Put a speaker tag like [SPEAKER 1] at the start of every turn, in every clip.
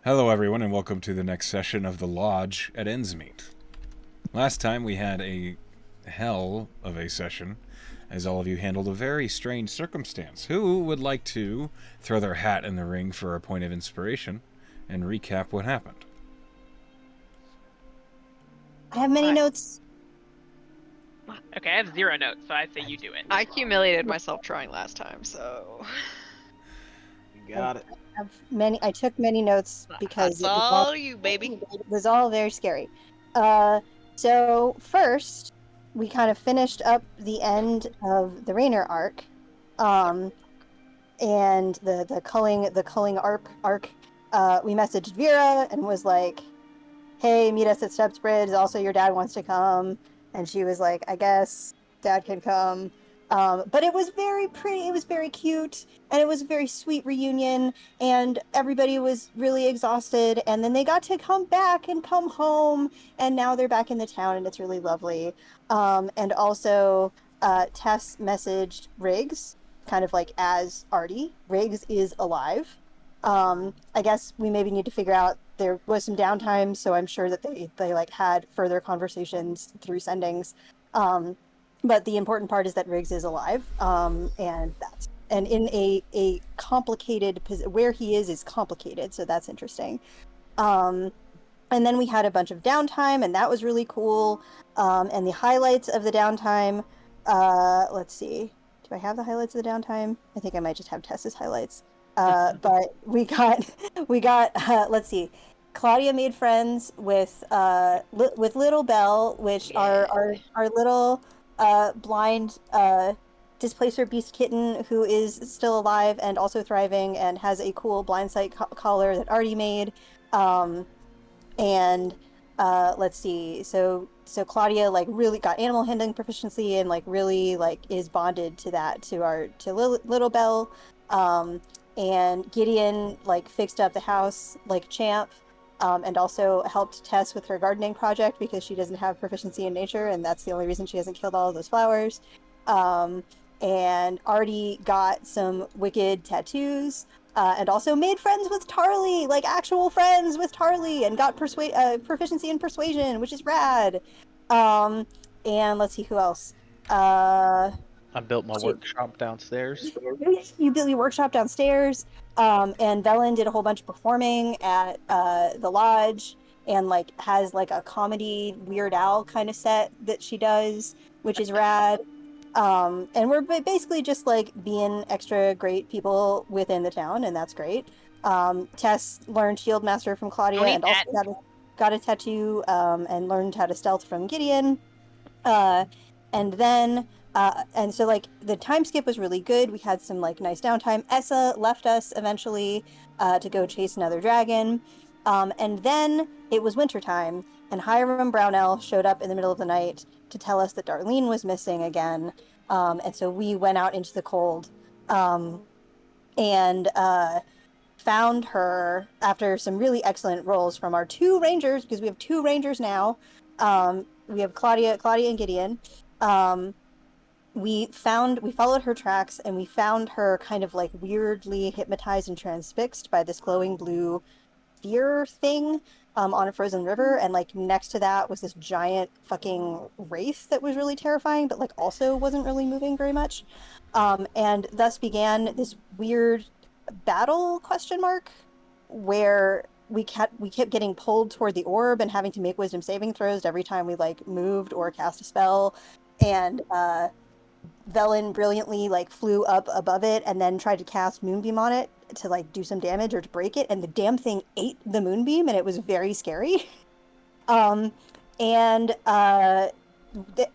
[SPEAKER 1] Hello, everyone, and welcome to the next session of the Lodge at Endsmeet. Last time we had a hell of a session, as all of you handled a very strange circumstance. Who would like to throw their hat in the ring for a point of inspiration and recap what happened?
[SPEAKER 2] I have many
[SPEAKER 3] Hi.
[SPEAKER 2] notes.
[SPEAKER 3] Okay, I have 0 notes, so I say you do it.
[SPEAKER 4] I humiliated myself trying last time, so
[SPEAKER 5] You got it.
[SPEAKER 2] I took many notes because
[SPEAKER 4] that's all you, baby.
[SPEAKER 2] it was all very scary. So first, we kind of finished up the end of the Raynor arc, and the culling arc. We messaged Vera and was like, "Hey, meet us at Steps Bridge. Also, your dad wants to come," and she was like, "I guess Dad can come." But it was very pretty. It was very cute, and it was a very sweet reunion. And everybody was really exhausted. And then they got to come back and come home, and now they're back in the town, and it's really lovely. And also, Tess messaged Riggs, kind of like as Artie. Riggs is alive. I guess we maybe need to figure out there was some downtime, so I'm sure that they like had further conversations through sendings. But the important part is that Riggs is alive, and in a complicated where he is complicated, so that's interesting. And then we had a bunch of downtime, and that was really cool. And the highlights of the downtime, let's see, do I have the highlights of the downtime? I think I might just have Tess's highlights. But we got let's see. Claudia made friends with Little Belle, which our little blind displacer beast kitten who is still alive and also thriving and has a cool blind sight collar that Artie made. And let's see, so Claudia like really got animal handling proficiency and like really like is bonded to that to Little Belle. And Gideon like fixed up the house like champ. And also helped Tess with her gardening project because she doesn't have proficiency in nature, and that's the only reason she hasn't killed all of those flowers. And Artie got some wicked tattoos, and also made friends with Tarly, like actual friends with Tarly, and got proficiency in persuasion, which is rad. And let's see who else.
[SPEAKER 5] I built my workshop downstairs.
[SPEAKER 2] You built your workshop downstairs. And Velen did a whole bunch of performing at the lodge, and like has like a comedy Weird Al kind of set that she does, which is rad. And we're basically just like being extra great people within the town, and that's great. Tess learned Shield Master from Claudia, and also got a tattoo, and learned how to stealth from Gideon. And then and so like the time skip was really good. We had some like nice downtime. Essa left us eventually to go chase another dragon. And then it was wintertime, and Hiram Brownell showed up in the middle of the night to tell us that Darlene was missing again. And so we went out into the cold, and found her after some really excellent rolls from our two rangers, because we have two rangers now. We have Claudia and Gideon. We followed her tracks, and we found her kind of like weirdly hypnotized and transfixed by this glowing blue sphere thing on a frozen river, and like next to that was this giant fucking wraith that was really terrifying, but like also wasn't really moving very much. And thus began this weird battle question mark where we kept getting pulled toward the orb and having to make wisdom saving throws every time we like moved or cast a spell. And Velen brilliantly like flew up above it and then tried to cast Moonbeam on it to like do some damage or to break it, and the damn thing ate the Moonbeam, and it was very scary. And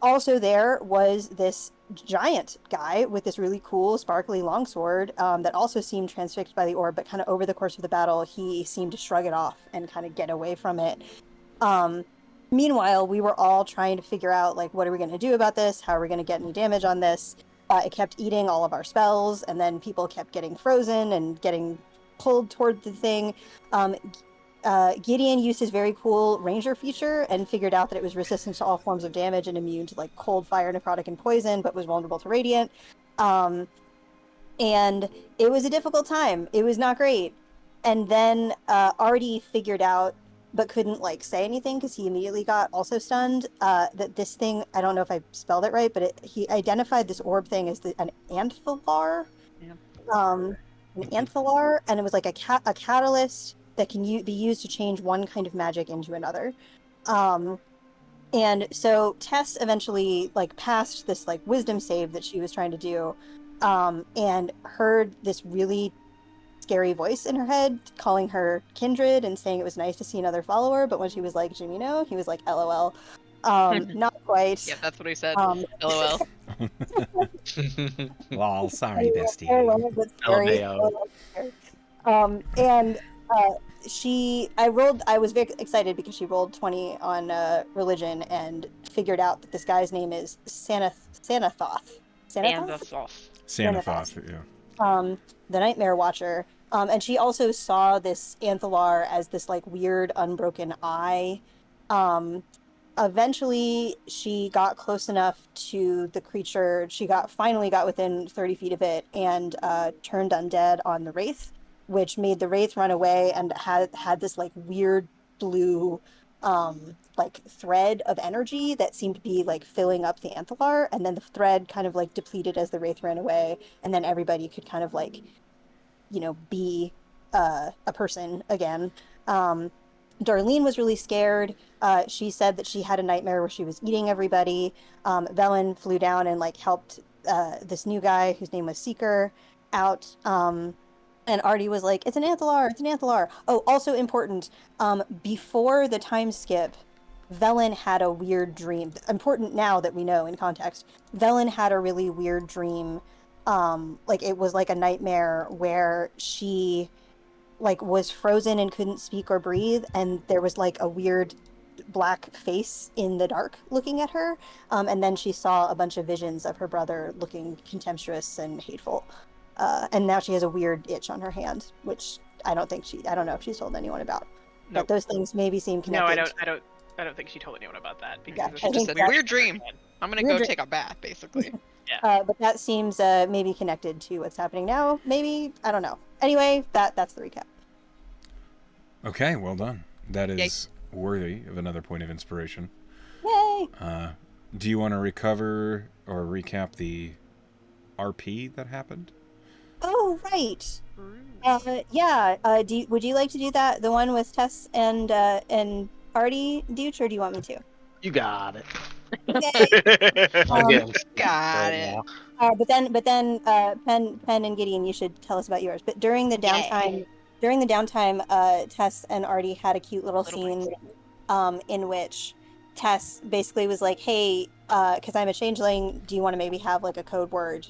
[SPEAKER 2] also there was this giant guy with this really cool sparkly longsword that also seemed transfixed by the orb, but kind of over the course of the battle he seemed to shrug it off and kind of get away from it. Meanwhile, we were all trying to figure out, like, what are we going to do about this? How are we going to get any damage on this? It kept eating all of our spells, and then people kept getting frozen and getting pulled toward the thing. Gideon used his very cool ranger feature and figured out that it was resistant to all forms of damage and immune to, like, cold, fire, necrotic, and poison, but was vulnerable to radiant. And it was a difficult time. It was not great. And then Artie figured out, but couldn't like say anything because he immediately got also stunned. That this thing, I don't know if I spelled it right, but he identified this orb thing as an anthilar. An anthilar, and it was like a catalyst that can be used to change one kind of magic into another. And so Tess eventually like passed this like wisdom save that she was trying to do, and heard this really scary voice in her head calling her kindred and saying it was nice to see another follower, but when she was like, Jimino, he was like, LOL. Not quite.
[SPEAKER 4] Yeah, that's what he said. LOL.
[SPEAKER 1] Lol, sorry, bestie.
[SPEAKER 2] And I was very excited because she rolled 20 on religion and figured out that this guy's name is Sanathoth.
[SPEAKER 1] Sanathoth, yeah.
[SPEAKER 2] The Nightmare Watcher. And she also saw this Anthilar as this like weird unbroken eye. Eventually she got close enough to the creature. She finally got within 30 feet of it and turned undead on the Wraith, which made the Wraith run away and had this like weird blue like thread of energy that seemed to be like filling up the Anthilar, and then the thread kind of like depleted as the Wraith ran away, and then everybody could kind of like, you know, be a person again. Darlene was really scared. She said that she had a nightmare where she was eating everybody. Velen flew down and like helped this new guy whose name was Seeker out. And Artie was like, it's an Anthilar, it's an Anthilar. Oh, also important, before the time skip, Velen had a weird dream. Important now that we know in context. Velen had a really weird dream. Like it was like a nightmare where she like was frozen and couldn't speak or breathe, and there was like a weird black face in the dark looking at her. And then she saw a bunch of visions of her brother looking contemptuous and hateful. And now she has a weird itch on her hand, which I don't know if she's told anyone about.
[SPEAKER 3] Nope.
[SPEAKER 2] But those things maybe seem connected.
[SPEAKER 3] No, I don't think she told anyone about that because
[SPEAKER 2] Yeah,
[SPEAKER 3] it's
[SPEAKER 4] She
[SPEAKER 3] just
[SPEAKER 4] just said, weird dream. I'm gonna go take a bath, basically.
[SPEAKER 2] But that seems maybe connected to what's happening now. Maybe, I don't know. Anyway, that's the recap.
[SPEAKER 1] Okay, well done. That is worthy of another point of inspiration.
[SPEAKER 2] Yay!
[SPEAKER 1] Do you want to recover or recap the RP that happened?
[SPEAKER 2] Oh, right. Yeah. Would you like to do that? The one with Tess and Artie, Dooch, or do you want me to?
[SPEAKER 5] You got it.
[SPEAKER 2] Okay.
[SPEAKER 5] I'm getting
[SPEAKER 4] Got
[SPEAKER 5] right
[SPEAKER 4] it.
[SPEAKER 5] now.
[SPEAKER 2] But then, Penn and Gideon, you should tell us about yours. But during the downtime, Tess and Artie had a cute little scene, in which Tess basically was like, "Hey, because I'm a changeling, do you want to maybe have like a code word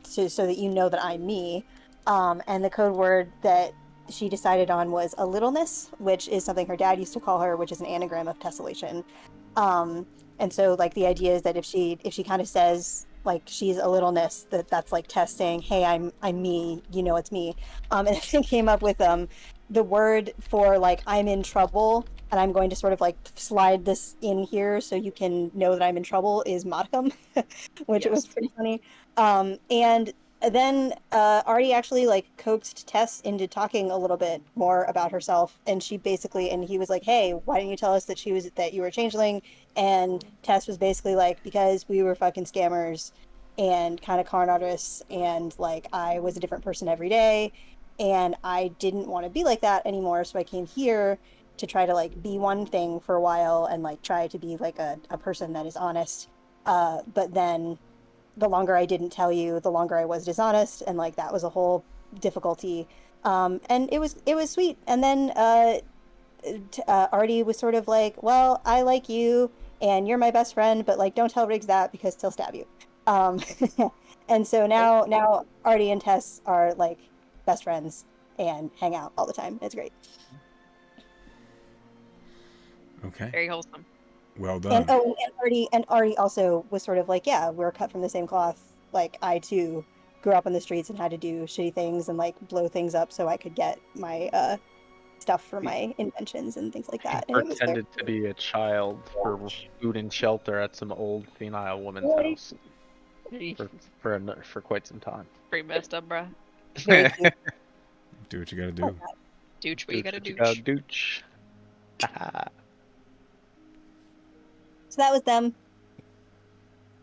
[SPEAKER 2] so that you know that I'm me?" And the code word that she decided on was a littleness, which is something her dad used to call her, which is an anagram of tessellation. And so like the idea is that if she kind of says like she's a littleness, that's like Tess saying, "Hey, I'm me, you know it's me." And I came up with the word for like I'm in trouble, and I'm going to sort of like slide this in here so you can know that I'm in trouble, is modicum, which it was pretty funny. And then Artie actually like coaxed Tess into talking a little bit more about herself, and he was like, "Hey, why didn't you tell us that you were a changeling?" And Tess was basically like, "Because we were fucking scammers and kind of con artists, and like I was a different person every day, and I didn't want to be like that anymore, so I came here to try to like be one thing for a while and like try to be like a person that is honest. But then the longer I didn't tell you, the longer I was dishonest, and like that was a whole difficulty. And it was sweet. And then Artie was sort of like, "Well, I like you, and you're my best friend, but like don't tell Riggs that because he'll stab you." And so now Artie and Tess are like best friends and hang out all the time. It's great.
[SPEAKER 1] Okay.
[SPEAKER 3] Very wholesome.
[SPEAKER 1] Well done.
[SPEAKER 2] And Artie also was sort of like, "Yeah, we're cut from the same cloth. Like I too grew up on the streets and had to do shitty things and like blow things up so I could get my stuff for my inventions and things like that." And it was
[SPEAKER 5] Pretended to be a child for food and shelter at some old senile woman's house for quite some time.
[SPEAKER 3] Pretty messed up, bruh.
[SPEAKER 2] very cute.
[SPEAKER 1] Do what you gotta do.
[SPEAKER 4] Dooch, what you gotta do?
[SPEAKER 5] Dooch. Haha.
[SPEAKER 2] So that was them.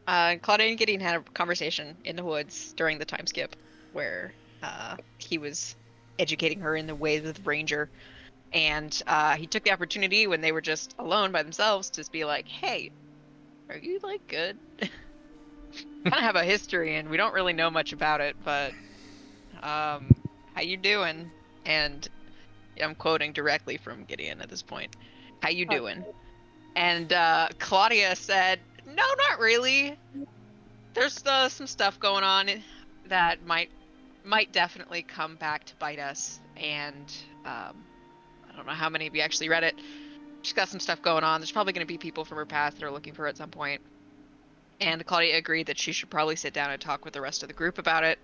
[SPEAKER 4] Claudia and Gideon had a conversation in the woods during the time skip where he was educating her in the ways of the ranger. And he took the opportunity when they were just alone by themselves to just be like, hey, are you, like, good? Kind of have a history, and we don't really know much about it, but how you doing? And I'm quoting directly from Gideon at this point. How you doing? And Claudia said, no, not really. There's some stuff going on that might definitely come back to bite us, and I don't know how many of you actually read it. She's got some stuff going on. There's probably going to be people from her past that are looking for her at some point. And Claudia agreed that she should probably sit down and talk with the rest of the group about it.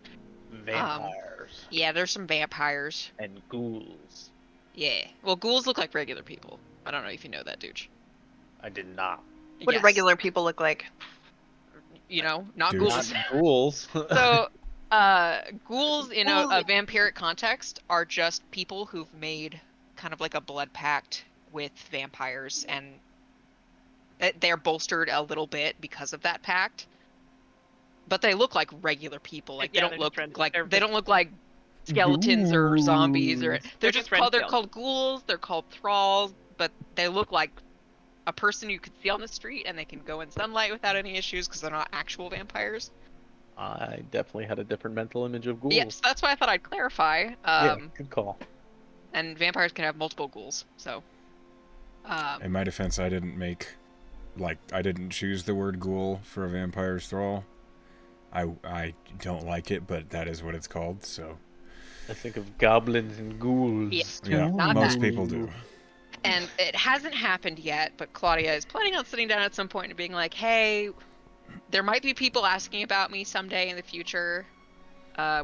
[SPEAKER 5] Vampires.
[SPEAKER 4] Yeah, there's some vampires.
[SPEAKER 5] And ghouls.
[SPEAKER 4] Yeah. Well, ghouls look like regular people. I don't know if you know that, Dooch.
[SPEAKER 5] I did not.
[SPEAKER 6] What do
[SPEAKER 4] Yes.
[SPEAKER 6] regular people look like?
[SPEAKER 4] You know, not
[SPEAKER 1] Dude.
[SPEAKER 4] ghouls.
[SPEAKER 5] Not ghouls.
[SPEAKER 4] So, ghouls in a vampiric context are just people who've made kind of like a blood pact with vampires, and they're bolstered a little bit because of that pact. But they look like regular people. Like
[SPEAKER 3] Yeah,
[SPEAKER 4] they
[SPEAKER 3] they're
[SPEAKER 4] don't look
[SPEAKER 3] just friends.
[SPEAKER 4] like
[SPEAKER 3] They're
[SPEAKER 4] they
[SPEAKER 3] just-
[SPEAKER 4] don't look like skeletons or zombies or
[SPEAKER 3] They're just friends
[SPEAKER 4] they're
[SPEAKER 3] still.
[SPEAKER 4] called ghouls. They're called thralls, but they look like a person you could see on the street, and they can go in sunlight without any issues because they're not actual vampires.
[SPEAKER 5] I definitely had a different mental image of ghouls.
[SPEAKER 4] Yep, so that's why I thought I'd clarify.
[SPEAKER 5] Yeah, good call.
[SPEAKER 4] And vampires can have multiple ghouls, so.
[SPEAKER 1] In my defense, I didn't choose the word ghoul for a vampire's thrall. I don't like it, but that is what it's called, so.
[SPEAKER 5] I think of goblins and ghouls.
[SPEAKER 4] Yeah.
[SPEAKER 1] Yeah,
[SPEAKER 4] Not
[SPEAKER 1] most
[SPEAKER 4] that.
[SPEAKER 1] people do.
[SPEAKER 4] And it hasn't happened yet, but Claudia is planning on sitting down at some point and being like, hey, there might be people asking about me someday in the future.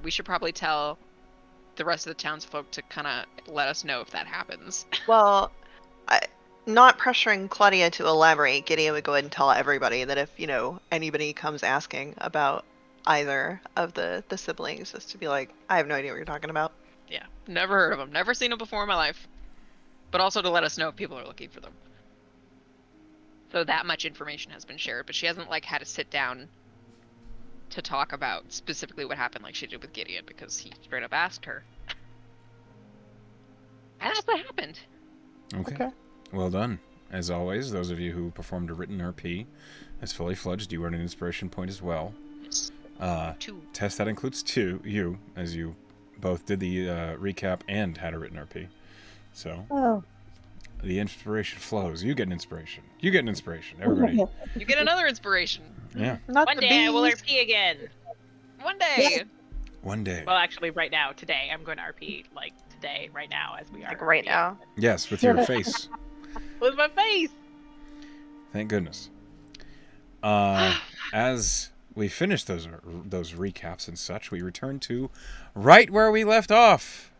[SPEAKER 4] We should probably tell the rest of the townsfolk to kind of let us know if that happens.
[SPEAKER 6] Well, not pressuring Claudia to elaborate, Gideon would go ahead and tell everybody that if, anybody comes asking about either of the siblings, just to be like, I have no idea what you're talking about.
[SPEAKER 4] Yeah, never heard of them, never seen them before in my life. But also to let us know if people are looking for them. So that much information has been shared, but she hasn't had to sit down to talk about specifically what happened like she did with Gideon, because he straight up asked her. And that's what happened.
[SPEAKER 1] Okay. Well done. As always, those of you who performed a written RP as fully fledged, you earn an inspiration point as well.
[SPEAKER 4] Two.
[SPEAKER 1] Tess, that includes you, as you both did the recap and had a written RP. So,
[SPEAKER 2] Oh.
[SPEAKER 1] the inspiration flows. You get an inspiration. You get an inspiration. Everybody.
[SPEAKER 4] You get another inspiration.
[SPEAKER 1] Yeah.
[SPEAKER 6] Not
[SPEAKER 3] One
[SPEAKER 6] the
[SPEAKER 3] day I will
[SPEAKER 6] bees.
[SPEAKER 3] RP again.
[SPEAKER 4] One day.
[SPEAKER 1] One day.
[SPEAKER 3] Well, actually, right now, today, I'm going to RP today, right now, as we are.
[SPEAKER 6] Like right
[SPEAKER 3] RPing.
[SPEAKER 6] now.
[SPEAKER 1] Yes, with your face.
[SPEAKER 3] With my face.
[SPEAKER 1] Thank goodness. As we finish those recaps and such, we return to right where we left off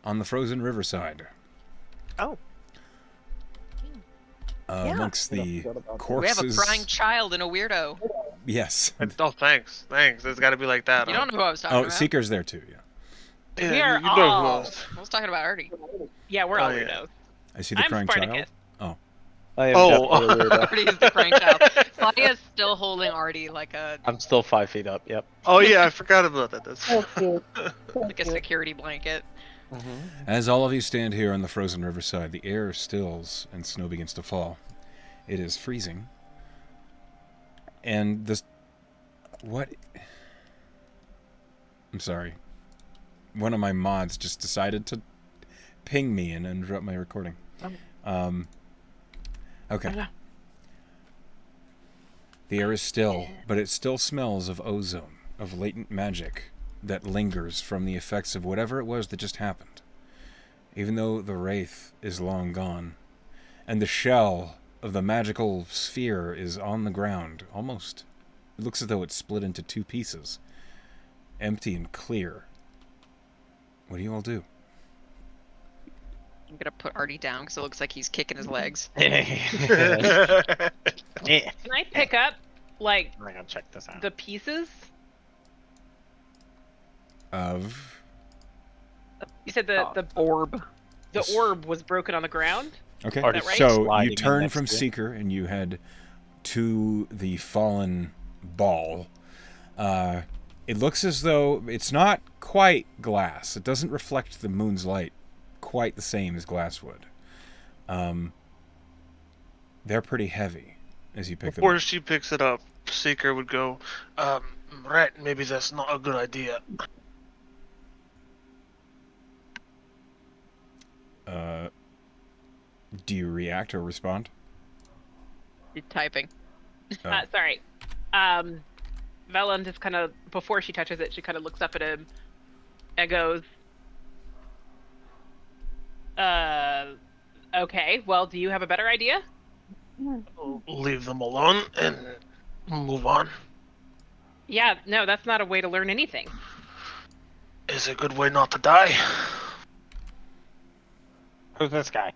[SPEAKER 1] on the frozen riverside.
[SPEAKER 6] Oh.
[SPEAKER 1] Amongst the
[SPEAKER 4] We have a
[SPEAKER 1] corpses.
[SPEAKER 4] crying child and a weirdo.
[SPEAKER 1] Yes.
[SPEAKER 7] Oh, thanks. It's got to be like that.
[SPEAKER 4] You
[SPEAKER 7] huh?
[SPEAKER 4] don't know who I was talking
[SPEAKER 1] Oh,
[SPEAKER 4] about.
[SPEAKER 1] Seeker's there too. Yeah.
[SPEAKER 7] Yeah,
[SPEAKER 3] We are
[SPEAKER 7] you know who
[SPEAKER 3] all-
[SPEAKER 7] else.
[SPEAKER 4] I was talking about Artie.
[SPEAKER 3] Yeah, we're all
[SPEAKER 7] Oh, yeah.
[SPEAKER 3] weirdos.
[SPEAKER 1] I see the
[SPEAKER 3] I'm
[SPEAKER 1] crying
[SPEAKER 3] Spartacus.
[SPEAKER 1] child.
[SPEAKER 5] I am
[SPEAKER 7] Oh.
[SPEAKER 5] definitely a weirdo.
[SPEAKER 4] Artie is the crying child. Claudia's still holding Artie like a
[SPEAKER 5] I'm still 5 feet up, yep.
[SPEAKER 7] Oh yeah, I forgot about that. That's
[SPEAKER 2] Oh, cute.
[SPEAKER 4] like a security blanket.
[SPEAKER 1] As all of you stand here on the frozen riverside, the air stills and snow begins to fall. It is freezing. And this... What? I'm sorry. One of my mods just decided to ping me and interrupt my recording. Okay. The air is still, but it still smells of ozone, of latent magic that lingers from the effects of whatever it was that just happened. Even though the wraith is long gone, and the shell of the magical sphere is on the ground, almost. It looks as though it's split into two pieces, empty and clear. What do you all do?
[SPEAKER 4] I'm gonna put Artie down because it looks like he's kicking his legs.
[SPEAKER 5] Yeah.
[SPEAKER 3] Can I pick up,
[SPEAKER 5] I'm gonna check this out.
[SPEAKER 3] the pieces?
[SPEAKER 1] Of...
[SPEAKER 3] You said the
[SPEAKER 4] orb.
[SPEAKER 3] orb was broken on the ground.
[SPEAKER 1] Okay,
[SPEAKER 5] Or
[SPEAKER 3] that right?
[SPEAKER 1] so
[SPEAKER 5] sliding
[SPEAKER 1] you
[SPEAKER 5] in
[SPEAKER 1] turn
[SPEAKER 5] next
[SPEAKER 1] from
[SPEAKER 5] to it.
[SPEAKER 1] Seeker and you head to the fallen ball. It looks as though it's not quite glass. It doesn't reflect the moon's light quite the same as glass would. They're pretty heavy as you pick them
[SPEAKER 7] Before
[SPEAKER 1] up.
[SPEAKER 7] she picks it up, Seeker would go, right, maybe that's not a good idea.
[SPEAKER 1] Do you react or respond?
[SPEAKER 4] You're typing.
[SPEAKER 1] Oh.
[SPEAKER 3] Sorry. Velen just kind of, before she touches it, she kind of looks up at him and goes, okay, well, do you have a better idea?
[SPEAKER 7] Leave them alone and move on.
[SPEAKER 3] Yeah, no, that's not a way to learn anything.
[SPEAKER 7] Is a good way not to die.
[SPEAKER 8] Who's this guy?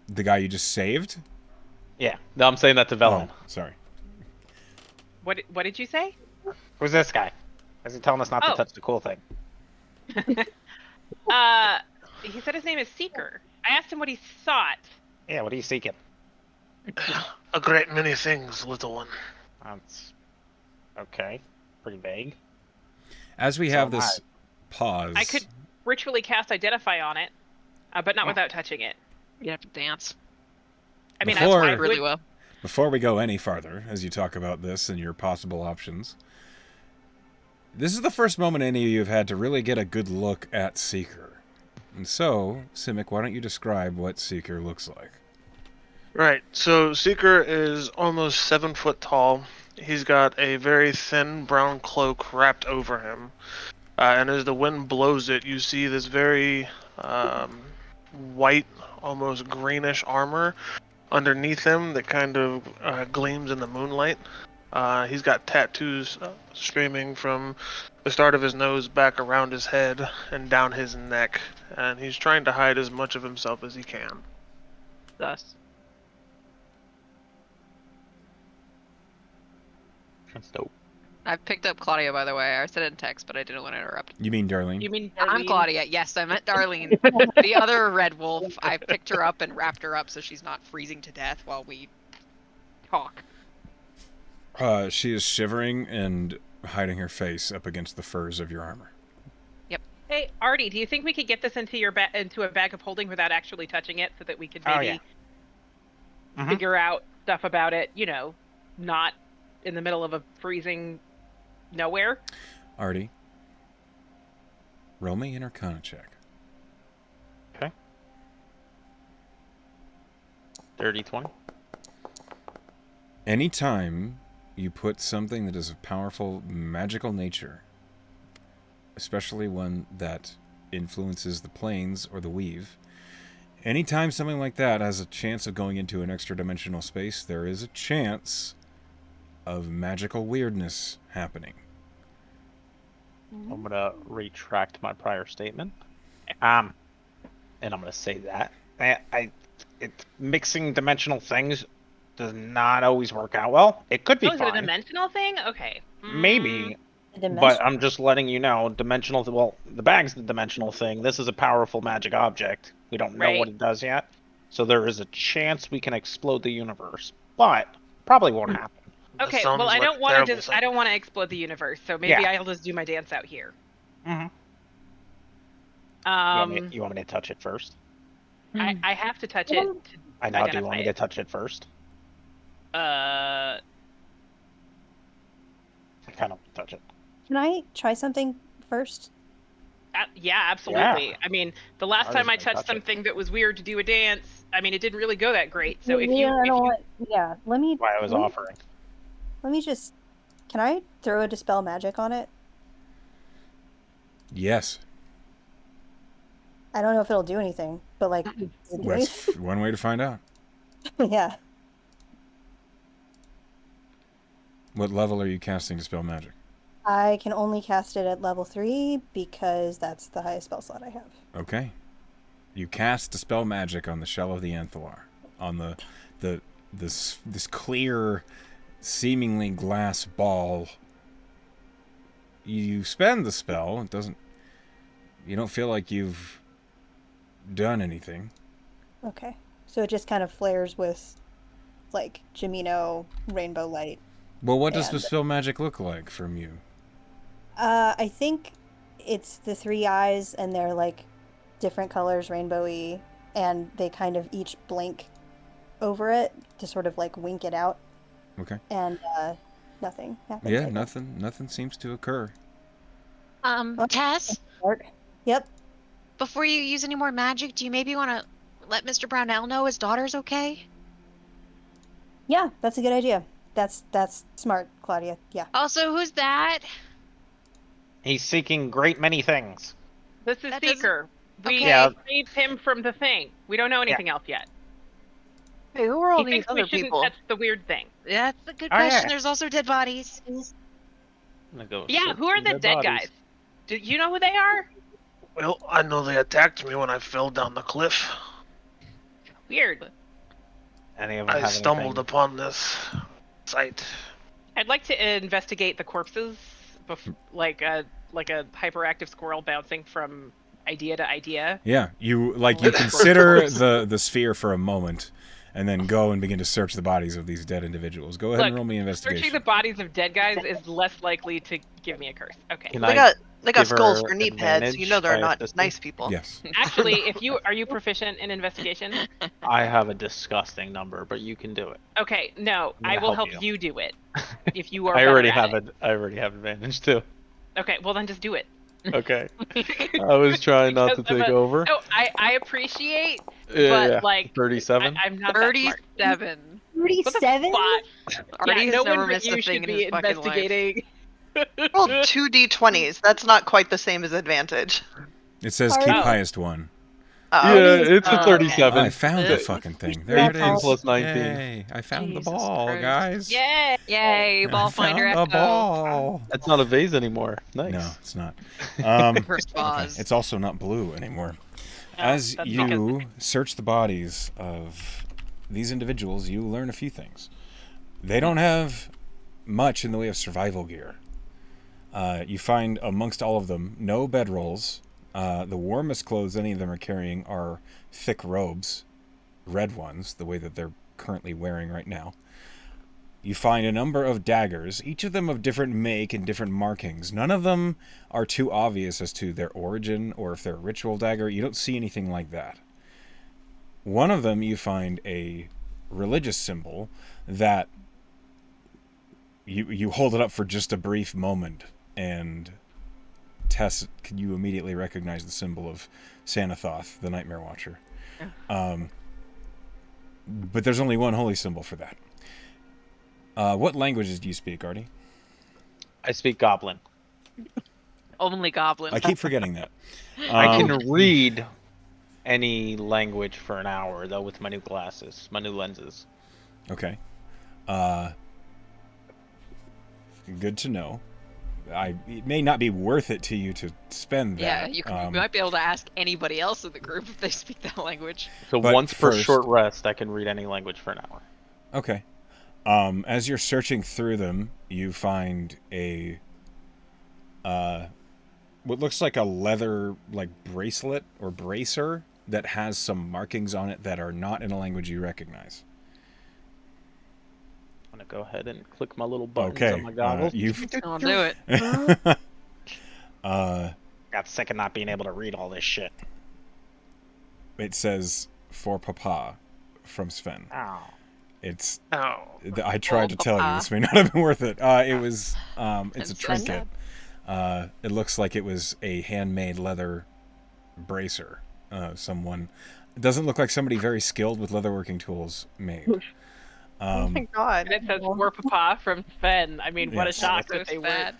[SPEAKER 1] The guy you just saved?
[SPEAKER 8] Yeah.
[SPEAKER 5] No, I'm saying that to Velen.
[SPEAKER 1] Oh, sorry.
[SPEAKER 3] What did you say?
[SPEAKER 8] Who's this guy? Is he telling us not to
[SPEAKER 3] Oh.
[SPEAKER 8] touch the cool thing?
[SPEAKER 3] He said his name is Seeker. I asked him what he sought.
[SPEAKER 8] Yeah, what are you seeking?
[SPEAKER 7] A great many things, little one.
[SPEAKER 8] That's okay. Pretty vague.
[SPEAKER 1] As we
[SPEAKER 8] So
[SPEAKER 1] have
[SPEAKER 8] am
[SPEAKER 1] this pause,
[SPEAKER 3] I could ritually cast Identify on it, but not without touching it.
[SPEAKER 4] You have to dance.
[SPEAKER 3] I mean,
[SPEAKER 1] Before-
[SPEAKER 3] I
[SPEAKER 4] Really
[SPEAKER 3] would,
[SPEAKER 4] well.
[SPEAKER 1] before we go any farther, as you talk about this and your possible options, this is the first moment any of you have had to really get a good look at Seeker. And so, Simic, why don't you describe what Seeker looks like?
[SPEAKER 7] Right, so Seeker is almost 7 foot tall. He's got a very thin brown cloak wrapped over him. And as the wind blows it, you see this very white, almost greenish armor underneath him that kind of gleams in the moonlight. He's got tattoos streaming from the start of his nose back around his head and down his neck. And he's trying to hide as much of himself as he can.
[SPEAKER 3] thus.
[SPEAKER 5] That's dope.
[SPEAKER 4] I've picked up Claudia, by the way. I said it in text, but I didn't want to interrupt.
[SPEAKER 1] You mean Darlene?
[SPEAKER 3] You mean
[SPEAKER 4] I'm
[SPEAKER 3] Darlene?
[SPEAKER 4] Claudia. Yes, I meant Darlene. The other red wolf. I picked her up and wrapped her up so she's not freezing to death while we talk.
[SPEAKER 1] She is shivering and hiding her face up against the furs of your armor.
[SPEAKER 3] Hey, Artie, do you think we could get this into your into a bag of holding without actually touching it, so that we could
[SPEAKER 8] Oh,
[SPEAKER 3] maybe
[SPEAKER 8] Mhm.
[SPEAKER 3] figure out stuff about it? You know, not in the middle of a freezing nowhere.
[SPEAKER 1] Artie, roll me an Arcana check.
[SPEAKER 8] Okay.
[SPEAKER 5] Dirty 20.
[SPEAKER 1] Anytime you put something that is of powerful magical nature, especially one that influences the planes or the weave, anytime something like that has a chance of going into an extra dimensional space, there is a chance of magical weirdness happening.
[SPEAKER 8] I'm gonna retract my prior statement. And I'm gonna say that mixing dimensional things does not always work out well. It could be
[SPEAKER 3] Oh, is it a
[SPEAKER 8] fine,
[SPEAKER 3] dimensional thing? Okay.
[SPEAKER 8] maybe,
[SPEAKER 2] The
[SPEAKER 8] but
[SPEAKER 2] dimension-
[SPEAKER 8] I'm just letting you know. Dimensional. Well, the bag's the dimensional thing. This is a powerful magic object. We don't know what
[SPEAKER 3] Right.
[SPEAKER 8] it does yet, so there is a chance we can explode the universe, but probably won't happen.
[SPEAKER 7] That
[SPEAKER 3] Okay,
[SPEAKER 7] sounds
[SPEAKER 3] well, I
[SPEAKER 7] like
[SPEAKER 3] don't
[SPEAKER 7] a
[SPEAKER 3] want to
[SPEAKER 7] terrible
[SPEAKER 3] just,
[SPEAKER 7] thing.
[SPEAKER 3] I don't want to explode the universe, so maybe
[SPEAKER 8] Yeah.
[SPEAKER 3] I'll just do my dance out here.
[SPEAKER 8] Mm-hmm. You want me to touch it first?
[SPEAKER 3] I have to touch it.
[SPEAKER 8] I know. Do you want
[SPEAKER 3] Identify
[SPEAKER 8] me
[SPEAKER 3] it.
[SPEAKER 8] to touch it first?
[SPEAKER 3] Uh,
[SPEAKER 8] I kind of want to touch it.
[SPEAKER 2] Can I try something first?
[SPEAKER 3] yeah, absolutely.
[SPEAKER 8] Yeah.
[SPEAKER 3] I mean, the last
[SPEAKER 8] I
[SPEAKER 3] time I
[SPEAKER 8] was gonna
[SPEAKER 3] touched
[SPEAKER 8] touch it.
[SPEAKER 3] something that was weird to do a dance, I mean, it didn't really go that great. So if
[SPEAKER 2] yeah,
[SPEAKER 3] you,
[SPEAKER 2] I
[SPEAKER 3] if
[SPEAKER 2] don't
[SPEAKER 3] you
[SPEAKER 2] want, yeah. Let me.
[SPEAKER 8] Why I was
[SPEAKER 2] let me-
[SPEAKER 8] offering.
[SPEAKER 2] Let me just. Can I throw a dispel magic on it?
[SPEAKER 1] Yes,
[SPEAKER 2] I don't know if it'll do anything, but like, does it do
[SPEAKER 1] that's one way to find out.
[SPEAKER 2] anything? Yeah.
[SPEAKER 1] What level are you casting Dispel Magic?
[SPEAKER 2] I can only cast it at level 3 because that's the highest spell slot I have.
[SPEAKER 1] Okay. You cast Dispel Magic on the shell of the Anthalar, on this clear, seemingly glass ball. You spend the spell. It doesn't You don't feel like you've done anything.
[SPEAKER 2] Okay. So it just kind of flares with, like, Jimino rainbow light.
[SPEAKER 1] Well, what does
[SPEAKER 2] And-
[SPEAKER 1] the spill magic look like from you?
[SPEAKER 2] I think it's the three eyes, and they're, like, different colors, rainbowy, and they kind of each blink over it to sort of, like, wink it out.
[SPEAKER 1] Okay.
[SPEAKER 2] And, nothing happens.
[SPEAKER 1] Yeah,
[SPEAKER 2] I guess.
[SPEAKER 1] nothing seems to occur.
[SPEAKER 4] Tess,
[SPEAKER 2] Mark? Yep.
[SPEAKER 4] before you use any more magic, do you maybe want to let Mr. Brownell know his daughter's okay?
[SPEAKER 2] Yeah, that's a good idea. That's smart, Claudia. Yeah.
[SPEAKER 4] Also, who's that?
[SPEAKER 8] He's seeking great many things.
[SPEAKER 3] This is
[SPEAKER 4] That doesn't-
[SPEAKER 3] Seeker. We
[SPEAKER 4] Okay.
[SPEAKER 8] Yeah.
[SPEAKER 3] saved him from the thing. We don't know anything else yet.
[SPEAKER 6] Hey, who are all
[SPEAKER 3] He
[SPEAKER 6] these
[SPEAKER 3] thinks we
[SPEAKER 6] other
[SPEAKER 3] shouldn't
[SPEAKER 6] people?
[SPEAKER 3] touch the weird thing.
[SPEAKER 4] That's a good
[SPEAKER 8] Oh, yeah.
[SPEAKER 4] question. There's also dead bodies.
[SPEAKER 8] I'm gonna go
[SPEAKER 3] Yeah,
[SPEAKER 8] search
[SPEAKER 3] who are
[SPEAKER 8] some
[SPEAKER 3] the dead
[SPEAKER 8] bodies.
[SPEAKER 3] guys? Do you know who they are?
[SPEAKER 7] Well, I know they attacked me when I fell down the cliff.
[SPEAKER 3] Weird.
[SPEAKER 8] Any of them
[SPEAKER 7] I
[SPEAKER 8] have
[SPEAKER 7] stumbled
[SPEAKER 8] anything?
[SPEAKER 7] upon this site.
[SPEAKER 3] I'd like to investigate the corpses, like a hyperactive squirrel bouncing from idea to idea.
[SPEAKER 1] Yeah, you consider the sphere for a moment, and then go and begin to search the bodies of these dead individuals. Go ahead and
[SPEAKER 3] Look,
[SPEAKER 1] roll me
[SPEAKER 3] Searching
[SPEAKER 1] investigation.
[SPEAKER 3] the bodies of dead guys is less likely to give me a curse. Okay.
[SPEAKER 8] Can
[SPEAKER 6] They
[SPEAKER 8] I
[SPEAKER 6] got
[SPEAKER 8] give
[SPEAKER 6] skulls
[SPEAKER 8] her
[SPEAKER 6] for knee pads.
[SPEAKER 8] advantage
[SPEAKER 6] You know they're
[SPEAKER 8] by
[SPEAKER 6] not
[SPEAKER 8] assisting?
[SPEAKER 6] nice people.
[SPEAKER 1] Yes.
[SPEAKER 3] Actually, are you proficient in investigation?
[SPEAKER 8] I have a disgusting number, but you can do it.
[SPEAKER 3] Okay, no,
[SPEAKER 8] I'm gonna
[SPEAKER 3] I will
[SPEAKER 8] help
[SPEAKER 3] help
[SPEAKER 8] you.
[SPEAKER 3] you do it. If you are
[SPEAKER 8] I
[SPEAKER 3] better
[SPEAKER 8] already
[SPEAKER 3] at
[SPEAKER 8] have
[SPEAKER 3] it.
[SPEAKER 8] I already have advantage too.
[SPEAKER 3] Okay, well then just do it.
[SPEAKER 8] Okay. I was trying not to
[SPEAKER 3] Because I'm
[SPEAKER 8] take over.
[SPEAKER 3] No, I appreciate,
[SPEAKER 8] Yeah,
[SPEAKER 3] but
[SPEAKER 8] yeah.
[SPEAKER 3] like
[SPEAKER 8] 37.
[SPEAKER 3] I'm not that smart.
[SPEAKER 4] 37.
[SPEAKER 3] What the
[SPEAKER 2] 37?
[SPEAKER 3] fuck?
[SPEAKER 4] Artie
[SPEAKER 3] Yeah,
[SPEAKER 4] has
[SPEAKER 3] no
[SPEAKER 4] never
[SPEAKER 3] one but
[SPEAKER 4] missed a
[SPEAKER 3] you
[SPEAKER 4] thing
[SPEAKER 3] should
[SPEAKER 4] in
[SPEAKER 3] be
[SPEAKER 4] his fucking life.
[SPEAKER 3] investigating.
[SPEAKER 6] Rolled 2d20s. That's not quite the same as advantage.
[SPEAKER 1] It says
[SPEAKER 2] Alright.
[SPEAKER 1] keep
[SPEAKER 3] Oh.
[SPEAKER 1] highest one.
[SPEAKER 6] Uh-oh.
[SPEAKER 8] Yeah,
[SPEAKER 2] Artie's-
[SPEAKER 8] it's a
[SPEAKER 3] okay.
[SPEAKER 8] 37.
[SPEAKER 1] I found the
[SPEAKER 4] That's-
[SPEAKER 1] fucking thing. There it
[SPEAKER 8] 18
[SPEAKER 1] is.
[SPEAKER 8] plus 19.
[SPEAKER 1] Yay! I found
[SPEAKER 4] Jesus
[SPEAKER 1] the ball,
[SPEAKER 4] Christ.
[SPEAKER 1] guys.
[SPEAKER 3] Yay!
[SPEAKER 4] Yay,
[SPEAKER 1] I
[SPEAKER 4] ball finder
[SPEAKER 1] found the
[SPEAKER 4] echo.
[SPEAKER 1] ball.
[SPEAKER 8] That's not a vase anymore. Nice.
[SPEAKER 1] No, it's not.
[SPEAKER 4] First
[SPEAKER 1] Okay,
[SPEAKER 4] vase.
[SPEAKER 1] it's also not blue anymore.
[SPEAKER 3] No,
[SPEAKER 1] As
[SPEAKER 3] that's
[SPEAKER 1] you search the bodies of these individuals, you learn a few things. They don't have much in the way of survival gear. You find amongst all of them no bedrolls. The warmest clothes any of them are carrying are thick robes, red ones, the way that they're currently wearing right now. You find a number of daggers, each of them of different make and different markings. None of them are too obvious as to their origin or if they're a ritual dagger. You don't see anything like that. One of them you find a religious symbol that you hold it up for just a brief moment, and Tess, can you immediately recognize the symbol of Sanathoth, the Nightmare Watcher? But there's only one holy symbol for that. What languages do you speak, Artie?
[SPEAKER 8] I speak Goblin.
[SPEAKER 3] Only goblin.
[SPEAKER 1] I keep forgetting that.
[SPEAKER 8] I can read any language for an hour, though, with my new glasses, my new lenses.
[SPEAKER 1] Okay. Good to know. It may not be worth it to you to spend
[SPEAKER 4] Yeah,
[SPEAKER 1] that.
[SPEAKER 4] you might be able to ask anybody else in the group if they speak that language.
[SPEAKER 8] So
[SPEAKER 1] But
[SPEAKER 8] once per
[SPEAKER 1] first-
[SPEAKER 8] short rest, I can read any language for an hour.
[SPEAKER 1] Okay. As you're searching through them, you find a what looks like a leather bracelet or bracer that has some markings on it that are not in a language you recognize.
[SPEAKER 8] I'm gonna go ahead and click my little buttons
[SPEAKER 1] Okay.
[SPEAKER 8] on my goggles.
[SPEAKER 4] I'll do it.
[SPEAKER 8] Got sick of not being able to read all this shit.
[SPEAKER 1] It says for Papa from Sven.
[SPEAKER 8] Ow.
[SPEAKER 1] It's
[SPEAKER 7] Oh.
[SPEAKER 1] I tried to tell you
[SPEAKER 4] Papa.
[SPEAKER 1] this may not have been worth it. It was it's a
[SPEAKER 4] That's
[SPEAKER 1] trinket. It looks like it was a handmade leather bracer. It doesn't look like somebody very skilled with leatherworking tools made.
[SPEAKER 6] Oh my god.
[SPEAKER 3] And it says "War Papa" from Sven. I mean, what a
[SPEAKER 1] Yes.
[SPEAKER 3] shock
[SPEAKER 4] So
[SPEAKER 3] that they were.
[SPEAKER 4] sad.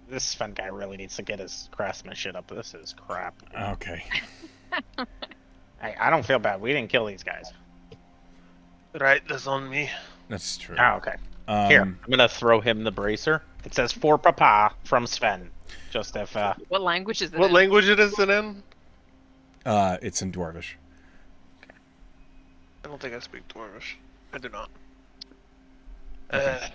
[SPEAKER 8] This Sven guy really needs to get his craftsmanship up. This is crap.
[SPEAKER 1] Okay.
[SPEAKER 8] Hey, I don't feel bad. We didn't kill these guys.
[SPEAKER 7] Right, that's on me.
[SPEAKER 1] That's true.
[SPEAKER 8] Oh, okay. Here,
[SPEAKER 1] Um,
[SPEAKER 8] I'm gonna throw him the bracer. It says for Papa from Sven. Just if
[SPEAKER 4] What language is it
[SPEAKER 7] What
[SPEAKER 4] in?
[SPEAKER 7] language it is it in?
[SPEAKER 1] it's in Dwarvish.
[SPEAKER 7] I don't think I speak Dwarvish. I do not.
[SPEAKER 1] Okay.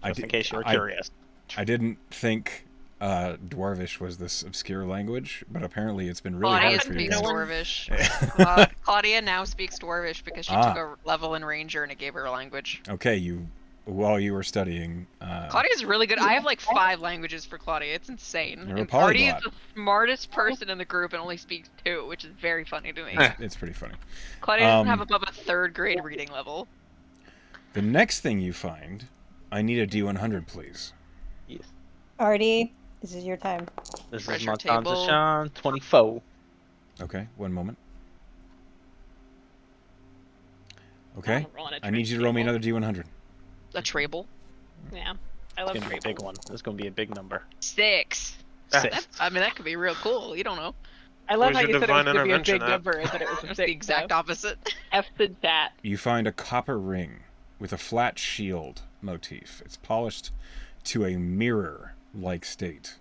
[SPEAKER 8] just in case you were
[SPEAKER 1] I-
[SPEAKER 8] curious.
[SPEAKER 1] I didn't think Dwarvish was this obscure language, but apparently it's been really
[SPEAKER 4] Claudia
[SPEAKER 1] hard for you
[SPEAKER 4] speaks
[SPEAKER 1] guys.
[SPEAKER 4] Dwarvish. Claudia now speaks Dwarvish because she took a level in Ranger and it gave her a language.
[SPEAKER 1] Okay, while you were studying.
[SPEAKER 4] Claudia's really good. I have like 5 languages for Claudia. It's insane.
[SPEAKER 1] You're a
[SPEAKER 4] And Artie is
[SPEAKER 1] polyglot.
[SPEAKER 4] the smartest person in the group and only speaks 2, which is very funny to me.
[SPEAKER 1] It's pretty funny.
[SPEAKER 4] Claudia doesn't have above a 3rd grade reading level.
[SPEAKER 1] The next thing you find, I need a D100, please.
[SPEAKER 8] Yes.
[SPEAKER 2] Artie, this is your time.
[SPEAKER 8] This
[SPEAKER 4] Treasure
[SPEAKER 8] is my
[SPEAKER 4] table.
[SPEAKER 8] transition. 24.
[SPEAKER 1] Okay, one moment. Okay,
[SPEAKER 3] I'm rolling a
[SPEAKER 1] I need you to roll me
[SPEAKER 3] table.
[SPEAKER 1] another D100.
[SPEAKER 4] A Trable.
[SPEAKER 3] Yeah, I love
[SPEAKER 8] It's gonna be a big
[SPEAKER 3] Trable.
[SPEAKER 8] one. This is gonna be a big number.
[SPEAKER 4] 6.
[SPEAKER 8] 6.
[SPEAKER 4] I mean, that could be real cool. You don't know.
[SPEAKER 3] I love
[SPEAKER 7] Where's
[SPEAKER 3] how
[SPEAKER 7] your
[SPEAKER 3] you said it was
[SPEAKER 7] divine
[SPEAKER 3] going to be a
[SPEAKER 7] intervention
[SPEAKER 3] big
[SPEAKER 7] at?
[SPEAKER 3] number and that it was a
[SPEAKER 4] It's
[SPEAKER 3] big
[SPEAKER 4] the exact opposite.
[SPEAKER 3] F the chat.
[SPEAKER 1] You find a copper ring with a flat shield motif. It's polished to a mirror-like state.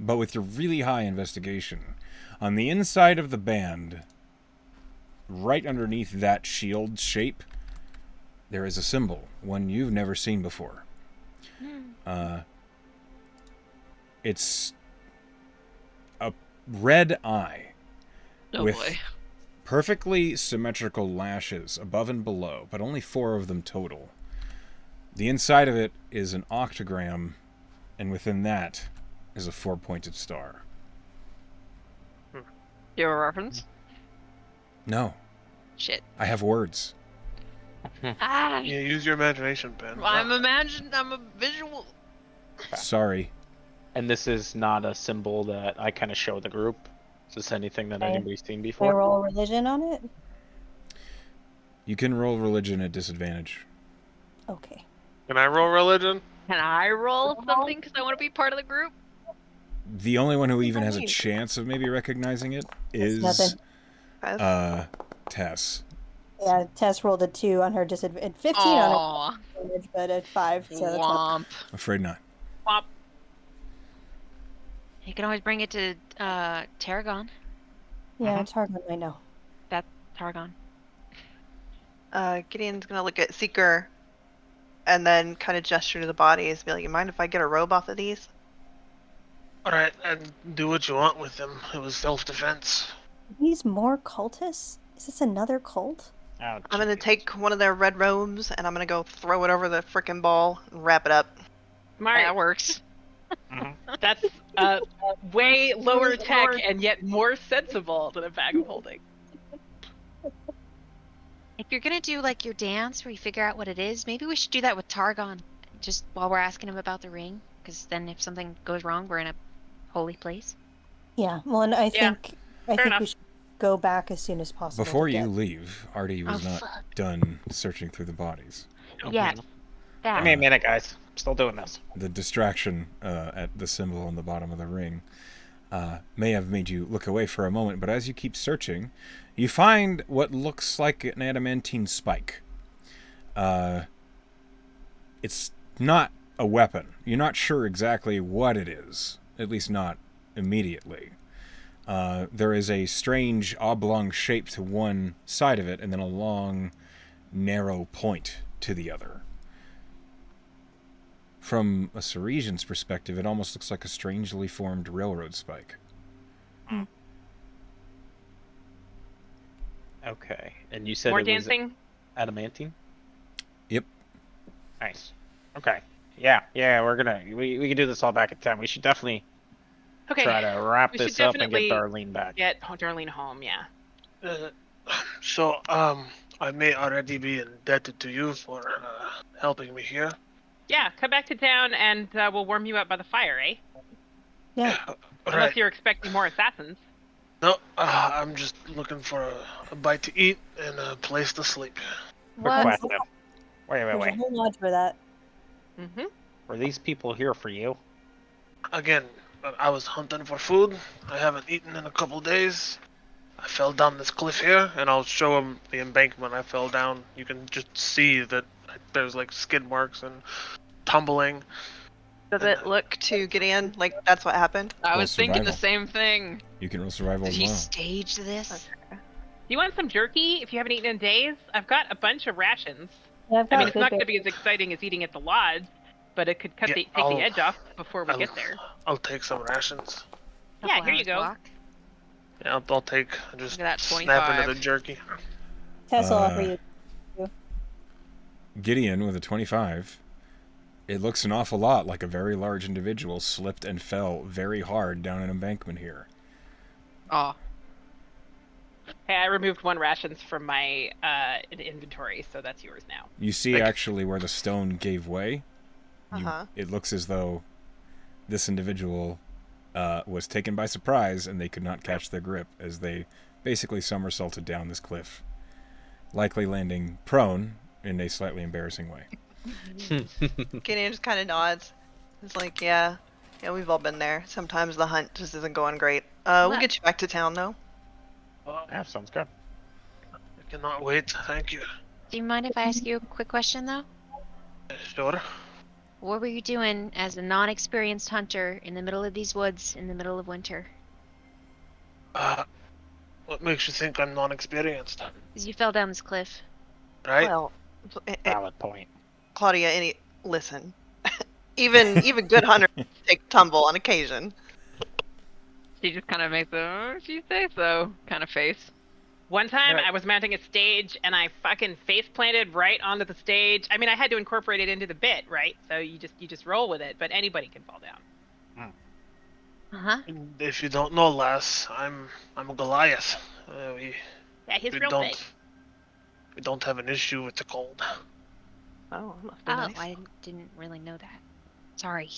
[SPEAKER 1] But with your really high investigation, on the inside of the band, right underneath that shield shape, there is a symbol, one you've never seen before. It's a red eye
[SPEAKER 4] Oh
[SPEAKER 1] with
[SPEAKER 4] boy.
[SPEAKER 1] perfectly symmetrical lashes above and below, but only 4 of them total. The inside of it is an octagram, and within that is a 4-pointed star.
[SPEAKER 4] Do you have a reference?
[SPEAKER 1] No,
[SPEAKER 4] Shit.
[SPEAKER 1] I have words.
[SPEAKER 4] Ah,
[SPEAKER 7] Yeah, use your imagination, Ben.
[SPEAKER 4] I'm a visual.
[SPEAKER 1] Sorry.
[SPEAKER 8] And this is not a symbol that I kind of show the group. Is this anything that
[SPEAKER 2] Okay.
[SPEAKER 8] anybody's seen
[SPEAKER 2] Can I
[SPEAKER 8] before?
[SPEAKER 2] roll a religion on it?
[SPEAKER 1] You can roll religion at disadvantage.
[SPEAKER 2] Okay.
[SPEAKER 7] Can I roll religion?
[SPEAKER 4] Can I roll something because I want to be part of the group?
[SPEAKER 1] The only one who even has a chance of maybe recognizing it is
[SPEAKER 2] nothing.
[SPEAKER 1] Tess.
[SPEAKER 2] Yeah, Tess rolled a 2 on her disadvantage. 15 on
[SPEAKER 4] Aww.
[SPEAKER 2] her disadvantage, but a 5. So that's not...
[SPEAKER 4] Womp.
[SPEAKER 1] Afraid not.
[SPEAKER 4] You can always bring it to Tarragon.
[SPEAKER 2] Yeah, it's hard one, I know.
[SPEAKER 4] Tarragon.
[SPEAKER 6] Gideon's gonna look at Seeker and then kind of gesture to the bodies. Be like, you mind if I get a robe off of these?
[SPEAKER 7] Alright, and do what you want with them. It was self-defense.
[SPEAKER 2] These more cultists? Is this another cult?
[SPEAKER 8] Oh,
[SPEAKER 6] I'm gonna
[SPEAKER 8] geez.
[SPEAKER 6] take one of their red robes and I'm gonna go throw it over the frickin' ball and wrap it up.
[SPEAKER 3] Smart.
[SPEAKER 4] That works.
[SPEAKER 3] That's way lower tech and yet more sensible than a bag of holding.
[SPEAKER 4] If you're gonna do like your dance where you figure out what it is, maybe we should do that with Targon, just while we're asking him about the ring. Because then, if something goes wrong, we're in a holy place.
[SPEAKER 2] Yeah, well, and I
[SPEAKER 3] Yeah,
[SPEAKER 2] think
[SPEAKER 3] enough.
[SPEAKER 2] we should go back as soon as possible.
[SPEAKER 1] Before
[SPEAKER 2] to
[SPEAKER 1] you
[SPEAKER 2] get-
[SPEAKER 1] leave, Artie was
[SPEAKER 4] Oh,
[SPEAKER 1] not
[SPEAKER 4] fuck.
[SPEAKER 1] done searching through the bodies.
[SPEAKER 4] Yeah.
[SPEAKER 8] Give me a minute, guys. I'm still doing this.
[SPEAKER 1] The distraction at the symbol on the bottom of the ring may have made you look away for a moment, but as you keep searching, you find what looks like an adamantine spike. It's not a weapon. You're not sure exactly what it is, at least not immediately. There is a strange oblong shape to one side of it, and then a long, narrow point to the other. From a Ceresian's perspective, it almost looks like a strangely formed railroad spike.
[SPEAKER 8] Okay. And you said
[SPEAKER 3] More
[SPEAKER 8] it was
[SPEAKER 3] dancing?
[SPEAKER 8] adamantine?
[SPEAKER 1] Yep.
[SPEAKER 8] Nice. Okay. Yeah, we can do this all back at 10. We should definitely
[SPEAKER 3] Okay.
[SPEAKER 8] try to wrap
[SPEAKER 3] we should
[SPEAKER 8] this up and get
[SPEAKER 3] definitely
[SPEAKER 8] Darlene back.
[SPEAKER 3] Get Darlene home, yeah.
[SPEAKER 7] So, I may already be indebted to you for helping me here.
[SPEAKER 3] Yeah, come back to town and we'll warm you up by the fire, eh?
[SPEAKER 2] Yeah,
[SPEAKER 3] Unless
[SPEAKER 7] Alright.
[SPEAKER 3] you're expecting more assassins.
[SPEAKER 7] No, I'm just looking for a bite to eat and a place to sleep.
[SPEAKER 2] What?
[SPEAKER 8] Request them. Wait.
[SPEAKER 2] there's a whole lodge for that.
[SPEAKER 3] Mm-hmm.
[SPEAKER 8] Were these people here for you?
[SPEAKER 7] Again, I was hunting for food. I haven't eaten in a couple days. I fell down this cliff here, and I'll show him the embankment I fell down. You can just see that there's like skid marks and tumbling.
[SPEAKER 6] Does it look to Gideon like that's what happened?
[SPEAKER 4] I
[SPEAKER 1] Well,
[SPEAKER 4] was thinking the
[SPEAKER 1] survival.
[SPEAKER 4] same thing.
[SPEAKER 1] You can roll survival
[SPEAKER 4] Did
[SPEAKER 1] as
[SPEAKER 4] he
[SPEAKER 1] well.
[SPEAKER 4] stage this?
[SPEAKER 3] Do you want some jerky if you haven't eaten in days? I've got a bunch of rations.
[SPEAKER 2] Yeah, I've
[SPEAKER 3] I mean,
[SPEAKER 2] got
[SPEAKER 3] it's not
[SPEAKER 2] good
[SPEAKER 3] going to be as exciting as eating at the lodge, but it could
[SPEAKER 7] Yeah,
[SPEAKER 3] take the edge off before we
[SPEAKER 7] I'll,
[SPEAKER 3] get there.
[SPEAKER 7] I'll take some rations.
[SPEAKER 3] Yeah,
[SPEAKER 4] Couple
[SPEAKER 3] here you
[SPEAKER 4] hours
[SPEAKER 3] go.
[SPEAKER 4] walk.
[SPEAKER 7] Yeah, I'll take just
[SPEAKER 4] Look at that,
[SPEAKER 7] snap into
[SPEAKER 4] 25.
[SPEAKER 7] the jerky.
[SPEAKER 2] Tess will offer you.
[SPEAKER 1] Gideon with a 25. It looks an awful lot like a very large individual slipped and fell very hard down an embankment here.
[SPEAKER 4] Oh,
[SPEAKER 3] Hey, I removed 1 rations from my inventory, so that's yours now.
[SPEAKER 1] You see
[SPEAKER 7] Thank you.
[SPEAKER 1] actually where the stone gave way.
[SPEAKER 6] Uh-huh.
[SPEAKER 1] It looks as though this individual was taken by surprise and they could not catch their grip as they basically somersaulted down this cliff, likely landing prone in a slightly embarrassing way.
[SPEAKER 6] Gideon just kind of nods. It's like, yeah, we've all been there. Sometimes the hunt just isn't going great. We'll
[SPEAKER 4] What?
[SPEAKER 6] get you back to town, though.
[SPEAKER 8] Yeah, sounds good.
[SPEAKER 7] I cannot wait. Thank you.
[SPEAKER 9] Do you mind if I ask you a quick question, though?
[SPEAKER 7] Sure.
[SPEAKER 9] What were you doing as a non-experienced hunter in the middle of these woods in the middle of winter?
[SPEAKER 7] What makes you think I'm non-experienced?
[SPEAKER 9] Because you fell down this cliff.
[SPEAKER 7] Right?
[SPEAKER 6] Well,
[SPEAKER 8] Valid point.
[SPEAKER 6] Claudia, listen. even good hunters take a tumble on occasion.
[SPEAKER 4] she just kind of makes a, "Oh, if you say so" kind of face.
[SPEAKER 3] One time
[SPEAKER 7] Right.
[SPEAKER 3] I was mounting a stage and I fucking face planted right onto the stage. I mean, I had to incorporate it into the bit, right? So you just roll with it, but anybody can fall down.
[SPEAKER 9] Uh-huh.
[SPEAKER 7] If you don't know, lass, I'm a Goliath. We
[SPEAKER 3] Yeah, he's
[SPEAKER 7] we
[SPEAKER 3] real
[SPEAKER 7] don't
[SPEAKER 3] big.
[SPEAKER 7] we don't have an issue with the cold.
[SPEAKER 6] Oh, must be
[SPEAKER 9] Oh,
[SPEAKER 6] nice.
[SPEAKER 9] I didn't really know that. Sorry.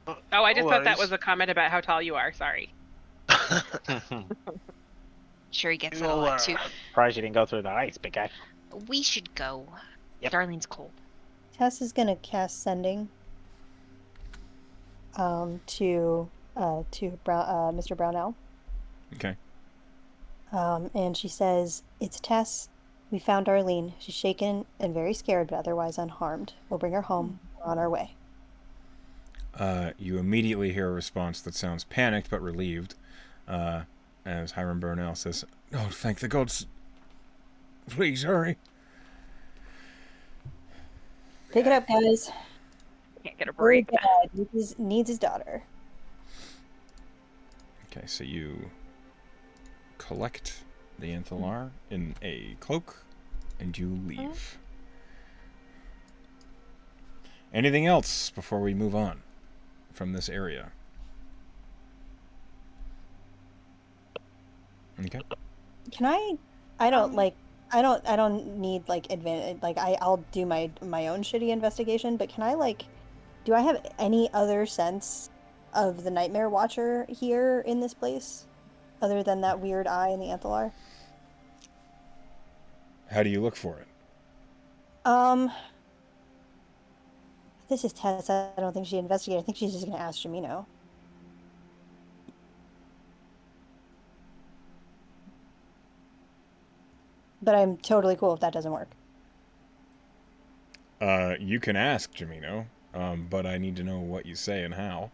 [SPEAKER 3] Oh, I just
[SPEAKER 7] No
[SPEAKER 3] thought that
[SPEAKER 7] worries.
[SPEAKER 3] was a comment about how tall you are. Sorry.
[SPEAKER 9] Sure he gets that a
[SPEAKER 7] You'll,
[SPEAKER 9] lot, too.
[SPEAKER 8] Surprised you didn't go through the ice, big guy.
[SPEAKER 9] We should go.
[SPEAKER 8] Yep.
[SPEAKER 9] Darlene's cold.
[SPEAKER 2] Tess is gonna cast sending. To Mr. Brownell.
[SPEAKER 1] Okay.
[SPEAKER 2] And she says, "It's Tess. We found Arlene. She's shaken and very scared, but otherwise unharmed. We'll bring her home. We're on our way."
[SPEAKER 1] You immediately hear a response that sounds panicked but relieved, as Hiram Burnell says, "Oh, thank the gods. Please hurry."
[SPEAKER 2] Pick it up, guys.
[SPEAKER 3] Can't get a
[SPEAKER 2] Worry
[SPEAKER 3] break.
[SPEAKER 2] Dad needs his daughter.
[SPEAKER 1] Okay, so you collect the Anthalar in a cloak, and you leave. Anything else before we move on from this area? Okay.
[SPEAKER 2] Can I don't like. I don't need like advantage. Like I'll do my own shitty investigation. But can I like? Do I have any other sense of the Nightmare Watcher here in this place, other than that weird eye in the Anthalar?
[SPEAKER 1] How do you look for it?
[SPEAKER 2] This is Tess. I don't think she investigated. I think she's just gonna ask Jamino. But I'm totally cool if that doesn't work.
[SPEAKER 1] You can ask Jamino, but I need to know what you say and how.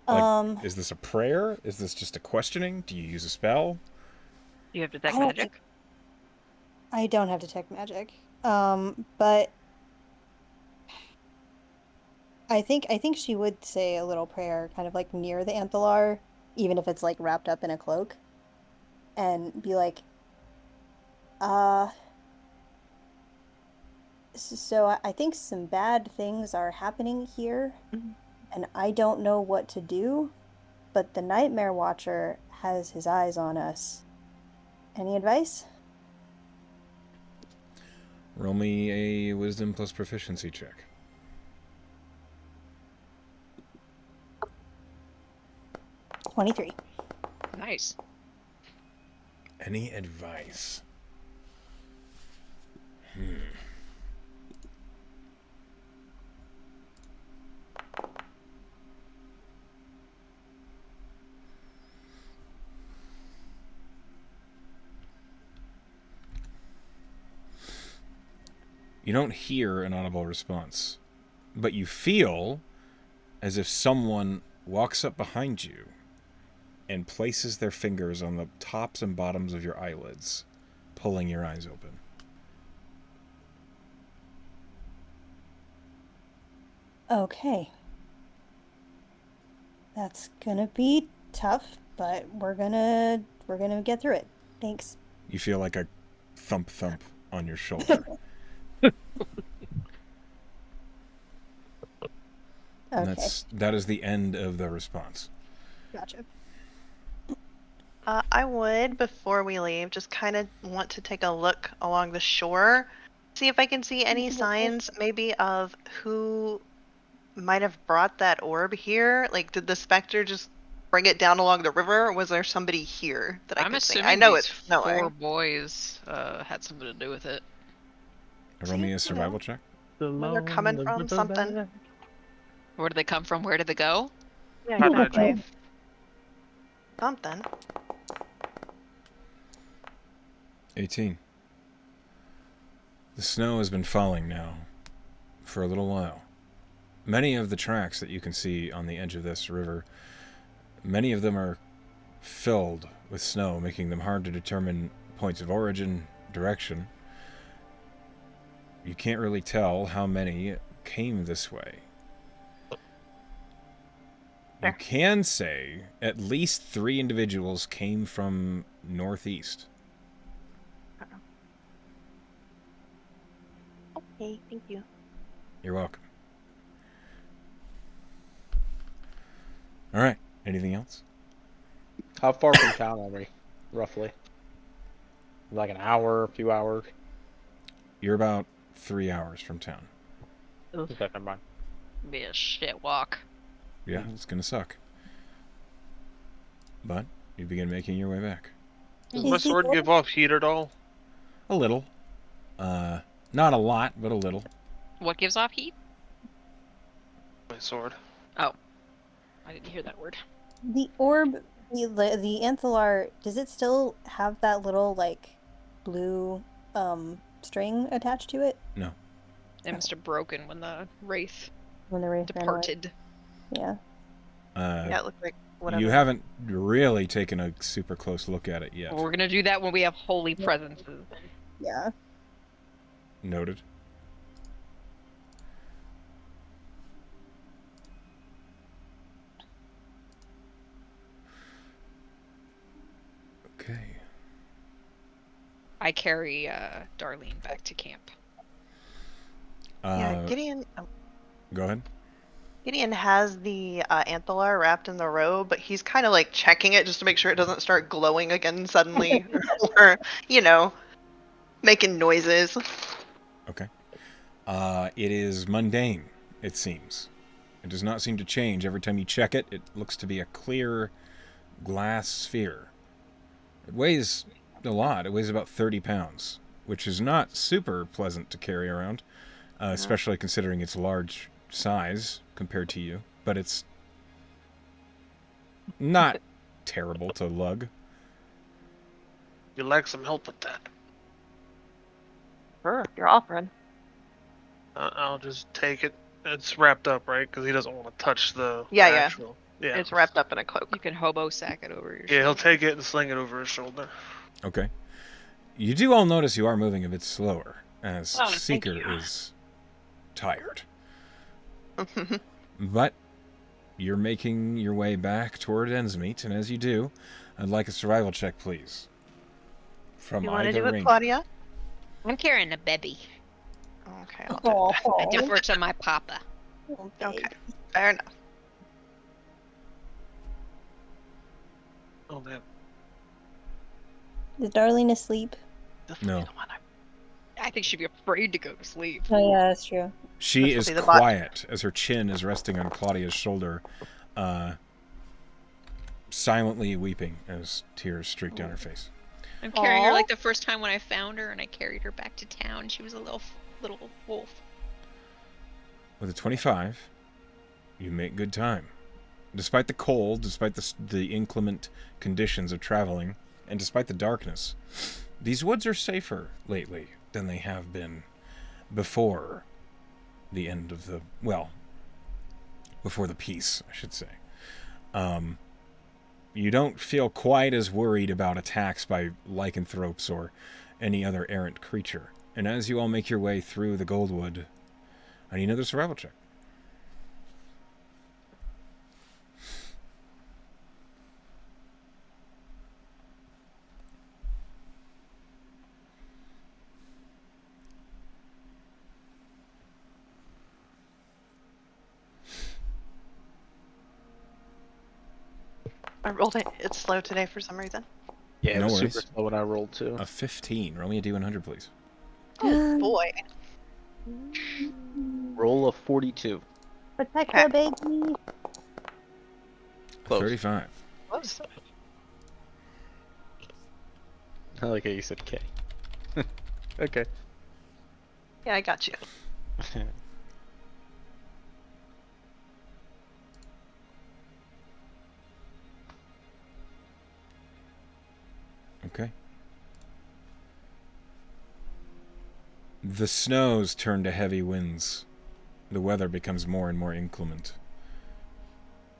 [SPEAKER 1] Like, is this a prayer? Is this just a questioning? Do you use a spell?
[SPEAKER 4] You have detect
[SPEAKER 2] I don't
[SPEAKER 4] magic.
[SPEAKER 2] I don't have detect magic. But I think she would say a little prayer kind of like near the Anthalar, even if it's like wrapped up in a cloak, and be like, so I think some bad things are happening here, and I don't know what to do, but the Nightmare Watcher has his eyes on us. Any advice?
[SPEAKER 1] Roll me a wisdom plus proficiency check.
[SPEAKER 2] '23.
[SPEAKER 4] Nice.
[SPEAKER 1] Any advice? You don't hear an audible response, but you feel as if someone walks up behind you and places their fingers on the tops and bottoms of your eyelids, pulling your eyes open.
[SPEAKER 2] Okay. That's gonna be tough, but we're gonna get through it. Thanks.
[SPEAKER 1] You feel like a thump thump on your shoulder. And
[SPEAKER 2] Okay.
[SPEAKER 1] that is the end of the response.
[SPEAKER 2] Gotcha.
[SPEAKER 6] I would, before we leave, just kind of want to take a look along the shore, see if I can see any signs maybe of who might have brought that orb here. Like, did the specter just bring it down along the river, or was there somebody here that I
[SPEAKER 4] I'm
[SPEAKER 6] could see?
[SPEAKER 4] assuming
[SPEAKER 6] I know
[SPEAKER 4] these
[SPEAKER 6] it's snowing.
[SPEAKER 4] 4 boys had something to do with it.
[SPEAKER 1] Roll me a survival check.
[SPEAKER 6] Where they're coming from, something.
[SPEAKER 4] Where did they come from? Where did they go?
[SPEAKER 6] Yeah,
[SPEAKER 7] Bad
[SPEAKER 6] exactly.
[SPEAKER 7] job.
[SPEAKER 6] Something.
[SPEAKER 1] 18. The snow has been falling now for a little while. Many of the tracks that you can see on the edge of this river, many of them are filled with snow, making them hard to determine points of origin, direction. You can't really tell how many came this way. You can say at least 3 individuals came from northeast.
[SPEAKER 6] Okay, thank you.
[SPEAKER 1] You're welcome. All right. Anything else?
[SPEAKER 8] How far from town are we, roughly? Like an hour, a few hours?
[SPEAKER 1] You're about 3 hours from town.
[SPEAKER 8] Okay, never mind.
[SPEAKER 4] Be a shit walk.
[SPEAKER 1] Yeah, it's gonna suck. But you begin making your way back.
[SPEAKER 7] Does my sword give off heat at all?
[SPEAKER 1] A little. Not a lot, but a little.
[SPEAKER 4] What gives off heat?
[SPEAKER 7] My sword.
[SPEAKER 4] Oh. I didn't hear that word.
[SPEAKER 2] The orb, the Anthalar, does it still have that little like blue string attached to it
[SPEAKER 1] No.
[SPEAKER 4] It must have broken when the wraith
[SPEAKER 2] when the wraith ran away?
[SPEAKER 4] departed.
[SPEAKER 2] Yeah.
[SPEAKER 6] Yeah, it looked like whatever.
[SPEAKER 1] You haven't really taken a super close look at it yet.
[SPEAKER 4] Well, we're gonna do that when we have holy presences.
[SPEAKER 2] Yeah.
[SPEAKER 1] Noted. Okay.
[SPEAKER 4] I carry Darlene back to camp.
[SPEAKER 6] Yeah, Gideon.
[SPEAKER 1] Go ahead.
[SPEAKER 6] Gideon has the Anthalar wrapped in the robe, but he's kind of like checking it just to make sure it doesn't start glowing again suddenly, or making noises.
[SPEAKER 1] Okay. It is mundane, it seems. It does not seem to change. Every time you check it, it looks to be a clear glass sphere. It weighs a lot. It weighs about 30 pounds, which is not super pleasant to carry around, especially considering its large size compared to you. But it's not terrible to lug.
[SPEAKER 7] You'd like some help with that?
[SPEAKER 6] Sure, you're offering.
[SPEAKER 7] I'll just take it. It's wrapped up, right? Because he doesn't want to touch the
[SPEAKER 6] Yeah.
[SPEAKER 7] actual. Yeah.
[SPEAKER 6] It's wrapped up in a cloak.
[SPEAKER 4] You can hobo sack it over your
[SPEAKER 7] Yeah, he'll
[SPEAKER 4] shoulder.
[SPEAKER 7] take it and sling it over his shoulder.
[SPEAKER 1] Okay. You do all notice you are moving a bit slower, as
[SPEAKER 6] thank
[SPEAKER 1] Seeker
[SPEAKER 6] you.
[SPEAKER 1] is tired. But you're making your way back toward Endsmeet, and as you do, I'd like a survival check, please. From
[SPEAKER 6] You want to
[SPEAKER 1] either
[SPEAKER 6] do it,
[SPEAKER 1] ranger.
[SPEAKER 6] Claudia?
[SPEAKER 4] I'm carrying a baby.
[SPEAKER 6] Okay, I'll do it.
[SPEAKER 4] I defer to my papa.
[SPEAKER 6] Okay, fair enough.
[SPEAKER 7] Oh man.
[SPEAKER 2] Is Darlene asleep?
[SPEAKER 1] No.
[SPEAKER 4] I think she'd be afraid to go to sleep.
[SPEAKER 2] Oh yeah, that's true.
[SPEAKER 1] She
[SPEAKER 6] This will
[SPEAKER 1] is
[SPEAKER 6] be the bot.
[SPEAKER 1] quiet as her chin is resting on Claudia's shoulder, silently weeping as tears streak down her face.
[SPEAKER 4] I'm carrying her
[SPEAKER 6] Aw.
[SPEAKER 4] like the first time when I found her, and I carried her back to town. She was a little wolf.
[SPEAKER 1] With a 25, you make good time. Despite the cold, despite the inclement conditions of traveling, and despite the darkness, these woods are safer lately than they have been before the end of the, before the peace, I should say. You don't feel quite as worried about attacks by lycanthropes or any other errant creature. And as you all make your way through the Goldwood, I need another survival check.
[SPEAKER 6] I rolled it. It's slow today for some reason.
[SPEAKER 8] Yeah, it
[SPEAKER 1] No
[SPEAKER 8] was
[SPEAKER 1] worries.
[SPEAKER 8] super slow when I rolled too.
[SPEAKER 1] A 15. Roll me a d100, please.
[SPEAKER 6] Oh boy.
[SPEAKER 8] Roll of 42.
[SPEAKER 2] Protect
[SPEAKER 6] Okay.
[SPEAKER 2] the baby.
[SPEAKER 8] Close.
[SPEAKER 1] 35.
[SPEAKER 6] Close.
[SPEAKER 8] I like how you said K. Okay.
[SPEAKER 6] Yeah, I got you.
[SPEAKER 1] Okay. The snows turn to heavy winds. The weather becomes more and more inclement.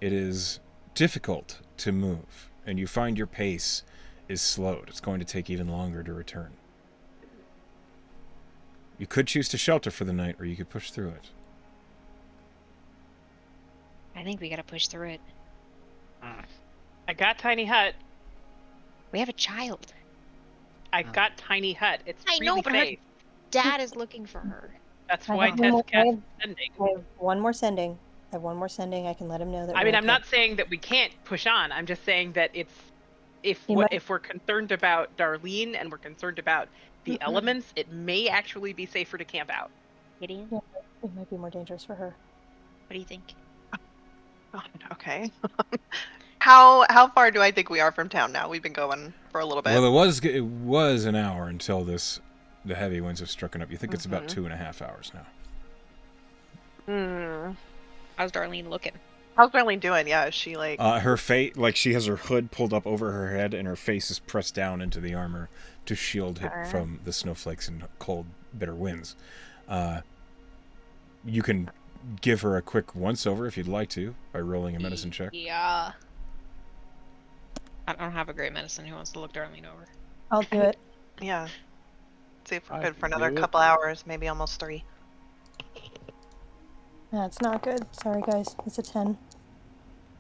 [SPEAKER 1] It is difficult to move, and you find your pace is slowed. It's going to take even longer to return. You could choose to shelter for the night, or you could push through it.
[SPEAKER 9] I think we gotta push through it.
[SPEAKER 3] I got tiny hut.
[SPEAKER 9] We have a child.
[SPEAKER 3] I got tiny hut. It's
[SPEAKER 9] I
[SPEAKER 3] really
[SPEAKER 9] know, but her
[SPEAKER 3] safe.
[SPEAKER 9] dad is looking for her.
[SPEAKER 3] That's
[SPEAKER 2] I
[SPEAKER 3] why
[SPEAKER 2] have
[SPEAKER 3] Tess
[SPEAKER 2] one
[SPEAKER 3] cast
[SPEAKER 2] more-
[SPEAKER 3] sending.
[SPEAKER 2] I have one more sending. I can let him know that.
[SPEAKER 3] I
[SPEAKER 2] we're
[SPEAKER 3] mean, I'm
[SPEAKER 2] okay.
[SPEAKER 3] not saying that we can't push on. I'm just saying that it's if
[SPEAKER 2] You might-
[SPEAKER 3] if we're concerned about Darlene and we're concerned about the elements, it may actually be safer to camp out.
[SPEAKER 9] Gideon,
[SPEAKER 2] Yeah, it might be more dangerous for her.
[SPEAKER 9] what do you think?
[SPEAKER 6] God, okay. How far do I think we are from town now? We've been going for a little bit.
[SPEAKER 1] Well, it was an hour until the heavy winds have struck up. You think it's about 2.5 hours now.
[SPEAKER 4] How's Darlene looking?
[SPEAKER 6] How's Darlene doing? Yeah, is she like?
[SPEAKER 1] Her face, like she has her hood pulled up over her head, and her face is pressed down into the armor to shield it from the snowflakes and cold, bitter winds. You can give her a quick once-over if you'd like to by rolling a medicine check.
[SPEAKER 4] Yeah. I don't have a great medicine. Who wants to look Darlene over?
[SPEAKER 2] I'll do it.
[SPEAKER 6] Yeah. See if we're
[SPEAKER 8] I
[SPEAKER 6] good for
[SPEAKER 8] can
[SPEAKER 6] another
[SPEAKER 8] do it.
[SPEAKER 6] couple hours, maybe almost 3.
[SPEAKER 2] That's not good. Sorry, guys. It's a 10.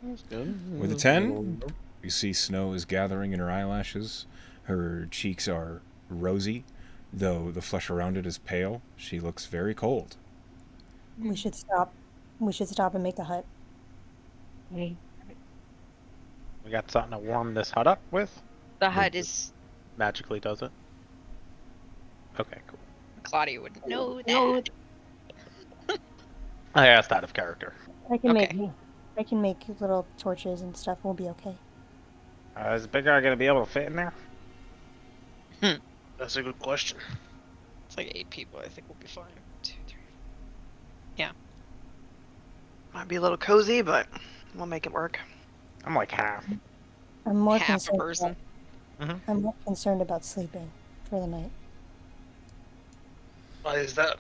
[SPEAKER 8] That's good.
[SPEAKER 1] With a 10, you see snow is gathering in her eyelashes. Her cheeks are rosy, though the flesh around it is pale. She looks very cold.
[SPEAKER 2] We should stop. We should stop and make a hut.
[SPEAKER 8] We got something to warm this hut up with?
[SPEAKER 4] The hut is.
[SPEAKER 8] Magically does it? Okay, cool.
[SPEAKER 4] Claudia would know that.
[SPEAKER 8] I asked out of character.
[SPEAKER 2] I can
[SPEAKER 4] Okay.
[SPEAKER 2] make little torches and stuff. We'll be okay.
[SPEAKER 8] Is the big guy gonna be able to fit in there?
[SPEAKER 7] That's a good question.
[SPEAKER 4] It's like 8 people. I think we'll be fine. 2, 3.
[SPEAKER 6] Might be a little cozy, but we'll make it work.
[SPEAKER 8] I'm like half.
[SPEAKER 2] I'm more
[SPEAKER 4] Half a
[SPEAKER 2] concerned.
[SPEAKER 4] person.
[SPEAKER 2] I'm more concerned about sleeping for the night
[SPEAKER 7] Why is that?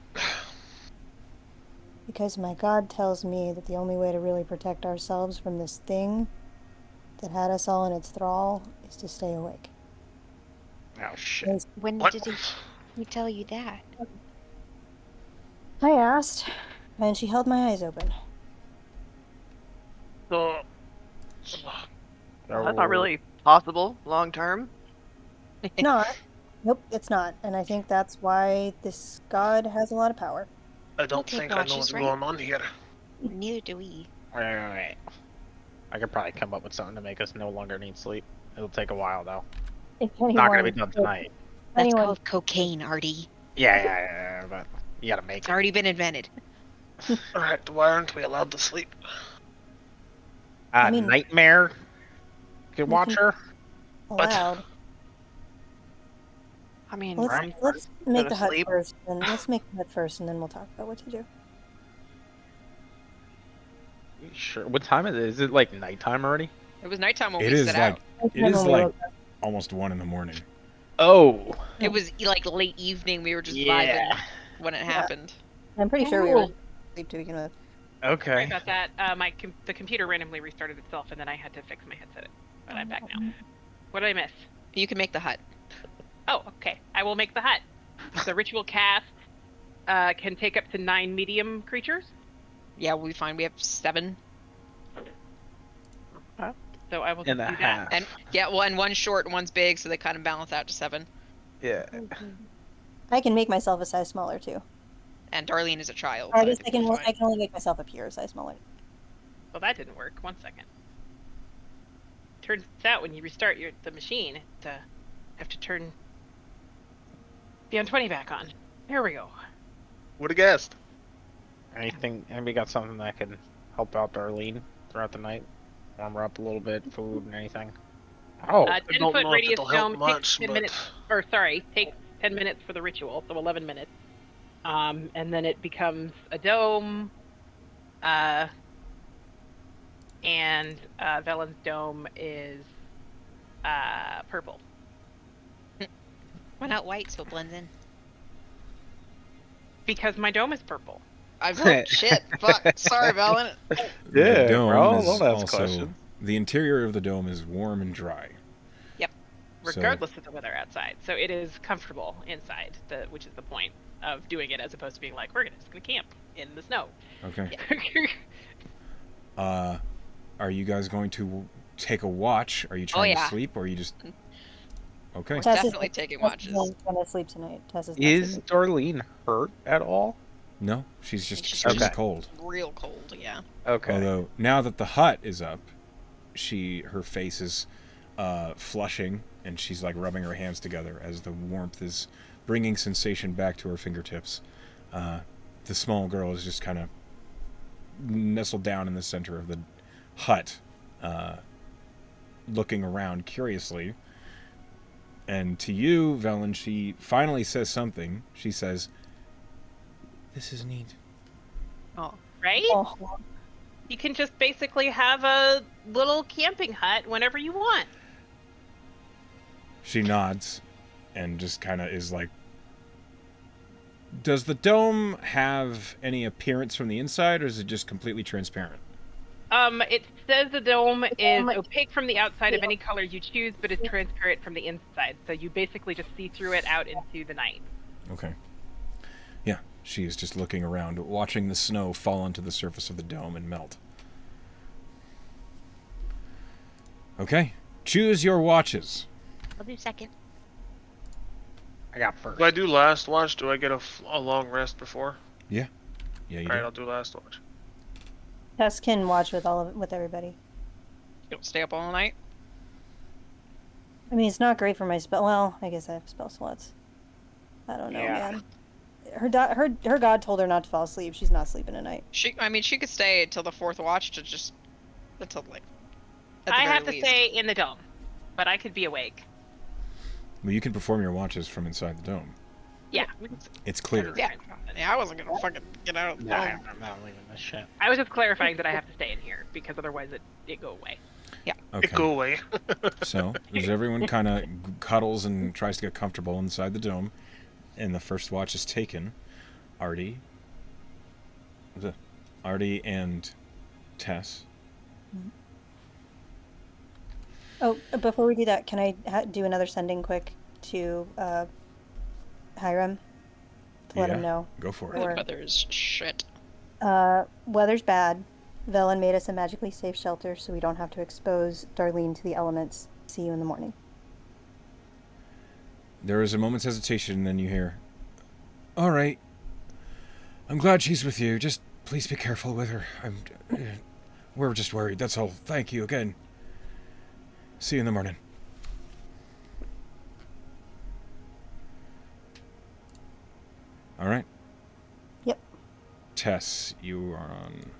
[SPEAKER 2] because my God tells me that the only way to really protect ourselves from this thing that had us all in its thrall is to stay awake.
[SPEAKER 8] Oh shit.
[SPEAKER 9] When
[SPEAKER 7] What?
[SPEAKER 9] did he tell you that?
[SPEAKER 2] I asked, and she held my eyes open.
[SPEAKER 6] So,
[SPEAKER 8] Oh.
[SPEAKER 6] that's not really possible long term.
[SPEAKER 2] Not. Nope, it's not. And I think that's why this God has a lot of power.
[SPEAKER 7] I don't
[SPEAKER 9] take
[SPEAKER 7] think I know
[SPEAKER 9] watches,
[SPEAKER 7] what's
[SPEAKER 9] right?
[SPEAKER 7] going on here.
[SPEAKER 9] Neither do we.
[SPEAKER 8] Wait. I could probably come up with something to make us no longer need sleep. It'll take a while though.
[SPEAKER 2] If
[SPEAKER 8] Not gonna be done tonight.
[SPEAKER 9] That's
[SPEAKER 2] Anyone-
[SPEAKER 9] called cocaine, Artie.
[SPEAKER 8] Yeah, but you gotta make
[SPEAKER 4] It's
[SPEAKER 8] it.
[SPEAKER 4] already been invented.
[SPEAKER 7] Alright, why aren't we allowed to sleep?
[SPEAKER 2] I mean-
[SPEAKER 8] Nightmare. Could
[SPEAKER 2] We
[SPEAKER 8] watch
[SPEAKER 2] can-
[SPEAKER 8] her.
[SPEAKER 2] allowed.
[SPEAKER 6] I mean,
[SPEAKER 2] Let's
[SPEAKER 6] right?
[SPEAKER 2] let's make
[SPEAKER 6] to
[SPEAKER 2] the hut
[SPEAKER 6] sleep.
[SPEAKER 2] first, and let's make the hut first, and then we'll talk about what to do.
[SPEAKER 8] Sure. What time is it? Is it like nighttime already?
[SPEAKER 4] It was nighttime when
[SPEAKER 1] It
[SPEAKER 4] we
[SPEAKER 1] is
[SPEAKER 4] set
[SPEAKER 1] like
[SPEAKER 4] out.
[SPEAKER 1] it is like almost 1 in the morning.
[SPEAKER 8] Oh.
[SPEAKER 4] It was like late evening. We were just
[SPEAKER 8] Yeah.
[SPEAKER 4] vibing when it happened.
[SPEAKER 2] I'm pretty sure we were asleep to begin with.
[SPEAKER 3] Sorry
[SPEAKER 8] Okay.
[SPEAKER 3] about that. The computer randomly restarted itself, and then I had to fix my headset. But I'm back now. What did I miss?
[SPEAKER 4] You can make the hut.
[SPEAKER 3] Oh, okay. I will make the hut. The ritual cast can take up to 9 medium creatures.
[SPEAKER 4] Yeah, we find we have 7.
[SPEAKER 3] So I will
[SPEAKER 8] And
[SPEAKER 3] just
[SPEAKER 8] a
[SPEAKER 3] do
[SPEAKER 8] half.
[SPEAKER 3] that.
[SPEAKER 4] And yeah, one's short and one's big, so they kind of balance out to 7.
[SPEAKER 8] Yeah.
[SPEAKER 2] I can make myself a size smaller too.
[SPEAKER 4] And Darlene is a child.
[SPEAKER 2] Or I
[SPEAKER 4] so
[SPEAKER 2] guess
[SPEAKER 4] think
[SPEAKER 2] I can.
[SPEAKER 4] we're fine.
[SPEAKER 2] I can only make myself appear a size smaller.
[SPEAKER 3] Well, that didn't work. 1 second. turns out when you restart the machine, have to turn Beyond 20 back on. There we go.
[SPEAKER 7] Would have guessed.
[SPEAKER 8] Anybody got something that can help out Darlene throughout the night? Warm her up a little bit, food and anything? Oh,
[SPEAKER 3] 10-foot radius
[SPEAKER 7] it'll help
[SPEAKER 3] dome
[SPEAKER 7] much,
[SPEAKER 3] takes 10
[SPEAKER 7] but-
[SPEAKER 3] minutes. Or sorry, takes 10 minutes for the ritual, so 11 minutes. And then it becomes a dome. And Velen's dome is purple.
[SPEAKER 9] Why not white so it blends in?
[SPEAKER 3] Because my dome is purple.
[SPEAKER 4] Shit. Fuck. Sorry, Valen.
[SPEAKER 8] Yeah,
[SPEAKER 1] the dome
[SPEAKER 8] bro,
[SPEAKER 1] is
[SPEAKER 8] don't ask
[SPEAKER 1] also
[SPEAKER 8] questions.
[SPEAKER 1] the interior of the dome is warm and dry. So-
[SPEAKER 3] Regardless of the weather outside, so it is comfortable inside, which is the point of doing it, as opposed to being like, we're just gonna camp in the snow.
[SPEAKER 1] Okay.
[SPEAKER 3] Yeah.
[SPEAKER 1] Are you guys going to take a watch? Are you trying
[SPEAKER 4] yeah.
[SPEAKER 1] to sleep, or are you just? Okay.
[SPEAKER 2] Tess is-
[SPEAKER 4] Definitely taking watches.
[SPEAKER 2] Tess is gonna sleep tonight. Tess is not
[SPEAKER 8] Is
[SPEAKER 2] sleeping.
[SPEAKER 8] Darlene hurt at all?
[SPEAKER 1] No, she's just
[SPEAKER 4] She's
[SPEAKER 1] extremely
[SPEAKER 8] Okay.
[SPEAKER 1] cold.
[SPEAKER 4] Real cold, yeah.
[SPEAKER 8] Okay.
[SPEAKER 1] Although now that the hut is up, her face is flushing, and she's like rubbing her hands together as the warmth is bringing sensation back to her fingertips. The small girl is just kind of nestled down in the center of the hut, looking around curiously. And to you, Velen, she finally says something. She says, "This is neat."
[SPEAKER 4] Oh.
[SPEAKER 3] Right?
[SPEAKER 2] Oh,
[SPEAKER 3] You can just basically have a little camping hut whenever you want.
[SPEAKER 1] She nods and just kind of is like, does the dome have any appearance from the inside, or is it just completely transparent?
[SPEAKER 3] It says the dome is opaque from the outside of any color you choose, but is transparent from the inside. So you basically just see through it out into the night.
[SPEAKER 1] Okay. Yeah, she is just looking around, watching the snow fall onto the surface of the dome and melt. Okay, choose your watches.
[SPEAKER 9] I'll do second.
[SPEAKER 8] I got first.
[SPEAKER 7] If I do last watch, do I get a long rest before?
[SPEAKER 1] Yeah, you
[SPEAKER 7] Alright,
[SPEAKER 1] do.
[SPEAKER 7] I'll do last watch.
[SPEAKER 2] Tess can watch with everybody.
[SPEAKER 4] You don't stay up all night?
[SPEAKER 2] I mean, it's not great for my spell. Well, I guess I have spell slots. I don't know,
[SPEAKER 8] Yeah.
[SPEAKER 2] man. Her god told her not to fall asleep. She's not sleeping tonight.
[SPEAKER 4] She could stay until the fourth watch to just until like. at the
[SPEAKER 3] I
[SPEAKER 4] very
[SPEAKER 3] have to
[SPEAKER 4] least.
[SPEAKER 3] stay in the dome, but I could be awake.
[SPEAKER 1] Well, you can perform your watches from inside the dome.
[SPEAKER 3] Yeah.
[SPEAKER 1] It's clear.
[SPEAKER 4] Yeah. Yeah, I wasn't gonna fucking get out of the
[SPEAKER 8] Nah,
[SPEAKER 4] dome.
[SPEAKER 8] I'm not leaving this shit.
[SPEAKER 3] I was just clarifying that I have to stay in here because otherwise it go away.
[SPEAKER 1] Okay.
[SPEAKER 7] Go away.
[SPEAKER 1] So, as everyone kind of cuddles and tries to get comfortable inside the dome, and the first watch is taken, Artie and Tess.
[SPEAKER 2] Oh, before we do that, can I do another sending quick to Hiram to let him
[SPEAKER 1] Yeah.
[SPEAKER 2] know?
[SPEAKER 1] Go for
[SPEAKER 4] The
[SPEAKER 1] it.
[SPEAKER 2] Or-
[SPEAKER 4] weather is shit.
[SPEAKER 2] Weather's bad. Velen made us a magically safe shelter so we don't have to expose Darlene to the elements. See you in the morning.
[SPEAKER 1] There is a moment's hesitation, and then you hear, "All right. I'm glad she's with you. Just please be careful with her. We're just worried. That's all. Thank you again. See you in the morning." All right.
[SPEAKER 2] Yep.
[SPEAKER 1] Tess, you are on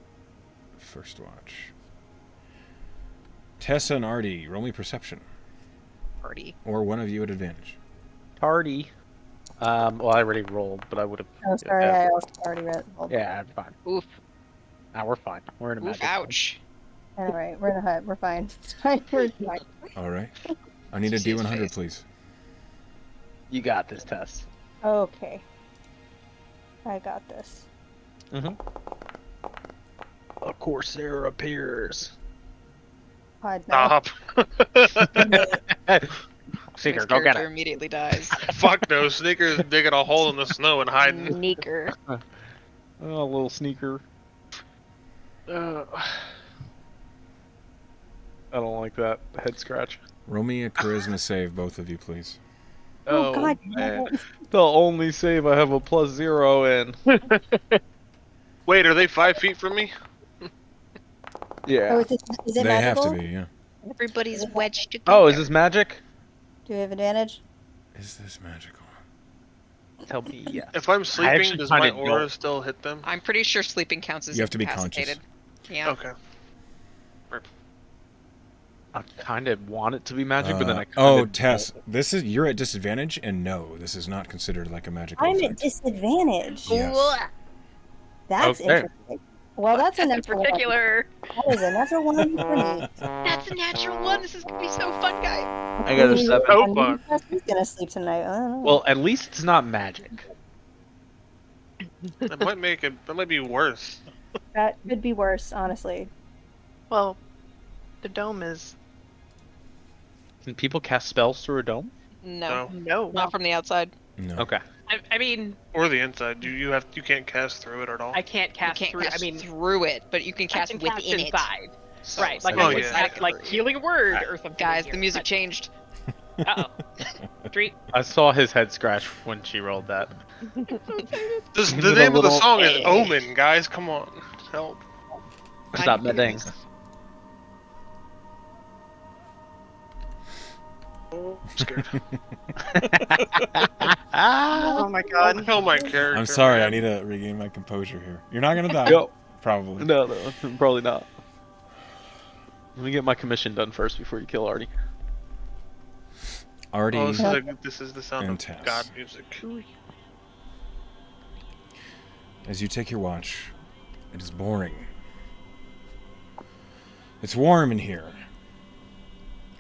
[SPEAKER 1] first watch. Tessa and Artie, roll me perception,
[SPEAKER 4] Party.
[SPEAKER 1] or one of you at advantage.
[SPEAKER 8] Party. Well, I already rolled, but I would have.
[SPEAKER 2] Oh, sorry, I also already read.
[SPEAKER 8] Yeah, I'm fine.
[SPEAKER 4] Oof.
[SPEAKER 8] Nah, we're fine. We're in a
[SPEAKER 4] Oof.
[SPEAKER 8] magic.
[SPEAKER 4] Ouch.
[SPEAKER 2] All right, we're in a hut. We're fine. It's fine. We're fine.
[SPEAKER 1] All right. I need a
[SPEAKER 4] See his
[SPEAKER 1] D100,
[SPEAKER 4] face.
[SPEAKER 1] please.
[SPEAKER 8] You got this, Tess.
[SPEAKER 2] Okay. I got this.
[SPEAKER 8] Mm-hmm. A Corsair appears.
[SPEAKER 2] Pod no.
[SPEAKER 7] Stop.
[SPEAKER 8] Seeker,
[SPEAKER 4] Next
[SPEAKER 8] go get
[SPEAKER 4] character
[SPEAKER 8] it.
[SPEAKER 4] immediately dies.
[SPEAKER 7] Fuck no, Sneaker's digging a hole in the snow and hiding.
[SPEAKER 4] Sneaker.
[SPEAKER 8] Oh, a little sneaker.
[SPEAKER 7] Uh,
[SPEAKER 8] I don't like that head scratch.
[SPEAKER 1] Roll me a charisma save, both of you, please.
[SPEAKER 2] Oh, God.
[SPEAKER 8] man. The only save I have a +0 in.
[SPEAKER 7] wait, are they 5 feet from me?
[SPEAKER 8] Yeah.
[SPEAKER 2] Oh, is it
[SPEAKER 1] They have
[SPEAKER 2] magical?
[SPEAKER 1] to be, yeah.
[SPEAKER 4] Everybody's wedged together.
[SPEAKER 5] Oh, is this magic?
[SPEAKER 2] Do we have advantage?
[SPEAKER 1] Is this magical?
[SPEAKER 5] Tell me yes.
[SPEAKER 7] If I'm sleeping,
[SPEAKER 5] actually
[SPEAKER 7] does my
[SPEAKER 5] kinda
[SPEAKER 7] aura
[SPEAKER 5] don't.
[SPEAKER 7] still hit them?
[SPEAKER 4] I'm pretty sure sleeping counts as
[SPEAKER 1] You have to be conscious.
[SPEAKER 4] incapacitated. Yeah.
[SPEAKER 7] Okay.
[SPEAKER 5] I kind of want it to be magic, but then I kind
[SPEAKER 1] oh,
[SPEAKER 5] of
[SPEAKER 1] Tess, you're at disadvantage, and no, this is not considered like a magical
[SPEAKER 2] I'm at
[SPEAKER 1] effect.
[SPEAKER 2] disadvantage.
[SPEAKER 1] Yes.
[SPEAKER 2] That's
[SPEAKER 5] Okay.
[SPEAKER 2] interesting. Well, that's a
[SPEAKER 4] In
[SPEAKER 2] natural one.
[SPEAKER 4] particular.
[SPEAKER 2] That is a natural one for me.
[SPEAKER 4] That's a natural one. This is gonna be so fun, guys.
[SPEAKER 5] I got a 7.
[SPEAKER 7] Oh, fun.
[SPEAKER 2] He's gonna sleep tonight. I don't know.
[SPEAKER 5] Well, at least it's not magic.
[SPEAKER 7] That might make it. That might be worse.
[SPEAKER 2] That could be worse, honestly.
[SPEAKER 6] Well, the dome is
[SPEAKER 5] Can people cast spells through a dome?
[SPEAKER 4] No,
[SPEAKER 6] no.
[SPEAKER 4] not from the outside.
[SPEAKER 1] No.
[SPEAKER 5] Okay.
[SPEAKER 3] I mean,
[SPEAKER 7] Or the inside. You can't cast through it at all.
[SPEAKER 3] I can't cast
[SPEAKER 4] you can't
[SPEAKER 3] through.
[SPEAKER 4] cast
[SPEAKER 3] I mean,
[SPEAKER 4] through it, but you can
[SPEAKER 3] I
[SPEAKER 4] cast
[SPEAKER 3] can
[SPEAKER 4] within
[SPEAKER 3] cast
[SPEAKER 4] it.
[SPEAKER 3] inside.
[SPEAKER 4] So-
[SPEAKER 3] Right,
[SPEAKER 4] so
[SPEAKER 3] like
[SPEAKER 7] Oh,
[SPEAKER 3] I
[SPEAKER 7] yeah.
[SPEAKER 3] can like healing word or something.
[SPEAKER 4] Guys,
[SPEAKER 3] here,
[SPEAKER 4] the music
[SPEAKER 3] but-
[SPEAKER 4] changed.
[SPEAKER 3] Uh-oh. Street.
[SPEAKER 5] I saw his head scratch when she rolled that.
[SPEAKER 7] This,
[SPEAKER 5] Give
[SPEAKER 7] the
[SPEAKER 5] it a
[SPEAKER 7] name of the
[SPEAKER 5] little-
[SPEAKER 7] song is Omen, guys. Come on, help.
[SPEAKER 5] Stop bidding.
[SPEAKER 7] Oh, I'm scared.
[SPEAKER 6] Oh my god.
[SPEAKER 7] Kill my character.
[SPEAKER 1] I'm sorry, I
[SPEAKER 7] man.
[SPEAKER 1] need to regain my composure here. You're not gonna die.
[SPEAKER 5] Yo.
[SPEAKER 1] Probably.
[SPEAKER 5] No, probably not. Let me get my commission done first before you kill Artie.
[SPEAKER 1] Artie
[SPEAKER 7] Oh, this is the sound
[SPEAKER 1] and
[SPEAKER 7] of
[SPEAKER 1] Tess.
[SPEAKER 7] God music.
[SPEAKER 1] As you take your watch, it is boring. It's warm in here.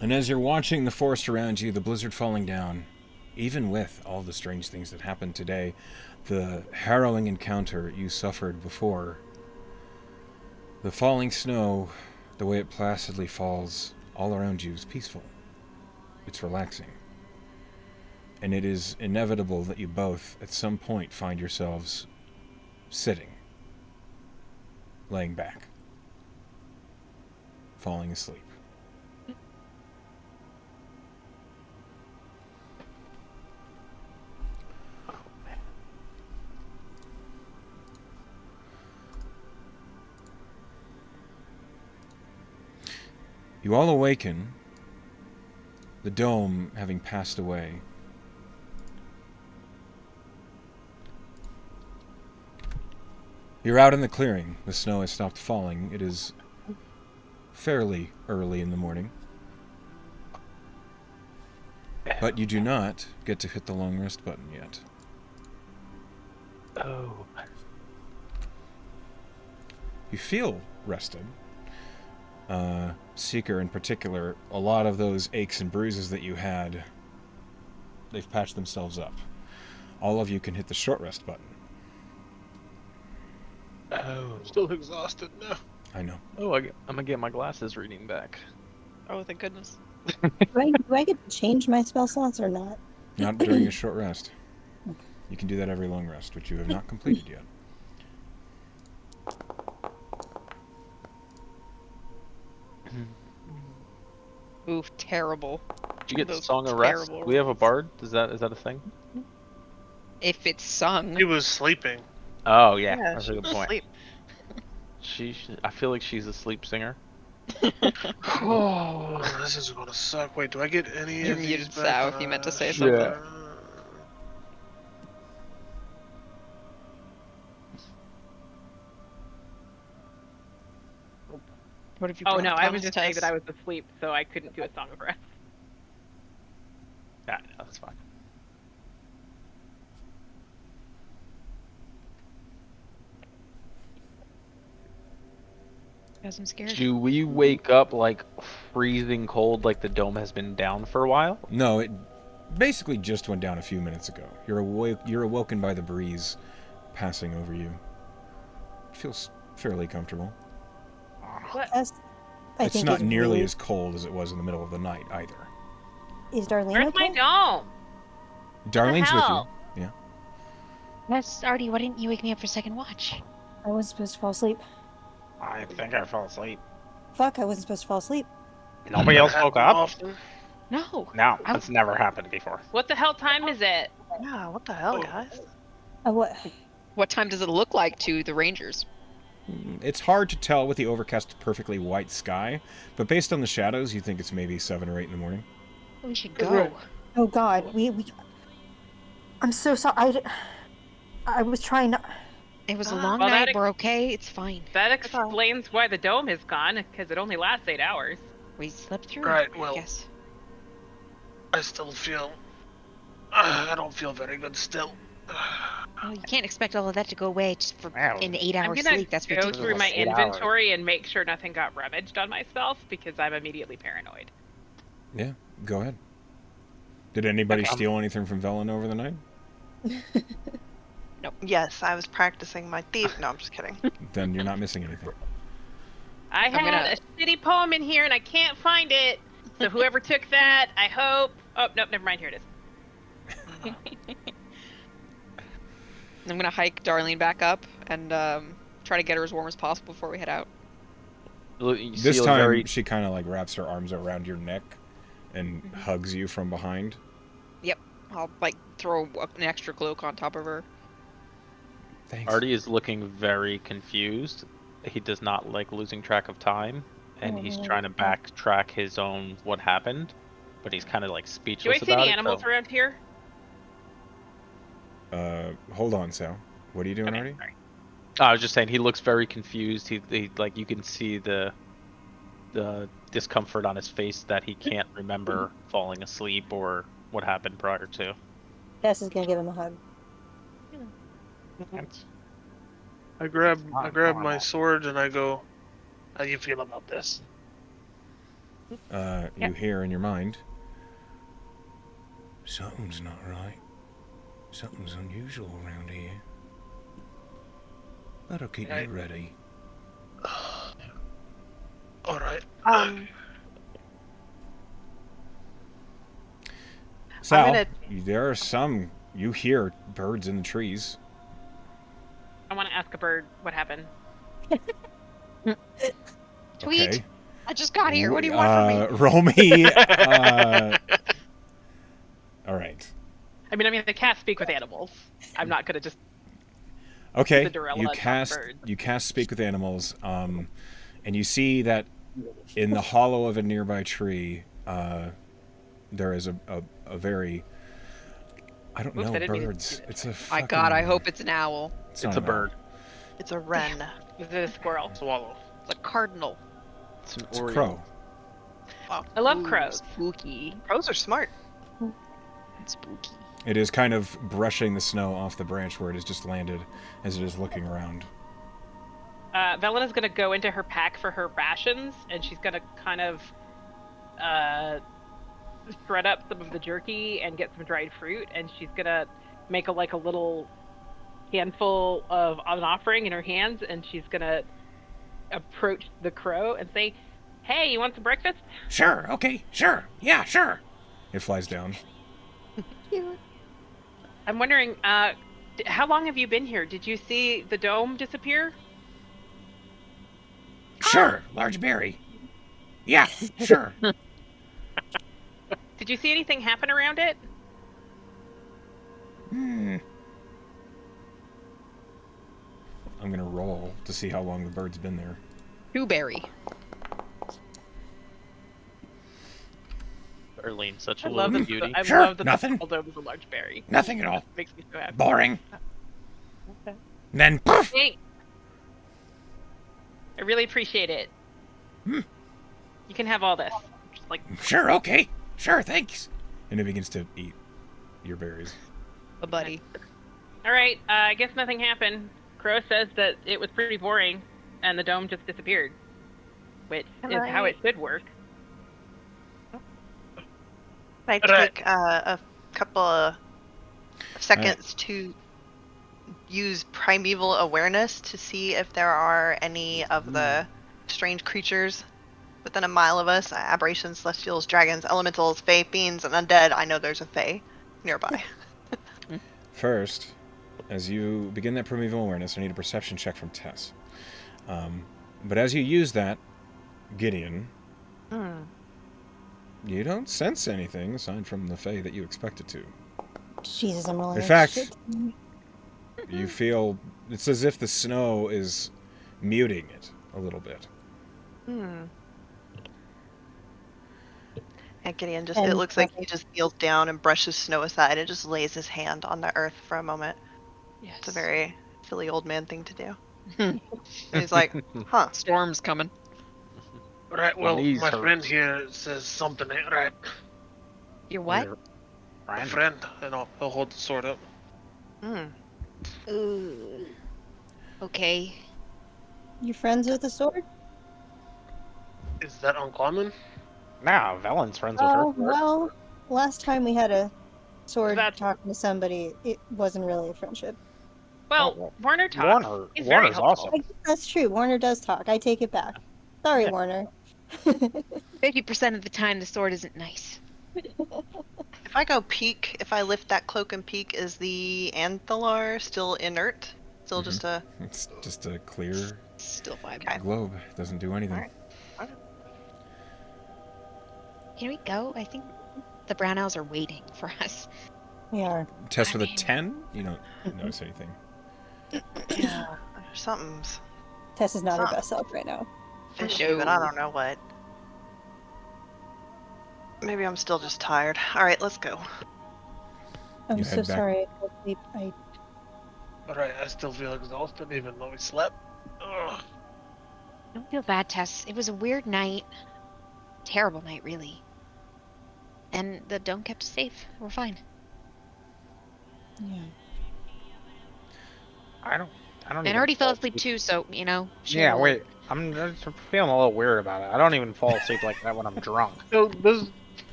[SPEAKER 1] And as you're watching the forest around you, the blizzard falling down, even with all the strange things that happened today, the harrowing encounter you suffered before, the falling snow, the way it placidly falls all around you is peaceful. It's relaxing. And it is inevitable that you both, at some point, find yourselves sitting, laying back, falling asleep. You all awaken, the dome having passed away. You're out in the clearing. The snow has stopped falling. It is fairly early in the morning. But you do not get to hit the long rest button yet.
[SPEAKER 5] Oh.
[SPEAKER 1] You feel rested. Seeker in particular, a lot of those aches and bruises that you had, they've patched themselves up. All of you can hit the short rest button.
[SPEAKER 5] Oh.
[SPEAKER 7] Still exhausted now.
[SPEAKER 1] I know.
[SPEAKER 5] Oh, I'm gonna get my glasses reading back.
[SPEAKER 4] Oh, thank goodness.
[SPEAKER 2] Do I get to change my spell slots or not?
[SPEAKER 1] Not during a short rest. You can do that every long rest, which you have not completed yet.
[SPEAKER 4] Oof, terrible.
[SPEAKER 5] Did you get the
[SPEAKER 4] Those
[SPEAKER 5] Song of Rest?
[SPEAKER 4] terrible
[SPEAKER 5] We have a
[SPEAKER 4] rolls.
[SPEAKER 5] bard? Is that a thing?
[SPEAKER 4] If it's sung.
[SPEAKER 7] He was sleeping.
[SPEAKER 5] Oh yeah,
[SPEAKER 6] Yeah,
[SPEAKER 5] that's
[SPEAKER 6] she
[SPEAKER 5] a good
[SPEAKER 6] was
[SPEAKER 5] point.
[SPEAKER 6] asleep.
[SPEAKER 5] I feel like she's a sleep singer.
[SPEAKER 7] Oh, this is gonna suck. Wait, do I get any
[SPEAKER 4] You're
[SPEAKER 7] of these
[SPEAKER 4] muted,
[SPEAKER 7] back?
[SPEAKER 4] Sal, if you meant to say
[SPEAKER 5] Yeah.
[SPEAKER 4] something. What have you
[SPEAKER 3] Oh
[SPEAKER 4] brought,
[SPEAKER 3] no, I was
[SPEAKER 4] Thomas
[SPEAKER 3] just saying
[SPEAKER 4] Tess?
[SPEAKER 3] that I was asleep, so I couldn't do a song of rest.
[SPEAKER 5] Yeah, that's fine.
[SPEAKER 4] Guys, I'm scared.
[SPEAKER 5] Do we wake up like freezing cold, like the dome has been down for a while?
[SPEAKER 1] No, it basically just went down a few minutes ago. You're awoken by the breeze passing over you. It feels fairly comfortable.
[SPEAKER 2] Yes. I
[SPEAKER 1] It's
[SPEAKER 2] think
[SPEAKER 1] not nearly
[SPEAKER 2] really-
[SPEAKER 1] as cold as it was in the middle of the night either.
[SPEAKER 2] Is Darlene
[SPEAKER 3] Where's
[SPEAKER 2] okay?
[SPEAKER 3] my dome?
[SPEAKER 1] Darlene's with you.
[SPEAKER 3] hell?
[SPEAKER 1] Yeah.
[SPEAKER 9] Yes, Artie, why didn't you wake me up for second watch?
[SPEAKER 2] I wasn't supposed to fall asleep.
[SPEAKER 8] I think I fell asleep.
[SPEAKER 2] Fuck, I wasn't supposed to fall asleep.
[SPEAKER 8] Nobody else woke up?
[SPEAKER 7] Often.
[SPEAKER 9] No.
[SPEAKER 8] No,
[SPEAKER 9] I-
[SPEAKER 8] that's never happened before.
[SPEAKER 3] What the hell time is it?
[SPEAKER 6] Yeah, what the hell, guys?
[SPEAKER 2] What?
[SPEAKER 4] What time does it look like to the Rangers?
[SPEAKER 1] It's hard to tell with the overcast, perfectly white sky, but based on the shadows, you think it's maybe 7 or 8 in the morning.
[SPEAKER 4] We should go.
[SPEAKER 2] Oh God, we. I'm so sorry. I was trying not.
[SPEAKER 4] It was a
[SPEAKER 6] Ah.
[SPEAKER 4] long
[SPEAKER 3] Well,
[SPEAKER 4] night.
[SPEAKER 3] that
[SPEAKER 4] We're okay. It's fine.
[SPEAKER 3] That explains why the dome is gone, because it only lasts 8 hours.
[SPEAKER 4] We slept through.
[SPEAKER 7] Right,
[SPEAKER 4] I
[SPEAKER 7] well-
[SPEAKER 4] guess.
[SPEAKER 7] I still feel. I don't feel very good still.
[SPEAKER 9] Well, you can't expect all of that to go away just for
[SPEAKER 8] Wow.
[SPEAKER 9] an
[SPEAKER 3] I'm
[SPEAKER 9] 8-hour
[SPEAKER 3] gonna
[SPEAKER 9] sleep. That's
[SPEAKER 3] go
[SPEAKER 9] ridiculous.
[SPEAKER 3] through my
[SPEAKER 8] 8 hours.
[SPEAKER 3] inventory and make sure nothing got rummaged on myself because I'm immediately paranoid.
[SPEAKER 1] Yeah, go ahead. Did anybody
[SPEAKER 8] Okay.
[SPEAKER 1] steal anything from Velen over the night?
[SPEAKER 6] Yes, I was practicing my thief. No, I'm just kidding.
[SPEAKER 1] Then you're not missing anything.
[SPEAKER 3] I had
[SPEAKER 4] gonna-
[SPEAKER 3] a shitty poem in here and I can't find it. So whoever took that, I hope. Oh, nope, never mind. Here it is.
[SPEAKER 4] I'm gonna hike Darlene back up and try to get her as warm as possible before we head out.
[SPEAKER 5] You
[SPEAKER 1] This
[SPEAKER 5] feel
[SPEAKER 1] time,
[SPEAKER 5] very-
[SPEAKER 1] she kind of like wraps her arms around your neck and hugs you from behind.
[SPEAKER 4] I'll like throw an extra cloak on top of her.
[SPEAKER 1] Thanks.
[SPEAKER 5] Artie is looking very confused. He does not like losing track of time, and he's trying to backtrack his own what happened, but he's kind of like
[SPEAKER 3] Do I
[SPEAKER 5] speechless
[SPEAKER 3] see the
[SPEAKER 5] about
[SPEAKER 3] animals
[SPEAKER 5] it.
[SPEAKER 3] around here?
[SPEAKER 1] Hold on, Sal. What are you doing,
[SPEAKER 3] Okay,
[SPEAKER 1] Artie?
[SPEAKER 3] sorry.
[SPEAKER 5] I was just saying he looks very confused. He like you can see the discomfort on his face that he can't remember falling asleep or what happened prior to.
[SPEAKER 2] Tess is gonna give him a hug.
[SPEAKER 8] That's-
[SPEAKER 7] I grab
[SPEAKER 8] Not
[SPEAKER 7] my
[SPEAKER 8] normal.
[SPEAKER 7] sword and I go, how do you feel about this?
[SPEAKER 1] You hear in your mind, something's not right. Something's unusual around here. Better keep
[SPEAKER 7] Okay.
[SPEAKER 1] you ready.
[SPEAKER 7] Alright.
[SPEAKER 1] Sal,
[SPEAKER 6] gonna-
[SPEAKER 1] there are some. You hear birds in the trees.
[SPEAKER 3] I want to ask a bird what happened.
[SPEAKER 9] Tweet.
[SPEAKER 1] Okay.
[SPEAKER 9] I just got here. What do you want from me?
[SPEAKER 1] Roll me. All right.
[SPEAKER 3] I mean, the cats speak with animals. I'm not gonna just.
[SPEAKER 1] Okay.
[SPEAKER 3] Cinderella
[SPEAKER 1] You
[SPEAKER 3] not
[SPEAKER 1] cast.
[SPEAKER 3] bird.
[SPEAKER 1] You cast speak with animals. And you see that in the hollow of a nearby tree, there is a very. I don't
[SPEAKER 3] Oops,
[SPEAKER 1] know
[SPEAKER 3] I didn't mean to
[SPEAKER 1] birds.
[SPEAKER 3] do that.
[SPEAKER 1] It's a.
[SPEAKER 4] My
[SPEAKER 1] Fucking,
[SPEAKER 4] God, I hope it's an owl.
[SPEAKER 1] it's
[SPEAKER 5] It's
[SPEAKER 1] not
[SPEAKER 5] a
[SPEAKER 1] an owl.
[SPEAKER 5] bird.
[SPEAKER 6] It's a wren.
[SPEAKER 3] Is it a squirrel?
[SPEAKER 7] Swallow.
[SPEAKER 4] It's a cardinal.
[SPEAKER 5] It's an
[SPEAKER 1] It's a
[SPEAKER 5] Oriole.
[SPEAKER 1] crow.
[SPEAKER 3] I love
[SPEAKER 4] Ooh,
[SPEAKER 3] crows.
[SPEAKER 4] Spooky.
[SPEAKER 6] Crows are smart.
[SPEAKER 4] Spooky.
[SPEAKER 1] It is kind of brushing the snow off the branch where it has just landed as it is looking around.
[SPEAKER 3] Velena's gonna go into her pack for her rations, and she's gonna kind of shred up some of the jerky and get some dried fruit, and she's gonna make a little handful of an offering in her hands, and she's gonna approach the crow and say, "Hey, you want some breakfast?"
[SPEAKER 1] Sure, okay, sure, yeah, sure. It flies down.
[SPEAKER 2] Cute.
[SPEAKER 3] I'm wondering, how long have you been here? Did you see the dome disappear?
[SPEAKER 1] Sure, large berry. Yeah, sure.
[SPEAKER 3] Did you see anything happen around it?
[SPEAKER 1] I'm gonna roll to see how long the bird's been there.
[SPEAKER 4] Dewberry.
[SPEAKER 5] Darlene, such a
[SPEAKER 3] I love
[SPEAKER 5] little
[SPEAKER 3] that.
[SPEAKER 5] beauty.
[SPEAKER 3] I
[SPEAKER 1] Sure,
[SPEAKER 3] love that
[SPEAKER 1] nothing.
[SPEAKER 3] the dome is a large berry.
[SPEAKER 1] Nothing at all.
[SPEAKER 3] Makes me so happy.
[SPEAKER 1] Boring.
[SPEAKER 3] Okay.
[SPEAKER 1] And then poof.
[SPEAKER 3] Thanks. I really appreciate it. You can have all this. Just like
[SPEAKER 1] Sure, okay. Sure, thanks. And it begins to eat your berries.
[SPEAKER 4] A buddy.
[SPEAKER 3] all right, I guess nothing happened. Crow says that it was pretty boring, and the dome just disappeared, which
[SPEAKER 6] Can
[SPEAKER 3] is how
[SPEAKER 6] I-
[SPEAKER 3] it should work.
[SPEAKER 6] I
[SPEAKER 7] Right.
[SPEAKER 6] take a couple of seconds to use primeval awareness to see if there are any of the strange creatures within a mile of us. Aberrations, celestials, dragons, elementals, fae, fiends, and undead. I know there's a fae nearby.
[SPEAKER 1] First, as you begin that primeval awareness, I need a perception check from Tess. But as you use that, Gideon, you don't sense anything aside from the fae that you expected to.
[SPEAKER 2] Jesus, I'm rolling.
[SPEAKER 1] In
[SPEAKER 2] like
[SPEAKER 1] fact,
[SPEAKER 2] shit.
[SPEAKER 1] you feel it's as if the snow is muting it a little bit.
[SPEAKER 6] And Gideon it
[SPEAKER 2] And
[SPEAKER 6] looks like he just kneels down and brushes snow aside and just lays his hand on the earth for a moment.
[SPEAKER 4] Yes.
[SPEAKER 6] It's a very silly old man thing to do. And he's like, huh.
[SPEAKER 4] Storm's coming.
[SPEAKER 7] Right,
[SPEAKER 5] My
[SPEAKER 7] well,
[SPEAKER 5] knees
[SPEAKER 7] my
[SPEAKER 5] hurts.
[SPEAKER 7] friend here says something ain't right.
[SPEAKER 9] Your what?
[SPEAKER 7] My
[SPEAKER 5] Friend.
[SPEAKER 7] friend, and he'll hold the sword up.
[SPEAKER 6] Hmm.
[SPEAKER 9] Ooh. Okay.
[SPEAKER 2] You friends with the sword?
[SPEAKER 7] Is that uncommon?
[SPEAKER 8] Nah, Velen's friends with her.
[SPEAKER 2] Oh, well, last time we had a sword
[SPEAKER 3] That's-
[SPEAKER 2] talking to somebody, it wasn't really a friendship.
[SPEAKER 3] Well,
[SPEAKER 8] well,
[SPEAKER 3] Warner talks.
[SPEAKER 8] Warner,
[SPEAKER 3] He's very
[SPEAKER 8] Warner's
[SPEAKER 3] helpful.
[SPEAKER 8] awesome.
[SPEAKER 2] I guess that's true. Warner does talk. I take it back. Sorry,
[SPEAKER 8] Yeah.
[SPEAKER 2] Warner.
[SPEAKER 9] 50% of the time, the sword isn't nice.
[SPEAKER 6] If I go peek, if I lift that cloak and peek, is the antler still inert? Still
[SPEAKER 1] Mhm.
[SPEAKER 6] just a...
[SPEAKER 1] It's just a clear
[SPEAKER 4] Still fine.
[SPEAKER 6] Okay.
[SPEAKER 1] globe. Doesn't do anything.
[SPEAKER 6] Alright.
[SPEAKER 9] Can we go? I think the brown owls are waiting for us.
[SPEAKER 2] We are.
[SPEAKER 1] Test with a
[SPEAKER 9] mean-
[SPEAKER 1] 10? You don't notice anything.
[SPEAKER 6] Yeah. Something's
[SPEAKER 2] Tess is not her best self right now.
[SPEAKER 6] fishy, but I don't know what. Maybe I'm still just tired. Alright, let's go.
[SPEAKER 2] I'm
[SPEAKER 1] You
[SPEAKER 2] so
[SPEAKER 1] head back.
[SPEAKER 2] sorry. I
[SPEAKER 7] Alright, I still feel exhausted even though we slept. Ugh.
[SPEAKER 9] Don't feel bad, Tess. It was a weird night. Terrible night, really. And the dome kept us safe. We're fine.
[SPEAKER 2] yeah.
[SPEAKER 8] I don't
[SPEAKER 9] And
[SPEAKER 8] even
[SPEAKER 9] I already fell
[SPEAKER 8] fall
[SPEAKER 9] asleep too, so, you know.
[SPEAKER 8] Yeah,
[SPEAKER 9] chill.
[SPEAKER 8] wait. I'm just feeling a little weird about it. I don't even fall asleep like that when I'm drunk.
[SPEAKER 7] So,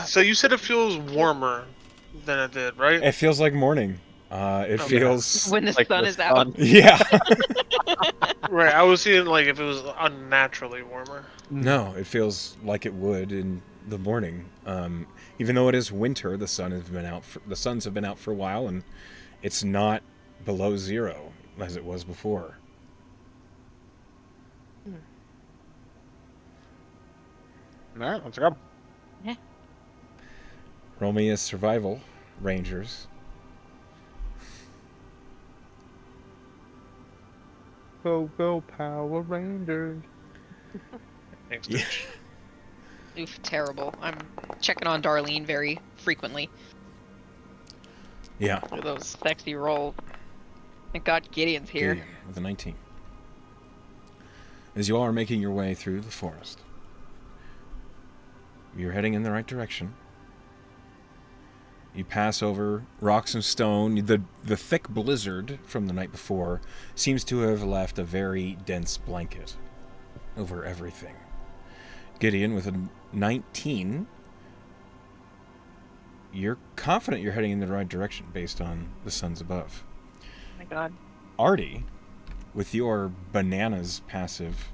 [SPEAKER 7] so you said it feels warmer than it did, right?
[SPEAKER 1] It feels like morning. It
[SPEAKER 7] Okay.
[SPEAKER 1] feels...
[SPEAKER 4] When the
[SPEAKER 5] Like
[SPEAKER 4] sun
[SPEAKER 5] the
[SPEAKER 4] is out.
[SPEAKER 5] sun.
[SPEAKER 1] Yeah.
[SPEAKER 7] Right, I was seeing like if it was unnaturally warmer.
[SPEAKER 1] No, it feels like it would in the morning. Even though it is winter, the suns have been out for a while, and it's not below 0 as it was before.
[SPEAKER 8] Alright, let's go.
[SPEAKER 1] Roll me a survival, Rangers.
[SPEAKER 8] Go, Power Rangers.
[SPEAKER 7] Thanks,
[SPEAKER 1] Yeah.
[SPEAKER 7] Mitch.
[SPEAKER 4] Oof, terrible. I'm checking on Darlene very frequently.
[SPEAKER 1] Yeah.
[SPEAKER 4] Look at those sexy rolls. Thank God Gideon's here.
[SPEAKER 1] Gideon with a 19. As you all are making your way through the forest, you're heading in the right direction. You pass over rocks and stone. The thick blizzard from the night before seems to have left a very dense blanket over everything. Gideon, with a 19, you're confident you're heading in the right direction based on the suns above.
[SPEAKER 3] Oh my God.
[SPEAKER 1] Artie, with your bananas passive,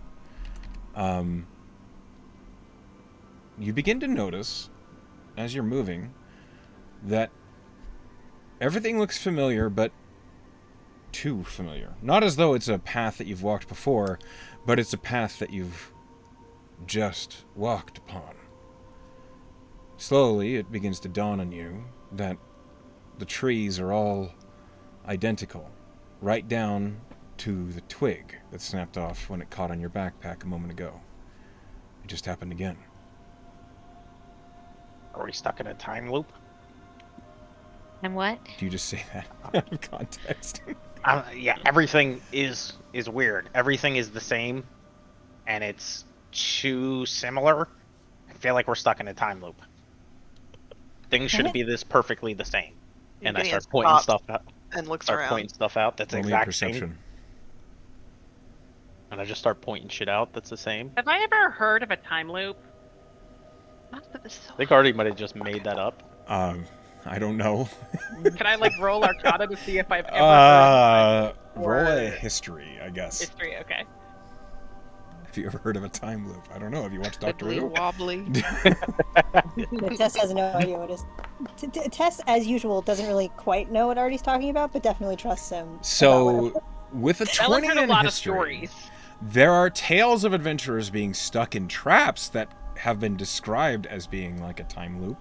[SPEAKER 1] you begin to notice, as you're moving, that everything looks familiar, but too familiar. Not as though it's a path that you've walked before, but it's a path that you've just walked upon. Slowly, it begins to dawn on you that the trees are all identical, right down to the twig that snapped off when it caught on your backpack a moment ago. It just happened again.
[SPEAKER 8] Are we stuck in a time loop?
[SPEAKER 9] And what?
[SPEAKER 1] Do you just say that out of context?
[SPEAKER 8] Yeah, everything is weird. Everything is the same, and it's too similar. I feel like we're stuck in a time loop. Things shouldn't be this perfectly the same. And I
[SPEAKER 6] Gideon
[SPEAKER 8] start pointing
[SPEAKER 6] stops
[SPEAKER 8] stuff out.
[SPEAKER 6] and looks
[SPEAKER 8] Start
[SPEAKER 6] around.
[SPEAKER 8] pointing stuff out that's
[SPEAKER 1] Roll me a
[SPEAKER 8] exact
[SPEAKER 1] perception.
[SPEAKER 8] same. And I just start pointing shit out that's the same.
[SPEAKER 3] Have I ever heard of a time loop?
[SPEAKER 6] Not that this is so
[SPEAKER 8] I think Artie might have just made that up.
[SPEAKER 1] I don't know.
[SPEAKER 3] Can I like roll Arcana to see if I've ever heard
[SPEAKER 1] Roll a
[SPEAKER 3] Or-
[SPEAKER 1] history, I guess.
[SPEAKER 3] history? Okay.
[SPEAKER 1] Have you ever heard of a time loop? I don't know. Have you watched Doctor
[SPEAKER 4] Wibbly
[SPEAKER 1] Who?
[SPEAKER 4] wobbly.
[SPEAKER 2] Tess has no idea what it is. Tess, as usual, doesn't really quite know what Artie's talking about, but definitely trusts him. about
[SPEAKER 1] So,
[SPEAKER 2] whatever.
[SPEAKER 1] with a
[SPEAKER 3] Ella's
[SPEAKER 1] 20
[SPEAKER 3] heard a
[SPEAKER 1] in
[SPEAKER 3] lot
[SPEAKER 1] history,
[SPEAKER 3] of stories.
[SPEAKER 1] there are tales of adventurers being stuck in traps that have been described as being like a time loop.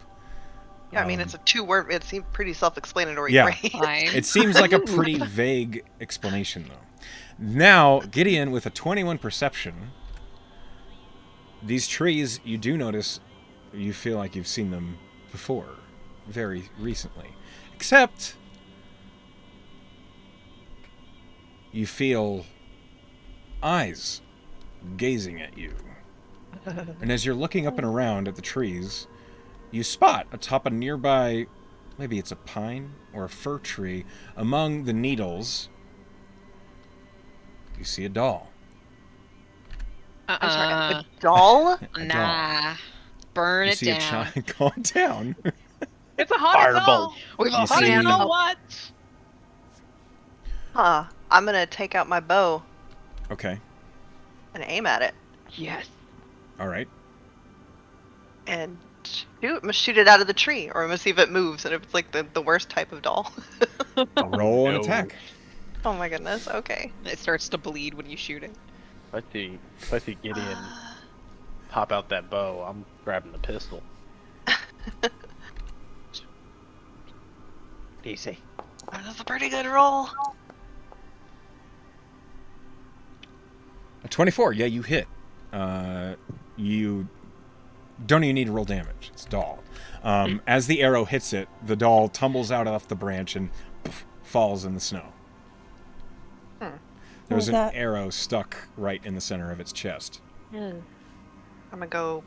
[SPEAKER 6] Yeah, I mean, it's a 2-word. It seemed pretty self-explanatory.
[SPEAKER 1] Yeah.
[SPEAKER 6] Right?
[SPEAKER 4] Fine.
[SPEAKER 1] It seems like a pretty vague explanation, though. Now, Gideon, with a 21 perception, these trees, you do notice, you feel like you've seen them before, very recently. Except, you feel eyes gazing at you. And as you're looking up and around at the trees, you spot atop a nearby, maybe it's a pine or a fir tree, among the needles, you see a doll.
[SPEAKER 6] I'm sorry, a doll?
[SPEAKER 1] A
[SPEAKER 9] Nah. Burn
[SPEAKER 1] You
[SPEAKER 9] it
[SPEAKER 1] see
[SPEAKER 9] down.
[SPEAKER 1] a child. Calm down.
[SPEAKER 3] It's a haunted
[SPEAKER 8] Firebolt.
[SPEAKER 3] doll.
[SPEAKER 9] We've
[SPEAKER 1] You
[SPEAKER 9] all
[SPEAKER 1] see-
[SPEAKER 9] seen it.
[SPEAKER 3] Haunted what?
[SPEAKER 6] Huh. I'm gonna take out my bow
[SPEAKER 1] Okay.
[SPEAKER 6] and aim at it.
[SPEAKER 3] Yes.
[SPEAKER 1] All right.
[SPEAKER 6] And shoot, I'm gonna shoot it out of the tree. Or I'm gonna see if it moves and if it's like the worst type of doll.
[SPEAKER 1] Roll an
[SPEAKER 5] No.
[SPEAKER 1] attack.
[SPEAKER 6] Oh my goodness, okay.
[SPEAKER 4] It starts to bleed when you shoot it.
[SPEAKER 5] If I see Gideon pop out that bow, I'm grabbing the pistol.
[SPEAKER 8] DC.
[SPEAKER 6] That's a pretty good roll.
[SPEAKER 1] A 24. Yeah, you hit. You don't even need to roll damage. It's a doll. As the arrow hits it, the doll tumbles out off the branch and poof, falls in the snow. There's an
[SPEAKER 2] that?
[SPEAKER 1] arrow stuck right in the center of its chest.
[SPEAKER 6] I'm gonna go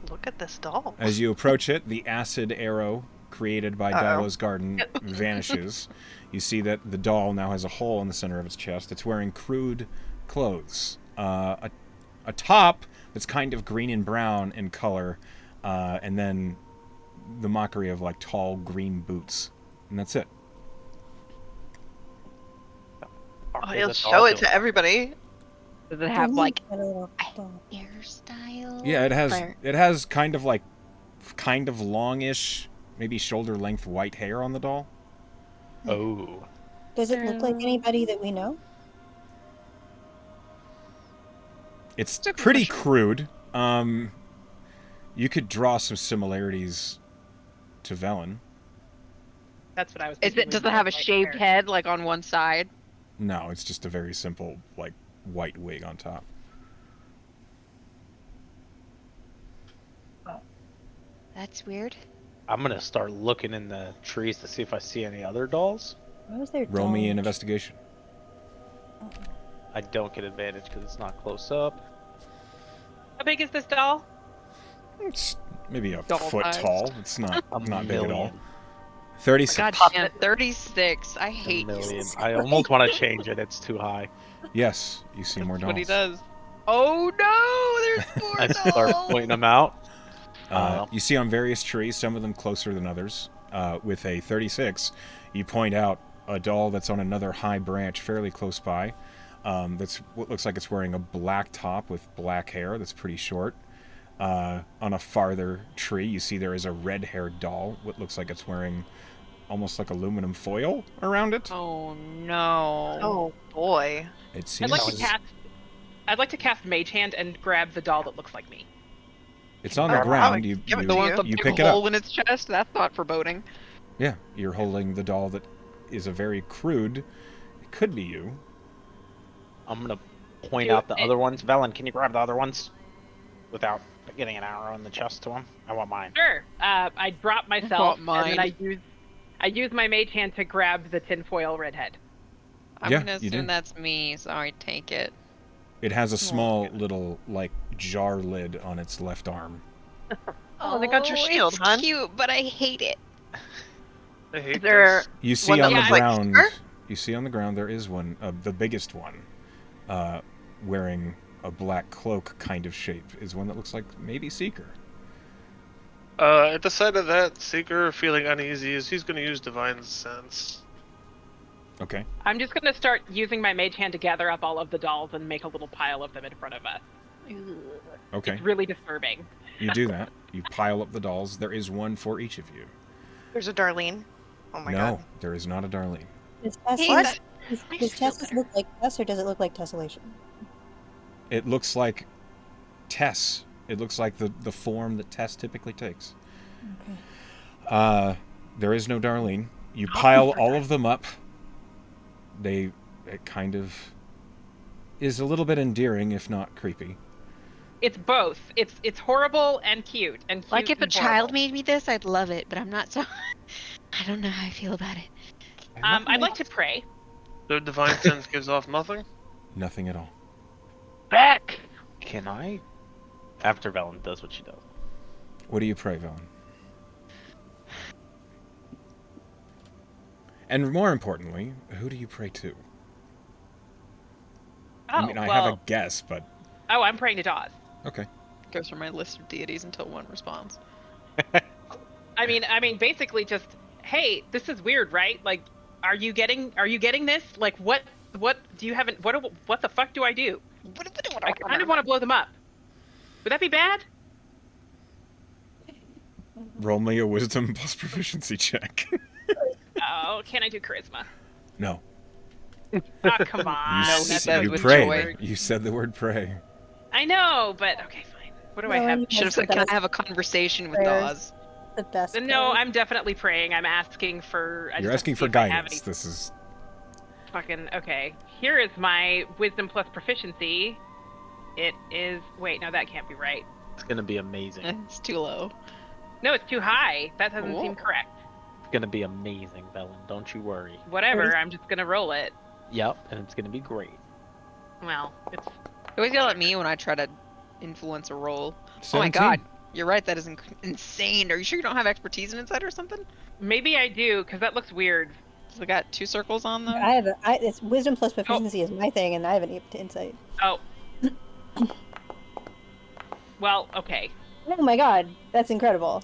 [SPEAKER 6] look at this doll.
[SPEAKER 1] As you approach it, the acid arrow created by Dilo's garden vanishes. You see that the doll now has a hole in the center of its chest. It's wearing crude clothes. A top that's kind of green and brown in color, and then the mockery of like tall green boots. And that's it.
[SPEAKER 6] Oh, he'll show it to everybody.
[SPEAKER 3] Does it have like
[SPEAKER 9] Hairstyle?
[SPEAKER 1] Yeah,
[SPEAKER 9] Or-
[SPEAKER 1] it has kind of longish, maybe shoulder length white hair on the doll.
[SPEAKER 5] Oh.
[SPEAKER 2] Does it look like anybody that we know?
[SPEAKER 1] It's
[SPEAKER 4] It's a good
[SPEAKER 1] pretty
[SPEAKER 4] question.
[SPEAKER 1] crude. You could draw some similarities to Velen.
[SPEAKER 3] that's what I was
[SPEAKER 4] Is
[SPEAKER 3] thinking.
[SPEAKER 4] it? Does it have a shaved head, like on one side?
[SPEAKER 1] No, it's just a very simple, like, white wig on top.
[SPEAKER 9] That's weird.
[SPEAKER 5] I'm gonna start looking in the trees to see if I see any other dolls.
[SPEAKER 2] Why was there
[SPEAKER 1] Roll me an
[SPEAKER 2] doll?
[SPEAKER 1] investigation.
[SPEAKER 5] I don't get advantage because it's not close up.
[SPEAKER 3] How big is this doll?
[SPEAKER 1] It's maybe a
[SPEAKER 4] Double
[SPEAKER 1] foot
[SPEAKER 4] sized.
[SPEAKER 1] tall. It's not
[SPEAKER 5] A
[SPEAKER 1] not big at all.
[SPEAKER 5] million.
[SPEAKER 1] 36.
[SPEAKER 4] God damn it, 36. I
[SPEAKER 5] A
[SPEAKER 4] hate
[SPEAKER 5] million.
[SPEAKER 4] this.
[SPEAKER 5] I almost want to change it. It's too high.
[SPEAKER 1] Yes, you see more
[SPEAKER 4] That's
[SPEAKER 1] dolls.
[SPEAKER 4] what he does. Oh no, there's more
[SPEAKER 5] I start
[SPEAKER 4] dolls.
[SPEAKER 5] pointing them out.
[SPEAKER 1] You see on various trees, some of them closer than others. With a 36, you point out a doll that's on another high branch fairly close by. That's what looks like it's wearing a black top with black hair that's pretty short. On a farther tree, you see there is a red-haired doll. What looks like it's wearing almost like aluminum foil around it.
[SPEAKER 4] Oh no.
[SPEAKER 6] Oh boy.
[SPEAKER 1] It
[SPEAKER 3] I'd
[SPEAKER 1] seems
[SPEAKER 3] like to cast Mage Hand and grab the doll that looks like me.
[SPEAKER 1] it's on the
[SPEAKER 6] I'll
[SPEAKER 1] ground. You
[SPEAKER 6] give it
[SPEAKER 4] The
[SPEAKER 6] to
[SPEAKER 4] one
[SPEAKER 6] you.
[SPEAKER 4] with the
[SPEAKER 1] you
[SPEAKER 4] big
[SPEAKER 1] pick it
[SPEAKER 4] hole
[SPEAKER 1] up.
[SPEAKER 4] in its chest? That's not foreboding.
[SPEAKER 1] Yeah, you're holding the doll that is a very crude. It could be you.
[SPEAKER 8] I'm gonna point
[SPEAKER 3] Do
[SPEAKER 8] out the
[SPEAKER 3] it.
[SPEAKER 8] other ones. Velen, can you grab the other ones without getting an arrow in the chest to them? I want mine.
[SPEAKER 3] Sure. I drop myself,
[SPEAKER 4] Want
[SPEAKER 3] and then
[SPEAKER 4] mine.
[SPEAKER 3] I use my Mage Hand to grab the tinfoil redhead.
[SPEAKER 4] I'm
[SPEAKER 1] Yeah,
[SPEAKER 4] gonna
[SPEAKER 1] you
[SPEAKER 4] assume
[SPEAKER 1] do.
[SPEAKER 4] that's me, so I take it.
[SPEAKER 1] It has a small little like jar lid on its left arm.
[SPEAKER 6] Oh, they got your shield,
[SPEAKER 9] it's
[SPEAKER 6] hon.
[SPEAKER 9] cute, but I hate it.
[SPEAKER 7] I hate
[SPEAKER 6] Is there
[SPEAKER 7] this.
[SPEAKER 1] You see
[SPEAKER 6] One that
[SPEAKER 1] on the
[SPEAKER 3] looks like
[SPEAKER 1] ground.
[SPEAKER 6] Seeker?
[SPEAKER 1] You see on the ground there is one, the biggest one, wearing a black cloak kind of shape. Is one that looks like maybe Seeker.
[SPEAKER 7] At the sight of that, Seeker feeling uneasy is he's going to use Divine Sense.
[SPEAKER 1] Okay.
[SPEAKER 3] I'm just gonna start using my Mage Hand to gather up all of the dolls and make a little pile of them in front of us.
[SPEAKER 1] Okay.
[SPEAKER 3] It's really disturbing.
[SPEAKER 1] You do that. You pile up the dolls. There is one for each of you.
[SPEAKER 6] There's a Darlene. Oh my
[SPEAKER 1] no,
[SPEAKER 6] god.
[SPEAKER 1] there is not a Darlene.
[SPEAKER 2] Does Tess,
[SPEAKER 9] Hey,
[SPEAKER 6] What?
[SPEAKER 2] does Tess look like Tess, or does it look like Tessellation?
[SPEAKER 1] It looks like Tess. It looks like the form that Tess typically takes.
[SPEAKER 2] Okay.
[SPEAKER 1] There is no Darlene. You pile all of them up. It kind of is a little bit endearing, if not creepy.
[SPEAKER 3] It's both. It's horrible and cute and cute.
[SPEAKER 9] Like if a
[SPEAKER 3] and
[SPEAKER 9] child
[SPEAKER 3] horrible.
[SPEAKER 9] made me this, I'd love it, but I'm not so. I don't know how I feel about it.
[SPEAKER 3] I'd like to pray.
[SPEAKER 7] The divine sense gives off nothing.
[SPEAKER 1] Nothing at all.
[SPEAKER 3] Back.
[SPEAKER 5] Can I? After Velen does what she does.
[SPEAKER 1] What do you pray, Velen? And more importantly, who do you pray to?
[SPEAKER 3] Oh,
[SPEAKER 1] I mean, I have a guess, but...
[SPEAKER 3] Oh, I'm praying to Dawes.
[SPEAKER 1] Okay.
[SPEAKER 4] Goes from my list of deities until one responds.
[SPEAKER 3] I mean, basically just, hey, this is weird, right? Like, are you getting this? Like, what do you haven't? What the fuck do I do? I kind of want to blow them up. Would that be bad?
[SPEAKER 1] Roll me a wisdom plus proficiency check.
[SPEAKER 3] Oh, can I do charisma?
[SPEAKER 1] No.
[SPEAKER 3] Oh, come on.
[SPEAKER 4] No, he said
[SPEAKER 1] You
[SPEAKER 4] with
[SPEAKER 1] prayed.
[SPEAKER 4] joy.
[SPEAKER 1] You said the word pray.
[SPEAKER 3] I know, but okay, fine. What do I
[SPEAKER 2] No,
[SPEAKER 3] have?
[SPEAKER 4] Should have said, "Can I have a conversation with
[SPEAKER 2] prayers.
[SPEAKER 4] Dawes?"
[SPEAKER 2] The best.
[SPEAKER 3] No,
[SPEAKER 2] prayers.
[SPEAKER 3] I'm definitely praying. I'm asking for. I just
[SPEAKER 1] You're
[SPEAKER 3] have to
[SPEAKER 1] asking
[SPEAKER 3] see
[SPEAKER 1] for
[SPEAKER 3] if I have
[SPEAKER 1] guidance.
[SPEAKER 3] any
[SPEAKER 1] This is...
[SPEAKER 3] Fucking okay. Here is my wisdom plus proficiency. It is. Wait, no, that can't be right.
[SPEAKER 5] It's gonna be amazing.
[SPEAKER 4] It's too low.
[SPEAKER 3] No, it's too high. That doesn't
[SPEAKER 4] Cool.
[SPEAKER 3] seem correct.
[SPEAKER 5] It's gonna be amazing, Velen. Don't you worry.
[SPEAKER 3] Whatever. I'm just gonna roll it.
[SPEAKER 5] Yep, and it's gonna be great.
[SPEAKER 3] Well, it's.
[SPEAKER 4] You always yell at me when I try to influence a roll.
[SPEAKER 1] 17.
[SPEAKER 4] Oh my god, you're right. That is insane. Are you sure you don't have expertise in insight or something?
[SPEAKER 3] Maybe I do, because that looks weird.
[SPEAKER 4] So I got 2 circles on them.
[SPEAKER 2] It's wisdom plus proficiency is my thing, and I have an insight.
[SPEAKER 3] Oh. Well, okay.
[SPEAKER 2] Oh my god, that's incredible.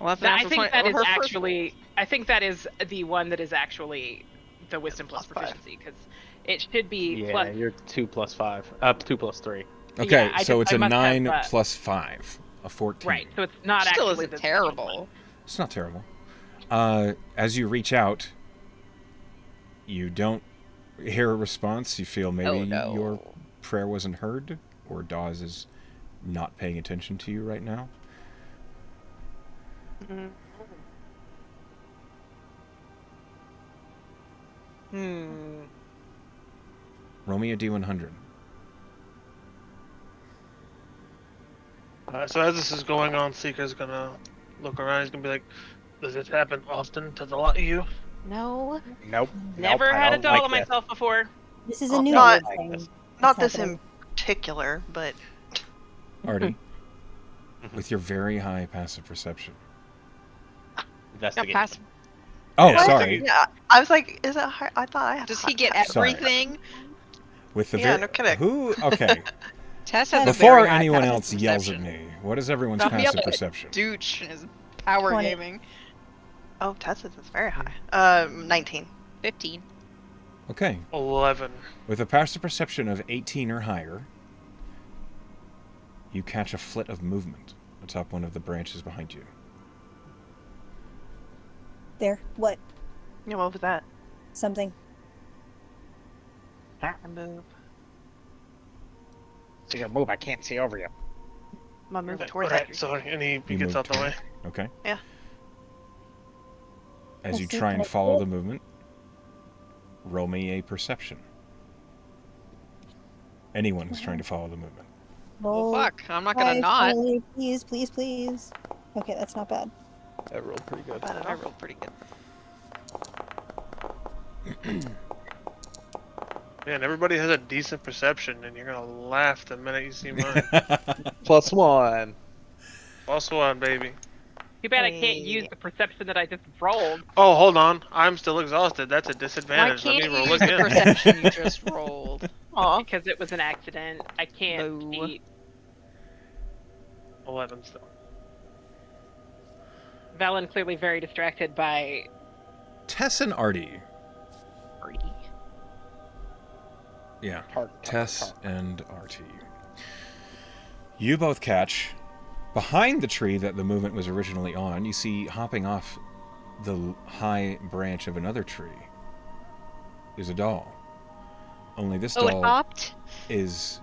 [SPEAKER 4] Well, that's
[SPEAKER 3] I
[SPEAKER 4] natural
[SPEAKER 3] think
[SPEAKER 4] 20
[SPEAKER 3] that is
[SPEAKER 4] her first
[SPEAKER 3] actually. I think that is the one that is actually the wisdom plus
[SPEAKER 4] Plus 5.
[SPEAKER 3] proficiency, because it should be
[SPEAKER 5] Yeah,
[SPEAKER 3] plus.
[SPEAKER 5] you're 2 plus 5. 2 plus 3.
[SPEAKER 1] Okay,
[SPEAKER 3] Yeah,
[SPEAKER 1] so it's a
[SPEAKER 3] must have,
[SPEAKER 1] 9 plus 5. A 14.
[SPEAKER 3] Right, so it's not
[SPEAKER 4] Still
[SPEAKER 3] actually
[SPEAKER 4] isn't
[SPEAKER 3] the
[SPEAKER 4] terrible.
[SPEAKER 1] It's not terrible. As you reach out, you don't hear a response. You feel maybe
[SPEAKER 4] Oh, no.
[SPEAKER 1] your prayer wasn't heard, or Dawes is not paying attention to you right now. Roll me a D100.
[SPEAKER 7] So as this is going on, Seeker's gonna look around. He's gonna be like, "Does this happen often to the lot of you?"
[SPEAKER 9] No.
[SPEAKER 8] Nope.
[SPEAKER 3] Never
[SPEAKER 8] nope, I
[SPEAKER 3] had a
[SPEAKER 8] don't
[SPEAKER 3] doll
[SPEAKER 8] like
[SPEAKER 3] of
[SPEAKER 8] this.
[SPEAKER 3] myself before.
[SPEAKER 2] This is a new
[SPEAKER 6] not-
[SPEAKER 2] weird thing.
[SPEAKER 6] Not
[SPEAKER 2] that's
[SPEAKER 6] this in
[SPEAKER 2] happening.
[SPEAKER 6] particular, but
[SPEAKER 1] Artie, with your very high passive perception.
[SPEAKER 4] Got
[SPEAKER 5] Investigate.
[SPEAKER 4] past.
[SPEAKER 1] Oh,
[SPEAKER 5] Yeah.
[SPEAKER 1] sorry.
[SPEAKER 6] yeah, I was like, "Is it high? I thought I had."
[SPEAKER 4] Does
[SPEAKER 6] high
[SPEAKER 4] he get
[SPEAKER 6] passive
[SPEAKER 1] Sorry.
[SPEAKER 4] everything?
[SPEAKER 1] With the
[SPEAKER 6] Yeah,
[SPEAKER 1] very
[SPEAKER 6] no kidding.
[SPEAKER 1] who? Okay.
[SPEAKER 4] Tess has a
[SPEAKER 1] Before
[SPEAKER 4] very high
[SPEAKER 1] anyone
[SPEAKER 4] passive
[SPEAKER 1] else yells at
[SPEAKER 4] perception.
[SPEAKER 1] me, what is everyone's
[SPEAKER 4] Don't yell
[SPEAKER 1] passive
[SPEAKER 4] at
[SPEAKER 1] perception?
[SPEAKER 4] Dooch is power
[SPEAKER 2] 20.
[SPEAKER 4] gaming.
[SPEAKER 6] Oh, Tess's is very high. 19.
[SPEAKER 4] 15.
[SPEAKER 1] Okay.
[SPEAKER 7] 11.
[SPEAKER 1] With a passive perception of 18 or higher, you catch a flit of movement atop one of the branches behind you.
[SPEAKER 2] There. What?
[SPEAKER 6] Yeah, what was that?
[SPEAKER 2] Something.
[SPEAKER 6] I move.
[SPEAKER 8] So you move. I can't see over you.
[SPEAKER 6] My move towards
[SPEAKER 7] Right,
[SPEAKER 6] that.
[SPEAKER 7] so and he
[SPEAKER 1] You
[SPEAKER 7] gets
[SPEAKER 1] move
[SPEAKER 7] out the way.
[SPEAKER 1] toward- Okay.
[SPEAKER 6] Yeah.
[SPEAKER 1] As you
[SPEAKER 2] Let's see,
[SPEAKER 1] try
[SPEAKER 2] can
[SPEAKER 1] and
[SPEAKER 2] I
[SPEAKER 1] follow
[SPEAKER 2] do
[SPEAKER 1] the movement, roll me a perception. Anyone who's trying to follow the movement.
[SPEAKER 2] Roll.
[SPEAKER 4] Well, fuck. I'm not gonna
[SPEAKER 2] high,
[SPEAKER 4] not.
[SPEAKER 2] finally, please, please, please. Okay, that's not bad.
[SPEAKER 5] I rolled pretty good.
[SPEAKER 6] Bad at
[SPEAKER 4] I
[SPEAKER 6] all.
[SPEAKER 4] rolled pretty good.
[SPEAKER 7] Man, everybody has a decent perception, and you're gonna laugh the minute you see mine.
[SPEAKER 5] +1.
[SPEAKER 7] +1, baby.
[SPEAKER 3] Too bad I can't use the perception that I just rolled.
[SPEAKER 7] Oh, hold on. I'm still exhausted. That's a
[SPEAKER 4] Why
[SPEAKER 7] disadvantage. Let
[SPEAKER 4] can't
[SPEAKER 7] me
[SPEAKER 4] you
[SPEAKER 7] roll
[SPEAKER 4] use the
[SPEAKER 7] again.
[SPEAKER 4] perception you just rolled?
[SPEAKER 6] Aw.
[SPEAKER 3] Because it was an accident. I can't
[SPEAKER 4] Boo.
[SPEAKER 3] cheat.
[SPEAKER 7] 11 still.
[SPEAKER 3] Valen clearly very distracted by
[SPEAKER 1] Tess and Artie.
[SPEAKER 3] Artie.
[SPEAKER 1] Yeah.
[SPEAKER 8] Tark,
[SPEAKER 1] Tess and Artie. You both catch, behind the tree that the movement was originally on, you see hopping off the high branch of another tree is a doll. Only this
[SPEAKER 9] Oh, it
[SPEAKER 1] doll
[SPEAKER 9] hopped?
[SPEAKER 1] is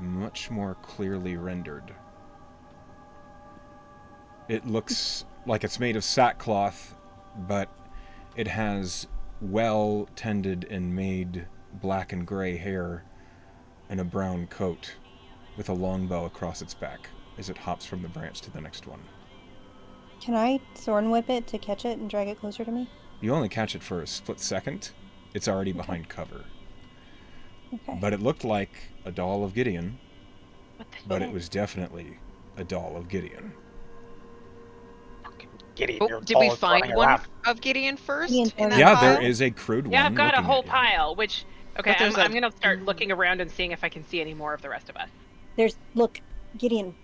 [SPEAKER 1] much more clearly rendered. It looks like it's made of sackcloth, but it has well tended and made black and gray hair in a brown coat with a long bow across its back as it hops from the branch to the next one.
[SPEAKER 2] Can I thorn whip it to catch it and drag it closer to me?
[SPEAKER 1] You only catch it for a split second. It's already behind cover.
[SPEAKER 2] Okay.
[SPEAKER 1] But it looked like a doll of Gideon,
[SPEAKER 3] What the
[SPEAKER 1] but it was definitely a doll of Gideon.
[SPEAKER 8] Gideon,
[SPEAKER 4] Oh,
[SPEAKER 8] your
[SPEAKER 4] did we
[SPEAKER 8] doll is
[SPEAKER 4] find
[SPEAKER 8] running
[SPEAKER 4] one
[SPEAKER 8] around.
[SPEAKER 4] of Gideon first?
[SPEAKER 2] Gideon
[SPEAKER 4] in that
[SPEAKER 1] Yeah,
[SPEAKER 4] pile?
[SPEAKER 1] there is a crude one.
[SPEAKER 3] Yeah, I've got a
[SPEAKER 1] looking
[SPEAKER 3] whole
[SPEAKER 1] at you.
[SPEAKER 3] pile, which... Okay,
[SPEAKER 4] But there's
[SPEAKER 3] I'm
[SPEAKER 4] a-
[SPEAKER 3] going to start looking around and seeing if I can see any more of the rest of us.
[SPEAKER 2] Look, Gideon.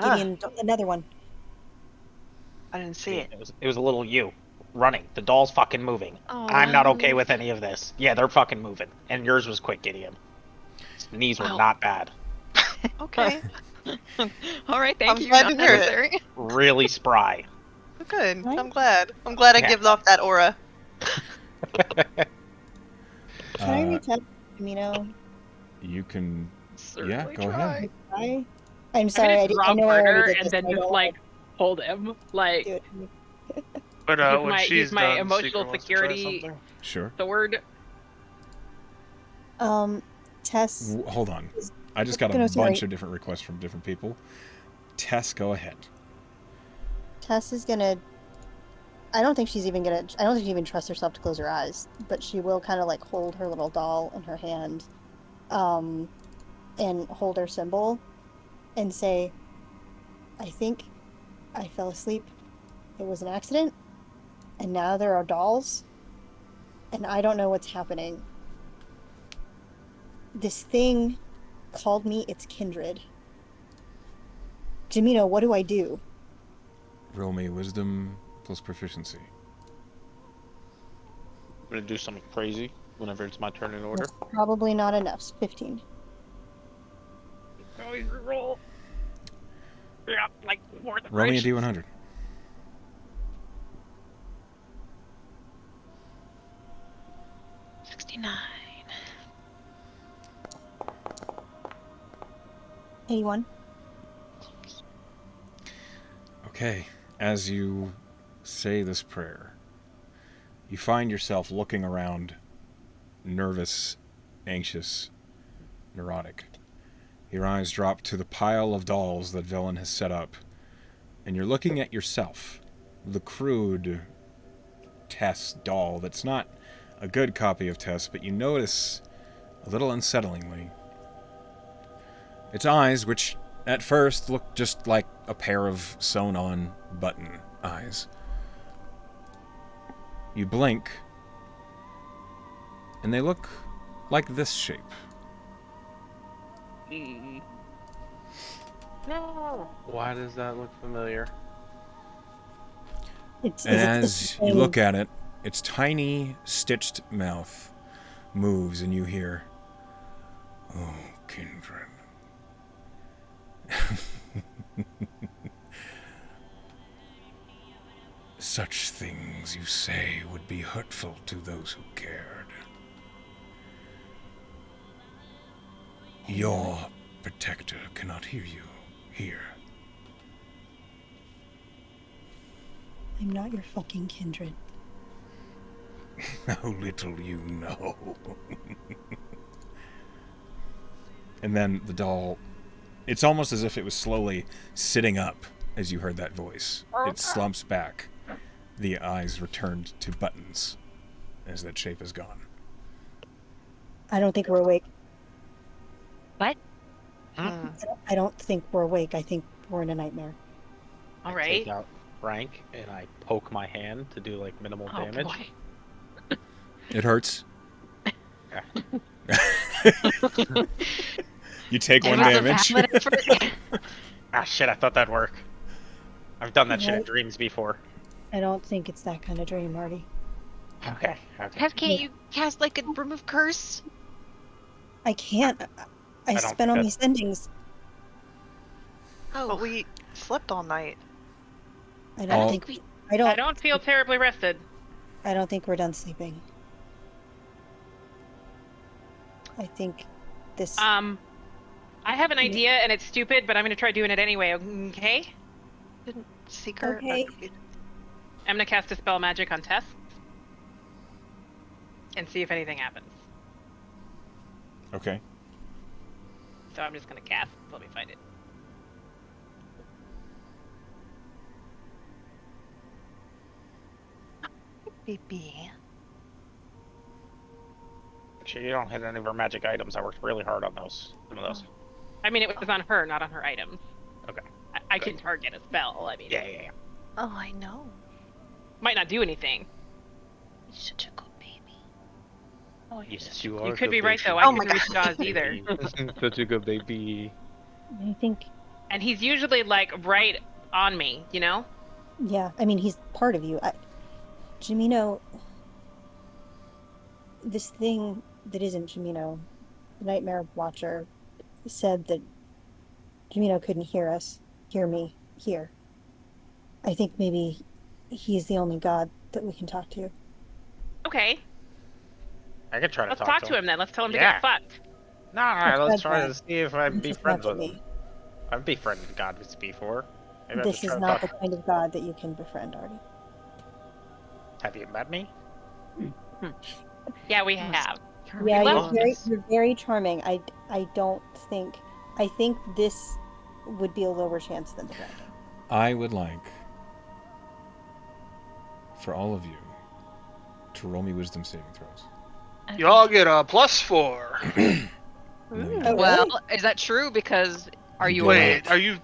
[SPEAKER 2] Gideon, another one.
[SPEAKER 6] I didn't see it.
[SPEAKER 8] It was a little you running. The doll's fucking moving. I'm not okay with any of this. Yeah, they're fucking moving. And yours was quick, Gideon. His knees were
[SPEAKER 6] Wow.
[SPEAKER 8] not bad.
[SPEAKER 6] Okay.
[SPEAKER 4] All right, thank
[SPEAKER 6] I'm
[SPEAKER 4] you.
[SPEAKER 6] glad
[SPEAKER 4] Not
[SPEAKER 6] to hear it.
[SPEAKER 4] necessary.
[SPEAKER 8] Really spry.
[SPEAKER 6] Good.
[SPEAKER 2] Right?
[SPEAKER 6] I'm glad. I'm glad I
[SPEAKER 8] Yeah.
[SPEAKER 6] give off that aura.
[SPEAKER 2] Can I reach out to Mino?
[SPEAKER 1] You can...
[SPEAKER 4] Certainly
[SPEAKER 1] go ahead.
[SPEAKER 2] I'm
[SPEAKER 3] I'm
[SPEAKER 2] sorry,
[SPEAKER 3] going
[SPEAKER 2] I,
[SPEAKER 3] to
[SPEAKER 2] I
[SPEAKER 3] draw
[SPEAKER 2] know I
[SPEAKER 3] Burner
[SPEAKER 2] already did
[SPEAKER 3] and
[SPEAKER 2] this,
[SPEAKER 3] then
[SPEAKER 2] but I
[SPEAKER 3] just,
[SPEAKER 2] don't
[SPEAKER 3] like, hold him. Like,
[SPEAKER 2] do it.
[SPEAKER 7] But
[SPEAKER 3] He's
[SPEAKER 7] when
[SPEAKER 3] my-
[SPEAKER 7] she's
[SPEAKER 3] he's my
[SPEAKER 7] done,
[SPEAKER 3] emotional
[SPEAKER 7] Seeker wants to try
[SPEAKER 3] security.
[SPEAKER 7] something.
[SPEAKER 1] Sure.
[SPEAKER 3] sword.
[SPEAKER 2] Tess.
[SPEAKER 1] Hold on. I just got a
[SPEAKER 2] No,
[SPEAKER 1] bunch
[SPEAKER 2] sorry.
[SPEAKER 1] of different requests from different people. Tess, go ahead.
[SPEAKER 2] Tess is gonna. I don't think she's even gonna. I don't think she even trusts herself to close her eyes, but she will kind of like hold her little doll in her hand, and hold her symbol, and say, "I think I fell asleep. It was an accident, and now there are dolls, and I don't know what's happening. This thing called me its kindred. Jamino, what do I do?"
[SPEAKER 1] Roll me wisdom plus proficiency.
[SPEAKER 8] I'm gonna do something crazy whenever it's my turn in order.
[SPEAKER 2] That's probably not enough. 15.
[SPEAKER 3] Always roll. Yeah, like more than
[SPEAKER 1] Roll me a
[SPEAKER 3] Rich.
[SPEAKER 1] D100.
[SPEAKER 9] 69.
[SPEAKER 2] 81.
[SPEAKER 1] Okay, as you say this prayer, you find yourself looking around, nervous, anxious, neurotic. Your eyes drop to the pile of dolls that Villain has set up, and you're looking at yourself, the crude Tess doll that's not a good copy of Tess, but you notice, a little unsettlingly, its eyes, which at first look just like a pair of sewn-on button eyes. You blink, and they look like this shape.
[SPEAKER 3] No.
[SPEAKER 5] Why does that look familiar?
[SPEAKER 2] It's
[SPEAKER 1] And
[SPEAKER 2] the
[SPEAKER 1] as you
[SPEAKER 2] same-
[SPEAKER 1] look at it, its tiny, stitched mouth moves, and you hear, "Oh, kindred." Such things, you say, would be hurtful to those who cared. Your protector cannot hear you here.
[SPEAKER 2] I'm not your fucking kindred.
[SPEAKER 1] How little you know. And then the doll, it's almost as if it was slowly sitting up as you heard that voice. It slumps back. The eyes returned to buttons as that shape is gone.
[SPEAKER 2] I don't think we're awake.
[SPEAKER 9] What?
[SPEAKER 2] I don't think we're awake. I think we're in a nightmare.
[SPEAKER 3] All
[SPEAKER 8] I
[SPEAKER 3] right.
[SPEAKER 8] take out Frank and I poke my hand to do like minimal
[SPEAKER 3] Oh
[SPEAKER 8] damage.
[SPEAKER 3] boy.
[SPEAKER 1] It hurts. You take
[SPEAKER 9] It
[SPEAKER 1] one
[SPEAKER 9] was a
[SPEAKER 1] damage.
[SPEAKER 9] valid effort.
[SPEAKER 8] Ah shit, I thought that'd work. I've done that shit in
[SPEAKER 2] Right.
[SPEAKER 8] dreams before.
[SPEAKER 2] I don't think it's that kind of dream, Marty.
[SPEAKER 8] Okay.
[SPEAKER 9] Tess, can't you cast like a remove curse?
[SPEAKER 2] I can't. I
[SPEAKER 8] don't
[SPEAKER 2] spent all
[SPEAKER 8] think
[SPEAKER 2] my spendings.
[SPEAKER 6] But we slept all night.
[SPEAKER 2] I
[SPEAKER 9] I
[SPEAKER 2] don't
[SPEAKER 1] Oh.
[SPEAKER 2] think.
[SPEAKER 9] we.
[SPEAKER 2] I
[SPEAKER 3] I
[SPEAKER 2] don't.
[SPEAKER 3] don't feel terribly rested.
[SPEAKER 2] I don't think we're done sleeping. I think this.
[SPEAKER 3] I have an idea and it's stupid, but I'm gonna try doing it anyway. Okay.
[SPEAKER 6] Didn't Seeker?
[SPEAKER 2] Okay.
[SPEAKER 3] I'm gonna cast Dispel Magic on Tess and see if anything happens.
[SPEAKER 1] Okay.
[SPEAKER 3] so I'm just gonna cast. Let me find it.
[SPEAKER 6] Baby.
[SPEAKER 8] Sure, you don't hit any of her magic items. I worked really hard on those. Some of those.
[SPEAKER 3] I mean, it was on her, not on her items.
[SPEAKER 8] Okay.
[SPEAKER 3] I can target a spell. I mean,
[SPEAKER 8] Yeah.
[SPEAKER 6] Oh, I know.
[SPEAKER 3] might not do anything.
[SPEAKER 9] You're such a good baby.
[SPEAKER 6] Oh,
[SPEAKER 8] Yes, you are.
[SPEAKER 3] You
[SPEAKER 8] a
[SPEAKER 3] could be
[SPEAKER 8] good
[SPEAKER 3] right though.
[SPEAKER 8] baby.
[SPEAKER 3] I
[SPEAKER 6] Oh my
[SPEAKER 3] couldn't reach
[SPEAKER 6] God.
[SPEAKER 3] Jaws either.
[SPEAKER 5] Such a good baby.
[SPEAKER 2] I think,
[SPEAKER 3] And he's usually like right on me, you know?
[SPEAKER 2] yeah, I mean, he's part of you. Jimino, this thing that isn't Jimino, the Nightmare Watcher, said that Jimino couldn't hear me here. I think maybe he's the only god that we can talk to.
[SPEAKER 3] Okay,
[SPEAKER 8] I could try to
[SPEAKER 3] let's talk to him then. Let's tell him to
[SPEAKER 8] Yeah.
[SPEAKER 3] get fucked.
[SPEAKER 8] No, let's try
[SPEAKER 2] that.
[SPEAKER 8] to see if I'd be
[SPEAKER 2] Just
[SPEAKER 8] friends
[SPEAKER 2] look
[SPEAKER 8] with
[SPEAKER 2] at
[SPEAKER 8] him.
[SPEAKER 2] me.
[SPEAKER 8] I've befriended gods before. Maybe I
[SPEAKER 2] This
[SPEAKER 8] should
[SPEAKER 2] is
[SPEAKER 8] try to
[SPEAKER 2] not the
[SPEAKER 8] talk.
[SPEAKER 2] kind of god that you can befriend, Artie.
[SPEAKER 8] Have you met me?
[SPEAKER 3] Yeah, we have.
[SPEAKER 2] Yeah,
[SPEAKER 3] love
[SPEAKER 2] you're very charming. I think this would be a lower chance than the dragon.
[SPEAKER 1] I would like for all of you to roll me wisdom saving throws.
[SPEAKER 7] Y'all get a +4.
[SPEAKER 1] No, you
[SPEAKER 2] Oh,
[SPEAKER 1] don't.
[SPEAKER 4] Well,
[SPEAKER 2] really?
[SPEAKER 4] is that true? Because are
[SPEAKER 1] You
[SPEAKER 4] you
[SPEAKER 1] do
[SPEAKER 4] awake?
[SPEAKER 1] not.
[SPEAKER 7] Wait, are you?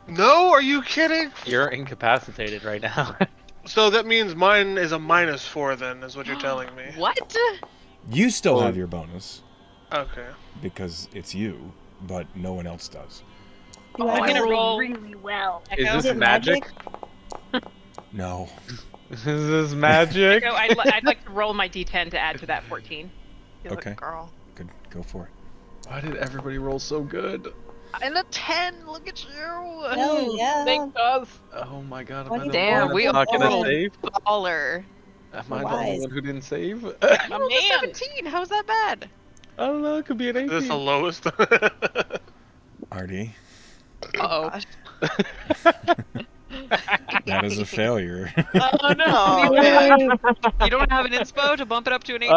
[SPEAKER 7] No, are you kidding?
[SPEAKER 5] You're incapacitated right now.
[SPEAKER 7] So that means mine is a -4 then, is what you're telling me.
[SPEAKER 4] What?
[SPEAKER 1] You still
[SPEAKER 5] Well,
[SPEAKER 1] have your bonus
[SPEAKER 7] Okay.
[SPEAKER 1] because it's you, but no one else does.
[SPEAKER 2] Do
[SPEAKER 3] I'm
[SPEAKER 2] I
[SPEAKER 3] gonna
[SPEAKER 2] roll-
[SPEAKER 3] roll.
[SPEAKER 9] really well.
[SPEAKER 5] Is
[SPEAKER 3] Echo.
[SPEAKER 2] Is
[SPEAKER 5] this
[SPEAKER 2] it
[SPEAKER 5] magic?
[SPEAKER 1] No.
[SPEAKER 5] Is this magic?
[SPEAKER 3] Echo, I'd like to roll my d10 to add to that 14.
[SPEAKER 6] You
[SPEAKER 1] Okay.
[SPEAKER 6] look girl.
[SPEAKER 1] Good. Go for it.
[SPEAKER 5] Why did everybody roll so good?
[SPEAKER 4] And a 10. Look at you.
[SPEAKER 2] Hell yeah.
[SPEAKER 3] Thanks, Jaws.
[SPEAKER 5] Oh my god, am
[SPEAKER 2] What
[SPEAKER 5] I
[SPEAKER 2] do
[SPEAKER 5] the
[SPEAKER 2] you
[SPEAKER 4] Damn,
[SPEAKER 5] one
[SPEAKER 4] we
[SPEAKER 5] that's not gonna
[SPEAKER 2] rolled?
[SPEAKER 5] save?
[SPEAKER 4] Baller.
[SPEAKER 5] Am I the
[SPEAKER 2] Wise.
[SPEAKER 5] only one who didn't save?
[SPEAKER 4] You
[SPEAKER 3] Oh,
[SPEAKER 4] rolled a
[SPEAKER 3] man.
[SPEAKER 4] 17. How's that bad?
[SPEAKER 5] I don't know, it could be an
[SPEAKER 7] Is this the
[SPEAKER 5] 18.
[SPEAKER 7] lowest?
[SPEAKER 1] Artie,
[SPEAKER 4] Uh-oh.
[SPEAKER 6] Gosh.
[SPEAKER 1] that is a failure.
[SPEAKER 4] Oh no.
[SPEAKER 6] Oh,
[SPEAKER 4] you,
[SPEAKER 6] man.
[SPEAKER 4] you don't have an inspo to bump it up to an 18?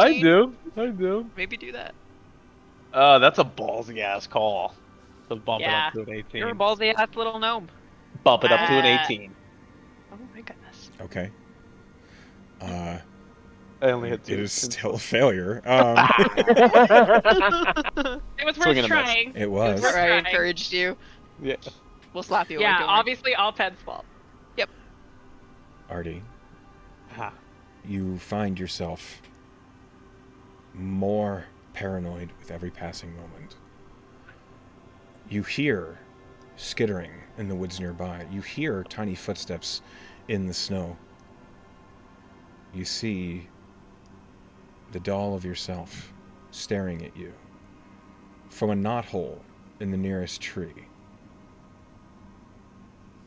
[SPEAKER 5] I do.
[SPEAKER 4] Maybe do that.
[SPEAKER 5] That's a ballsy ass call. To bump it up to an 18.
[SPEAKER 3] You're a ballsy ass little gnome.
[SPEAKER 5] Bump it up to an
[SPEAKER 3] Uh,
[SPEAKER 5] 18.
[SPEAKER 6] Oh my goodness.
[SPEAKER 1] Okay.
[SPEAKER 5] I only had 2.
[SPEAKER 1] It is still a failure.
[SPEAKER 3] It was
[SPEAKER 5] Swing
[SPEAKER 3] worth
[SPEAKER 5] and a miss.
[SPEAKER 3] trying.
[SPEAKER 1] It was.
[SPEAKER 3] Right.
[SPEAKER 4] I
[SPEAKER 3] Trying.
[SPEAKER 4] encouraged you.
[SPEAKER 5] Yeah.
[SPEAKER 4] We'll slap you.
[SPEAKER 3] Yeah,
[SPEAKER 4] while you're doing
[SPEAKER 3] obviously all Ted's fault.
[SPEAKER 1] Artie,
[SPEAKER 5] Ha.
[SPEAKER 1] you find yourself more paranoid with every passing moment. You hear skittering in the woods nearby. You hear tiny footsteps in the snow. You see the doll of yourself staring at you from a knothole in the nearest tree.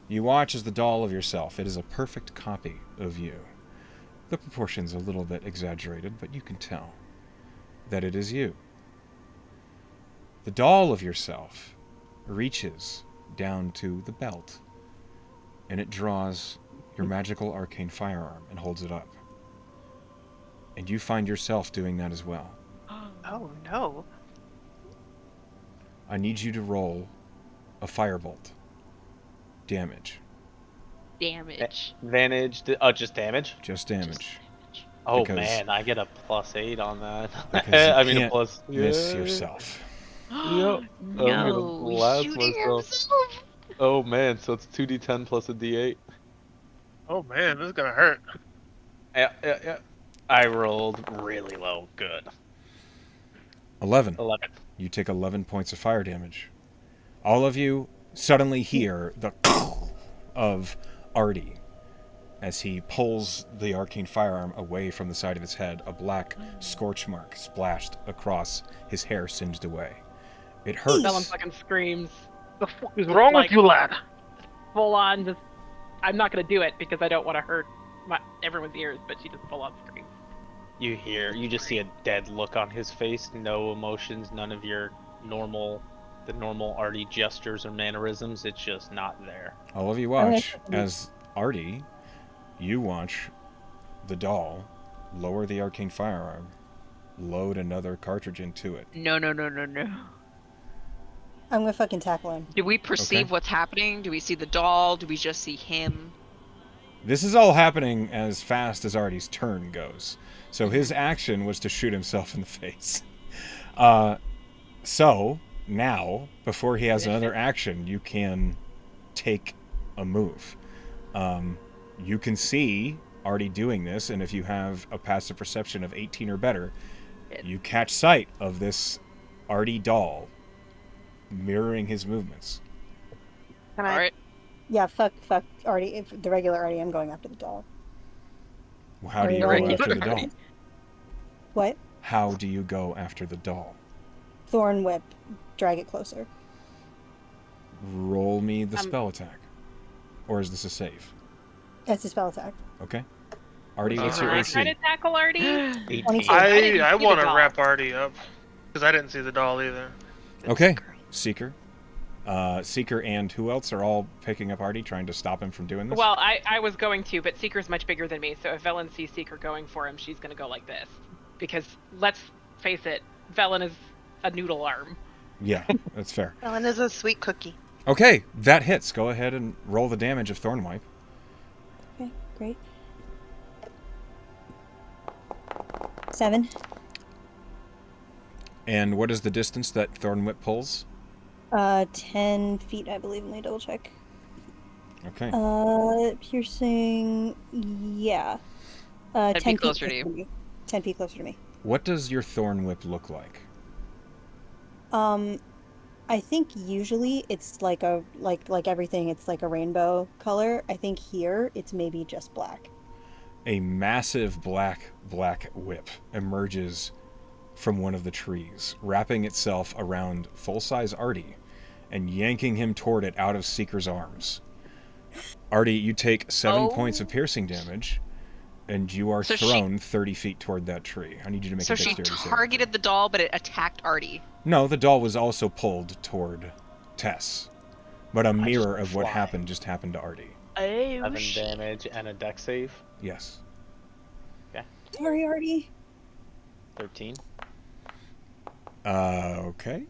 [SPEAKER 1] You watch as the doll of yourself, it is a perfect copy of you. The proportions a little bit exaggerated, but you can tell that it is you. The doll of yourself reaches down to the belt, and it draws your magical arcane firearm and holds it up. And you find yourself doing that as well.
[SPEAKER 6] Oh no.
[SPEAKER 1] I need you to roll a firebolt. Damage.
[SPEAKER 9] Damage.
[SPEAKER 5] Advantage. Just damage?
[SPEAKER 1] Just damage.
[SPEAKER 5] Oh
[SPEAKER 1] Because-
[SPEAKER 5] man, I get a +8 on that.
[SPEAKER 1] Because you
[SPEAKER 5] I mean, a
[SPEAKER 1] can't
[SPEAKER 5] plus.
[SPEAKER 1] miss
[SPEAKER 5] yeah.
[SPEAKER 1] yourself.
[SPEAKER 5] Yep. I'm gonna
[SPEAKER 9] No,
[SPEAKER 5] blast
[SPEAKER 9] shooting
[SPEAKER 5] myself.
[SPEAKER 9] himself.
[SPEAKER 5] Oh man, so it's 2d10 plus a d8.
[SPEAKER 7] Oh man, this is gonna hurt.
[SPEAKER 5] Yeah. I rolled really low. Good.
[SPEAKER 1] 11.
[SPEAKER 5] 11.
[SPEAKER 1] You take 11 points of fire damage. All of you suddenly hear the of Artie as he pulls the arcane firearm away from the side of his head. A black scorch mark splashed across his hair, singed away. It hurts.
[SPEAKER 3] Bellum fucking screams.
[SPEAKER 7] The fuck is wrong
[SPEAKER 3] Like-
[SPEAKER 7] with you, lad?
[SPEAKER 3] Full on just. I'm not gonna do it because I don't want to hurt everyone's ears, but she just full on screams.
[SPEAKER 5] You just see a dead look on his face. No emotions. None of the normal Artie gestures or mannerisms. It's just not there.
[SPEAKER 1] All of you watch as Artie, you watch the doll lower the arcane firearm, load another cartridge into it.
[SPEAKER 9] No.
[SPEAKER 2] I'm gonna fucking tackle him.
[SPEAKER 4] Do we perceive
[SPEAKER 1] Okay.
[SPEAKER 4] what's happening? Do we see the doll? Do we just see him?
[SPEAKER 1] This is all happening as fast as Artie's turn goes. So his action was to shoot himself in the face. So now, before he has another action, you can take a move. You can see Artie doing this, and if you have a passive perception of 18 or better, you catch sight of this Artie doll mirroring his movements.
[SPEAKER 6] Can
[SPEAKER 4] All
[SPEAKER 6] I?
[SPEAKER 4] right.
[SPEAKER 2] Yeah, fuck Artie. The regular Artie. I'm going after the doll.
[SPEAKER 1] How do you
[SPEAKER 2] Alright,
[SPEAKER 1] go
[SPEAKER 2] roll
[SPEAKER 1] after
[SPEAKER 2] me.
[SPEAKER 1] the doll?
[SPEAKER 2] What?
[SPEAKER 1] How do you go after the doll?
[SPEAKER 2] Thorn whip. Drag it closer.
[SPEAKER 1] Roll me the spell attack. Or is this a save?
[SPEAKER 2] That's a spell attack.
[SPEAKER 1] Okay. Artie, what's
[SPEAKER 5] Uh-huh.
[SPEAKER 1] your
[SPEAKER 3] I try to
[SPEAKER 1] AC?
[SPEAKER 3] tackle Artie.
[SPEAKER 8] 18.
[SPEAKER 2] 22.
[SPEAKER 3] I didn't
[SPEAKER 7] I
[SPEAKER 3] see the
[SPEAKER 7] want to
[SPEAKER 3] doll.
[SPEAKER 7] wrap Artie up because I didn't see the doll either.
[SPEAKER 1] Okay. Seeker. Seeker and who else are all picking up Artie, trying to stop him from doing this?
[SPEAKER 3] Well, I was going to, but Seeker's much bigger than me, so if Velen sees Seeker going for him, she's gonna go like this. Because, let's face it, Velen is a noodle arm.
[SPEAKER 1] Yeah, that's fair.
[SPEAKER 6] Ellen is a sweet cookie.
[SPEAKER 1] Okay, that hits. Go ahead and roll the damage of Thorn Wipe.
[SPEAKER 2] Okay, great. 7.
[SPEAKER 1] And what is the distance that Thorn Whip pulls?
[SPEAKER 2] 10 feet, I believe. Let me double check.
[SPEAKER 1] Okay.
[SPEAKER 2] Piercing. Yeah.
[SPEAKER 4] 10
[SPEAKER 2] 10
[SPEAKER 4] feet closer to you.
[SPEAKER 2] me. 10 feet closer to me.
[SPEAKER 1] What does your Thorn Whip look like?
[SPEAKER 2] I think usually it's like a like everything. It's like a rainbow color. I think here it's maybe just black.
[SPEAKER 1] A massive black whip emerges from one of the trees, wrapping itself around full-size Artie and yanking him toward it out of Seeker's arms. Artie, you take 7 points of piercing damage, and you are
[SPEAKER 4] So
[SPEAKER 1] thrown 30 feet toward that tree. I need you to make
[SPEAKER 4] So
[SPEAKER 1] a
[SPEAKER 4] she
[SPEAKER 1] dexterity save.
[SPEAKER 4] targeted the doll, but it attacked Artie.
[SPEAKER 1] No, the doll was also pulled toward Tess, but a mirror
[SPEAKER 8] just
[SPEAKER 1] of what
[SPEAKER 8] fly.
[SPEAKER 1] happened just happened to Artie.
[SPEAKER 4] Oh,
[SPEAKER 8] 7 damage and a dex save.
[SPEAKER 1] Yes.
[SPEAKER 2] Sorry, Artie.
[SPEAKER 8] 13.
[SPEAKER 1] Okay.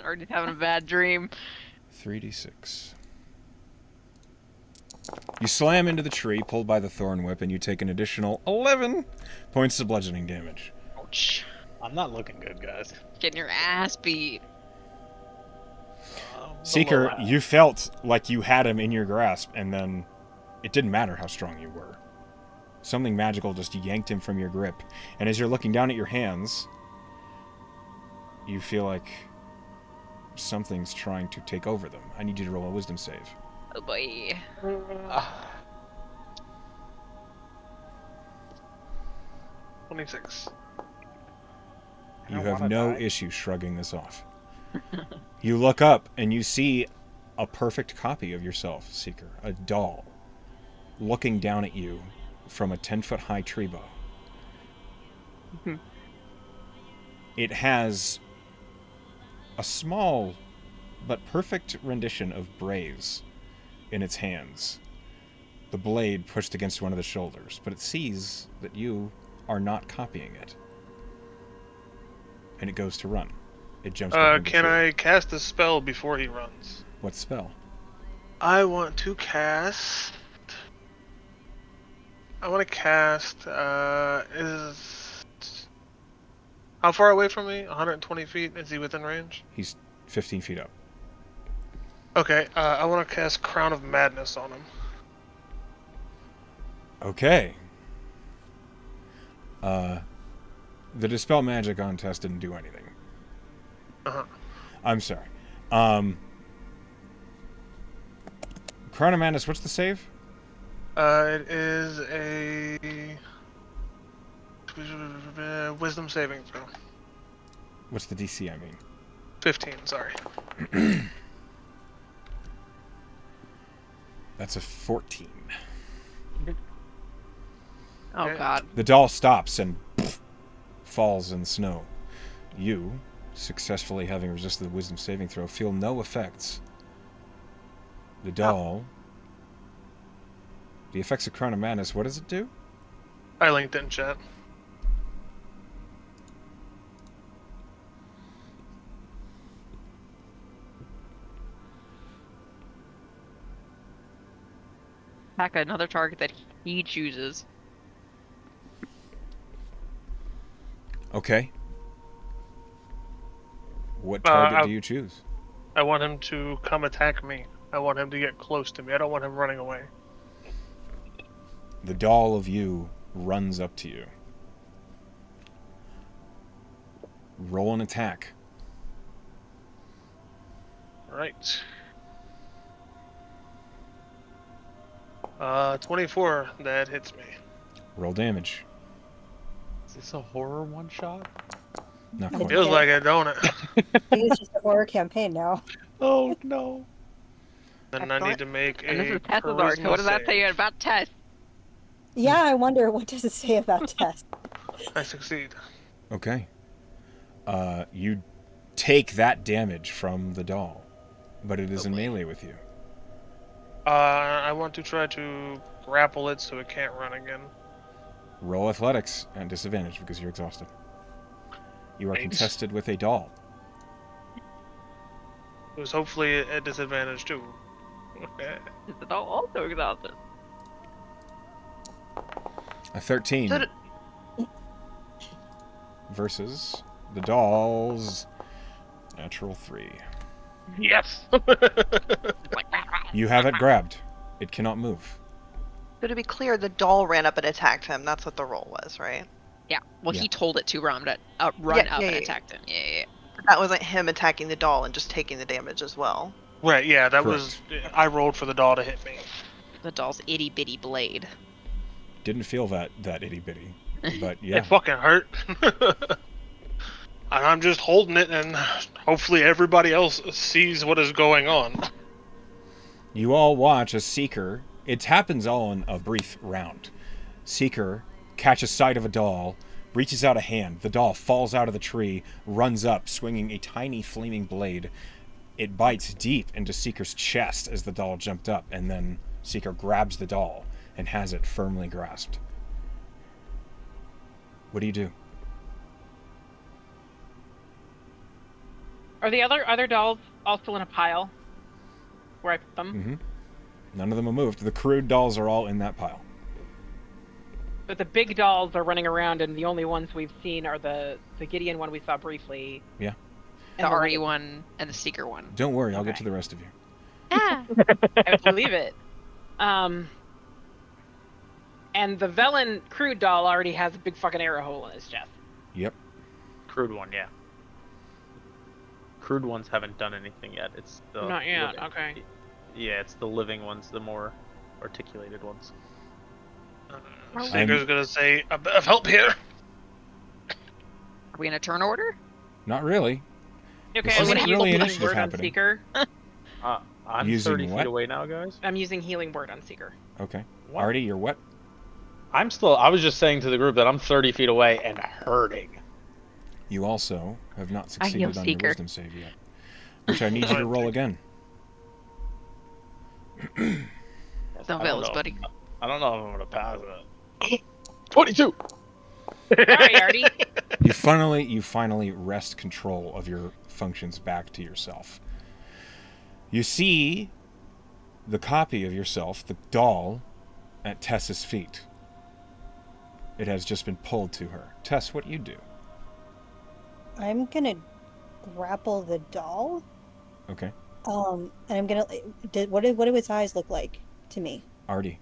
[SPEAKER 4] Artie's having a bad dream.
[SPEAKER 1] 3d6. You slam into the tree, pulled by the thorn whip, and you take an additional 11 points of bludgeoning damage.
[SPEAKER 4] Ouch.
[SPEAKER 8] I'm not looking good, guys.
[SPEAKER 4] Getting your ass beat.
[SPEAKER 1] Seeker, you felt like you had him in your grasp, and then it didn't matter how strong you were. Something magical just yanked him from your grip. And as you're looking down at your hands, you feel like something's trying to take over them. I need you to roll a wisdom save.
[SPEAKER 4] Oh boy.
[SPEAKER 7] 26.
[SPEAKER 1] You have no issue shrugging this off. You look up and you see a perfect copy of yourself, Seeker. A doll looking down at you from a 10-foot high tree bough. It has a small but perfect rendition of brays in its hands. The blade pushed against one of the shoulders, but it sees that you are not copying it. And it goes to run. It jumps behind the
[SPEAKER 7] Can
[SPEAKER 1] tree.
[SPEAKER 7] I cast a spell before he runs?
[SPEAKER 1] What spell?
[SPEAKER 7] I want to cast. How far away from me? 120 feet? Is he within range?
[SPEAKER 1] He's 15 feet up.
[SPEAKER 7] Okay, I want to cast Crown of Madness on him.
[SPEAKER 1] Okay. The Dispel Magic on Tess didn't do anything.
[SPEAKER 7] Uh-huh.
[SPEAKER 1] I'm sorry. Crown of Madness, what's the save?
[SPEAKER 7] It is a wisdom saving throw.
[SPEAKER 1] What's the DC, I mean?
[SPEAKER 7] 15, sorry.
[SPEAKER 1] That's a 14.
[SPEAKER 4] Oh
[SPEAKER 7] Okay.
[SPEAKER 4] god.
[SPEAKER 1] The doll stops and falls in the snow. You, successfully having resisted the wisdom saving throw, feel no effects. The doll... The effects of Crown of Madness, what does it do?
[SPEAKER 7] I linked it in chat.
[SPEAKER 4] attack another target that he chooses.
[SPEAKER 1] Okay. What
[SPEAKER 7] Uh,
[SPEAKER 1] target
[SPEAKER 7] I-
[SPEAKER 1] do you choose?
[SPEAKER 7] I want him to come attack me. I want him to get close to me. I don't want him running away.
[SPEAKER 1] The doll of you runs up to you. Roll an attack.
[SPEAKER 7] Right. 24. That hits me.
[SPEAKER 1] Roll damage.
[SPEAKER 5] Is this a horror one shot?
[SPEAKER 1] Not
[SPEAKER 2] I
[SPEAKER 1] quite.
[SPEAKER 7] Feels
[SPEAKER 2] Okay.
[SPEAKER 7] like it, don't it?
[SPEAKER 2] I think it's just a horror campaign now.
[SPEAKER 5] Oh no.
[SPEAKER 7] Then I need to make
[SPEAKER 4] And this
[SPEAKER 7] a
[SPEAKER 4] is Tess's arc.
[SPEAKER 7] charisma
[SPEAKER 4] What does that
[SPEAKER 7] save.
[SPEAKER 4] say about Tess?
[SPEAKER 2] Yeah, I wonder what does it say about Tess.
[SPEAKER 7] I succeed.
[SPEAKER 1] Okay. You take that damage from the doll, but it is in melee with you.
[SPEAKER 7] I want to try to grapple it so it can't run again.
[SPEAKER 1] Roll athletics at disadvantage because you're exhausted. You are
[SPEAKER 7] Eight.
[SPEAKER 1] contested with a doll.
[SPEAKER 7] It was hopefully at disadvantage too.
[SPEAKER 4] Is the doll also exhausted?
[SPEAKER 1] A 13
[SPEAKER 6] So
[SPEAKER 1] versus the doll's natural 3.
[SPEAKER 7] Yes.
[SPEAKER 1] You have it grabbed. It cannot move.
[SPEAKER 6] So to be clear, the doll ran up and attacked him. That's what the roll was, right?
[SPEAKER 4] Yeah. Well,
[SPEAKER 1] Yeah.
[SPEAKER 4] he told it to run
[SPEAKER 6] Yeah,
[SPEAKER 4] up
[SPEAKER 6] yeah,
[SPEAKER 4] and
[SPEAKER 6] yeah.
[SPEAKER 4] attacked him. Yeah.
[SPEAKER 6] That wasn't him attacking the doll and just taking the damage as well.
[SPEAKER 7] Right. Yeah. That
[SPEAKER 1] Correct.
[SPEAKER 7] was. I rolled for the doll to hit me.
[SPEAKER 4] The doll's itty bitty blade.
[SPEAKER 1] Didn't feel that itty bitty, but yeah.
[SPEAKER 7] It fucking hurt. And I'm just holding it, and hopefully everybody else sees what is going on.
[SPEAKER 1] You all watch as Seeker. It happens all in a brief round. Seeker catches sight of a doll, reaches out a hand. The doll falls out of the tree, runs up, swinging a tiny flaming blade. It bites deep into Seeker's chest as the doll jumped up, and then Seeker grabs the doll and has it firmly grasped. What do you do?
[SPEAKER 3] Are the other dolls all still in a pile? Where I put them?
[SPEAKER 1] Mm-hmm. None of them are moved. The crude dolls are all in that pile.
[SPEAKER 3] But the big dolls are running around, and the only ones we've seen are the Gideon one we saw briefly.
[SPEAKER 1] Yeah.
[SPEAKER 4] The
[SPEAKER 3] And
[SPEAKER 4] Artie one and the Seeker one.
[SPEAKER 1] Don't worry, I'll get
[SPEAKER 3] Okay.
[SPEAKER 1] to the rest of you.
[SPEAKER 9] Ah,
[SPEAKER 3] I believe it. And the Velen crude doll already has a big fucking arrow hole in his chest.
[SPEAKER 1] Yep.
[SPEAKER 5] Crude one, yeah. Crude ones haven't done anything yet. It's the
[SPEAKER 3] Not yet,
[SPEAKER 5] living-
[SPEAKER 3] okay.
[SPEAKER 5] Yeah, it's the living ones, the more articulated ones.
[SPEAKER 7] Seeker's gonna say a bit of help here.
[SPEAKER 4] Are we in a turn order?
[SPEAKER 1] Not really.
[SPEAKER 3] Okay,
[SPEAKER 1] This
[SPEAKER 3] I'm
[SPEAKER 1] isn't
[SPEAKER 3] gonna use
[SPEAKER 1] really
[SPEAKER 3] healing
[SPEAKER 1] initiative
[SPEAKER 3] word
[SPEAKER 1] happening.
[SPEAKER 3] on Seeker.
[SPEAKER 5] I'm
[SPEAKER 1] Using
[SPEAKER 5] 30
[SPEAKER 1] what?
[SPEAKER 5] feet away now, guys.
[SPEAKER 3] I'm using healing word on Seeker.
[SPEAKER 1] Okay.
[SPEAKER 5] What?
[SPEAKER 1] Artie, you're what?
[SPEAKER 5] I was just saying to the group that I'm 30 feet away and hurting.
[SPEAKER 1] You also have not
[SPEAKER 4] I heal
[SPEAKER 1] succeeded on your
[SPEAKER 4] Seeker.
[SPEAKER 1] wisdom save yet, which I need you to roll again.
[SPEAKER 5] Yes,
[SPEAKER 4] Don't
[SPEAKER 5] I
[SPEAKER 4] fail
[SPEAKER 5] don't
[SPEAKER 4] us,
[SPEAKER 5] know.
[SPEAKER 4] buddy.
[SPEAKER 5] I don't know if I'm gonna pass it. 22.
[SPEAKER 3] Sorry, Artie.
[SPEAKER 1] You finally wrest control of your functions back to yourself. You see the copy of yourself, the doll, at Tess's feet. It has just been pulled to her. Tess, what do you do?
[SPEAKER 2] I'm gonna grapple the doll.
[SPEAKER 1] Okay.
[SPEAKER 2] And I'm gonna. What do its eyes look like to me?
[SPEAKER 1] Artie.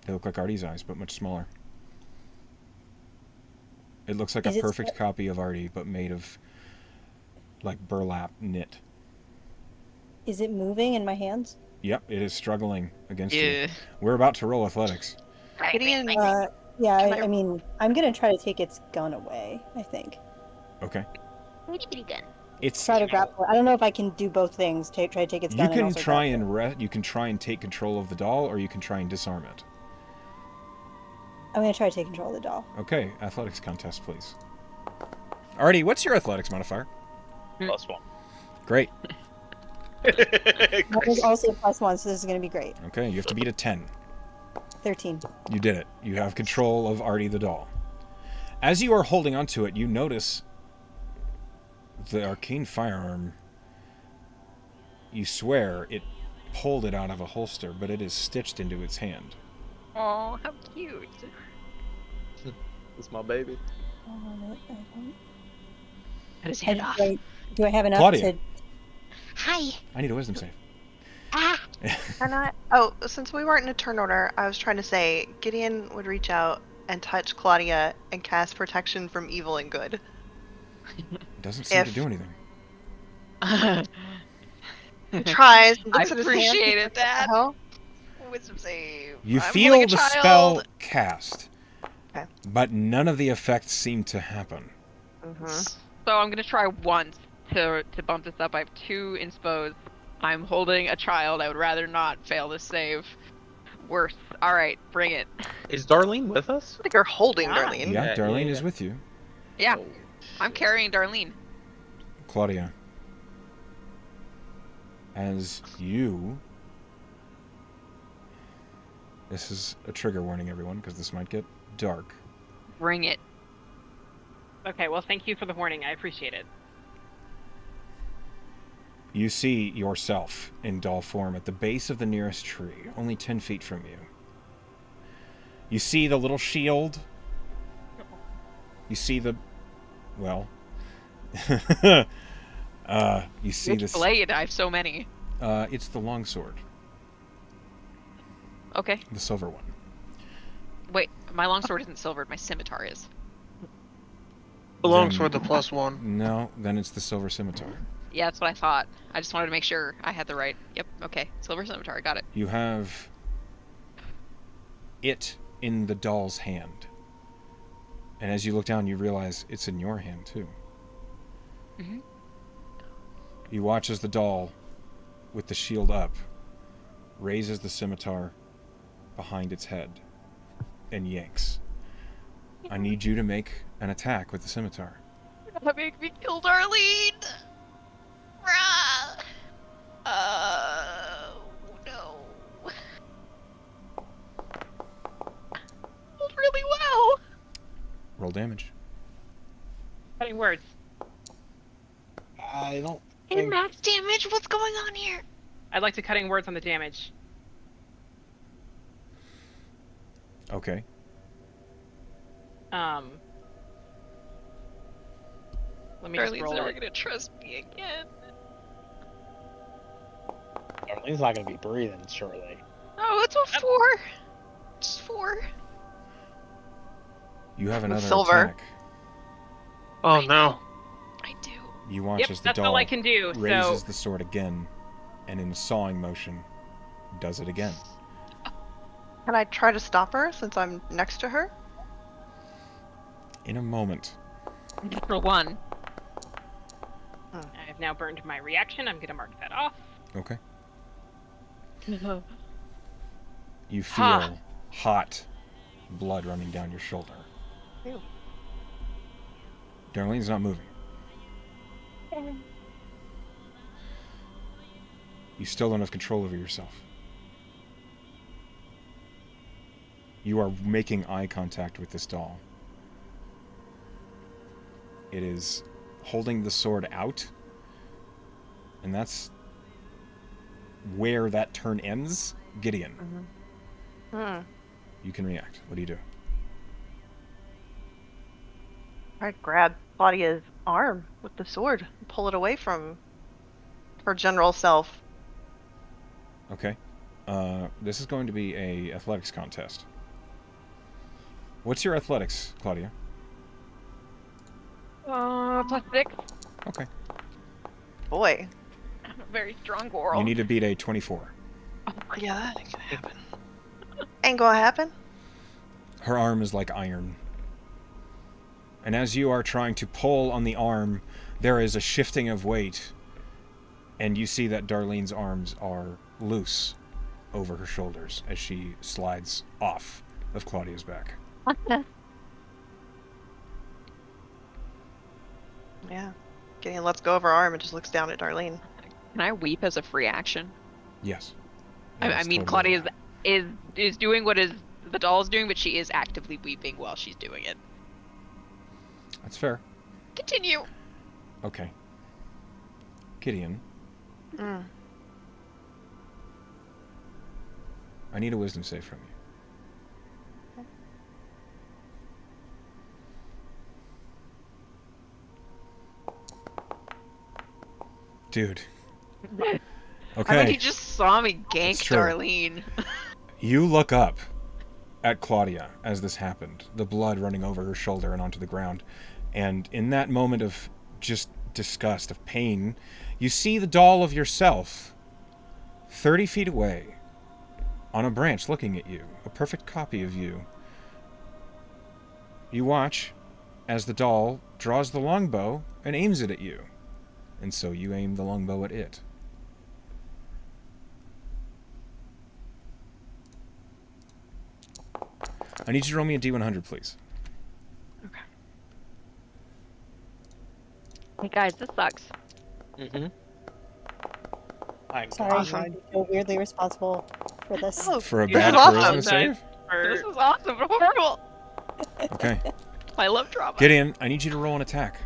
[SPEAKER 1] They look like Artie's eyes, but much smaller. It looks like
[SPEAKER 2] Is
[SPEAKER 1] a
[SPEAKER 2] it
[SPEAKER 1] perfect copy of Artie, but made of like burlap knit.
[SPEAKER 2] Is it moving in my hands?
[SPEAKER 1] Yep, it is struggling against you.
[SPEAKER 4] Yeah.
[SPEAKER 1] We're about to roll athletics.
[SPEAKER 6] Gideon,
[SPEAKER 2] Yeah.
[SPEAKER 6] Can I-
[SPEAKER 2] I mean, I'm gonna try to take its gun away. I think.
[SPEAKER 1] Okay.
[SPEAKER 9] itty bitty gun.
[SPEAKER 1] It's
[SPEAKER 2] Try to grapple. I don't know if I can do both things. Try to take its
[SPEAKER 1] you
[SPEAKER 2] gun. and
[SPEAKER 1] can
[SPEAKER 2] also
[SPEAKER 1] try
[SPEAKER 2] grapple.
[SPEAKER 1] and you can try and take control of the doll, or you can try and disarm it.
[SPEAKER 2] I'm gonna try to take control of the doll.
[SPEAKER 1] Okay, athletics contest, please. Artie, what's your athletics modifier?
[SPEAKER 5] +1.
[SPEAKER 1] Great.
[SPEAKER 2] That was also +1, so this is gonna be great.
[SPEAKER 1] Okay, you have to beat a 10.
[SPEAKER 2] 13.
[SPEAKER 1] You did it. You have control of Artie the doll. As you are holding onto it, you notice the arcane firearm. You swear it pulled it out of a holster, but it is stitched into its hand.
[SPEAKER 4] Oh, how cute.
[SPEAKER 5] It's my baby.
[SPEAKER 4] Cut his
[SPEAKER 2] I
[SPEAKER 4] head
[SPEAKER 2] just-
[SPEAKER 4] off.
[SPEAKER 2] do I have enough
[SPEAKER 1] Claudia.
[SPEAKER 2] to?
[SPEAKER 9] Hi.
[SPEAKER 1] I need a wisdom save.
[SPEAKER 9] Ah.
[SPEAKER 6] And oh, since we weren't in a turn order, I was trying to say Gideon would reach out and touch Claudia and cast protection from evil and good.
[SPEAKER 1] Doesn't seem to
[SPEAKER 6] If-
[SPEAKER 1] do anything.
[SPEAKER 6] He tries,
[SPEAKER 4] I
[SPEAKER 6] looks at his hands. he's
[SPEAKER 4] appreciated
[SPEAKER 6] like, "What the
[SPEAKER 4] that.
[SPEAKER 6] hell?"
[SPEAKER 4] Wisdom save.
[SPEAKER 1] You
[SPEAKER 4] I'm
[SPEAKER 1] feel
[SPEAKER 4] holding a
[SPEAKER 1] the
[SPEAKER 4] child.
[SPEAKER 1] spell cast,
[SPEAKER 6] Okay.
[SPEAKER 1] but none of the effects seem to happen.
[SPEAKER 6] Mhm.
[SPEAKER 4] So I'm gonna try once to bump this up. I have 2 inspos. I'm holding a child. I would rather not fail this save. Worse. All right, bring it.
[SPEAKER 5] Is Darlene with us?
[SPEAKER 6] I think you're holding
[SPEAKER 3] Yeah.
[SPEAKER 6] Darlene.
[SPEAKER 1] Yeah,
[SPEAKER 5] Yeah,
[SPEAKER 1] Darlene
[SPEAKER 5] yeah.
[SPEAKER 1] is with you.
[SPEAKER 4] Yeah,
[SPEAKER 5] Oh,
[SPEAKER 4] I'm
[SPEAKER 5] shit.
[SPEAKER 4] carrying Darlene.
[SPEAKER 1] Claudia. As you... This is a trigger warning, everyone, because this might get dark.
[SPEAKER 4] Bring it.
[SPEAKER 3] Okay, well, thank you for the warning. I appreciate it.
[SPEAKER 1] You see yourself in doll form at the base of the nearest tree, only 10 feet from you. You see the little shield. You see the... Well... you see
[SPEAKER 4] Which
[SPEAKER 1] this...
[SPEAKER 4] blade? I have so many.
[SPEAKER 1] It's the longsword.
[SPEAKER 4] Okay.
[SPEAKER 1] The silver one.
[SPEAKER 4] Wait, my longsword isn't silvered. My scimitar is.
[SPEAKER 7] The long
[SPEAKER 1] Then-
[SPEAKER 7] sword, the +1.
[SPEAKER 1] No, then it's the silver scimitar.
[SPEAKER 4] Yeah, that's what I thought. I just wanted to make sure I had the right. Yep. Okay. Silver scimitar. I got it.
[SPEAKER 1] You have it in the doll's hand. And as you look down, you realize it's in your hand, too.
[SPEAKER 4] Mhm.
[SPEAKER 1] You watch as the doll, with the shield up, raises the scimitar behind its head and yanks. I need you to make an attack with the scimitar.
[SPEAKER 4] That make me kill Darlene. Rah! No. Rolled really well.
[SPEAKER 1] Roll damage.
[SPEAKER 3] Cutting words.
[SPEAKER 5] I don't
[SPEAKER 9] In
[SPEAKER 5] think...
[SPEAKER 9] max damage? What's going on here?
[SPEAKER 3] I'd like to cutting words on the damage.
[SPEAKER 1] Okay.
[SPEAKER 3] Let me just
[SPEAKER 4] Darlene's
[SPEAKER 3] roll
[SPEAKER 4] never
[SPEAKER 3] it.
[SPEAKER 4] gonna trust me again.
[SPEAKER 8] Darlene's not gonna be breathing shortly.
[SPEAKER 4] Oh, it's a 4. Just 4.
[SPEAKER 1] You have another
[SPEAKER 6] silver.
[SPEAKER 1] attack.
[SPEAKER 7] Oh no.
[SPEAKER 4] I do.
[SPEAKER 1] You watch
[SPEAKER 3] Yep,
[SPEAKER 1] as the
[SPEAKER 3] that's
[SPEAKER 1] doll
[SPEAKER 3] all I can do.
[SPEAKER 1] raises
[SPEAKER 3] So
[SPEAKER 1] the sword again, and in a sawing motion, does it again.
[SPEAKER 6] Can I try to stop her since I'm next to her?
[SPEAKER 1] In a moment.
[SPEAKER 4] Just for 1.
[SPEAKER 3] I've now burned my reaction. I'm gonna mark that off.
[SPEAKER 1] Okay.
[SPEAKER 3] Ha.
[SPEAKER 1] You feel hot blood running down your shoulder.
[SPEAKER 6] Ew.
[SPEAKER 1] Darlene's not moving. You still don't have control over yourself. You are making eye contact with this doll. It is holding the sword out, and that's where that turn ends. Gideon, you can react. What do you do?
[SPEAKER 6] I grab Claudia's arm with the sword and pull it away from her general self.
[SPEAKER 1] Okay. This is going to be a athletics contest. What's your athletics, Claudia?
[SPEAKER 4] +6.
[SPEAKER 1] Okay.
[SPEAKER 6] Boy.
[SPEAKER 4] I'm a very strong girl.
[SPEAKER 1] You need to beat a 24.
[SPEAKER 6] Yeah, that ain't gonna happen. Ain't gonna happen.
[SPEAKER 1] Her arm is like iron. And as you are trying to pull on the arm, there is a shifting of weight. And you see that Darlene's arms are loose over her shoulders as she slides off of Claudia's back.
[SPEAKER 6] Yeah. Gideon lets go of her arm and just looks down at Darlene.
[SPEAKER 4] Can I weep as a free action?
[SPEAKER 1] Yes.
[SPEAKER 4] I
[SPEAKER 1] That is
[SPEAKER 4] mean,
[SPEAKER 1] totally
[SPEAKER 4] Claudia is doing what is the doll is doing, but she is actively weeping while she's doing it.
[SPEAKER 1] That's fair.
[SPEAKER 4] Continue.
[SPEAKER 1] Okay. Gideon, I need a wisdom save from you. Dude.
[SPEAKER 4] I mean, he
[SPEAKER 1] Okay.
[SPEAKER 4] just saw me gank
[SPEAKER 1] It's true.
[SPEAKER 4] Darlene.
[SPEAKER 1] You look up at Claudia as this happened, the blood running over her shoulder and onto the ground. And in that moment of just disgust, of pain, you see the doll of yourself 30 feet away on a branch looking at you, a perfect copy of you. You watch as the doll draws the longbow and aims it at you. And so you aim the longbow at it. I need you to roll me a D100, please.
[SPEAKER 3] Hey guys, this sucks.
[SPEAKER 5] Mm-hmm.
[SPEAKER 2] Sorry,
[SPEAKER 6] Awesome.
[SPEAKER 2] I feel weirdly responsible for this.
[SPEAKER 6] Oh,
[SPEAKER 1] For a
[SPEAKER 3] You
[SPEAKER 1] bad
[SPEAKER 6] is awesome.
[SPEAKER 1] charisma
[SPEAKER 3] Nice.
[SPEAKER 1] save?
[SPEAKER 4] This is awesome, but horrible.
[SPEAKER 1] Okay.
[SPEAKER 4] I love drama.
[SPEAKER 1] Gideon, I need you to roll an attack.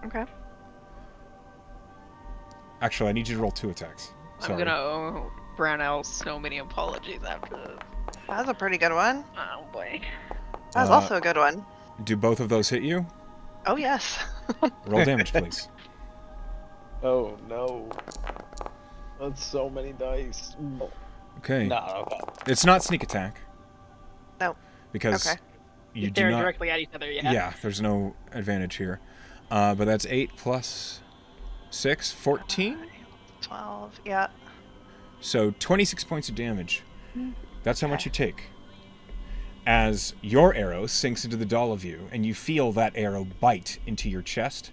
[SPEAKER 6] Okay.
[SPEAKER 1] Actually, I need you to roll 2 attacks. Sorry.
[SPEAKER 4] I'm gonna owe Brown Owl so many apologies after this.
[SPEAKER 6] That's a pretty good one.
[SPEAKER 4] Oh boy.
[SPEAKER 6] That was
[SPEAKER 1] Uh,
[SPEAKER 6] also a good one.
[SPEAKER 1] Do both of those hit you?
[SPEAKER 6] Oh, yes.
[SPEAKER 1] Roll damage, please.
[SPEAKER 5] Oh no. That's so many dice.
[SPEAKER 1] Okay.
[SPEAKER 5] No, okay.
[SPEAKER 1] It's not sneak attack.
[SPEAKER 6] No.
[SPEAKER 1] Because
[SPEAKER 6] Okay.
[SPEAKER 1] you do
[SPEAKER 3] Staring
[SPEAKER 1] not...
[SPEAKER 3] directly at each other, yeah.
[SPEAKER 1] Yeah, there's no advantage here. But that's 8 plus 6, 14?
[SPEAKER 6] 12, yeah.
[SPEAKER 1] So 26 points of damage. That's how much
[SPEAKER 6] Okay.
[SPEAKER 1] you take. As your arrow sinks into the doll of you, and you feel that arrow bite into your chest,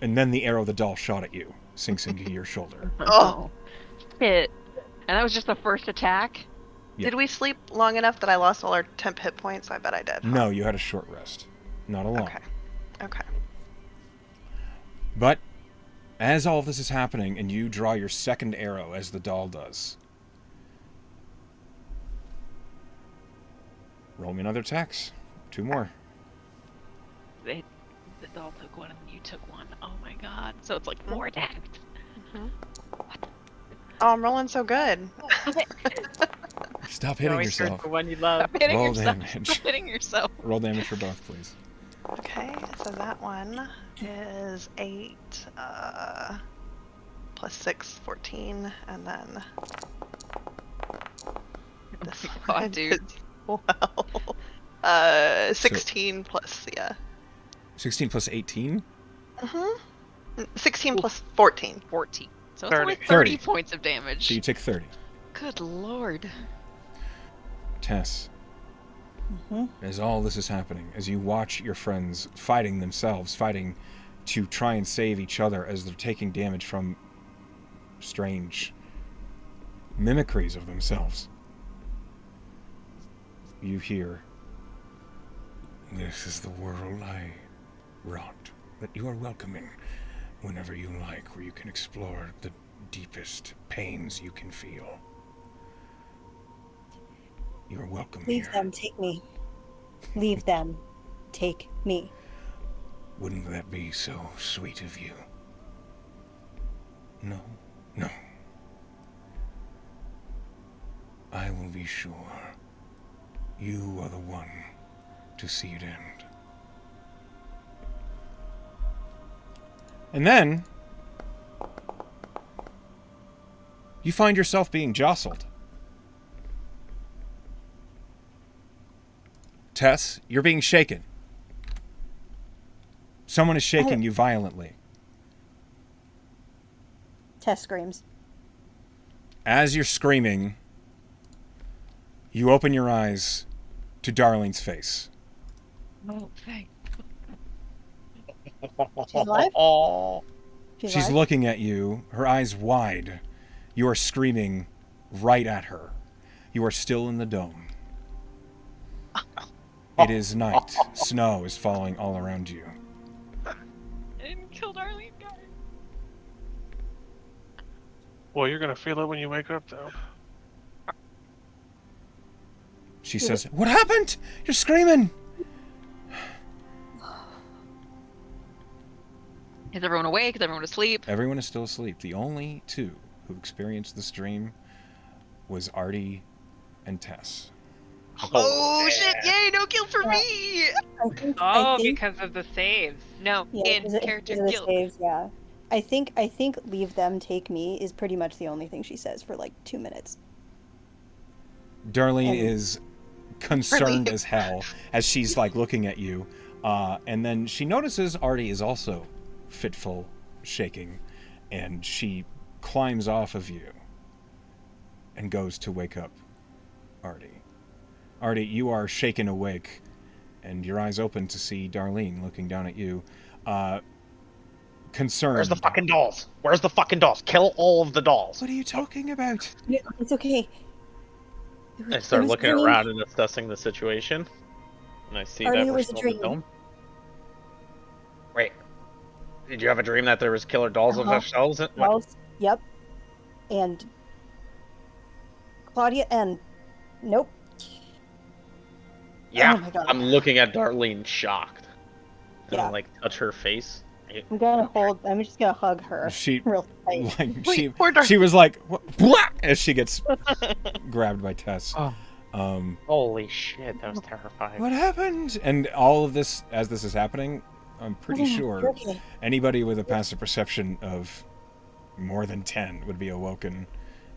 [SPEAKER 1] and then the arrow the doll shot at you sinks into your shoulder.
[SPEAKER 6] Oh.
[SPEAKER 3] Shit.
[SPEAKER 4] And that was just the first attack.
[SPEAKER 1] Yeah.
[SPEAKER 6] Did we sleep long enough that I lost all our temp hit points? I bet I did.
[SPEAKER 1] No, you had a short rest. Not a long.
[SPEAKER 6] Okay. Okay.
[SPEAKER 1] But as all of this is happening, and you draw your second arrow as the doll does, roll me another tax. 2 more.
[SPEAKER 3] The doll took one and you took one. Oh my god. So it's like 4 attacks.
[SPEAKER 6] Oh, I'm rolling so good.
[SPEAKER 1] Stop
[SPEAKER 3] You
[SPEAKER 1] hitting
[SPEAKER 3] always hurt
[SPEAKER 1] yourself.
[SPEAKER 3] the one you love.
[SPEAKER 4] Stop hitting
[SPEAKER 1] Roll
[SPEAKER 4] yourself.
[SPEAKER 1] damage.
[SPEAKER 4] Stop hitting yourself.
[SPEAKER 1] Roll damage for both, please.
[SPEAKER 6] Okay, so that one is 8, plus 6, 14, and then this
[SPEAKER 4] God,
[SPEAKER 6] one
[SPEAKER 4] dude.
[SPEAKER 6] is 16 plus, yeah.
[SPEAKER 1] 16 plus 18?
[SPEAKER 6] 16 plus 14.
[SPEAKER 4] 14. So it's only
[SPEAKER 7] 30.
[SPEAKER 4] 30 points of damage.
[SPEAKER 1] So you take 30.
[SPEAKER 4] Good lord.
[SPEAKER 1] Tess, as all this is happening, as you watch your friends fighting themselves, fighting to try and save each other as they're taking damage from strange mimicries of themselves, you hear, "This is the world I wrought, that you are welcome in whenever you like, where you can explore the deepest pains you can feel. You're welcome
[SPEAKER 2] Leave
[SPEAKER 1] here.
[SPEAKER 2] them, take me. Leave them, take me.
[SPEAKER 1] Wouldn't that be so sweet of you? No, no. I will be sure you are the one to see it end. And then you find yourself being jostled. Tess, you're being shaken. Someone is shaking you violently.
[SPEAKER 2] Tess screams.
[SPEAKER 1] As you're screaming, you open your eyes to Darlene's face.
[SPEAKER 3] Oh, thank.
[SPEAKER 2] She's alive?
[SPEAKER 5] Oh.
[SPEAKER 2] She's
[SPEAKER 1] She's
[SPEAKER 2] alive?
[SPEAKER 1] looking at you, her eyes wide. You are screaming right at her. You are still in the dome. It is night. Snow is falling all around you.
[SPEAKER 4] I didn't kill Darlene, guys.
[SPEAKER 7] Well, you're gonna feel it when you wake up, though.
[SPEAKER 1] She says, "What happened? You're screaming!"
[SPEAKER 4] Is everyone awake? Is everyone asleep?
[SPEAKER 1] Everyone is still asleep. The only two who experienced this dream was Artie and Tess.
[SPEAKER 4] Oh shit! Yay! No kill for me!
[SPEAKER 2] I think,
[SPEAKER 3] Oh,
[SPEAKER 2] I think,
[SPEAKER 3] because of the saves.
[SPEAKER 4] No,
[SPEAKER 2] yeah,
[SPEAKER 4] in
[SPEAKER 2] because
[SPEAKER 4] character
[SPEAKER 2] because of the
[SPEAKER 4] guilt.
[SPEAKER 2] saves, yeah. I think leave them, take me is pretty much the only thing she says for like 2 minutes.
[SPEAKER 1] Darlene
[SPEAKER 2] And-
[SPEAKER 1] is concerned
[SPEAKER 6] Relief.
[SPEAKER 1] as hell as she's like looking at you, and then she notices Artie is also fitful, shaking, and she climbs off of you and goes to wake up Artie. Artie, you are shaken awake, and your eyes open to see Darlene looking down at you, concerned.
[SPEAKER 8] Where's the fucking dolls? Where's the fucking dolls? Kill all of the dolls.
[SPEAKER 1] What are you talking about?
[SPEAKER 2] Yeah, it's okay.
[SPEAKER 5] I
[SPEAKER 2] It
[SPEAKER 5] start
[SPEAKER 2] was a
[SPEAKER 5] looking
[SPEAKER 2] dream.
[SPEAKER 5] around and assessing the situation. And I see
[SPEAKER 2] Artie,
[SPEAKER 5] that
[SPEAKER 2] it
[SPEAKER 5] we're
[SPEAKER 2] was a
[SPEAKER 5] still in the
[SPEAKER 2] dream.
[SPEAKER 5] dome.
[SPEAKER 8] Did you have a dream that there was killer dolls of
[SPEAKER 2] Uh-huh.
[SPEAKER 8] ourselves? What?
[SPEAKER 2] Dolls, yep. And Claudia and nope.
[SPEAKER 8] Yeah.
[SPEAKER 2] Oh my god.
[SPEAKER 5] I'm looking at Darlene shocked.
[SPEAKER 2] Yeah.
[SPEAKER 5] And like touch her face.
[SPEAKER 2] I'm just gonna hug her
[SPEAKER 1] She
[SPEAKER 2] real tight.
[SPEAKER 1] like
[SPEAKER 6] Wait, poor Darlene.
[SPEAKER 1] she was like what? Blah! As she gets grabbed by Tess.
[SPEAKER 8] Oh. Holy shit, that was terrifying.
[SPEAKER 1] What happened? And all of this, as this is happening, I'm pretty
[SPEAKER 2] You're
[SPEAKER 1] sure
[SPEAKER 2] okay.
[SPEAKER 1] anybody with a passive perception of more than 10 would be awoken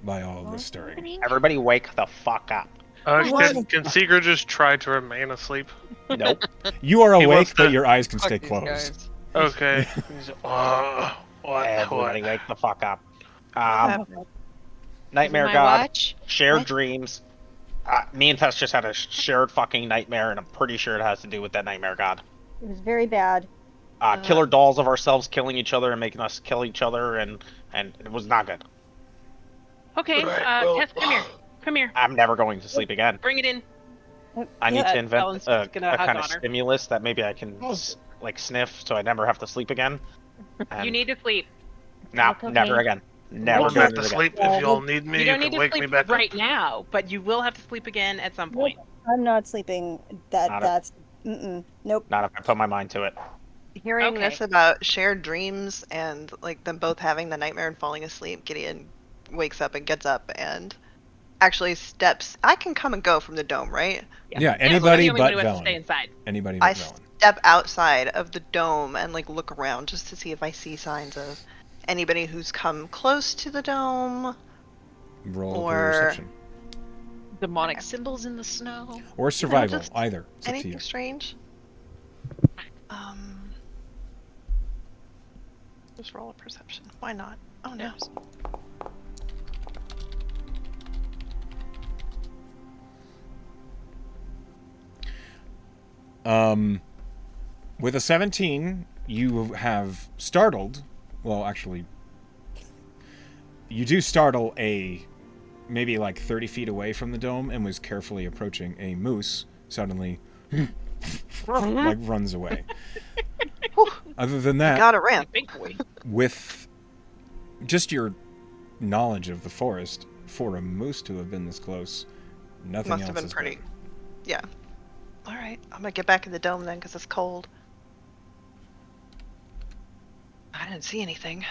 [SPEAKER 1] by all of this stirring.
[SPEAKER 8] Everybody wake the fuck up.
[SPEAKER 7] Can Seeker just try to remain asleep?
[SPEAKER 8] Nope.
[SPEAKER 1] You are
[SPEAKER 7] He
[SPEAKER 1] awake,
[SPEAKER 7] wants
[SPEAKER 1] but
[SPEAKER 7] to-
[SPEAKER 1] your eyes can
[SPEAKER 4] Fuck
[SPEAKER 1] stay
[SPEAKER 4] these
[SPEAKER 1] closed.
[SPEAKER 4] guys.
[SPEAKER 7] Okay. What?
[SPEAKER 8] Everybody wake the fuck up.
[SPEAKER 6] Uh,
[SPEAKER 8] Nightmare
[SPEAKER 9] My
[SPEAKER 8] God,
[SPEAKER 9] watch?
[SPEAKER 8] shared
[SPEAKER 9] What?
[SPEAKER 8] dreams. Me and Tess just had a shared fucking nightmare, and I'm pretty sure it has to do with that Nightmare God.
[SPEAKER 2] It was very bad.
[SPEAKER 8] Killer dolls of ourselves killing each other and making us kill each other, and it was not good.
[SPEAKER 3] Okay,
[SPEAKER 7] Right, well-
[SPEAKER 3] Tess, come here. Come here.
[SPEAKER 8] I'm never going to sleep again.
[SPEAKER 3] Bring it in.
[SPEAKER 8] I need
[SPEAKER 3] Yeah,
[SPEAKER 8] to invent
[SPEAKER 3] Ellen's
[SPEAKER 8] a
[SPEAKER 3] gonna hug
[SPEAKER 8] kind
[SPEAKER 3] on
[SPEAKER 8] of
[SPEAKER 3] her.
[SPEAKER 8] stimulus that maybe I can like sniff, so I never have to sleep again. And
[SPEAKER 3] You need to sleep.
[SPEAKER 8] no,
[SPEAKER 9] Look, okay.
[SPEAKER 8] never again. Never
[SPEAKER 7] I'll
[SPEAKER 8] do
[SPEAKER 7] get
[SPEAKER 8] it
[SPEAKER 7] to
[SPEAKER 8] again.
[SPEAKER 7] sleep
[SPEAKER 2] Yeah,
[SPEAKER 7] if y'all need me.
[SPEAKER 3] You
[SPEAKER 7] You
[SPEAKER 3] don't
[SPEAKER 7] can
[SPEAKER 3] need to
[SPEAKER 7] wake me
[SPEAKER 3] sleep
[SPEAKER 7] back
[SPEAKER 3] right
[SPEAKER 7] up.
[SPEAKER 3] now, but you will have to sleep again at some point.
[SPEAKER 2] I'm not sleeping.
[SPEAKER 8] Not a-
[SPEAKER 2] That's nope.
[SPEAKER 8] Not if I put my mind to it.
[SPEAKER 6] Hearing
[SPEAKER 3] Okay.
[SPEAKER 6] this about shared dreams and like them both having the nightmare and falling asleep, Gideon wakes up and gets up and actually steps. I can come and go from the dome, right?
[SPEAKER 1] Yeah,
[SPEAKER 3] Yes,
[SPEAKER 1] anybody
[SPEAKER 3] you're the only
[SPEAKER 1] but
[SPEAKER 3] one who has to stay
[SPEAKER 1] Velen.
[SPEAKER 3] inside.
[SPEAKER 1] Anybody
[SPEAKER 6] I
[SPEAKER 1] but Velen.
[SPEAKER 6] step outside of the dome and like look around just to see if I see signs of anybody who's come close to the dome.
[SPEAKER 1] Roll
[SPEAKER 6] or-
[SPEAKER 1] perception.
[SPEAKER 4] Demonic symbols in the snow.
[SPEAKER 1] Or survival,
[SPEAKER 6] just
[SPEAKER 1] either. It's up to
[SPEAKER 6] Anything
[SPEAKER 1] you.
[SPEAKER 6] strange? Just roll a perception. Why not? Oh no.
[SPEAKER 1] With a 17, you have startled. Well, actually, you do startle a maybe like 30 feet away from the dome and was carefully approaching a moose. Suddenly, like runs away. Other than that,
[SPEAKER 6] Got a ramp.
[SPEAKER 3] Big boy.
[SPEAKER 1] with just your knowledge of the forest, for a moose to have been this close, nothing
[SPEAKER 6] Must
[SPEAKER 1] else
[SPEAKER 6] have been
[SPEAKER 1] has
[SPEAKER 6] pretty. Yeah. All right. I'm gonna get back in the dome then, because it's cold. I didn't see anything.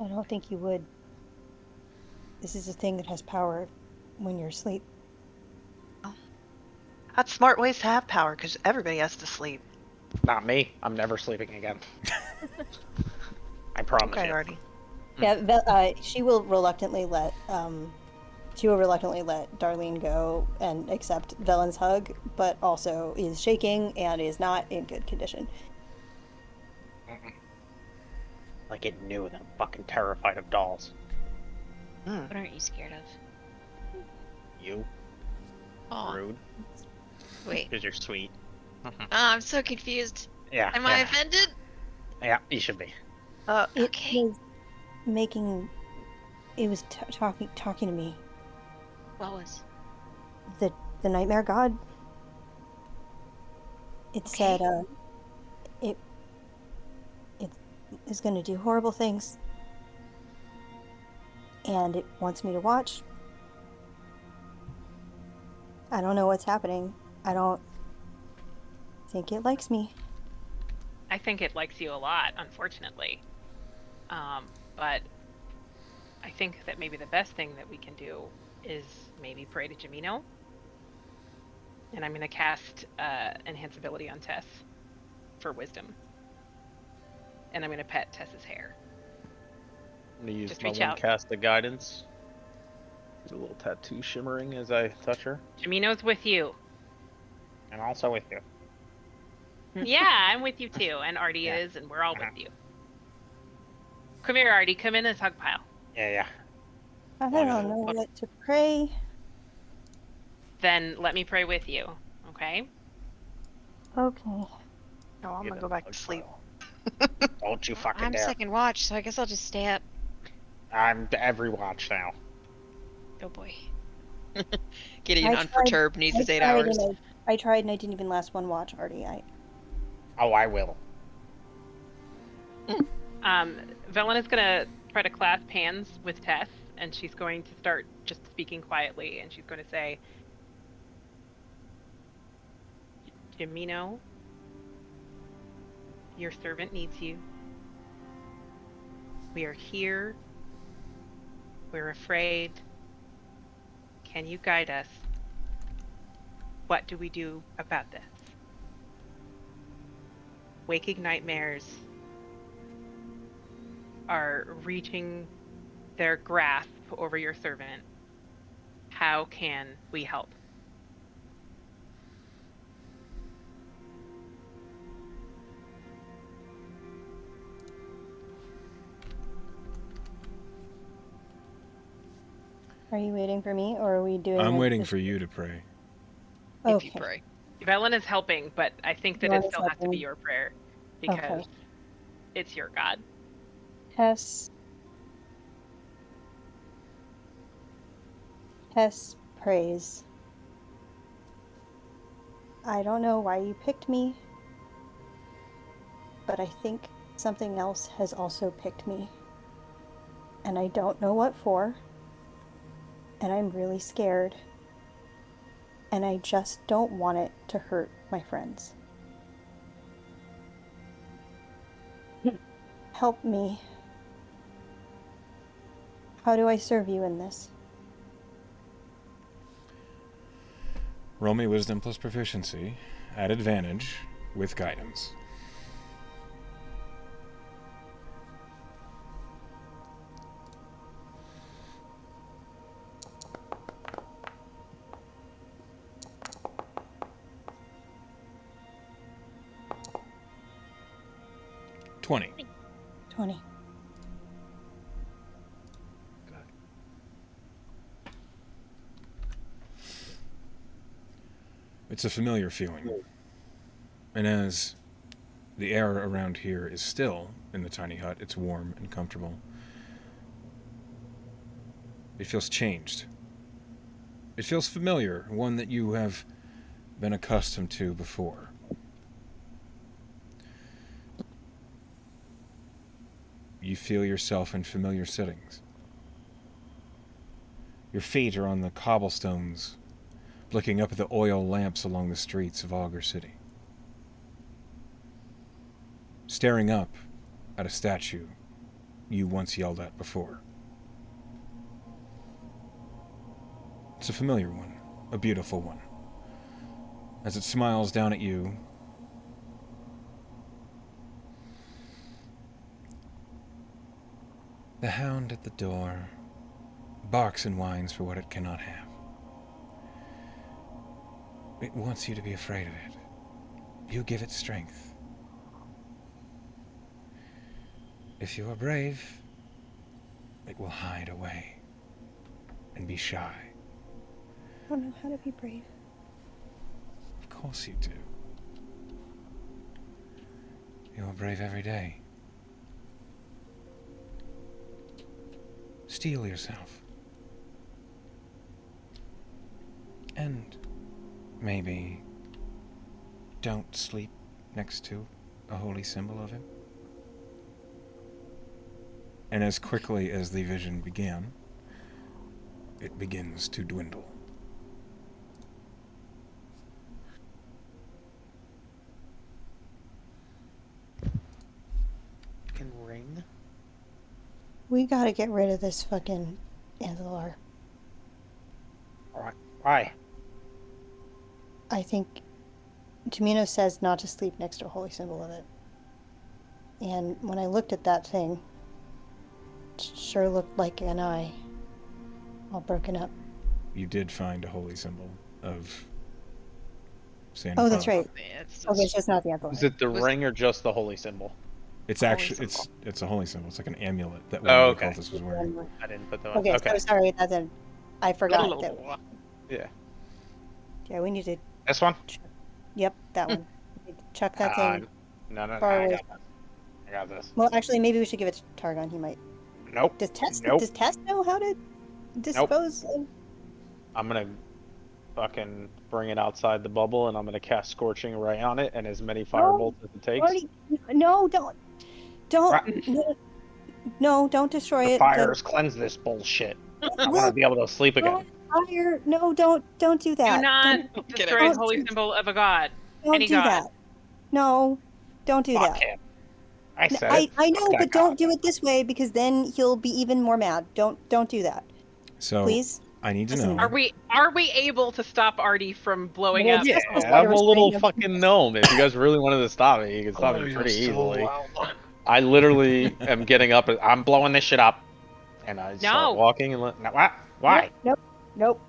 [SPEAKER 2] I don't think you would. This is a thing that has power when you're asleep.
[SPEAKER 6] That's smart ways to have power, because everybody has to sleep.
[SPEAKER 8] Not me. I'm never sleeping again. I promise
[SPEAKER 6] Okay,
[SPEAKER 8] you.
[SPEAKER 6] Artie.
[SPEAKER 2] Yeah, she will reluctantly let Darlene go and accept Velen's hug, but also is shaking and is not in good condition.
[SPEAKER 8] Like it knew that I'm fucking terrified of dolls.
[SPEAKER 9] What aren't you scared of?
[SPEAKER 8] You,
[SPEAKER 9] Oh,
[SPEAKER 8] rude,
[SPEAKER 9] wait.
[SPEAKER 8] because you're sweet.
[SPEAKER 9] Oh, I'm so confused.
[SPEAKER 8] Yeah.
[SPEAKER 9] Am I
[SPEAKER 8] yeah.
[SPEAKER 9] offended?
[SPEAKER 8] Yeah, you should be.
[SPEAKER 2] It
[SPEAKER 9] Okay.
[SPEAKER 2] was making. It was talking to me.
[SPEAKER 9] What was?
[SPEAKER 2] The nightmare god. It said it is going to do horrible things, and it wants me to watch. I don't know what's happening. I don't think it likes me.
[SPEAKER 3] I think it likes you a lot, unfortunately. But I think that maybe the best thing that we can do is maybe pray to Jamino. And I'm going to cast Enhance Ability on Tess for wisdom. And I'm going to pet Tess's hair.
[SPEAKER 5] I'm gonna use
[SPEAKER 3] Just
[SPEAKER 5] my
[SPEAKER 3] reach
[SPEAKER 5] one
[SPEAKER 3] out.
[SPEAKER 5] cast of guidance. Do a little tattoo shimmering as I touch her.
[SPEAKER 3] Jamino's with you.
[SPEAKER 8] And also with you.
[SPEAKER 3] Yeah, I'm with you too, and Artie
[SPEAKER 8] Yeah.
[SPEAKER 3] is, and we're all
[SPEAKER 8] Uh-huh.
[SPEAKER 3] with you. Come here, Artie. Come in this hug pile.
[SPEAKER 8] Yeah.
[SPEAKER 2] I
[SPEAKER 8] Long
[SPEAKER 2] don't
[SPEAKER 8] as-
[SPEAKER 2] know what to pray.
[SPEAKER 3] Then let me pray with you, okay?
[SPEAKER 2] Okay.
[SPEAKER 6] Oh, I'm
[SPEAKER 5] Get
[SPEAKER 6] gonna
[SPEAKER 5] a
[SPEAKER 6] go back to
[SPEAKER 5] hug
[SPEAKER 6] sleep.
[SPEAKER 5] pile.
[SPEAKER 8] Don't you fucking
[SPEAKER 9] I'm
[SPEAKER 8] dare.
[SPEAKER 9] second watch, so I guess I'll just stay up.
[SPEAKER 8] I'm every watch now.
[SPEAKER 9] Oh boy.
[SPEAKER 4] Gideon
[SPEAKER 2] I tried-
[SPEAKER 4] unperturbed needs his 8
[SPEAKER 2] tried
[SPEAKER 4] hours.
[SPEAKER 2] and I tried and I didn't even last one watch, Artie.
[SPEAKER 8] Oh, I will.
[SPEAKER 3] Velen is gonna try to clasp hands with Tess, and she's going to start just speaking quietly, and she's going to say, Jamino, your servant needs you. We are here. We're afraid. Can you guide us? What do we do about this? Waking nightmares are reaching their grasp over your servant. How can we help?
[SPEAKER 2] Are you waiting for me, or are we doing?
[SPEAKER 1] I'm
[SPEAKER 2] like
[SPEAKER 1] waiting
[SPEAKER 2] this-
[SPEAKER 1] for you to pray.
[SPEAKER 4] If
[SPEAKER 2] Okay.
[SPEAKER 4] you pray.
[SPEAKER 3] Velen is helping, but I think that
[SPEAKER 2] Velen
[SPEAKER 3] it
[SPEAKER 2] is
[SPEAKER 3] still has to be
[SPEAKER 2] helping.
[SPEAKER 3] your prayer because
[SPEAKER 2] Okay.
[SPEAKER 3] it's your God.
[SPEAKER 2] Tess. Tess prays. I don't know why you picked me, but I think something else has also picked me. And I don't know what for. And I'm really scared. And I just don't want it to hurt my friends. Help me. How do I serve you in this?
[SPEAKER 1] Roll me wisdom plus proficiency at advantage with guidance. $20.
[SPEAKER 2] 20.
[SPEAKER 1] It's a familiar feeling. And as the air around here is still in the tiny hut, it's warm and comfortable. It feels changed. It feels familiar, one that you have been accustomed to before. You feel yourself in familiar settings. Your feet are on the cobblestones, looking up at the oil lamps along the streets of Augur City. Staring up at a statue you once yelled at before. It's a familiar one, a beautiful one. As it smiles down at you, the hound at the door barks and whines for what it cannot have. It wants you to be afraid of it. You give it strength. If you are brave, it will hide away and be shy.
[SPEAKER 2] I don't know how to be brave.
[SPEAKER 1] Of course you do. You are brave every day. Steel yourself. And maybe don't sleep next to a holy symbol of him. And as quickly as the vision began, it begins to dwindle.
[SPEAKER 8] Can ring.
[SPEAKER 2] We gotta get rid of this fucking Anzalar.
[SPEAKER 8] Alright. Why?
[SPEAKER 2] I think Tamino says not to sleep next to a holy symbol of it. And when I looked at that thing, sure looked like an eye. All broken up.
[SPEAKER 1] You did find a holy symbol of San
[SPEAKER 2] Oh, that's
[SPEAKER 1] Juan.
[SPEAKER 2] right.
[SPEAKER 4] It's
[SPEAKER 2] Okay, it's just not the
[SPEAKER 5] Is
[SPEAKER 2] Athalite.
[SPEAKER 5] it the
[SPEAKER 4] Was-
[SPEAKER 5] ring or just the holy symbol?
[SPEAKER 1] It's
[SPEAKER 4] Holy
[SPEAKER 1] actually
[SPEAKER 4] symbol.
[SPEAKER 1] it's a holy symbol. It's like an amulet that one
[SPEAKER 5] Oh,
[SPEAKER 1] of the
[SPEAKER 5] okay.
[SPEAKER 1] cultists was wearing.
[SPEAKER 5] I didn't put that on.
[SPEAKER 2] Okay,
[SPEAKER 5] Okay.
[SPEAKER 2] so sorry, I forgot that.
[SPEAKER 5] Yeah.
[SPEAKER 2] Yeah, we need to.
[SPEAKER 5] This one?
[SPEAKER 2] Yep, that one. We need to chuck that thing.
[SPEAKER 5] No.
[SPEAKER 2] far
[SPEAKER 5] I
[SPEAKER 2] away.
[SPEAKER 5] got this. I got this.
[SPEAKER 2] Well, actually, maybe we should give it to Targon. He might.
[SPEAKER 5] Nope.
[SPEAKER 2] Does Tess?
[SPEAKER 5] Nope.
[SPEAKER 2] Does Tess know how to dispose of?
[SPEAKER 5] I'm gonna fucking bring it outside the bubble, and I'm gonna cast Scorching Ray on it, and as many firebolts as it takes.
[SPEAKER 2] Already, no, don't,
[SPEAKER 5] Right.
[SPEAKER 2] no, don't destroy
[SPEAKER 5] The
[SPEAKER 2] it.
[SPEAKER 5] fires cleanse this bullshit. I want to
[SPEAKER 2] Well,
[SPEAKER 5] be able to sleep again.
[SPEAKER 2] fire. No, don't do that.
[SPEAKER 3] Do not
[SPEAKER 4] Get
[SPEAKER 3] destroy
[SPEAKER 2] it.
[SPEAKER 3] the holy symbol of a god.
[SPEAKER 2] Don't
[SPEAKER 3] any
[SPEAKER 2] do
[SPEAKER 3] god.
[SPEAKER 2] that. No, don't do
[SPEAKER 5] Fuck
[SPEAKER 2] that.
[SPEAKER 5] him. I said
[SPEAKER 2] I
[SPEAKER 5] it.
[SPEAKER 2] know,
[SPEAKER 5] Fuck that
[SPEAKER 2] but don't
[SPEAKER 5] god.
[SPEAKER 2] do it this way because then he'll be even more mad. Don't do that,
[SPEAKER 1] So
[SPEAKER 2] please.
[SPEAKER 1] I need to
[SPEAKER 2] Listen,
[SPEAKER 1] know.
[SPEAKER 3] Are we able to stop Artie from blowing
[SPEAKER 2] Well,
[SPEAKER 3] up?
[SPEAKER 2] yeah.
[SPEAKER 5] Yeah, I'm a little
[SPEAKER 2] Restraint.
[SPEAKER 5] fucking gnome. If you guys really wanted to stop me, you can stop me
[SPEAKER 7] you're
[SPEAKER 5] pretty
[SPEAKER 7] so
[SPEAKER 5] easily.
[SPEAKER 7] wild.
[SPEAKER 5] I literally am getting up. I'm blowing this shit up, and I
[SPEAKER 3] No.
[SPEAKER 5] start walking and no, what? Why?
[SPEAKER 2] Nope.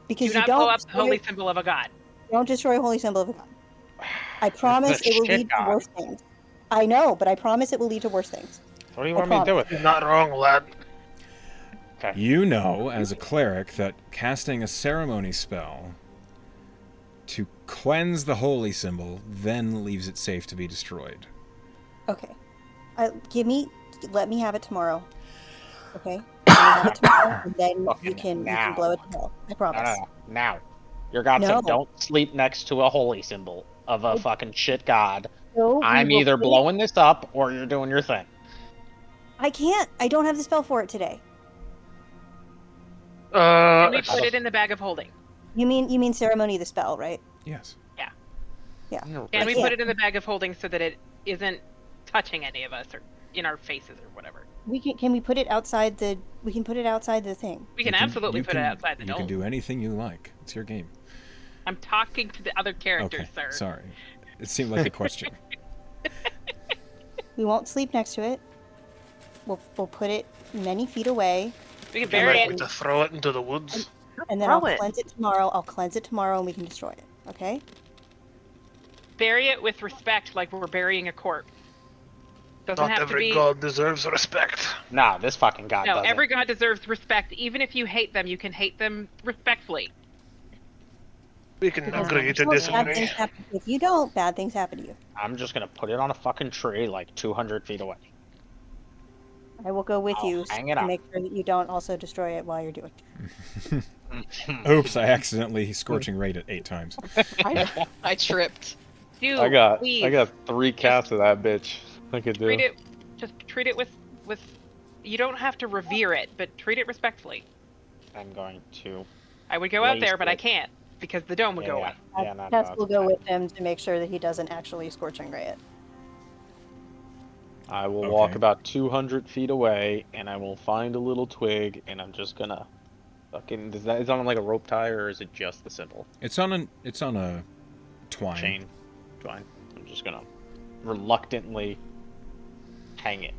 [SPEAKER 2] Because
[SPEAKER 3] Do
[SPEAKER 2] you
[SPEAKER 3] not
[SPEAKER 2] don't
[SPEAKER 3] blow up the
[SPEAKER 2] destroy,
[SPEAKER 3] holy symbol of a god.
[SPEAKER 2] don't destroy a holy symbol of a god. I promise
[SPEAKER 5] the
[SPEAKER 2] it will
[SPEAKER 5] shit
[SPEAKER 2] lead to
[SPEAKER 5] god.
[SPEAKER 2] worse things. I know, but I promise it will lead to worse things.
[SPEAKER 5] What do you
[SPEAKER 2] I
[SPEAKER 5] want me to do with
[SPEAKER 7] You're
[SPEAKER 5] it?
[SPEAKER 7] not wrong, lad.
[SPEAKER 5] Okay.
[SPEAKER 1] You know, as a cleric, that casting a ceremony spell to cleanse the holy symbol then leaves it safe to be destroyed.
[SPEAKER 2] Okay. Let me have it tomorrow. Okay? Let me have it tomorrow, and then you
[SPEAKER 5] Fucking
[SPEAKER 2] can
[SPEAKER 5] now.
[SPEAKER 2] blow it to hell. I promise.
[SPEAKER 5] No. Now. Your god
[SPEAKER 2] No.
[SPEAKER 5] said don't sleep next to a holy symbol of a fucking shit god.
[SPEAKER 2] So we
[SPEAKER 5] I'm
[SPEAKER 2] will
[SPEAKER 5] either
[SPEAKER 2] put it-
[SPEAKER 5] blowing this up or you're doing your thing.
[SPEAKER 2] I can't. I don't have the spell for it today.
[SPEAKER 3] Can we put it in the bag of holding?
[SPEAKER 2] You mean ceremony the spell, right?
[SPEAKER 1] Yes.
[SPEAKER 2] Yeah.
[SPEAKER 3] And we
[SPEAKER 2] can't.
[SPEAKER 3] put it in the bag of holding so that it isn't touching any of us or in our faces or whatever.
[SPEAKER 2] Can we put it outside the thing?
[SPEAKER 3] We can
[SPEAKER 1] You
[SPEAKER 3] absolutely
[SPEAKER 1] you
[SPEAKER 3] put it outside the
[SPEAKER 1] You
[SPEAKER 3] dome.
[SPEAKER 1] can do anything you like. It's your game.
[SPEAKER 3] I'm talking to the other characters,
[SPEAKER 1] Okay.
[SPEAKER 3] sir.
[SPEAKER 1] Sorry. It seemed like a question.
[SPEAKER 2] We won't sleep next to it. We'll put it many feet away,
[SPEAKER 3] We can
[SPEAKER 7] You'd
[SPEAKER 3] bury
[SPEAKER 7] like me
[SPEAKER 3] it.
[SPEAKER 7] to throw it into the woods?
[SPEAKER 2] and then
[SPEAKER 6] Throw
[SPEAKER 2] I'll
[SPEAKER 6] it.
[SPEAKER 2] cleanse it tomorrow. And we can destroy it. Okay?
[SPEAKER 3] Bury it with respect, like we're burying a corpse. Doesn't
[SPEAKER 7] Not
[SPEAKER 3] have to
[SPEAKER 7] every
[SPEAKER 3] be.
[SPEAKER 7] god deserves respect.
[SPEAKER 5] Nah, this fucking god
[SPEAKER 3] No,
[SPEAKER 5] doesn't.
[SPEAKER 3] every god deserves respect. Even if you hate them, you can hate them respectfully.
[SPEAKER 7] We can
[SPEAKER 2] Because
[SPEAKER 7] agree to
[SPEAKER 2] bad
[SPEAKER 7] disagree.
[SPEAKER 2] things happen. If you don't, bad things happen to you.
[SPEAKER 5] I'm just gonna put it on a fucking tree like 200 feet away.
[SPEAKER 2] I will go with
[SPEAKER 5] I'll
[SPEAKER 2] you
[SPEAKER 5] hang it
[SPEAKER 2] to
[SPEAKER 5] up.
[SPEAKER 2] make sure that you don't also destroy it while you're doing it.
[SPEAKER 1] Oops, I accidentally scorching rayed it 8 times.
[SPEAKER 4] I tripped.
[SPEAKER 3] Dude,
[SPEAKER 5] I got
[SPEAKER 3] please,
[SPEAKER 5] 3 casts of that bitch. I could do.
[SPEAKER 3] treat it. Just treat it with. You don't have to revere it, but treat it respectfully.
[SPEAKER 5] I'm going to.
[SPEAKER 3] I would go out
[SPEAKER 5] Waste
[SPEAKER 3] there, but I
[SPEAKER 5] it.
[SPEAKER 3] can't because the dome would go
[SPEAKER 5] Yeah,
[SPEAKER 3] up.
[SPEAKER 5] yeah, no,
[SPEAKER 2] Tess
[SPEAKER 5] no,
[SPEAKER 2] will
[SPEAKER 5] it's
[SPEAKER 2] go
[SPEAKER 5] fine.
[SPEAKER 2] with him to make sure that he doesn't actually scorching ray it.
[SPEAKER 5] I will walk
[SPEAKER 1] Okay.
[SPEAKER 5] about 200 feet away, and I will find a little twig, and I'm just gonna fucking. Is it on like a rope tie, or is it just the symbol?
[SPEAKER 1] It's on a twine.
[SPEAKER 5] Chain. Twine. I'm just gonna reluctantly hang it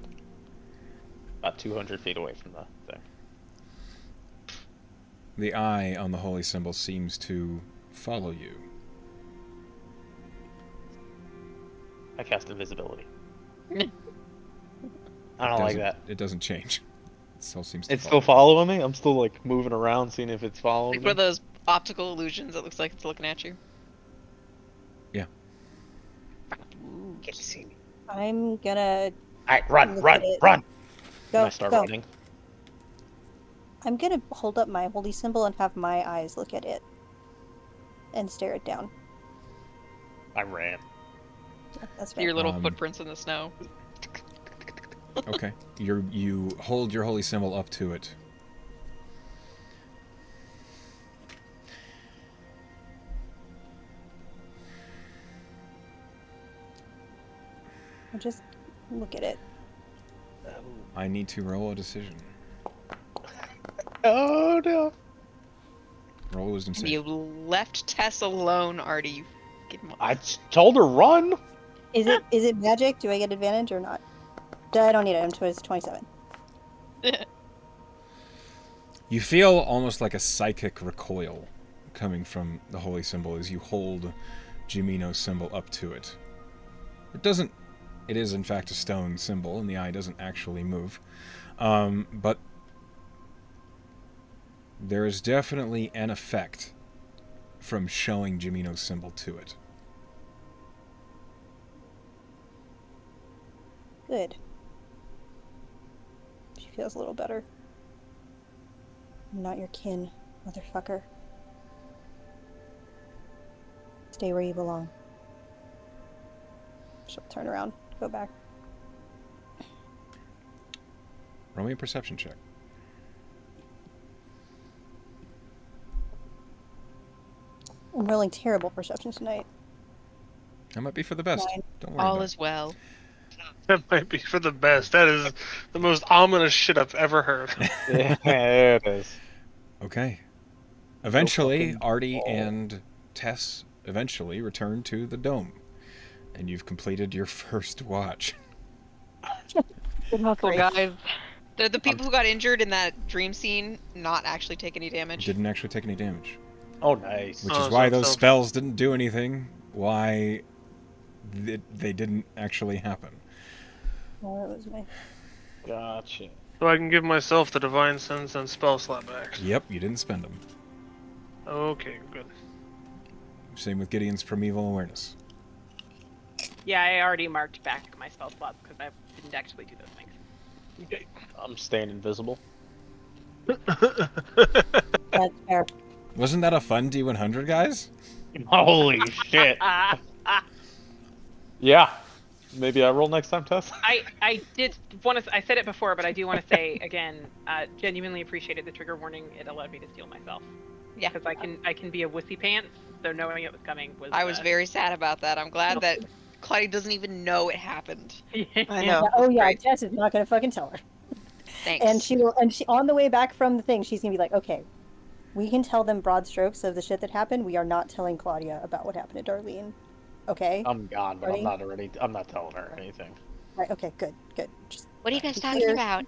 [SPEAKER 5] about 200 feet away from the thing.
[SPEAKER 1] The eye on the holy symbol seems to follow you.
[SPEAKER 5] I cast invisibility. I don't like
[SPEAKER 1] Doesn't-
[SPEAKER 5] that.
[SPEAKER 1] It doesn't change. It still seems to
[SPEAKER 5] It's
[SPEAKER 1] follow
[SPEAKER 5] still following me? I'm still like moving around, seeing if it's following
[SPEAKER 4] Like
[SPEAKER 5] me.
[SPEAKER 4] one of those optical illusions that looks like it's looking at you.
[SPEAKER 5] Can you see me?
[SPEAKER 2] I'm gonna
[SPEAKER 5] Alright, run,
[SPEAKER 2] Look
[SPEAKER 5] run,
[SPEAKER 2] at it.
[SPEAKER 5] run!
[SPEAKER 2] go.
[SPEAKER 5] And I start
[SPEAKER 2] go.
[SPEAKER 5] running.
[SPEAKER 2] I'm gonna hold up my holy symbol and have my eyes look at it and stare it down.
[SPEAKER 5] I ran.
[SPEAKER 2] That's
[SPEAKER 4] Your
[SPEAKER 2] fair.
[SPEAKER 4] little
[SPEAKER 1] Um,
[SPEAKER 4] footprints in the snow.
[SPEAKER 1] Okay. You hold your holy symbol up to it.
[SPEAKER 2] Just look at it.
[SPEAKER 1] I need to roll a decision.
[SPEAKER 5] Oh no!
[SPEAKER 1] Roll a wisdom save.
[SPEAKER 4] You left Tess alone, Artie. You fucking
[SPEAKER 5] I told her run!
[SPEAKER 2] Is it magic? Do I get advantage or not? I don't need it. I'm 27.
[SPEAKER 1] You feel almost like a psychic recoil coming from the holy symbol as you hold Jimino's symbol up to it. It is in fact a stone symbol, and the eye doesn't actually move. But there is definitely an effect from showing Jimino's symbol to it.
[SPEAKER 2] Good. She feels a little better. I'm not your kin, motherfucker. Stay where you belong. She'll turn around, go back.
[SPEAKER 1] Roll me a perception check.
[SPEAKER 2] I'm rolling terrible perception tonight.
[SPEAKER 1] That might be for the best.
[SPEAKER 2] 9.
[SPEAKER 1] Don't worry
[SPEAKER 4] All
[SPEAKER 1] about
[SPEAKER 4] is well.
[SPEAKER 7] That might be for the best. That is the most ominous shit I've ever heard.
[SPEAKER 5] Yeah, it is.
[SPEAKER 1] it. Okay. Eventually,
[SPEAKER 5] fucking
[SPEAKER 1] Artie
[SPEAKER 5] ball.
[SPEAKER 1] and Tess eventually return to the dome. And you've completed your first watch.
[SPEAKER 3] Good hustle,
[SPEAKER 2] Great.
[SPEAKER 3] guys.
[SPEAKER 4] The people who got injured in that dream scene not actually take any damage.
[SPEAKER 1] Didn't actually take any damage.
[SPEAKER 5] Oh, nice.
[SPEAKER 1] Which
[SPEAKER 7] Oh,
[SPEAKER 1] is why
[SPEAKER 7] so-
[SPEAKER 1] those
[SPEAKER 7] so-
[SPEAKER 1] spells didn't do anything. Why they didn't actually happen.
[SPEAKER 2] Well, that was my...
[SPEAKER 5] Gotcha.
[SPEAKER 7] So I can give myself the divine sense and spell slapbacks.
[SPEAKER 1] Yep, you didn't spend them.
[SPEAKER 7] Okay, good.
[SPEAKER 1] Same with Gideon's primeval awareness.
[SPEAKER 3] Yeah, I already marked back my spell slots because I didn't actually do those things.
[SPEAKER 5] I'm staying invisible.
[SPEAKER 2] That's fair.
[SPEAKER 1] Wasn't that a fun D100, guys?
[SPEAKER 5] Holy shit. Yeah. Maybe I roll next time, Tess?
[SPEAKER 3] I did want to. I said it before, but I do want to say again. Genuinely appreciated the trigger warning. It allowed me to steal myself.
[SPEAKER 4] Yeah.
[SPEAKER 3] Because I can be a wussy pants. So knowing it was coming was.
[SPEAKER 4] I was very sad about that. I'm glad that Claudia doesn't even know it happened.
[SPEAKER 6] I know.
[SPEAKER 2] Oh yeah,
[SPEAKER 6] Right.
[SPEAKER 2] Tess is not gonna fucking tell her.
[SPEAKER 4] Thanks.
[SPEAKER 2] And she will. And she on the way back from the thing, she's gonna be like, okay, we can tell them broad strokes of the shit that happened. We are not telling Claudia about what happened to Darlene. Okay.
[SPEAKER 5] I'm gone, but
[SPEAKER 2] Ready?
[SPEAKER 5] I'm not telling her anything.
[SPEAKER 2] Right. Okay. Good. Good. Just
[SPEAKER 9] What are you guys
[SPEAKER 2] Be
[SPEAKER 9] talking
[SPEAKER 2] clear.
[SPEAKER 9] about?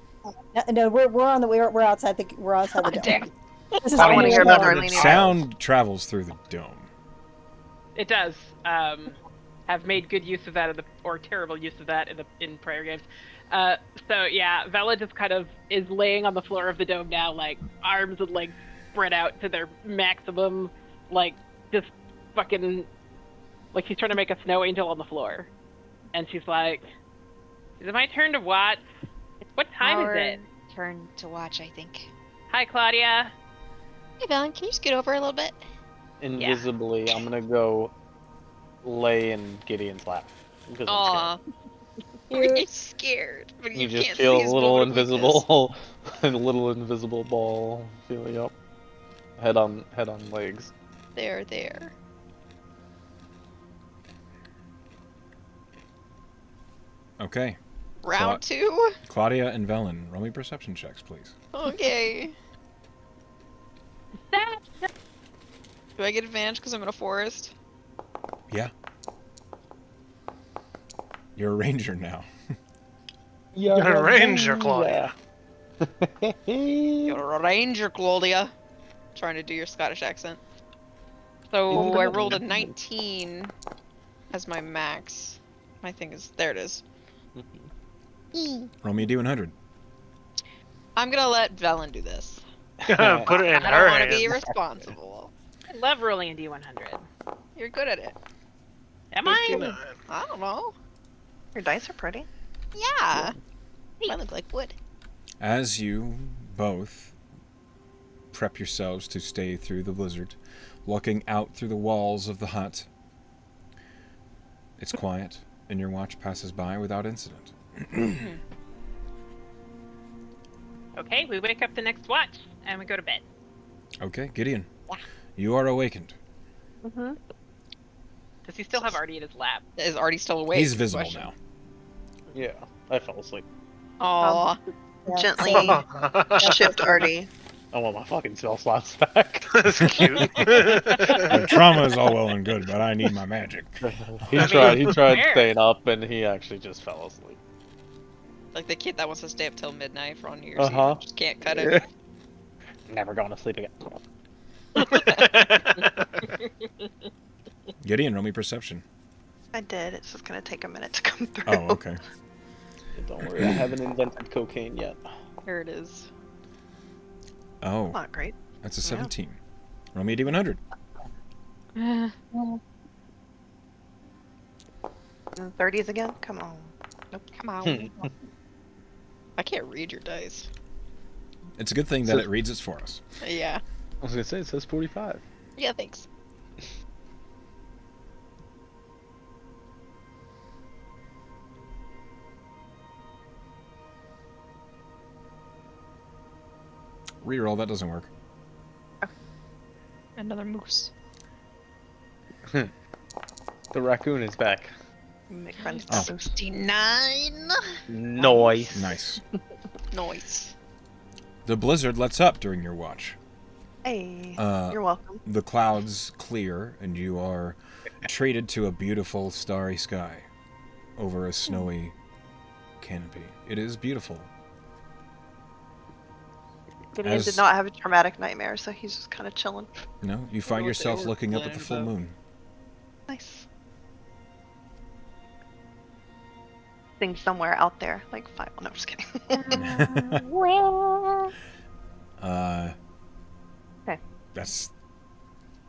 [SPEAKER 2] no. We're on the we're outside the the dome.
[SPEAKER 4] Damn.
[SPEAKER 2] This is
[SPEAKER 6] I wanna
[SPEAKER 2] only
[SPEAKER 6] hear
[SPEAKER 2] a
[SPEAKER 6] about
[SPEAKER 2] dome.
[SPEAKER 6] Darlene.
[SPEAKER 1] Sound travels through the dome.
[SPEAKER 3] It does. Have made good use of that, or terrible use of that in prior games. So yeah, Vela just kind of is laying on the floor of the dome now, like arms and legs spread out to their maximum, like just fucking, like she's trying to make a snow angel on the floor, and she's like, "Is it my turn to watch? What time
[SPEAKER 9] Our
[SPEAKER 3] is it?
[SPEAKER 9] turn to watch, I think.
[SPEAKER 3] Hi, Claudia."
[SPEAKER 9] Hey, Valen, can you scoot over a little bit?
[SPEAKER 5] Invisibly, I'm gonna go lay in Gideon's lap. Because
[SPEAKER 4] Aw.
[SPEAKER 5] I'm
[SPEAKER 4] Really scared. But
[SPEAKER 5] scared.
[SPEAKER 4] you
[SPEAKER 5] You just
[SPEAKER 4] can't
[SPEAKER 5] feel
[SPEAKER 4] see
[SPEAKER 5] a
[SPEAKER 4] his
[SPEAKER 5] little
[SPEAKER 4] moment of weakness.
[SPEAKER 5] invisible, a little invisible ball feeling up. Head on legs.
[SPEAKER 4] There.
[SPEAKER 1] Okay.
[SPEAKER 4] Round 2?
[SPEAKER 1] Claudia and Velen, roll me perception checks, please.
[SPEAKER 4] Okay. Do I get advantage because I'm in a forest?
[SPEAKER 1] Yeah. You're a ranger now.
[SPEAKER 5] Yeah,
[SPEAKER 7] a ranger, Claudia.
[SPEAKER 4] You're a ranger, Claudia. Trying to do your Scottish accent. So I rolled a 19 as my max. My thing is, there it is.
[SPEAKER 1] Roll me a D100.
[SPEAKER 4] I'm gonna let Velen do this.
[SPEAKER 7] Put it in
[SPEAKER 4] I
[SPEAKER 7] her
[SPEAKER 4] don't want to
[SPEAKER 7] hand.
[SPEAKER 4] be irresponsible.
[SPEAKER 3] I love rolling a D100.
[SPEAKER 4] You're good at it.
[SPEAKER 3] Am I?
[SPEAKER 7] 59.
[SPEAKER 4] I don't know.
[SPEAKER 6] Your dice are pretty.
[SPEAKER 4] Yeah. I look like wood.
[SPEAKER 1] As you both prep yourselves to stay through the blizzard, looking out through the walls of the hut, it's quiet, and your watch passes by without incident.
[SPEAKER 3] Okay, we wake up the next watch and we go to bed.
[SPEAKER 1] Okay, Gideon.
[SPEAKER 9] Yeah.
[SPEAKER 1] You are awakened.
[SPEAKER 3] Mm-hmm. Does he still have Artie in his lap?
[SPEAKER 4] Is Artie still awake?
[SPEAKER 1] He's visible
[SPEAKER 4] Question.
[SPEAKER 1] now.
[SPEAKER 5] Yeah, I fell asleep.
[SPEAKER 4] Aw.
[SPEAKER 2] Yeah.
[SPEAKER 6] Gently shift Artie.
[SPEAKER 5] I want my fucking spell slots back.
[SPEAKER 7] That's cute.
[SPEAKER 1] The trauma is all well and good, but I need my magic.
[SPEAKER 5] He tried
[SPEAKER 3] fair.
[SPEAKER 5] staying up, and he actually just fell asleep.
[SPEAKER 4] Like the kid that wants to stay up till midnight for on New Year's
[SPEAKER 5] Uh-huh.
[SPEAKER 4] Eve. Just can't cut it.
[SPEAKER 5] Never going to sleep again.
[SPEAKER 1] Gideon, roll me perception.
[SPEAKER 6] I did. It's just gonna take a minute to come through.
[SPEAKER 1] Oh, okay.
[SPEAKER 5] Don't worry, I haven't invented cocaine yet.
[SPEAKER 4] Here it is.
[SPEAKER 1] Oh,
[SPEAKER 6] Not great.
[SPEAKER 1] that's a
[SPEAKER 6] Yeah.
[SPEAKER 1] 17. Roll me a D100.
[SPEAKER 6] 30s again? Come on.
[SPEAKER 9] Come on.
[SPEAKER 4] I can't read your dice.
[SPEAKER 1] It's a good thing that it reads it for us.
[SPEAKER 4] Yeah.
[SPEAKER 5] I was gonna say, it says 45.
[SPEAKER 4] Yeah, thanks.
[SPEAKER 1] Reroll, that doesn't work.
[SPEAKER 9] Another moose.
[SPEAKER 5] The raccoon is back.
[SPEAKER 6] Make friends.
[SPEAKER 1] Oh.
[SPEAKER 4] 69.
[SPEAKER 5] Noise.
[SPEAKER 1] Nice.
[SPEAKER 4] Noise.
[SPEAKER 1] The blizzard lets up during your watch.
[SPEAKER 6] Hey,
[SPEAKER 1] Uh,
[SPEAKER 6] you're welcome.
[SPEAKER 1] The clouds clear, and you are treated to a beautiful starry sky over a snowy canopy. It is beautiful.
[SPEAKER 6] Gideon
[SPEAKER 1] as-
[SPEAKER 6] did not have a traumatic nightmare, so he's just kind of chilling.
[SPEAKER 1] No, you find
[SPEAKER 4] what they
[SPEAKER 1] yourself
[SPEAKER 4] were
[SPEAKER 1] looking up at
[SPEAKER 4] planning
[SPEAKER 1] the full
[SPEAKER 4] about.
[SPEAKER 1] moon.
[SPEAKER 6] Nice. Thing somewhere out there, like 5. Oh, no, I'm just kidding. Okay.
[SPEAKER 1] That's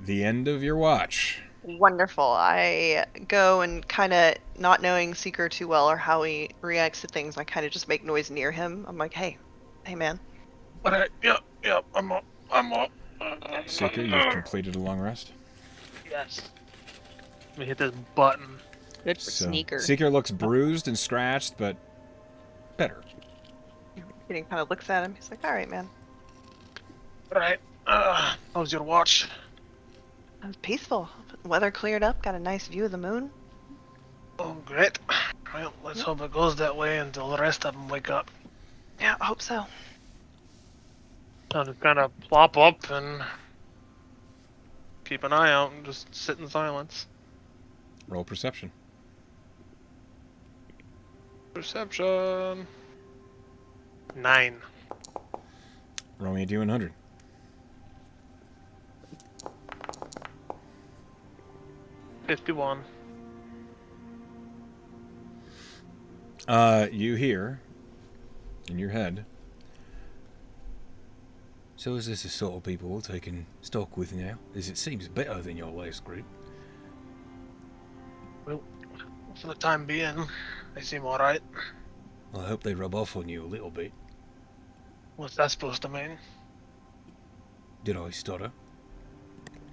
[SPEAKER 1] the end of your watch.
[SPEAKER 6] Wonderful. I go and kind of, not knowing Seeker too well or how he reacts to things, I kind of just make noise near him. I'm like, hey man.
[SPEAKER 7] Alright, yep, I'm up.
[SPEAKER 1] Seeker, you've completed a long rest.
[SPEAKER 7] Yes. Let me hit this button.
[SPEAKER 4] Good for
[SPEAKER 1] So,
[SPEAKER 4] sneaker.
[SPEAKER 1] Seeker looks bruised and scratched, but better.
[SPEAKER 6] Gideon kind of looks at him. He's like, all right, man.
[SPEAKER 7] Alright, how's your watch?
[SPEAKER 6] It was peaceful. Weather cleared up. Got a nice view of the moon.
[SPEAKER 7] Oh, great. Well, let's hope it goes that way until the rest of them wake up.
[SPEAKER 6] Yeah, I hope so.
[SPEAKER 7] I'll just kind of plop up and keep an eye out and just sit in silence.
[SPEAKER 1] Roll perception.
[SPEAKER 7] Perception. 9.
[SPEAKER 1] Roll me a D100.
[SPEAKER 7] $51.
[SPEAKER 1] You hear in your head. So is this the sort of people we're taking stock with now? As it seems better than your last group.
[SPEAKER 7] Well, for the time being, they seem alright.
[SPEAKER 1] I hope they rub off on you a little bit.
[SPEAKER 7] What's that supposed to mean?
[SPEAKER 1] Did I stutter?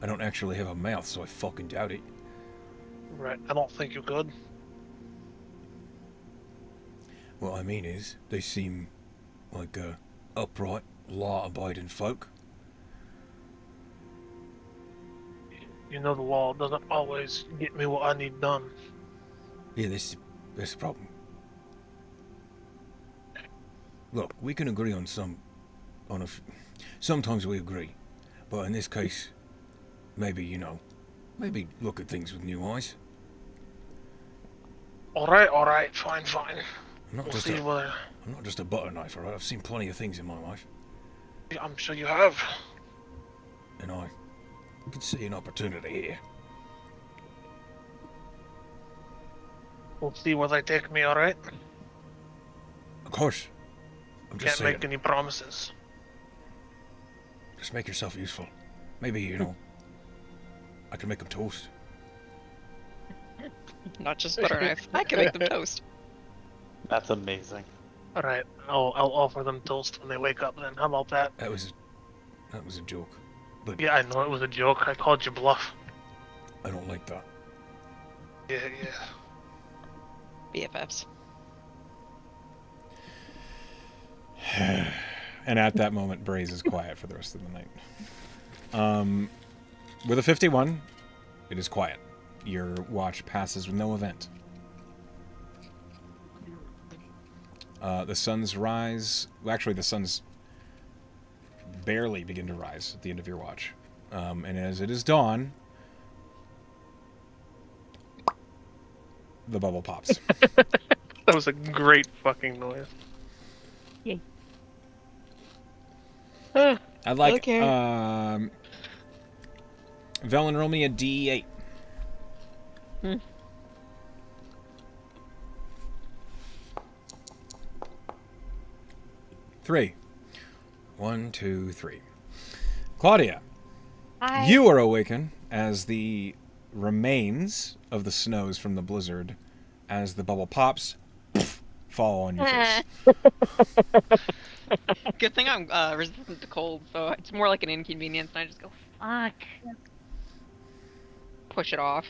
[SPEAKER 1] I don't actually have a mouth, so I fucking doubt it.
[SPEAKER 7] Right, I don't think you could.
[SPEAKER 1] What I mean is, they seem like upright, law-abiding folk.
[SPEAKER 7] You know the law doesn't always get me what I need done.
[SPEAKER 1] Yeah, that's the problem. Look, we can agree on sometimes we agree, but in this case, maybe look at things with new eyes.
[SPEAKER 7] Alright, fine.
[SPEAKER 1] I'm not
[SPEAKER 7] We'll
[SPEAKER 1] just
[SPEAKER 7] see
[SPEAKER 1] a,
[SPEAKER 7] whether...
[SPEAKER 1] I'm not just a butter knife, alright? I've seen plenty of things in my life,
[SPEAKER 7] I'm sure you have.
[SPEAKER 1] and I could see an opportunity here.
[SPEAKER 7] We'll see where they take me, alright?
[SPEAKER 1] Of course. I'm just
[SPEAKER 7] Can't
[SPEAKER 1] saying,
[SPEAKER 7] make any promises.
[SPEAKER 1] just make yourself useful. Maybe, I can make them toast.
[SPEAKER 4] Not just butter knife. I can make them toast.
[SPEAKER 5] That's amazing.
[SPEAKER 7] Alright, I'll offer them toast when they wake up then. How about that?
[SPEAKER 1] That was a joke, but
[SPEAKER 7] Yeah, I know it was a joke. I called you bluff.
[SPEAKER 1] I don't like that.
[SPEAKER 7] Yeah.
[SPEAKER 4] BFFs.
[SPEAKER 1] And at that moment, Braze is quiet for the rest of the night. With a 51, it is quiet. Your watch passes with no event. The sun's rise... Well, actually, the sun's barely begin to rise at the end of your watch. And as it is dawn, the bubble pops.
[SPEAKER 7] That was a great fucking noise.
[SPEAKER 1] I'd like
[SPEAKER 4] Okay.
[SPEAKER 1] Velen, roll me a D8. Three. 1, 2, 3. Claudia,
[SPEAKER 9] Hi.
[SPEAKER 1] you are awakened as the remains of the snows from the blizzard, as the bubble pops, fall on your face.
[SPEAKER 4] Good thing I'm resistant to cold, so it's more like an inconvenience, and I just go, fuck. Push it off.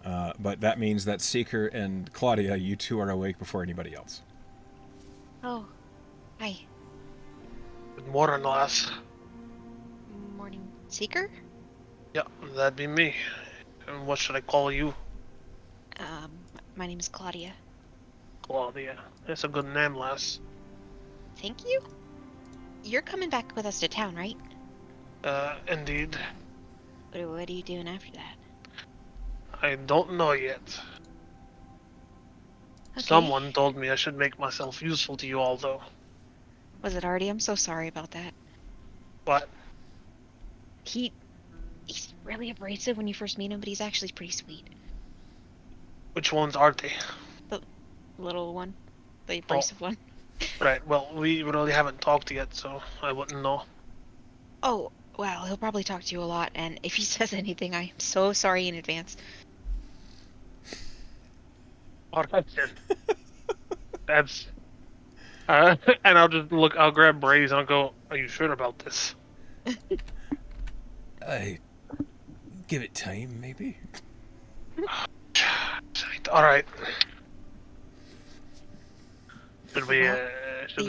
[SPEAKER 1] But that means that Seeker and Claudia, you two are awake before anybody else.
[SPEAKER 9] Oh, hi.
[SPEAKER 7] Good morning, lass.
[SPEAKER 9] Morning, Seeker.
[SPEAKER 7] Yeah, that'd be me. And what should I call you?
[SPEAKER 9] My name is Claudia.
[SPEAKER 7] Claudia. That's a good name, lass.
[SPEAKER 9] Thank you. You're coming back with us to town, right?
[SPEAKER 7] Indeed.
[SPEAKER 9] What are you doing after that?
[SPEAKER 7] I don't know yet.
[SPEAKER 9] Okay.
[SPEAKER 7] Someone told me I should make myself useful to you all, though.
[SPEAKER 9] Was it Artie? I'm so sorry about that.
[SPEAKER 7] But
[SPEAKER 9] He's really abrasive when you first meet him, but he's actually pretty sweet.
[SPEAKER 7] which one's Artie?
[SPEAKER 9] The little one. The abrasive one.
[SPEAKER 7] Right, well, we really haven't talked yet, so I wouldn't know.
[SPEAKER 9] Oh, well, he'll probably talk to you a lot, and if he says anything, I am so sorry in advance.
[SPEAKER 7] Alright then. That's... and I'll grab Braze and I'll go, are you sure about this?
[SPEAKER 1] I give it time, maybe.
[SPEAKER 7] Alright. Should we
[SPEAKER 9] Yeah,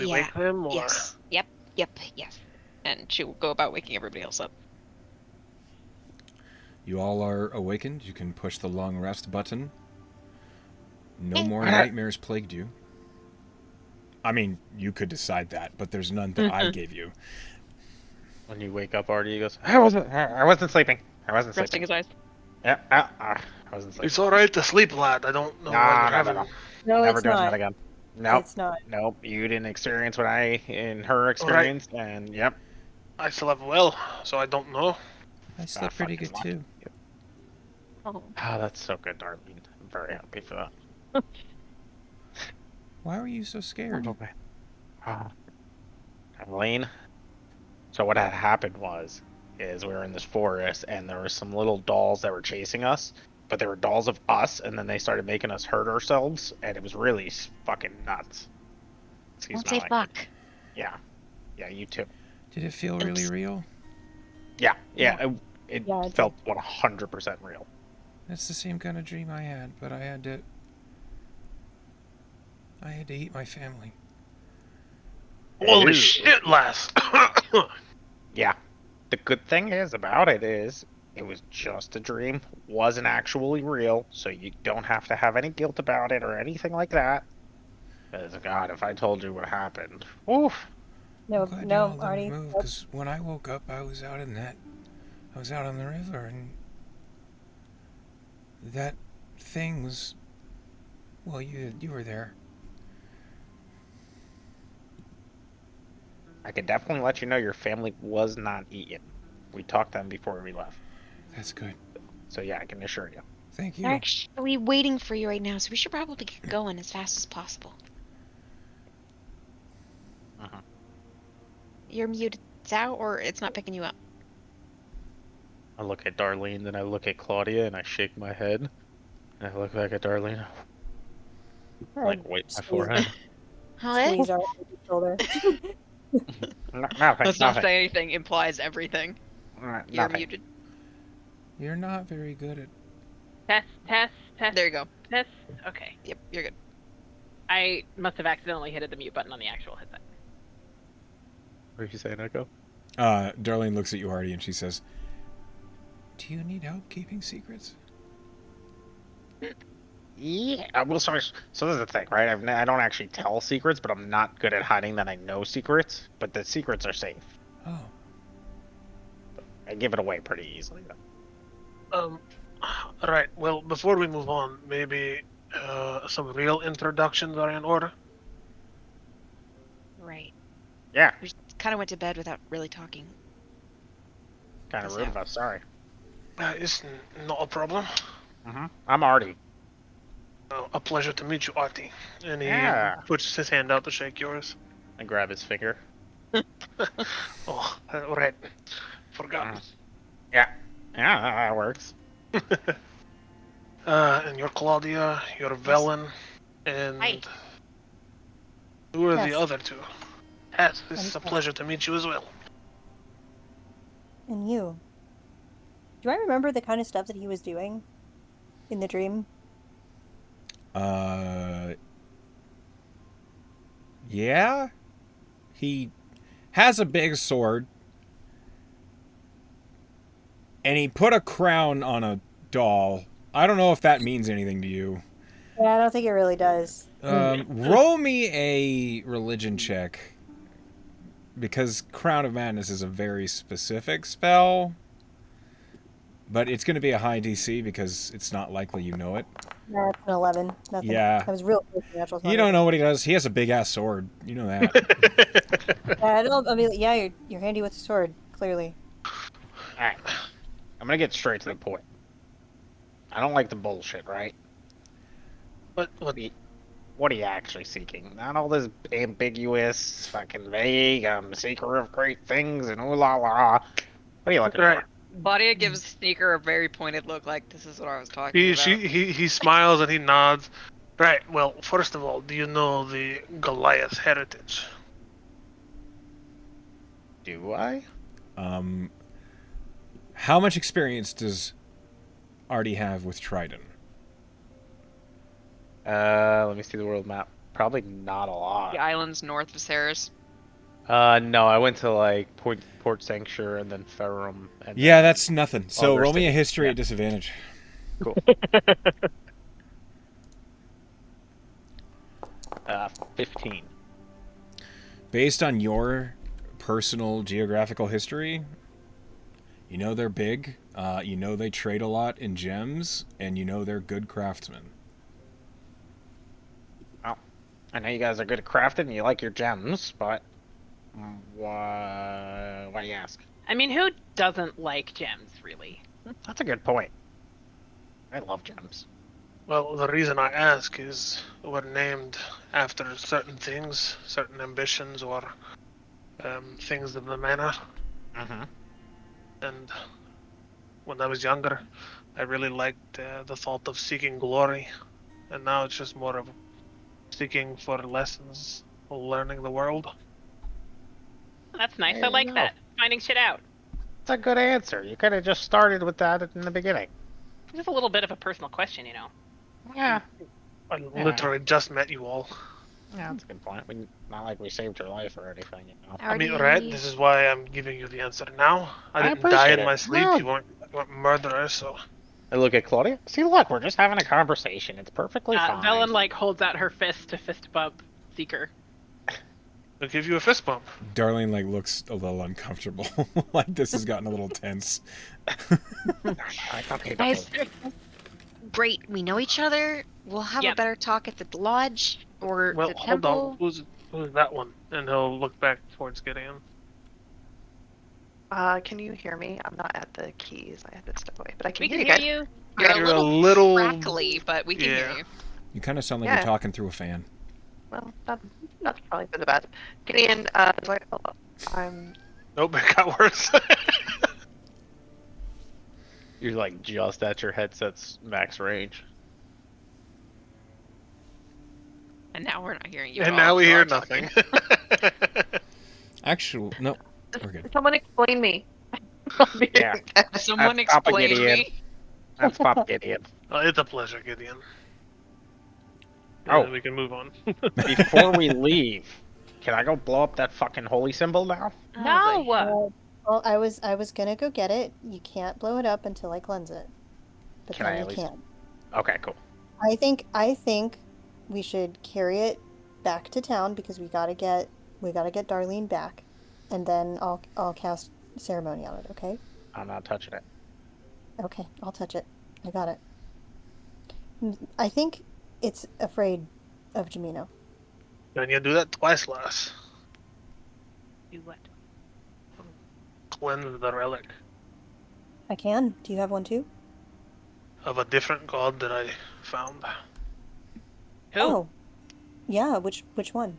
[SPEAKER 7] wake them, or...?
[SPEAKER 9] Yes. Yep, yes.
[SPEAKER 4] And she'll go about waking everybody else up.
[SPEAKER 1] You all are awakened. You can push the long rest button. No
[SPEAKER 9] Hey.
[SPEAKER 1] more nightmares plagued you. I mean, you could decide that, but there's none that I gave you.
[SPEAKER 8] When you wake up, Artie goes, I wasn't sleeping. I wasn't
[SPEAKER 4] Resting
[SPEAKER 8] sleeping.
[SPEAKER 4] his eyes.
[SPEAKER 8] Yeah, I wasn't sleeping.
[SPEAKER 7] It's alright to sleep, lad. I don't know why you're having...
[SPEAKER 8] No.
[SPEAKER 2] No,
[SPEAKER 8] Never
[SPEAKER 2] it's
[SPEAKER 8] doing
[SPEAKER 2] not.
[SPEAKER 8] that again. Nope.
[SPEAKER 2] It's not.
[SPEAKER 8] Nope. You didn't experience what I and her experienced, and yep.
[SPEAKER 7] I slept well, so I don't know.
[SPEAKER 1] I slept pretty good
[SPEAKER 8] fucking
[SPEAKER 1] too.
[SPEAKER 4] Oh.
[SPEAKER 8] Oh, that's so good, Darlene. I'm very happy for that.
[SPEAKER 1] Why were you so scared?
[SPEAKER 8] Darlene. So what had happened is we were in this forest, and there were some little dolls that were chasing us, but they were dolls of us, and then they started making us hurt ourselves, and it was really fucking nuts. Excuse
[SPEAKER 9] Don't
[SPEAKER 8] my
[SPEAKER 9] say
[SPEAKER 8] language.
[SPEAKER 9] fuck.
[SPEAKER 8] Yeah, you too.
[SPEAKER 1] Did it feel really
[SPEAKER 9] Oops.
[SPEAKER 1] real?
[SPEAKER 8] Yeah,
[SPEAKER 2] Yeah,
[SPEAKER 8] it
[SPEAKER 2] it
[SPEAKER 8] felt 100% real.
[SPEAKER 1] That's the same kind of dream I had, but I had to eat my family.
[SPEAKER 7] Holy
[SPEAKER 8] Ew.
[SPEAKER 7] shit, lass!
[SPEAKER 8] Yeah. The good thing about it is it was just a dream, wasn't actually real, so you don't have to have any guilt about it or anything like that. Because, God, if I told you what happened, oof.
[SPEAKER 2] No,
[SPEAKER 1] I'm glad
[SPEAKER 2] no,
[SPEAKER 1] you all didn't
[SPEAKER 2] Artie.
[SPEAKER 1] move, because when I woke up, I was out on the river, and that thing was, well, you were there.
[SPEAKER 8] I can definitely let you know your family was not eaten. We talked to them before we left.
[SPEAKER 1] That's good.
[SPEAKER 8] So, yeah, I can assure you.
[SPEAKER 1] Thank you.
[SPEAKER 9] They're actually waiting for you right now, so we should probably get going as fast as possible.
[SPEAKER 8] Uh-huh.
[SPEAKER 9] You're muted out, or it's not picking you up?
[SPEAKER 8] I look at Darlene, then I look at Claudia, and I shake my head. And I look back at Darlene, like, wait my forehead.
[SPEAKER 9] What?
[SPEAKER 2] Squeeze our shoulder.
[SPEAKER 8] Nothing.
[SPEAKER 4] Let's not say anything implies everything. You're
[SPEAKER 8] Nothing.
[SPEAKER 4] muted.
[SPEAKER 1] You're not very good at...
[SPEAKER 3] Tess.
[SPEAKER 4] There you go.
[SPEAKER 3] Tess. Okay.
[SPEAKER 4] Yep, you're good.
[SPEAKER 3] I must have accidentally hit the mute button on the actual headset.
[SPEAKER 8] What are you saying, Echo?
[SPEAKER 1] Darlene looks at you, Artie, and she says, do you need help keeping secrets?
[SPEAKER 8] Yeah, well, so this is the thing, right? I don't actually tell secrets, but I'm not good at hiding that I know secrets. But the secrets are safe.
[SPEAKER 1] Oh.
[SPEAKER 8] I give it away pretty easily.
[SPEAKER 7] Alright, well, before we move on, maybe Some real introductions are in order.
[SPEAKER 9] Right.
[SPEAKER 8] Yeah,
[SPEAKER 9] We kind of went to bed without really talking.
[SPEAKER 8] kind of
[SPEAKER 9] Does
[SPEAKER 8] rude
[SPEAKER 9] that-
[SPEAKER 8] of us. Sorry.
[SPEAKER 7] It's not a problem.
[SPEAKER 8] I'm Artie.
[SPEAKER 7] A pleasure to meet you, Artie. And he
[SPEAKER 8] Yeah.
[SPEAKER 7] puts his hand out to shake yours.
[SPEAKER 8] I grab his finger.
[SPEAKER 7] Oh, right. Forgot.
[SPEAKER 8] Yeah. Yeah, that works.
[SPEAKER 7] And you're Claudia, you're Velen, and
[SPEAKER 9] Hi.
[SPEAKER 7] who are the
[SPEAKER 2] Yes.
[SPEAKER 7] other two? Tess, this
[SPEAKER 2] I'm
[SPEAKER 7] is a
[SPEAKER 2] Tess.
[SPEAKER 7] pleasure to meet you as well.
[SPEAKER 2] And you. Do I remember the kind of stuff that he was doing in the dream?
[SPEAKER 1] Yeah? He has a big sword. And he put a crown on a doll. I don't know if that means anything to you.
[SPEAKER 2] Yeah, I don't think it really does.
[SPEAKER 1] Roll me a religion check. Because Crown of Madness is a very specific spell. But it's going to be a high DC because it's not likely you know it.
[SPEAKER 2] That's an 11. Nothing.
[SPEAKER 1] Yeah.
[SPEAKER 2] I was real close to natural 20.
[SPEAKER 1] You don't know what he does. He has a big ass sword. You know that.
[SPEAKER 2] Yeah, I mean, yeah, you're handy with the sword, clearly.
[SPEAKER 8] Alright. I'm gonna get straight to the point. I don't like the bullshit, right?
[SPEAKER 7] What?
[SPEAKER 8] What are you actually seeking? Not all this ambiguous, fucking vague, seeker of great things and ooh la la. What are you looking
[SPEAKER 7] Right.
[SPEAKER 4] Claudia gives Sneaker a very pointed look, like this is what I was talking
[SPEAKER 7] He,
[SPEAKER 4] about.
[SPEAKER 7] he smiles and he nods. Right, well, first of all, do you know the Goliath heritage?
[SPEAKER 8] for? Do I?
[SPEAKER 1] How much experience does Artie have with Trident?
[SPEAKER 8] Let me see the world map. Probably not a lot.
[SPEAKER 4] The islands north of Ceres.
[SPEAKER 8] No, I went to like Port Sanctuary and then Ferrum. And
[SPEAKER 1] Yeah,
[SPEAKER 8] then
[SPEAKER 1] that's nothing. So
[SPEAKER 8] other
[SPEAKER 1] roll me a
[SPEAKER 8] cities.
[SPEAKER 1] history
[SPEAKER 8] Yeah.
[SPEAKER 1] at disadvantage.
[SPEAKER 8] Cool. 15.
[SPEAKER 1] Based on your personal geographical history, you know they're big, you know they trade a lot in gems, and you know they're good craftsmen.
[SPEAKER 8] Well, I know you guys are good at crafting and you like your gems, but why do you ask?
[SPEAKER 3] I mean, who doesn't like gems, really?
[SPEAKER 8] That's a good point. I love gems.
[SPEAKER 7] Well, the reason I ask is we're named after certain things, certain ambitions, or things of the manner.
[SPEAKER 8] Mm-hmm.
[SPEAKER 7] And when I was younger, I really liked the thought of seeking glory, and now it's just more of seeking for lessons, learning the world.
[SPEAKER 3] That's nice.
[SPEAKER 8] There
[SPEAKER 3] I
[SPEAKER 8] you
[SPEAKER 3] like
[SPEAKER 8] go.
[SPEAKER 3] that. Finding shit out.
[SPEAKER 8] That's a good answer. You could have just started with that in the beginning.
[SPEAKER 3] Just a little bit of a personal question, you know.
[SPEAKER 8] Yeah.
[SPEAKER 7] I literally just met you all.
[SPEAKER 8] Yeah, that's a good point. Not like we saved your life or anything, you know.
[SPEAKER 7] I mean, right? This is why I'm giving you the answer now. I
[SPEAKER 8] I
[SPEAKER 7] didn't die
[SPEAKER 8] appreciate
[SPEAKER 7] in
[SPEAKER 8] it.
[SPEAKER 7] my sleep.
[SPEAKER 8] No.
[SPEAKER 7] You weren't murderers, so.
[SPEAKER 8] I look at Claudia. See, look, we're just having a conversation. It's perfectly fine.
[SPEAKER 3] Velen, like, holds out her fist to fist bump Seeker.
[SPEAKER 7] I'll give you a fist bump.
[SPEAKER 1] Darlene like looks a little uncomfortable, like this has gotten a little tense.
[SPEAKER 8] Okay,
[SPEAKER 9] Guys, great. We know each other. We'll have a
[SPEAKER 3] Yep.
[SPEAKER 9] better talk at the lodge or
[SPEAKER 7] Well,
[SPEAKER 9] the
[SPEAKER 7] hold
[SPEAKER 9] temple.
[SPEAKER 7] on. Who's that one? And he'll look back towards Gideon.
[SPEAKER 6] Can you hear me? I'm not at the keys. I had to step away, but I can
[SPEAKER 3] We
[SPEAKER 6] hear
[SPEAKER 3] can
[SPEAKER 6] you
[SPEAKER 3] hear
[SPEAKER 6] guys.
[SPEAKER 3] you.
[SPEAKER 4] You're
[SPEAKER 7] You're
[SPEAKER 4] a
[SPEAKER 7] a
[SPEAKER 4] little,
[SPEAKER 7] little-
[SPEAKER 4] crackly, but we can hear
[SPEAKER 7] yeah.
[SPEAKER 4] you.
[SPEAKER 1] You kind of sound like
[SPEAKER 6] Yeah.
[SPEAKER 1] you're talking through a fan.
[SPEAKER 6] Well, that's probably for the best. Gideon, I'm
[SPEAKER 7] Nope, it got worse.
[SPEAKER 8] You're like just at your headset's max range.
[SPEAKER 4] And now we're not hearing you.
[SPEAKER 7] and
[SPEAKER 4] at all,
[SPEAKER 7] now we
[SPEAKER 4] so
[SPEAKER 7] hear
[SPEAKER 4] I'm talking.
[SPEAKER 7] nothing.
[SPEAKER 1] Actually, no, we're good.
[SPEAKER 6] Someone explain me.
[SPEAKER 8] Yeah.
[SPEAKER 4] Someone
[SPEAKER 8] That's Papa
[SPEAKER 4] explain
[SPEAKER 8] Gideon.
[SPEAKER 4] me.
[SPEAKER 8] That's Pop Gideon.
[SPEAKER 7] It's a pleasure, Gideon.
[SPEAKER 8] Oh.
[SPEAKER 7] And we can move on.
[SPEAKER 8] Before we leave, can I go blow up that fucking holy symbol now?
[SPEAKER 3] No!
[SPEAKER 2] Well, I was gonna go get it. You can't blow it up until I cleanse it. But
[SPEAKER 8] Can I
[SPEAKER 2] then
[SPEAKER 8] at
[SPEAKER 2] you
[SPEAKER 8] least-
[SPEAKER 2] can.
[SPEAKER 8] Okay, cool.
[SPEAKER 2] I think we should carry it back to town because we gotta get Darlene back, and then I'll cast ceremony on it. Okay.
[SPEAKER 8] I'm not touching it.
[SPEAKER 2] Okay, I'll touch it. I got it. I think It's afraid of Jamino.
[SPEAKER 7] Then you do that twice less.
[SPEAKER 3] Do what?
[SPEAKER 7] Cleanse the relic
[SPEAKER 2] I can. Do you have one too?
[SPEAKER 7] of a different god that I found.
[SPEAKER 3] Who?
[SPEAKER 2] Oh, yeah. Which one?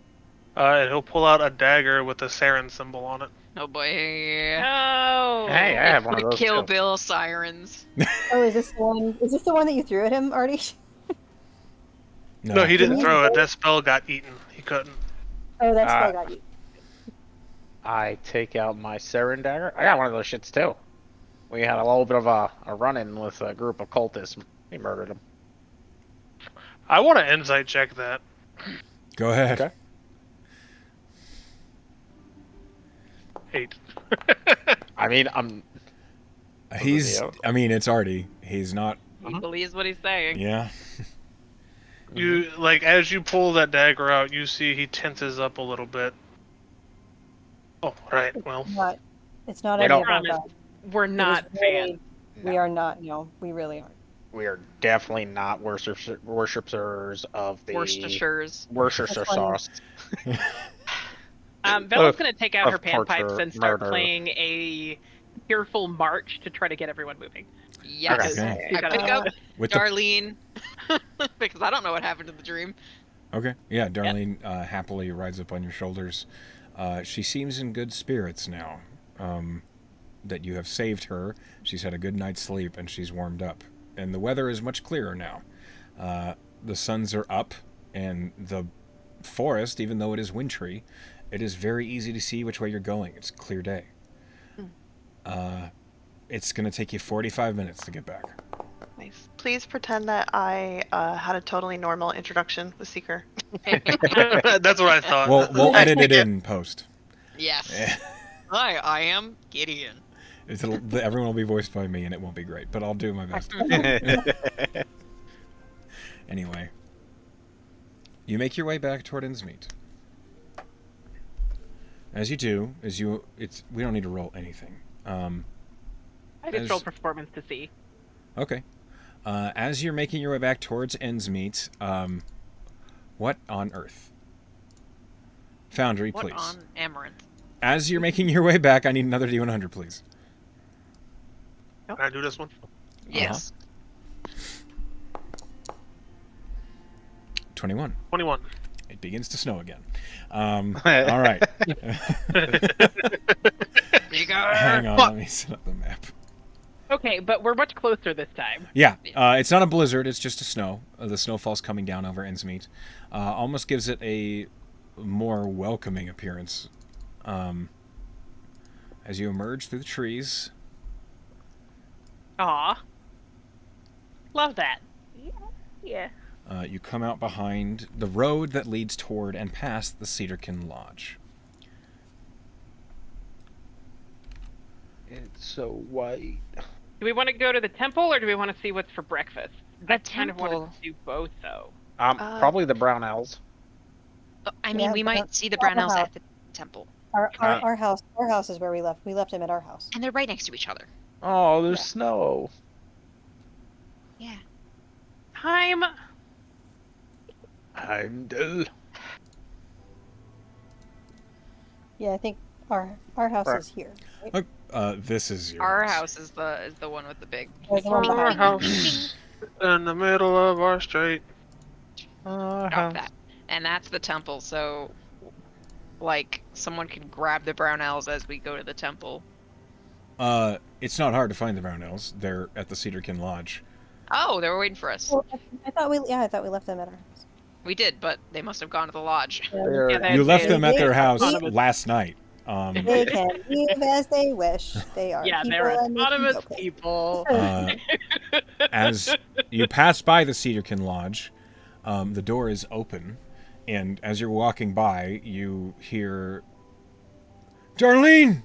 [SPEAKER 7] And he'll pull out a dagger with a sarin symbol on it.
[SPEAKER 4] Oh boy.
[SPEAKER 3] Oh.
[SPEAKER 8] Hey, I have one of
[SPEAKER 4] The
[SPEAKER 8] those
[SPEAKER 4] Kill
[SPEAKER 8] too.
[SPEAKER 4] Bill sirens.
[SPEAKER 2] Oh, is this the one? Is this the one that you threw at him, Artie?
[SPEAKER 7] No, he didn't
[SPEAKER 2] Didn't
[SPEAKER 7] throw
[SPEAKER 2] you-
[SPEAKER 7] it. That spell got eaten. He couldn't.
[SPEAKER 2] Oh, that's
[SPEAKER 8] Uh,
[SPEAKER 2] why I got you.
[SPEAKER 8] I take out my Saren dagger. I got one of those shits too. We had a little bit of a run-in with a group of cultists. We murdered them.
[SPEAKER 7] I want to insight check that.
[SPEAKER 1] Go ahead.
[SPEAKER 8] Okay.
[SPEAKER 7] 8.
[SPEAKER 8] I mean,
[SPEAKER 1] I mean, it's Artie. He's not.
[SPEAKER 3] He believes what he's saying.
[SPEAKER 1] Yeah.
[SPEAKER 7] You like as you pull that dagger out, you see he tenses up a little bit. Oh, right. Well,
[SPEAKER 2] It's not
[SPEAKER 8] They
[SPEAKER 2] any
[SPEAKER 8] don't-
[SPEAKER 2] of our
[SPEAKER 3] Promise.
[SPEAKER 2] God.
[SPEAKER 3] We're
[SPEAKER 2] It is
[SPEAKER 3] not
[SPEAKER 2] really-
[SPEAKER 3] fans.
[SPEAKER 2] We are not. No, we really aren't.
[SPEAKER 8] we are definitely not worshippers of the
[SPEAKER 4] Worcestershires.
[SPEAKER 8] Worcestershire
[SPEAKER 2] That's funny.
[SPEAKER 8] sauce.
[SPEAKER 3] Bella's going to take out
[SPEAKER 8] of
[SPEAKER 3] her panpipes
[SPEAKER 8] torture,
[SPEAKER 3] and start
[SPEAKER 8] murder.
[SPEAKER 3] playing a fearful march to try to get everyone moving.
[SPEAKER 4] Yes.
[SPEAKER 1] Okay.
[SPEAKER 3] She's
[SPEAKER 4] I
[SPEAKER 3] got
[SPEAKER 4] pick
[SPEAKER 3] a-
[SPEAKER 4] up
[SPEAKER 1] With the
[SPEAKER 4] Darlene because I don't know what happened in the dream.
[SPEAKER 1] Okay. Yeah, Darlene happily rides up on your shoulders. She seems in good spirits now. That you have saved her. She's had a good night's sleep and she's warmed up. And the weather is much clearer now. The suns are up and the forest, even though it is wintry, it is very easy to see which way you're going. It's a clear day. It's going to take you 45 minutes to get back.
[SPEAKER 6] Nice. Please pretend that I had a totally normal introduction with Seeker.
[SPEAKER 7] that's what I thought.
[SPEAKER 1] We'll edit it in post.
[SPEAKER 4] Yes. Hi, I am Gideon.
[SPEAKER 1] Everyone will be voiced by me, and it won't be great, but I'll do my best. Anyway, you make your way back toward Endsmeet. As you do, we don't need to roll anything.
[SPEAKER 3] I just roll performance to see.
[SPEAKER 1] Okay. As you're making your way back towards Endsmeet, what on earth? Foundry,
[SPEAKER 4] What
[SPEAKER 1] please.
[SPEAKER 4] on Amaranth?
[SPEAKER 1] As you're making your way back, I need another D100, please.
[SPEAKER 7] Can I do this one?
[SPEAKER 4] Yes.
[SPEAKER 1] 21.
[SPEAKER 7] 21.
[SPEAKER 1] It begins to snow again. All right. Hang on, let me set up the map.
[SPEAKER 3] Okay, but we're much closer this time.
[SPEAKER 1] Yeah, it's not a blizzard, it's just a snow. The snowfall's coming down over Endsmeet. Almost gives it a more welcoming appearance. As you emerge through the trees,
[SPEAKER 3] Aw. Love that. Yeah.
[SPEAKER 1] you come out behind the road that leads toward and past the Cedarkin Lodge.
[SPEAKER 8] It's so white.
[SPEAKER 3] Do we want to go to the temple or do we want to see what's for breakfast? I kind of
[SPEAKER 9] temple.
[SPEAKER 3] wanted to do both, though.
[SPEAKER 8] Probably the brown elves.
[SPEAKER 9] I mean,
[SPEAKER 2] Yeah,
[SPEAKER 9] we
[SPEAKER 2] but
[SPEAKER 9] might see the
[SPEAKER 2] not
[SPEAKER 9] brown elves
[SPEAKER 2] the
[SPEAKER 9] at the temple,
[SPEAKER 2] Our house is where we left. We left him at our house.
[SPEAKER 9] and they're right next to each other.
[SPEAKER 8] Oh, there's
[SPEAKER 2] Yeah.
[SPEAKER 8] snow.
[SPEAKER 9] Yeah.
[SPEAKER 3] Time.
[SPEAKER 8] Heimdall.
[SPEAKER 2] Yeah, I think our house
[SPEAKER 8] Right.
[SPEAKER 2] is here.
[SPEAKER 1] This is your
[SPEAKER 4] Our house is the one with the big.
[SPEAKER 2] There's the one
[SPEAKER 7] Our
[SPEAKER 2] behind.
[SPEAKER 7] house in the middle of our street.
[SPEAKER 4] Drop that. And that's the temple. So, like, someone can grab the brown elves as we go to the temple.
[SPEAKER 1] It's not hard to find the brown elves. They're at the Cedarkin Lodge.
[SPEAKER 4] Oh, they were waiting for us.
[SPEAKER 2] Well, I thought we left them at our house.
[SPEAKER 4] We did, but they must have gone to the lodge.
[SPEAKER 3] Yeah,
[SPEAKER 1] You left them at
[SPEAKER 2] they-
[SPEAKER 1] their house
[SPEAKER 3] Autonomous.
[SPEAKER 1] last night.
[SPEAKER 2] They can leave as they wish. They are
[SPEAKER 3] Yeah,
[SPEAKER 2] people
[SPEAKER 3] they're
[SPEAKER 2] and they can
[SPEAKER 3] autonomous
[SPEAKER 2] go places.
[SPEAKER 3] people.
[SPEAKER 1] As you pass by the Cedarkin Lodge, the door is open, and as you're walking by, you hear, "Darlene!"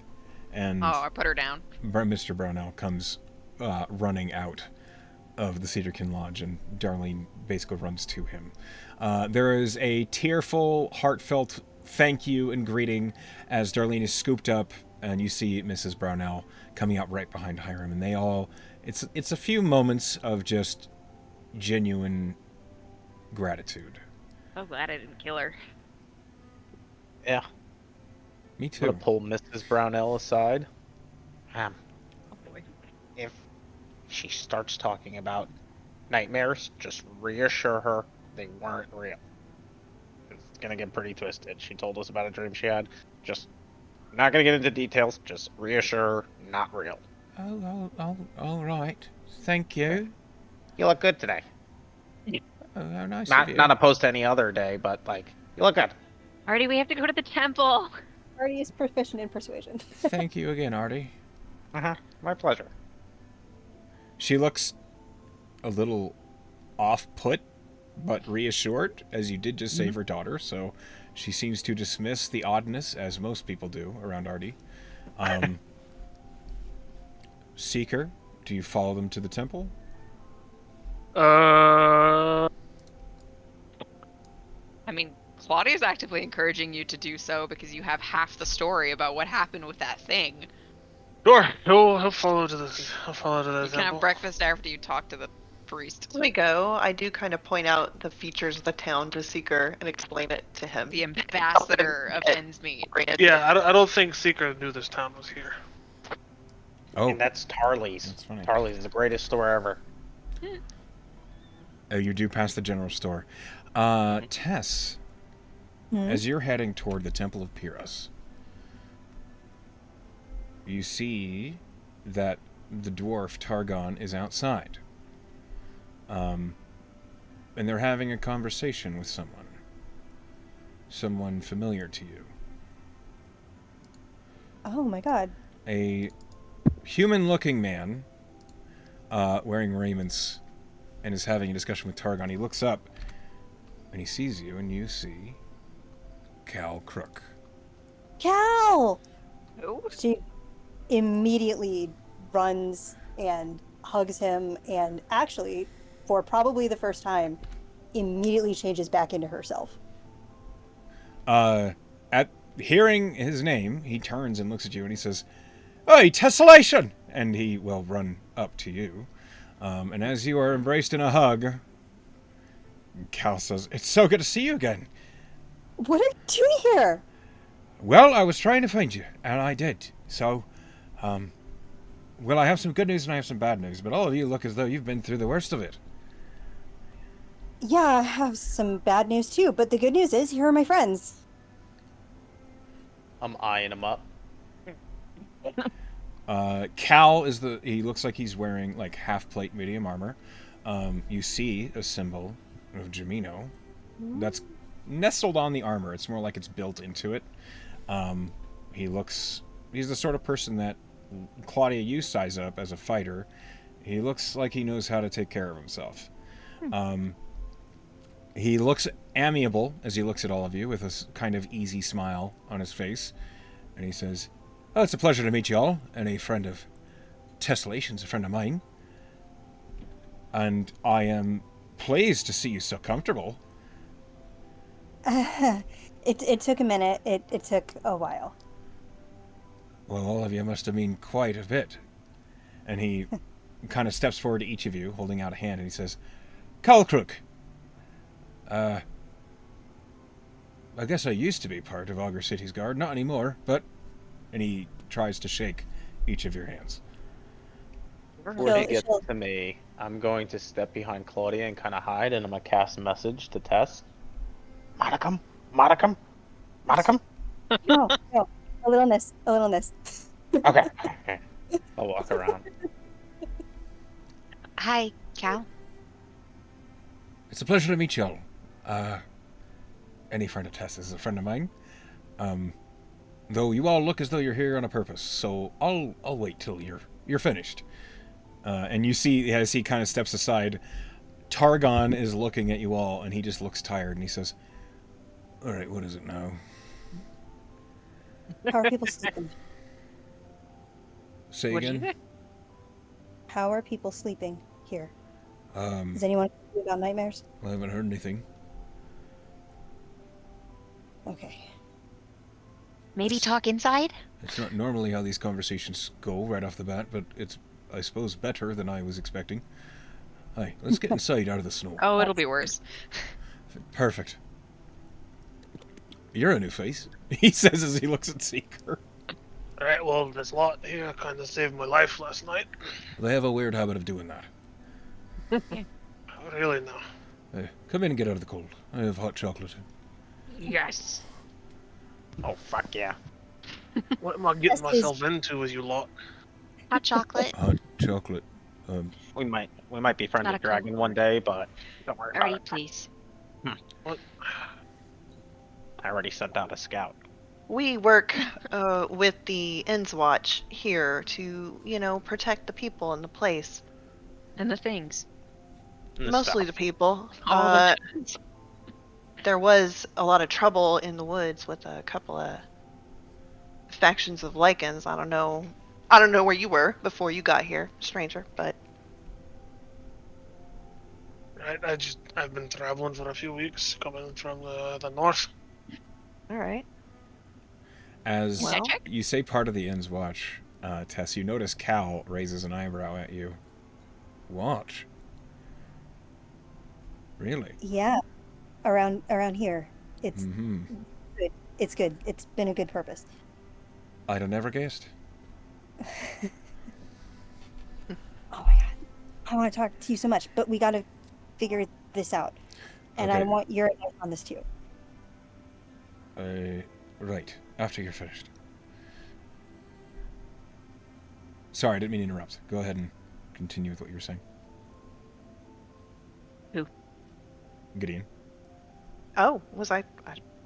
[SPEAKER 1] And
[SPEAKER 4] Oh, I put her down.
[SPEAKER 1] Mr. Brownell comes running out of the Cedarkin Lodge, and Darlene basically runs to him. There is a tearful, heartfelt thank you and greeting as Darlene is scooped up, and you see Mrs. Brownell coming out right behind Hiram, and they all... It's a few moments of just genuine gratitude.
[SPEAKER 4] So glad I didn't kill her.
[SPEAKER 5] Yeah.
[SPEAKER 1] Me
[SPEAKER 5] I'm
[SPEAKER 1] too.
[SPEAKER 5] gonna pull Mrs. Brownell aside.
[SPEAKER 4] Oh boy.
[SPEAKER 8] If she starts talking about nightmares, just reassure her they weren't real. It's gonna get pretty twisted. She told us about a dream she had. Just not gonna get into details. Just reassure her, not real.
[SPEAKER 1] All right. Thank you.
[SPEAKER 8] You look good today.
[SPEAKER 1] Oh, how nice of
[SPEAKER 8] Not
[SPEAKER 1] you.
[SPEAKER 8] not opposed to any other day, but like you look good.
[SPEAKER 4] Artie, we have to go to the temple.
[SPEAKER 2] Artie is proficient in persuasion.
[SPEAKER 1] Thank you again, Artie.
[SPEAKER 8] My pleasure.
[SPEAKER 1] She looks a little off-put, but reassured, as you did just save her daughter, so she seems to dismiss the oddness, as most people do, around Artie. Seeker, do you follow them to the temple?
[SPEAKER 7] Uh,
[SPEAKER 4] I mean, Claudia's actively encouraging you to do so because you have half the story about what happened with that thing.
[SPEAKER 7] sure. He'll follow to the
[SPEAKER 4] You can have
[SPEAKER 7] temple.
[SPEAKER 4] breakfast after you talk to the priest.
[SPEAKER 6] As we go, I do kind of point out the features of the town to Seeker and explain it to him.
[SPEAKER 4] The ambassador of Endsmeet.
[SPEAKER 7] Yeah, I don't think Seeker knew this town was here.
[SPEAKER 1] Oh,
[SPEAKER 8] And that's Tarley's.
[SPEAKER 1] That's funny.
[SPEAKER 8] Tarley's is the greatest store ever.
[SPEAKER 1] You do pass the general store. Tess, as you're heading toward the Temple of Pyrrhus, you see that the dwarf Targon is outside. And they're having a conversation with someone. Someone familiar to you.
[SPEAKER 2] Oh my god.
[SPEAKER 1] A human-looking man wearing raiments and is having a discussion with Targon. He looks up and he sees you, and you see Cal Crook.
[SPEAKER 2] Cal!
[SPEAKER 4] Oh,
[SPEAKER 2] She immediately runs and hugs him, and actually, for probably the first time, immediately changes back into herself.
[SPEAKER 1] At hearing his name, he turns and looks at you and he says, "Hey, Tessellation!" And he will run up to you. And as you are embraced in a hug, Cal says, "It's so good to see you again."
[SPEAKER 2] What are you doing here?
[SPEAKER 1] Well, I was trying to find you, and I did. So, well, I have some good news and I have some bad news, but all of you look as though you've been through the worst of it.
[SPEAKER 2] Yeah, I have some bad news too, but the good news is here are my friends.
[SPEAKER 5] I'm eyeing him up.
[SPEAKER 1] Cal is he looks like he's wearing like half plate medium armor. You see a symbol of Jamino that's nestled on the armor. It's more like it's built into it. He's the sort of person that Claudia, you size up as a fighter. He looks like he knows how to take care of himself. He looks amiable as he looks at all of you with a kind of easy smile on his face. And he says, "Oh, it's a pleasure to meet you all, and a friend of Tessellation's a friend of mine. And I am pleased to see you so comfortable."
[SPEAKER 2] It took a minute. It took a while.
[SPEAKER 1] Well, all of you must have mean quite a bit. And he kind of steps forward to each of you, holding out a hand, and he says, "Calcrook, I guess I used to be part of Augur City's guard, not anymore, but..." And he tries to shake each of your hands.
[SPEAKER 5] Before he gets
[SPEAKER 2] she'll-
[SPEAKER 5] to me, I'm going to step behind Claudia and kind of hide, and I'm going to cast a message to Tess.
[SPEAKER 8] Modicum, modicum, modicum.
[SPEAKER 2] No, a littleness.
[SPEAKER 8] Okay.
[SPEAKER 5] I'll walk around.
[SPEAKER 9] Hi, Cal.
[SPEAKER 1] It's a pleasure to meet y'all. Any friend of Tess is a friend of mine. Though you all look as though you're here on a purpose, so I'll wait till you're finished. And you see, as he kind of steps aside, Targon is looking at you all, and he just looks tired, and he says, "All right, what is it now?"
[SPEAKER 2] How are people sleeping?
[SPEAKER 1] Say
[SPEAKER 4] what'd you
[SPEAKER 1] again?
[SPEAKER 4] say?
[SPEAKER 2] How are people sleeping here?
[SPEAKER 1] I
[SPEAKER 2] Does anyone know about nightmares?
[SPEAKER 1] haven't heard anything.
[SPEAKER 2] Okay.
[SPEAKER 9] Maybe talk inside?
[SPEAKER 1] It's not normally how these conversations go right off the bat, but it's, I suppose, better than I was expecting. Hi, let's get inside out of the snow.
[SPEAKER 4] Oh, it'll be worse.
[SPEAKER 1] Perfect. You're a new face, he says as he looks at Seeker.
[SPEAKER 7] Alright, well, this lot here kind of saved my life last night.
[SPEAKER 1] They have a weird habit of doing that.
[SPEAKER 7] Oh, really, no.
[SPEAKER 1] Hey, come in and get out of the cold. I have hot chocolate.
[SPEAKER 3] Yes.
[SPEAKER 8] Oh fuck yeah.
[SPEAKER 7] What am I getting
[SPEAKER 2] Yes, please.
[SPEAKER 7] myself into with you lot?
[SPEAKER 9] Hot chocolate.
[SPEAKER 1] Hot chocolate.
[SPEAKER 8] We might be friends
[SPEAKER 9] Not
[SPEAKER 8] with
[SPEAKER 9] a
[SPEAKER 8] Dragon one day, but don't worry about
[SPEAKER 9] Alrighty,
[SPEAKER 8] it.
[SPEAKER 9] please.
[SPEAKER 7] What?
[SPEAKER 8] I already sent out a scout.
[SPEAKER 6] We work with the Ends Watch here to, protect the people in the place.
[SPEAKER 9] And the things.
[SPEAKER 8] And the
[SPEAKER 6] Mostly the
[SPEAKER 8] stuff.
[SPEAKER 6] people.
[SPEAKER 9] All the
[SPEAKER 6] There was a lot of trouble in the woods with a couple of factions of Lycans. I don't know where you were before you got here, stranger, but
[SPEAKER 7] Right, I've been traveling for a few weeks, coming from the north.
[SPEAKER 6] all right.
[SPEAKER 1] As
[SPEAKER 6] Well-
[SPEAKER 1] you say part of the Inn's watch, Tess, you notice Cal raises an eyebrow at you. Watch? Really?
[SPEAKER 2] Yeah, around here, it's
[SPEAKER 1] Mm-hmm.
[SPEAKER 2] good. It's good. It's been a good purpose.
[SPEAKER 1] I'd have never guessed.
[SPEAKER 2] Oh my god, I want to talk to you so much, but we got to figure this out, and I
[SPEAKER 1] Okay.
[SPEAKER 2] want your advice on this too.
[SPEAKER 1] Right. After you're finished. Sorry, I didn't mean to interrupt. Go ahead and continue with what you were saying.
[SPEAKER 3] Who?
[SPEAKER 1] Gideon.
[SPEAKER 6] Oh, I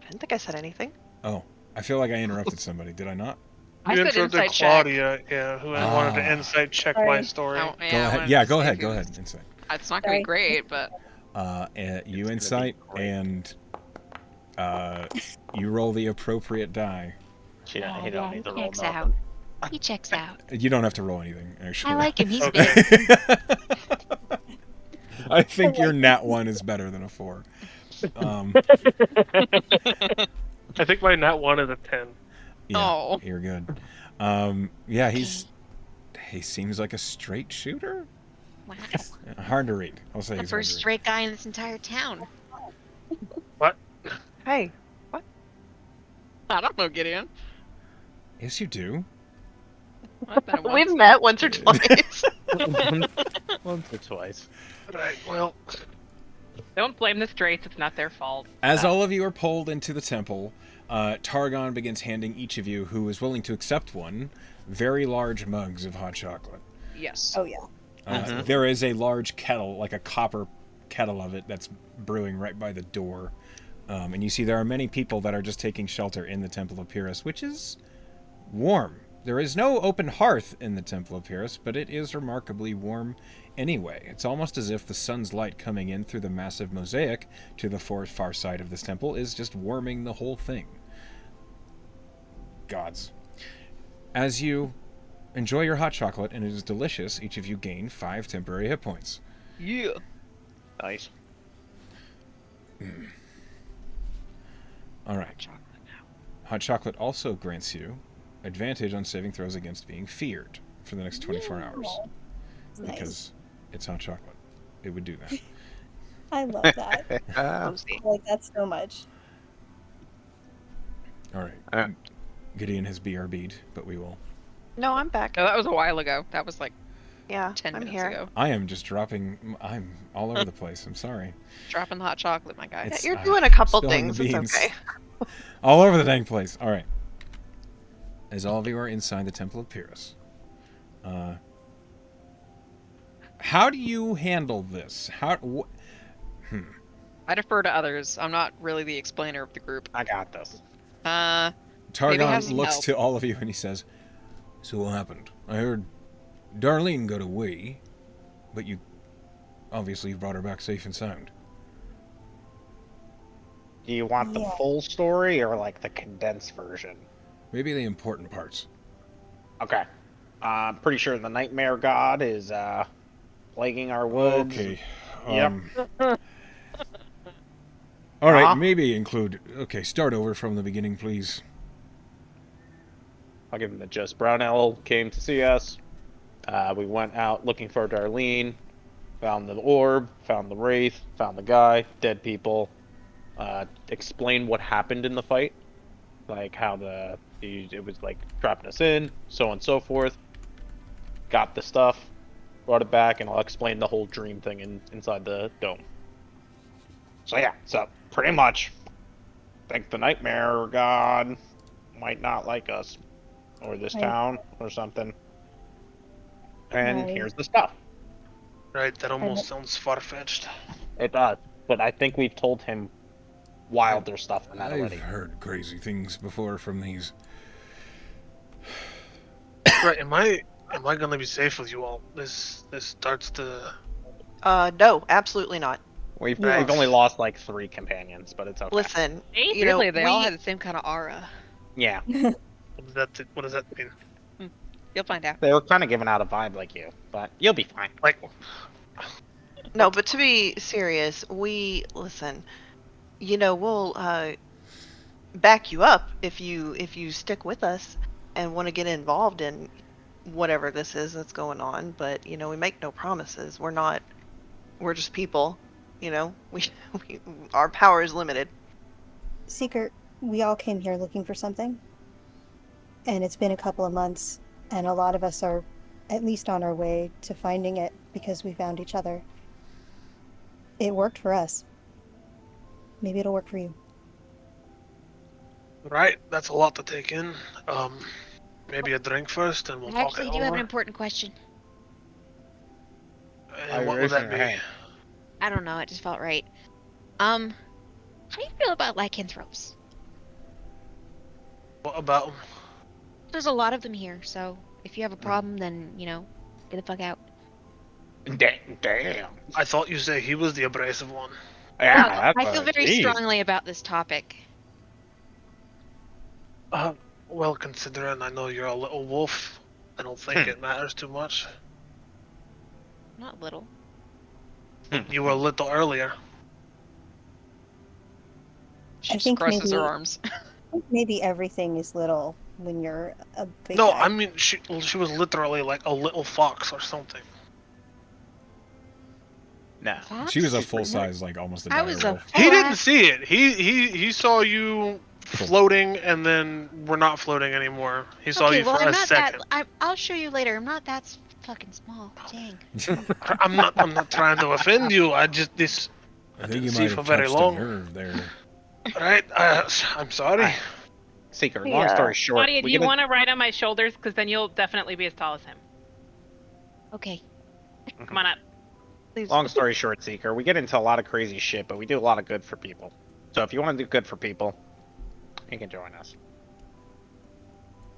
[SPEAKER 6] didn't think I said anything.
[SPEAKER 1] Oh, I feel like I interrupted somebody. Did I not?
[SPEAKER 3] I
[SPEAKER 7] You
[SPEAKER 3] said
[SPEAKER 7] interrupted
[SPEAKER 3] insight check.
[SPEAKER 7] Claudia, yeah, who wanted to insight check my
[SPEAKER 2] Sorry.
[SPEAKER 7] story.
[SPEAKER 4] Oh,
[SPEAKER 1] Go ahead. Yeah, go ahead. Go ahead. Insight.
[SPEAKER 4] It's not gonna be
[SPEAKER 2] Sorry.
[SPEAKER 4] great, but
[SPEAKER 1] You
[SPEAKER 8] gonna
[SPEAKER 1] insight
[SPEAKER 8] be great.
[SPEAKER 1] and you roll the appropriate die.
[SPEAKER 8] He don't
[SPEAKER 9] He
[SPEAKER 8] need to roll
[SPEAKER 9] checks
[SPEAKER 8] nothing.
[SPEAKER 9] out. He checks out.
[SPEAKER 1] You don't have to roll anything, actually.
[SPEAKER 9] I like him. He's
[SPEAKER 7] Okay.
[SPEAKER 9] big.
[SPEAKER 1] I think your nat 1 is better than a 4.
[SPEAKER 7] I think my nat 1 is a 10.
[SPEAKER 1] Yeah,
[SPEAKER 4] Oh.
[SPEAKER 1] you're good. Yeah, he seems like a straight shooter.
[SPEAKER 9] Wow.
[SPEAKER 1] Hard to read. I'll say
[SPEAKER 9] The
[SPEAKER 1] he's hard
[SPEAKER 9] first
[SPEAKER 1] to read.
[SPEAKER 9] straight guy in this entire town.
[SPEAKER 6] Hey,
[SPEAKER 4] I don't know, Gideon.
[SPEAKER 1] Yes, you do.
[SPEAKER 4] I've met him
[SPEAKER 6] we've
[SPEAKER 4] once.
[SPEAKER 6] met once or twice.
[SPEAKER 8] Once or twice.
[SPEAKER 7] Right, well,
[SPEAKER 3] Don't blame the Straits. It's not their fault.
[SPEAKER 1] As all of you are pulled into the temple, Targon begins handing each of you, who is willing to accept one, very large mugs of hot chocolate.
[SPEAKER 4] Yes.
[SPEAKER 2] Oh yeah.
[SPEAKER 1] There is a large kettle, like a copper kettle of it, that's brewing right by the door. And you see there are many people that are just taking shelter in the Temple of Pyrrhus, which is warm. There is no open hearth in the Temple of Pyrrhus, but it is remarkably warm anyway. It's almost as if the sun's light coming in through the massive mosaic to the far side of this temple is just warming the whole thing. Gods. As you enjoy your hot chocolate, and it is delicious, each of you gain 5 temporary hit points.
[SPEAKER 4] Yeah.
[SPEAKER 8] Nice.
[SPEAKER 1] All right. Hot chocolate also grants you advantage on saving throws against being feared for the next 24 hours.
[SPEAKER 2] It's nice.
[SPEAKER 1] Because it's hot chocolate. It would do that.
[SPEAKER 2] I love that. I like that so much.
[SPEAKER 1] All right. Gideon has BRB'd, but we will.
[SPEAKER 6] No, I'm back.
[SPEAKER 4] No, that was a while ago. That was like
[SPEAKER 6] Yeah,
[SPEAKER 4] 10
[SPEAKER 6] I'm
[SPEAKER 4] minutes
[SPEAKER 6] here.
[SPEAKER 4] ago.
[SPEAKER 1] I am just dropping. I'm all over the place. I'm sorry.
[SPEAKER 4] Dropping the hot chocolate, my guy.
[SPEAKER 1] It's-
[SPEAKER 6] You're
[SPEAKER 1] ah,
[SPEAKER 6] doing a couple
[SPEAKER 1] spilling the
[SPEAKER 6] things. It's
[SPEAKER 1] beans.
[SPEAKER 6] okay.
[SPEAKER 1] All over the dang place. All right. As all of you are inside the Temple of Pyrrhus, how do you handle this?
[SPEAKER 4] I defer to others. I'm not really the explainer of the group.
[SPEAKER 8] I got this.
[SPEAKER 4] Maybe have
[SPEAKER 1] Targon
[SPEAKER 4] some
[SPEAKER 1] looks
[SPEAKER 4] help.
[SPEAKER 1] to all of you and he says, "So what happened? I heard Darlene got away, but you obviously brought her back safe and sound."
[SPEAKER 8] Do you want the
[SPEAKER 2] Yeah.
[SPEAKER 8] full story or like the condensed version?
[SPEAKER 1] Maybe the important parts.
[SPEAKER 8] Okay. I'm pretty sure the Nightmare God is plaguing our woods.
[SPEAKER 1] Okay.
[SPEAKER 8] Yep.
[SPEAKER 1] All right,
[SPEAKER 8] Uh-huh.
[SPEAKER 1] maybe include. Okay, start over from the beginning, please.
[SPEAKER 8] I'll give him the gist. Brownell came to see us. We went out looking for Darlene. Found the orb. Found the wraith. Found the guy. Dead people. explain what happened in the fight, like how it was like trapping us in, so on and so forth. Got the stuff, brought it back, and I'll explain the whole dream thing inside the dome. So yeah, so pretty much, think the nightmare god might not like us, or this
[SPEAKER 2] Right.
[SPEAKER 8] town, or something. And
[SPEAKER 2] Right.
[SPEAKER 8] here's the stuff.
[SPEAKER 7] Right, that almost sounds far-fetched.
[SPEAKER 8] It does, but I think we've told him wilder stuff than that
[SPEAKER 1] I've
[SPEAKER 8] already.
[SPEAKER 1] heard crazy things before from these.
[SPEAKER 7] Right, am I gonna be safe with you all? This starts to...
[SPEAKER 6] No, absolutely not.
[SPEAKER 8] We've
[SPEAKER 7] Right.
[SPEAKER 8] only lost like 3 companions, but it's okay.
[SPEAKER 6] Listen,
[SPEAKER 3] Hey,
[SPEAKER 6] you know,
[SPEAKER 4] Really, they all
[SPEAKER 6] we-
[SPEAKER 4] had the same kind of aura.
[SPEAKER 8] Yeah,
[SPEAKER 7] What does that mean?
[SPEAKER 4] You'll find out.
[SPEAKER 8] they were kind of giving out a vibe like you, but you'll be fine.
[SPEAKER 7] Like,
[SPEAKER 6] No, but to be serious, listen. You know, we'll back you up if you stick with us and want to get involved in whatever this is that's going on. But you know, we make no promises. We're just people. You know, our power is limited.
[SPEAKER 2] Seeker, we all came here looking for something. And it's been a couple of months, and a lot of us are at least on our way to finding it because we found each other. It worked for us. Maybe it'll work for you.
[SPEAKER 7] right, that's a lot to take in. Maybe a drink first, and we'll
[SPEAKER 9] I
[SPEAKER 7] talk
[SPEAKER 9] actually
[SPEAKER 7] it
[SPEAKER 9] do have an
[SPEAKER 7] over.
[SPEAKER 9] important question.
[SPEAKER 7] And what would that be?
[SPEAKER 9] I don't know, it just felt right. How do you feel about lycanthropes?
[SPEAKER 7] What about 'em?
[SPEAKER 9] There's a lot of them here, so if you have a problem, then, you know, get the fuck out.
[SPEAKER 8] Damn.
[SPEAKER 7] I thought you said he was the abrasive one.
[SPEAKER 8] Yeah,
[SPEAKER 9] I feel very strongly about this topic.
[SPEAKER 7] Well, considering I know you're a little wolf, I don't think it matters too much.
[SPEAKER 9] Not little.
[SPEAKER 7] You were a little earlier.
[SPEAKER 4] She
[SPEAKER 2] I
[SPEAKER 4] just
[SPEAKER 2] think
[SPEAKER 4] crosses her
[SPEAKER 2] maybe-
[SPEAKER 4] arms.
[SPEAKER 2] Maybe everything is little when you're a big
[SPEAKER 7] No,
[SPEAKER 2] guy.
[SPEAKER 7] I mean she was literally like a little fox or something.
[SPEAKER 8] Nah.
[SPEAKER 1] She was a
[SPEAKER 9] Fox?
[SPEAKER 1] full size, like almost a
[SPEAKER 9] I
[SPEAKER 1] dire
[SPEAKER 9] was a
[SPEAKER 1] wolf.
[SPEAKER 7] He didn't
[SPEAKER 9] full-ass-
[SPEAKER 7] see it. He saw you floating, and then we're not floating anymore. He saw
[SPEAKER 9] Okay,
[SPEAKER 7] you
[SPEAKER 9] well,
[SPEAKER 7] for
[SPEAKER 9] I'm
[SPEAKER 7] a
[SPEAKER 9] not
[SPEAKER 7] second.
[SPEAKER 9] that. I'll show you later. I'm not that fucking small. Dang.
[SPEAKER 7] I'm not trying to offend you. I
[SPEAKER 1] I
[SPEAKER 7] just
[SPEAKER 1] think
[SPEAKER 7] didn't
[SPEAKER 1] you
[SPEAKER 7] see
[SPEAKER 1] might
[SPEAKER 7] for
[SPEAKER 1] have
[SPEAKER 7] very
[SPEAKER 1] touched
[SPEAKER 7] long.
[SPEAKER 1] a nerve there.
[SPEAKER 7] Right? I'm sorry.
[SPEAKER 8] Alright. Seeker, long
[SPEAKER 6] Yeah.
[SPEAKER 8] story short,
[SPEAKER 3] Claudia, do
[SPEAKER 8] we
[SPEAKER 3] you
[SPEAKER 8] get
[SPEAKER 3] want to ride on my shoulders? Because then you'll definitely be as tall as him.
[SPEAKER 9] Okay.
[SPEAKER 3] Come on up.
[SPEAKER 4] Please.
[SPEAKER 8] long story short, Seeker, we get into a lot of crazy shit, but we do a lot of good for people. So if you want to do good for people, you can join us.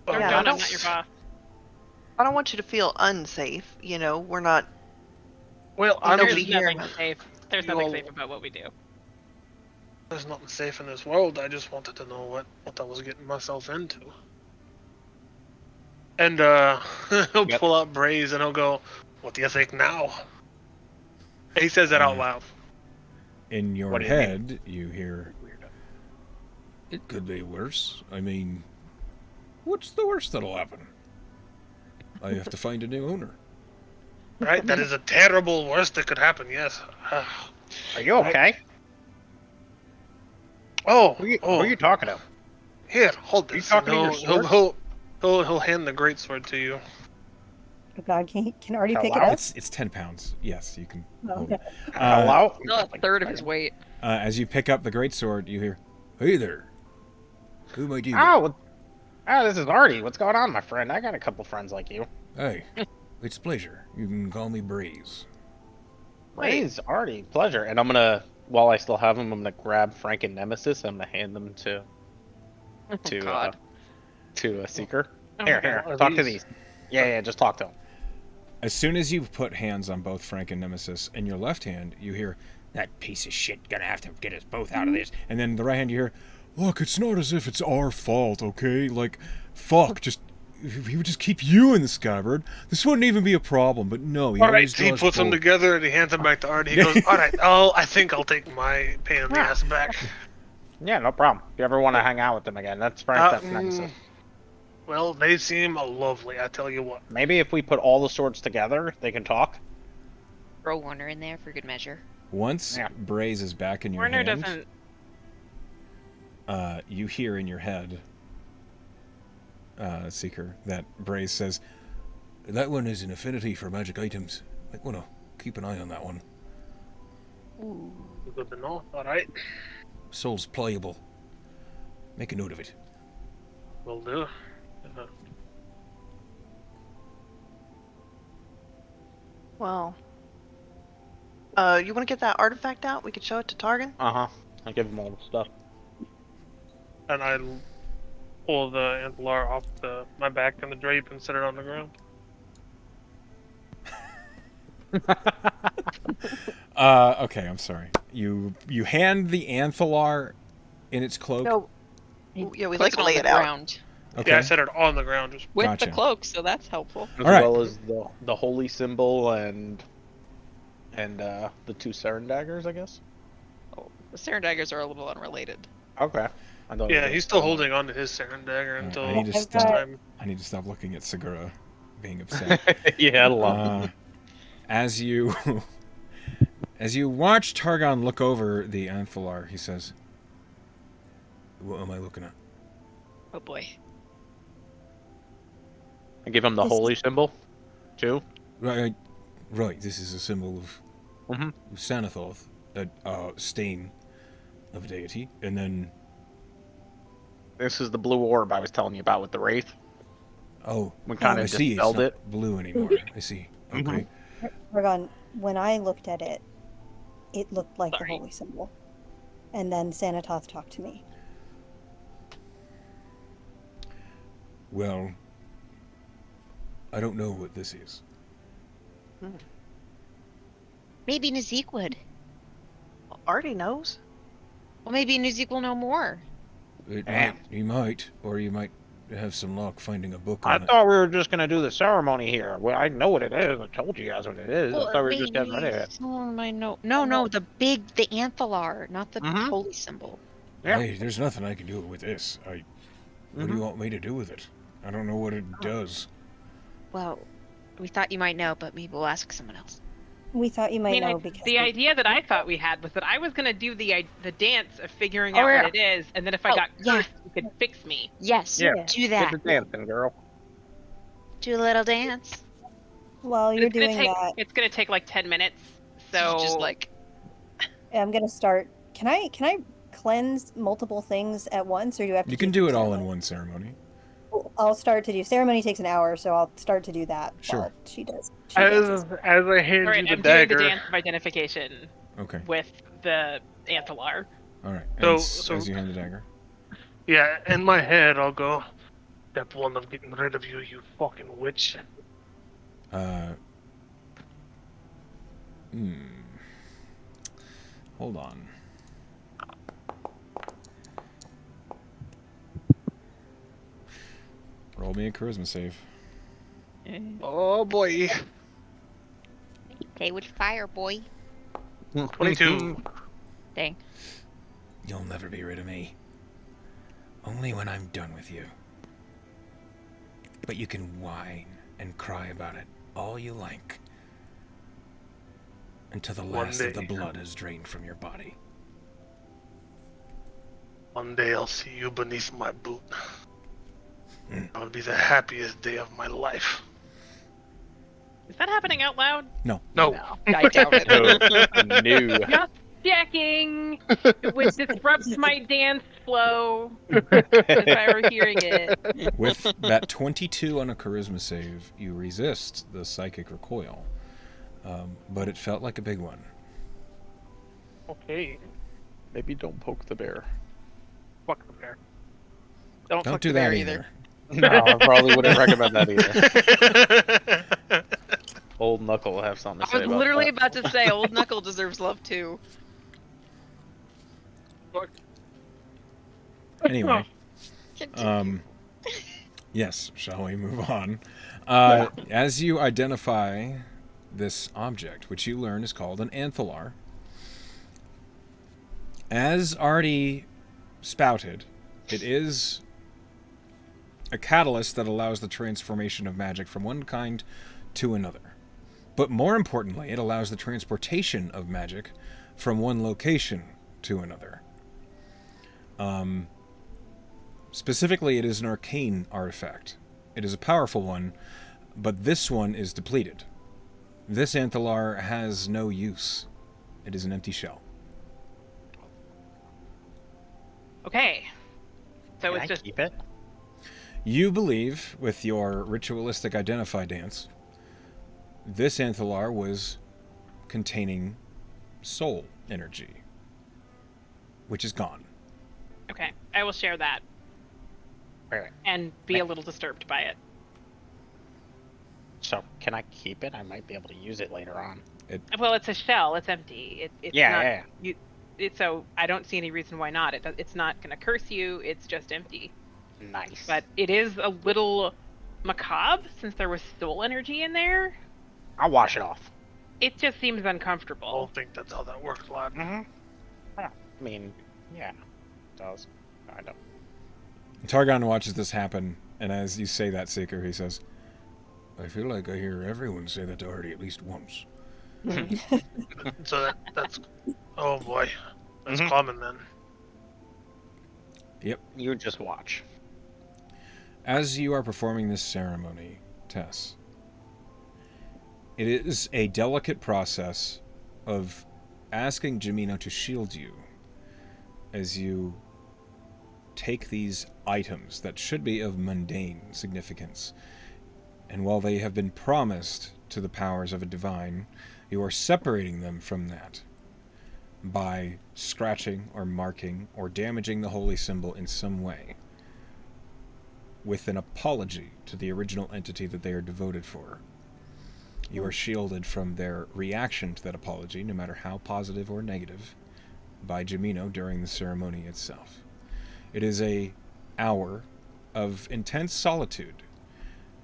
[SPEAKER 3] Or
[SPEAKER 6] Yeah, I
[SPEAKER 3] John, I'm
[SPEAKER 6] don't-
[SPEAKER 3] not your boss.
[SPEAKER 6] I don't want you to feel unsafe. You know, we're not.
[SPEAKER 7] Well, I don't.
[SPEAKER 6] Nobody
[SPEAKER 3] There's
[SPEAKER 6] here.
[SPEAKER 3] nothing safe. There's
[SPEAKER 7] You
[SPEAKER 3] nothing
[SPEAKER 7] all-
[SPEAKER 3] safe about what we do.
[SPEAKER 7] There's nothing safe in this world. I just wanted to know what I was getting myself into. And he'll
[SPEAKER 8] Yep.
[SPEAKER 7] pull out Braze and he'll go, "What do you think now?" And he says that out
[SPEAKER 1] Uh,
[SPEAKER 7] loud.
[SPEAKER 1] In your
[SPEAKER 8] What do you mean?
[SPEAKER 1] head, you hear, it could be worse. I mean, what's the worst that'll happen? I have to find a new owner.
[SPEAKER 7] Right? That is a terrible worst that could happen. Yes.
[SPEAKER 8] Are you okay?
[SPEAKER 7] Oh,
[SPEAKER 8] Who are you talking to?
[SPEAKER 7] Here, hold
[SPEAKER 8] Are you
[SPEAKER 7] this.
[SPEAKER 8] talking
[SPEAKER 7] and
[SPEAKER 8] to your
[SPEAKER 7] he'll hand the greatsword to you.
[SPEAKER 2] Oh God, can already pick it
[SPEAKER 8] Hello?
[SPEAKER 2] up?
[SPEAKER 1] It's 10 pounds. Yes, you can
[SPEAKER 2] Oh,
[SPEAKER 1] hold
[SPEAKER 2] okay.
[SPEAKER 1] it.
[SPEAKER 8] Hello?
[SPEAKER 4] Still a third of his weight.
[SPEAKER 1] As you pick up the greatsword, you hear, "Hey there. Who might you be?"
[SPEAKER 8] This is Artie. What's going on, my friend? I got a couple friends like you.
[SPEAKER 1] Hey, it's a pleasure. You can call me Breeze.
[SPEAKER 8] Praise, Artie. Pleasure. And I'm gonna, while I still have them, I'm gonna grab Frank and Nemesis. I'm gonna hand them to
[SPEAKER 4] God.
[SPEAKER 8] Seeker.
[SPEAKER 3] Oh
[SPEAKER 8] Here,
[SPEAKER 3] my
[SPEAKER 8] here.
[SPEAKER 7] God. Are
[SPEAKER 8] Talk to
[SPEAKER 7] these-
[SPEAKER 8] these. Yeah, just talk to them.
[SPEAKER 1] As soon as you put hands on both Frank and Nemesis, in your left hand, you hear, "That piece of shit gonna have to get us both out of this." And then the right hand, you hear, "Look, it's not as if it's our fault, okay? Like, fuck, just if he would just keep you in the scabbard, this wouldn't even be a problem. But no, he
[SPEAKER 7] All right,
[SPEAKER 1] always
[SPEAKER 7] he
[SPEAKER 1] draws
[SPEAKER 7] puts them
[SPEAKER 1] both."
[SPEAKER 7] together and he hands them back to Artie. He goes, "All right, I think I'll take my pain in the ass back."
[SPEAKER 8] Yeah, no problem. If you ever want to hang out with them again, that's Frank, that's Nemesis.
[SPEAKER 7] Well, they seem lovely, I tell you what.
[SPEAKER 8] Maybe if we put all the swords together, they can talk.
[SPEAKER 9] Throw Warner in there for good measure.
[SPEAKER 1] Once
[SPEAKER 8] Yeah.
[SPEAKER 1] Braze is back in your
[SPEAKER 3] Warner
[SPEAKER 1] hand,
[SPEAKER 3] doesn't.
[SPEAKER 1] you hear in your head, Seeker, that Braze says, "That one is an affinity for magic items. Might want to keep an eye on that one.
[SPEAKER 9] Ooh.
[SPEAKER 7] Good to know. All right,
[SPEAKER 1] Soul's pliable. Make a note of it."
[SPEAKER 7] will do.
[SPEAKER 6] Well, you want to get that artifact out? We could show it to Targan.
[SPEAKER 8] Uh-huh. I give him all the stuff.
[SPEAKER 7] And I pull the antler off my back and the drape and set it on the ground.
[SPEAKER 1] Okay, I'm sorry. You hand the Anthalar in its cloak.
[SPEAKER 3] No,
[SPEAKER 6] Yeah, we
[SPEAKER 4] Puts
[SPEAKER 6] like
[SPEAKER 4] it on
[SPEAKER 6] lay
[SPEAKER 4] the
[SPEAKER 6] it out.
[SPEAKER 4] ground
[SPEAKER 1] Okay.
[SPEAKER 7] Yeah, I set it on the ground. Just
[SPEAKER 4] with
[SPEAKER 1] Gotcha.
[SPEAKER 4] the cloak, so that's helpful.
[SPEAKER 8] As
[SPEAKER 1] All right.
[SPEAKER 8] well as the holy symbol and the 2 Saren daggers, I guess.
[SPEAKER 4] Oh, the Saren daggers are a little unrelated.
[SPEAKER 8] Okay. I thought
[SPEAKER 7] yeah,
[SPEAKER 8] it was
[SPEAKER 7] he's still
[SPEAKER 8] similar.
[SPEAKER 7] holding on to his Saren dagger until
[SPEAKER 1] I need to
[SPEAKER 7] this
[SPEAKER 1] stop.
[SPEAKER 7] time.
[SPEAKER 1] I need to stop looking at Segura being upset.
[SPEAKER 8] Yeah, I love it.
[SPEAKER 1] As you watch Targon look over the Anthalar, he says, "What am I looking at?"
[SPEAKER 4] Oh boy.
[SPEAKER 8] I give him the
[SPEAKER 2] This
[SPEAKER 8] holy symbol, too.
[SPEAKER 1] Right. This is a symbol of
[SPEAKER 8] Mhm.
[SPEAKER 1] Sanathoth, a stain of a deity, and then
[SPEAKER 8] This is the blue orb I was telling you about with the wraith. We kind
[SPEAKER 1] I
[SPEAKER 8] of
[SPEAKER 1] see. It's
[SPEAKER 8] dispelled
[SPEAKER 1] not
[SPEAKER 8] it.
[SPEAKER 1] blue anymore. I see.
[SPEAKER 8] Mhm.
[SPEAKER 1] Okay.
[SPEAKER 2] Targon, when I looked at it, it looked like the
[SPEAKER 8] Sorry.
[SPEAKER 2] holy symbol. And then Sanatoth talked to me.
[SPEAKER 1] Well, I don't know what this is.
[SPEAKER 9] Maybe Nazik would.
[SPEAKER 6] Already knows.
[SPEAKER 9] Well, maybe Nazik will know more.
[SPEAKER 1] You might, or you might have some luck finding a book
[SPEAKER 8] I
[SPEAKER 1] on it.
[SPEAKER 8] thought we were just going to do the ceremony here. Well, I know what it is. I told you guys what it is. I thought we were just getting ready to it.
[SPEAKER 9] Someone might know. No, the Anthalar, not the
[SPEAKER 8] Mhm.
[SPEAKER 9] holy symbol.
[SPEAKER 8] Yeah.
[SPEAKER 1] Hey, there's nothing I can do with this. What do you want me to do with it? I don't know what it does.
[SPEAKER 9] Well, we thought you might know, but maybe we'll ask someone else.
[SPEAKER 2] We thought you
[SPEAKER 3] I
[SPEAKER 2] might
[SPEAKER 3] mean,
[SPEAKER 2] know because
[SPEAKER 3] the idea that I thought we had was that I was gonna do the dance of figuring out
[SPEAKER 8] yeah.
[SPEAKER 3] what it is, and then if I
[SPEAKER 9] Oh,
[SPEAKER 3] got
[SPEAKER 9] yeah.
[SPEAKER 3] cursed, you could fix me.
[SPEAKER 9] Yes,
[SPEAKER 8] Yeah.
[SPEAKER 9] do
[SPEAKER 8] Get
[SPEAKER 9] that.
[SPEAKER 8] the dancing, girl.
[SPEAKER 9] Do a little dance.
[SPEAKER 2] while
[SPEAKER 3] But
[SPEAKER 2] you're
[SPEAKER 3] it's gonna
[SPEAKER 2] doing
[SPEAKER 3] take
[SPEAKER 2] that,
[SPEAKER 3] it's gonna take like 10 minutes.
[SPEAKER 4] So
[SPEAKER 3] So
[SPEAKER 4] you just like
[SPEAKER 2] I'm gonna start. Can I cleanse multiple things at once, or do you have to?
[SPEAKER 1] You can
[SPEAKER 2] do
[SPEAKER 1] do it all in
[SPEAKER 2] ceremony?
[SPEAKER 1] one ceremony.
[SPEAKER 2] I'll start to do ceremony. Takes an hour, so I'll start to do that.
[SPEAKER 1] Sure.
[SPEAKER 2] While she does. She dances.
[SPEAKER 7] As I hand
[SPEAKER 3] all right,
[SPEAKER 7] you
[SPEAKER 3] I'm
[SPEAKER 7] the
[SPEAKER 3] doing the
[SPEAKER 7] dagger,
[SPEAKER 3] dance of identification
[SPEAKER 1] Okay.
[SPEAKER 3] with the Anthalar.
[SPEAKER 1] All right.
[SPEAKER 7] So-
[SPEAKER 1] And
[SPEAKER 7] so-
[SPEAKER 1] as you hand the dagger.
[SPEAKER 7] yeah, in my head I'll go, "Step one of getting rid of you, you fucking witch."
[SPEAKER 1] Hold on. Roll me a charisma save.
[SPEAKER 7] Oh boy.
[SPEAKER 9] Play with fire, boy.
[SPEAKER 7] 22.
[SPEAKER 9] Dang.
[SPEAKER 1] You'll never be rid of me. Only when I'm done with you. But you can whine and cry about it all you like. Until the
[SPEAKER 7] One
[SPEAKER 1] last of the
[SPEAKER 7] day.
[SPEAKER 1] blood is drained from your body.
[SPEAKER 7] One day I'll see you beneath my boot. That would be the happiest day of my life.
[SPEAKER 3] Is that happening out loud?
[SPEAKER 1] No.
[SPEAKER 7] No.
[SPEAKER 4] I doubt it.
[SPEAKER 8] No.
[SPEAKER 3] Just checking. It would disrupt my dance flow if I were hearing it.
[SPEAKER 1] With that 22 on a charisma save, you resist the psychic recoil. But it felt like a big one.
[SPEAKER 7] Okay.
[SPEAKER 8] Maybe don't poke the bear.
[SPEAKER 7] Fuck the bear.
[SPEAKER 3] Don't
[SPEAKER 1] Don't
[SPEAKER 3] fuck
[SPEAKER 1] do
[SPEAKER 3] the
[SPEAKER 1] that
[SPEAKER 3] bear
[SPEAKER 1] either.
[SPEAKER 8] No, I probably wouldn't recommend that either. Old Knuckle will have something to
[SPEAKER 4] I
[SPEAKER 8] say
[SPEAKER 4] was
[SPEAKER 8] about
[SPEAKER 4] literally
[SPEAKER 8] that.
[SPEAKER 4] about to say Old Knuckle deserves love too.
[SPEAKER 1] Anyway,
[SPEAKER 4] Continue.
[SPEAKER 1] yes, shall we move on? As you identify this object, which you learn is called an Anthalar, as already spouted, it is a catalyst that allows the transformation of magic from one kind to another. But more importantly, it allows the transportation of magic from one location to another. Specifically, it is an arcane artifact. It is a powerful one, but this one is depleted. This Anthalar has no use. It is an empty shell.
[SPEAKER 3] Okay. So
[SPEAKER 8] Can
[SPEAKER 3] it's
[SPEAKER 8] I
[SPEAKER 3] just
[SPEAKER 8] keep it?
[SPEAKER 1] You believe, with your ritualistic identify dance, this Anthalar was containing soul energy, which is gone.
[SPEAKER 3] okay. I will share that
[SPEAKER 8] Wait.
[SPEAKER 3] and be a little disturbed by it.
[SPEAKER 8] So can I keep it? I might be able to use it later on.
[SPEAKER 3] Well, it's a shell. It's empty. It's
[SPEAKER 8] Yeah,
[SPEAKER 3] not.
[SPEAKER 8] yeah.
[SPEAKER 3] So I don't see any reason why not. It's not going to curse you. It's just empty.
[SPEAKER 8] Nice.
[SPEAKER 3] But it is a little macabre since there was soul energy in there.
[SPEAKER 8] I'll wash it off.
[SPEAKER 3] It just seems
[SPEAKER 7] I
[SPEAKER 3] uncomfortable.
[SPEAKER 7] don't think that's how that works, lad.
[SPEAKER 8] Mm-hmm. Yeah. I mean, yeah, it does. I don't.
[SPEAKER 1] Targon watches this happen, and as you say that, Seeker, he says, I feel like I hear everyone say that to Artie at least once.
[SPEAKER 7] So that's oh boy, that's
[SPEAKER 8] Mhm.
[SPEAKER 7] common then.
[SPEAKER 1] Yep.
[SPEAKER 8] You just watch.
[SPEAKER 1] As you are performing this ceremony, Tess, it is a delicate process of asking Jimino to shield you as you take these items that should be of mundane significance. And while they have been promised to the powers of a divine, you are separating them from that by scratching or marking or damaging the holy symbol in some way, with an apology to the original entity that they are devoted for. You are shielded from their reaction to that apology, no matter how positive or negative, by Jimino during the ceremony itself. It is an hour of intense solitude.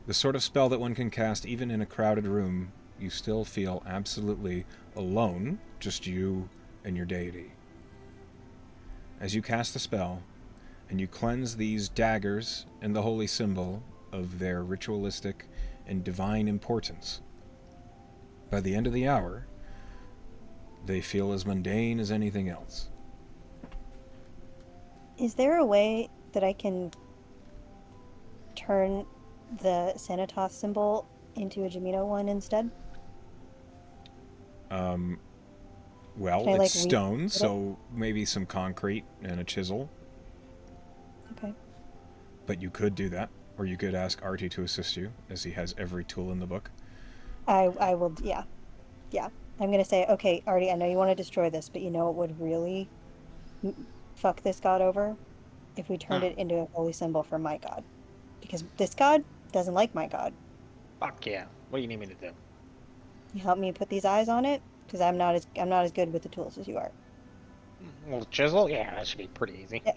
[SPEAKER 1] The sort of spell that one can cast even in a crowded room. You still feel absolutely alone, just you and your deity. As you cast the spell, and you cleanse these daggers and the holy symbol of their ritualistic and divine importance, by the end of the hour, they feel as mundane as anything else.
[SPEAKER 2] Is there a way that I can turn the Sanatoth symbol into a Jimino one instead?
[SPEAKER 1] Well,
[SPEAKER 2] Can I,
[SPEAKER 1] it's
[SPEAKER 2] like,
[SPEAKER 1] stone,
[SPEAKER 2] it?
[SPEAKER 1] so maybe some concrete and a chisel,
[SPEAKER 2] Okay.
[SPEAKER 1] but you could do that. Or you could ask Artie to assist you, as he has every tool in the book.
[SPEAKER 2] I will, yeah. Yeah. I'm going to say, okay, Artie, I know you want to destroy this, but you know what would really fuck this god over? If we turned it into a holy symbol for my god. Because this god doesn't like my god.
[SPEAKER 8] Fuck yeah. What do you need me to do?
[SPEAKER 2] You help me put these eyes on it? Because I'm not as good with the tools as you are.
[SPEAKER 8] Well, chisel? Yeah, that should be pretty easy.
[SPEAKER 2] Yeah.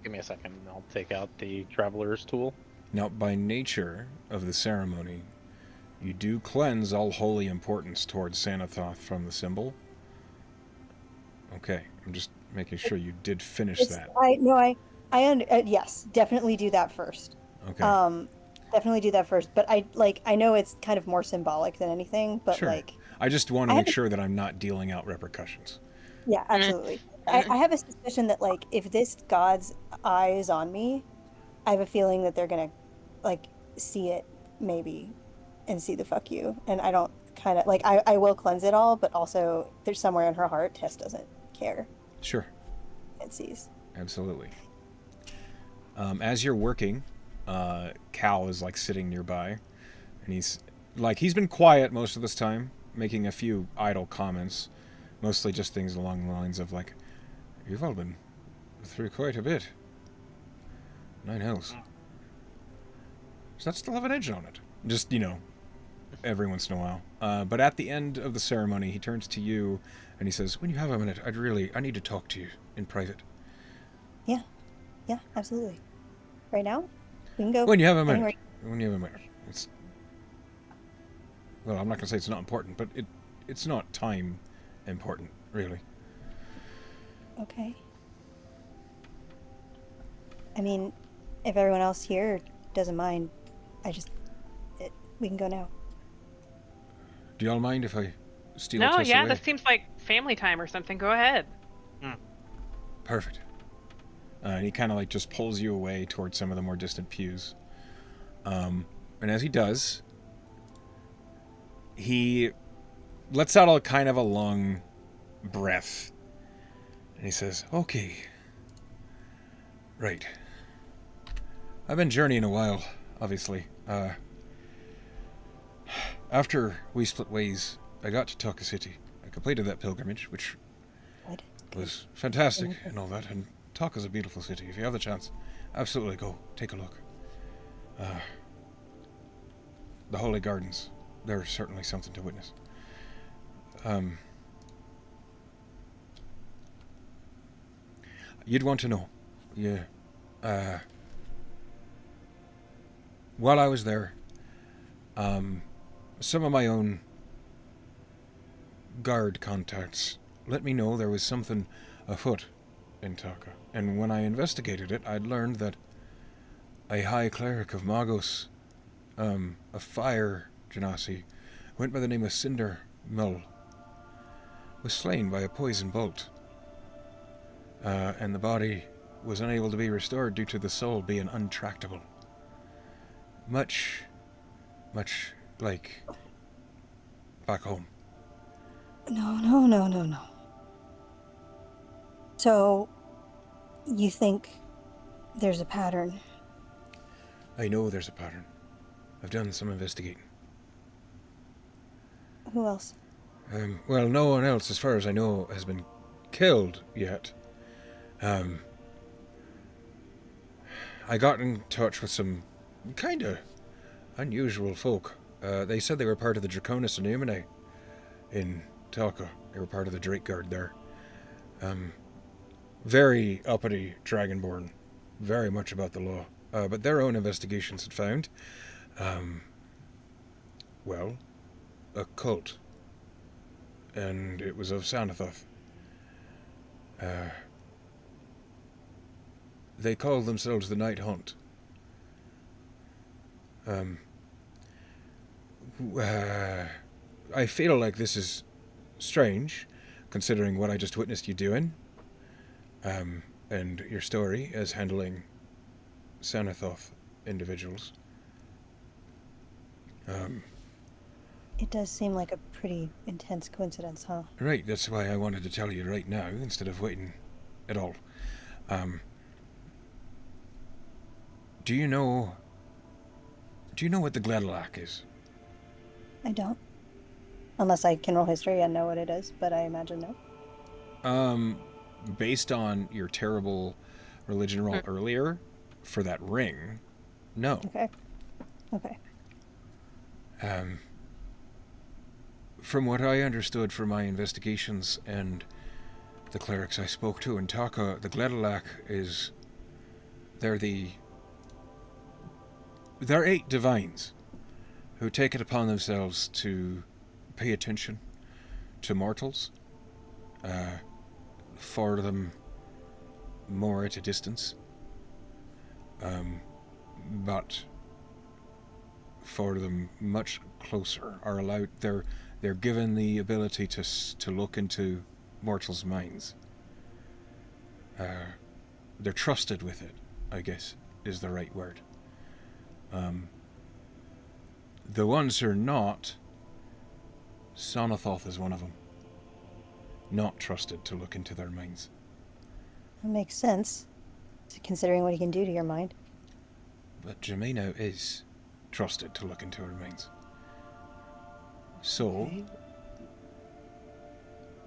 [SPEAKER 8] Give me a second. I'll take out the traveler's tool.
[SPEAKER 1] Now, by nature of the ceremony, you do cleanse all holy importance towards Sanathoth from the symbol. Okay, I'm just making sure you did finish that.
[SPEAKER 2] Yes, definitely do that first.
[SPEAKER 1] Okay.
[SPEAKER 2] Definitely do that first. But I know it's kind of more symbolic than anything, but
[SPEAKER 1] Sure.
[SPEAKER 2] like,
[SPEAKER 1] I just want to
[SPEAKER 2] I
[SPEAKER 1] make
[SPEAKER 2] have-
[SPEAKER 1] sure that I'm not dealing out repercussions.
[SPEAKER 2] yeah, absolutely. I have a suspicion that like if this god's eye is on me, I have a feeling that they're gonna like see it maybe and see the fuck you. And I don't kind of like I will cleanse it all, but also there's somewhere in her heart Tess doesn't care.
[SPEAKER 1] Sure.
[SPEAKER 2] It sees.
[SPEAKER 1] Absolutely. As you're working, Cal is like sitting nearby, and he's been quiet most of this time, making a few idle comments, mostly just things along the lines of like, "You've all been through quite a bit. 9 hells. Does that still have an edge on it?" Just, every once in a while. But at the end of the ceremony, he turns to you and he says, "When you have a minute, I need to talk to you in private."
[SPEAKER 2] Yeah, absolutely. Right now, we can go.
[SPEAKER 1] When you have a minute.
[SPEAKER 2] anywhere.
[SPEAKER 1] When you have a minute. Well, I'm not going to say it's not important, but it's not time important, really.
[SPEAKER 2] Okay. I mean, if everyone else here doesn't mind, we can go now.
[SPEAKER 1] Do y'all mind if I steal
[SPEAKER 3] No,
[SPEAKER 1] Tess
[SPEAKER 3] yeah,
[SPEAKER 1] away?
[SPEAKER 3] this seems like family time or something. Go ahead.
[SPEAKER 1] Perfect. And he kind of like just pulls you away towards some of the more distant pews. And as he does, he lets out a kind of a long breath. And he says, "Okay. Right. I've been journeying a while, obviously. After we split ways, I got to Taka City. I completed that pilgrimage, which was fantastic and all that. And Taka's a beautiful city. If you have the chance, absolutely go. Take a look. The Holy Gardens, they're certainly something to witness. You'd want to know. Yeah. While I was there, some of my own guard contacts let me know there was something afoot in Taka. And when I investigated it, I'd learned that a high cleric of Magos, a fire genasi, went by the name of Cinder Mull, was slain by a poison bolt. And the body was unable to be restored due to the soul being untractable. Much like back home.
[SPEAKER 2] No. So, you think there's a pattern?
[SPEAKER 1] I know there's a pattern. I've done some investigating.
[SPEAKER 2] Who else?
[SPEAKER 1] Well, no one else, as far as I know, has been killed yet. I got in touch with some kinda unusual folk. They said they were part of the Draconis Anumene in Taka. They were part of the Drake Guard there. Very uppity Dragonborn. Very much about the law. But their own investigations had found, well, a cult. And it was of Sanathoth. They called themselves the Night Hunt. I feel like this is strange, considering what I just witnessed you doing, and your story as handling Sanathoth individuals.
[SPEAKER 2] It does seem like a pretty intense coincidence, huh?
[SPEAKER 1] Right, that's why I wanted to tell you right now, instead of waiting at all. Do you know what the Gledalac is?
[SPEAKER 2] I don't. Unless I can roll history and know what it is, but I imagine no.
[SPEAKER 1] Based on your terrible religion roll earlier for that ring, no.
[SPEAKER 2] Okay.
[SPEAKER 1] From what I understood from my investigations and the clerics I spoke to in Taka, the Gledalac is... They're 8 divines who take it upon themselves to pay attention to mortals, for them more at a distance, but for them much closer, are allowed. They're given the ability to look into mortals' minds. They're trusted with it, I guess, is the right word. The ones who are not, Sanathoth is one of them. Not trusted to look into their minds.
[SPEAKER 2] That makes sense, considering what he can do to your mind.
[SPEAKER 1] But Jimeno is trusted to look into her minds. So,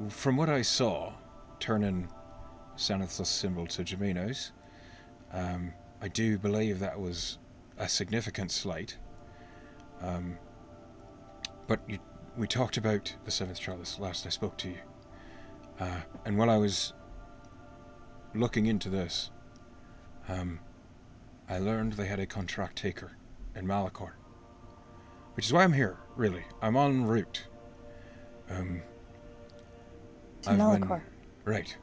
[SPEAKER 1] from what I saw, turning Sanathoth's symbol to Jimeno's, I do believe that was a significant slight. But we talked about the Seventh Chalice last I spoke to you. And while I was looking into this, I learned they had a contract taker in Malachor. Which is why I'm here, really. I'm en route.
[SPEAKER 2] To Malachor.
[SPEAKER 1] Right.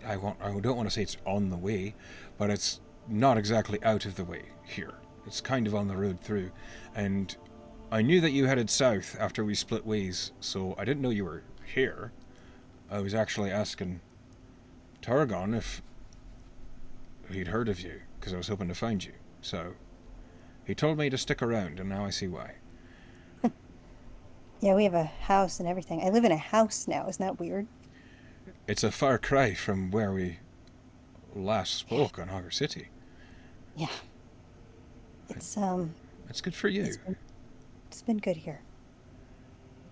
[SPEAKER 1] I don't want to say it's on the way, but it's not exactly out of the way here. It's kind of on the road through. And I knew that you headed south after we split ways, so I didn't know you were here. I was actually asking Targon if he'd heard of you, because I was hoping to find you. So, he told me to stick around, and now I see why.
[SPEAKER 2] Yeah, we have a house and everything. I live in a house now. Isn't that weird?
[SPEAKER 1] It's a far cry from where we last spoke on Hogger City.
[SPEAKER 2] Yeah. It's
[SPEAKER 1] That's good for you.
[SPEAKER 2] it's been good here.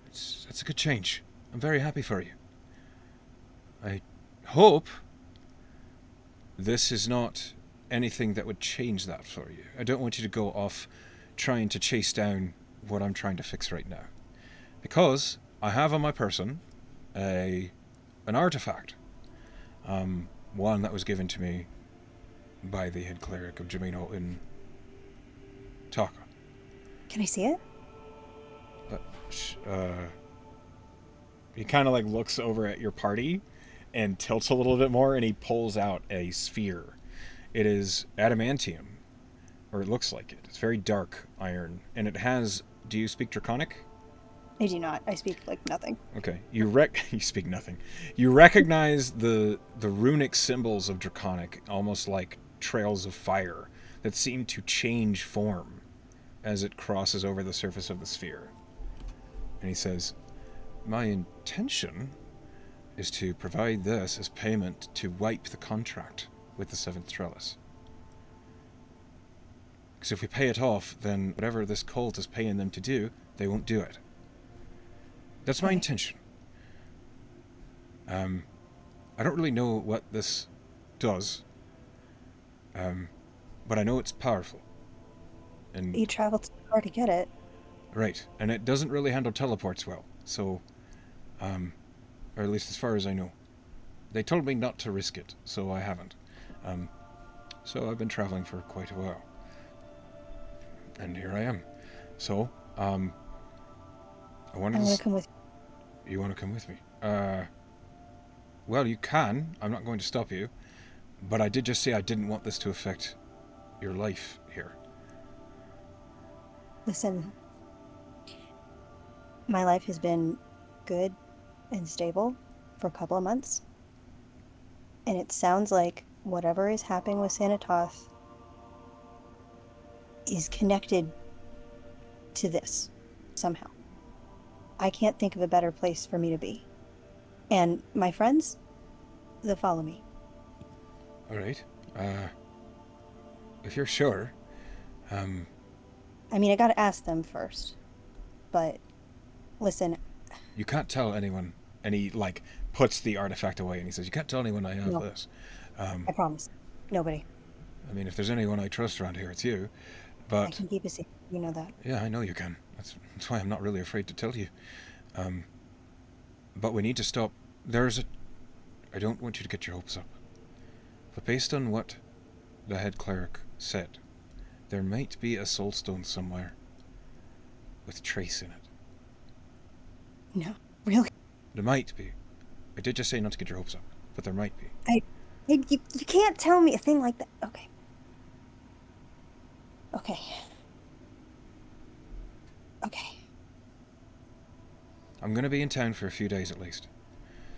[SPEAKER 1] That's a good change. I'm very happy for you. I hope this is not anything that would change that for you. I don't want you to go off trying to chase down what I'm trying to fix right now. Because I have on my person an artifact. One that was given to me by the head cleric of Jamino in Taka.
[SPEAKER 2] Can I see it?
[SPEAKER 1] He kind of like looks over at your party and tilts a little bit more, and he pulls out a sphere. It is adamantium, or it looks like it. It's very dark iron, and it has... Do you speak Draconic?
[SPEAKER 2] I do not. I speak like nothing.
[SPEAKER 1] Okay, you speak nothing. You recognize the runic symbols of Draconic, almost like trails of fire that seem to change form as it crosses over the surface of the sphere. And he says, "My intention is to provide this as payment to wipe the contract with the Seventh Trellis. Because if we pay it off, then whatever this cult is paying them to do, they won't do it. That's my intention. I don't really know what this does, but I know it's powerful. And
[SPEAKER 2] You traveled too far to get it.
[SPEAKER 1] right, and it doesn't really handle teleports well, so, or at least as far as I know. They told me not to risk it, so I haven't. So I've been traveling for quite a while. And here I am. So, I wanted
[SPEAKER 2] I'm
[SPEAKER 1] to...
[SPEAKER 2] gonna come with
[SPEAKER 1] You want to come with me? Well, you can. I'm not going to stop you. But I did just say I didn't want this to affect your life here.
[SPEAKER 2] Listen, my life has been good and stable for a couple of months. And it sounds like whatever is happening with Sanatoth is connected to this somehow. I can't think of a better place for me to be. And my friends, they'll follow me.
[SPEAKER 1] All right. If you're sure,
[SPEAKER 2] I mean, I gotta ask them first. But, listen,
[SPEAKER 1] you can't tell anyone. And he, like, puts the artifact away and he says, you can't tell anyone I have
[SPEAKER 2] No.
[SPEAKER 1] this.
[SPEAKER 2] I promise. Nobody.
[SPEAKER 1] I mean, if there's anyone I trust around here, it's you.
[SPEAKER 2] I
[SPEAKER 1] But,
[SPEAKER 2] can keep a secret. You know that.
[SPEAKER 1] yeah, I know you can. That's why I'm not really afraid to tell you. But we need to stop. I don't want you to get your hopes up. But based on what the head cleric said, there might be a soulstone somewhere with Trace in it.
[SPEAKER 2] No, really.
[SPEAKER 1] There might be. I did just say not to get your hopes up, but there might be.
[SPEAKER 2] You can't tell me a thing like that. Okay. Okay. Okay.
[SPEAKER 1] I'm going to be in town for a few days at least.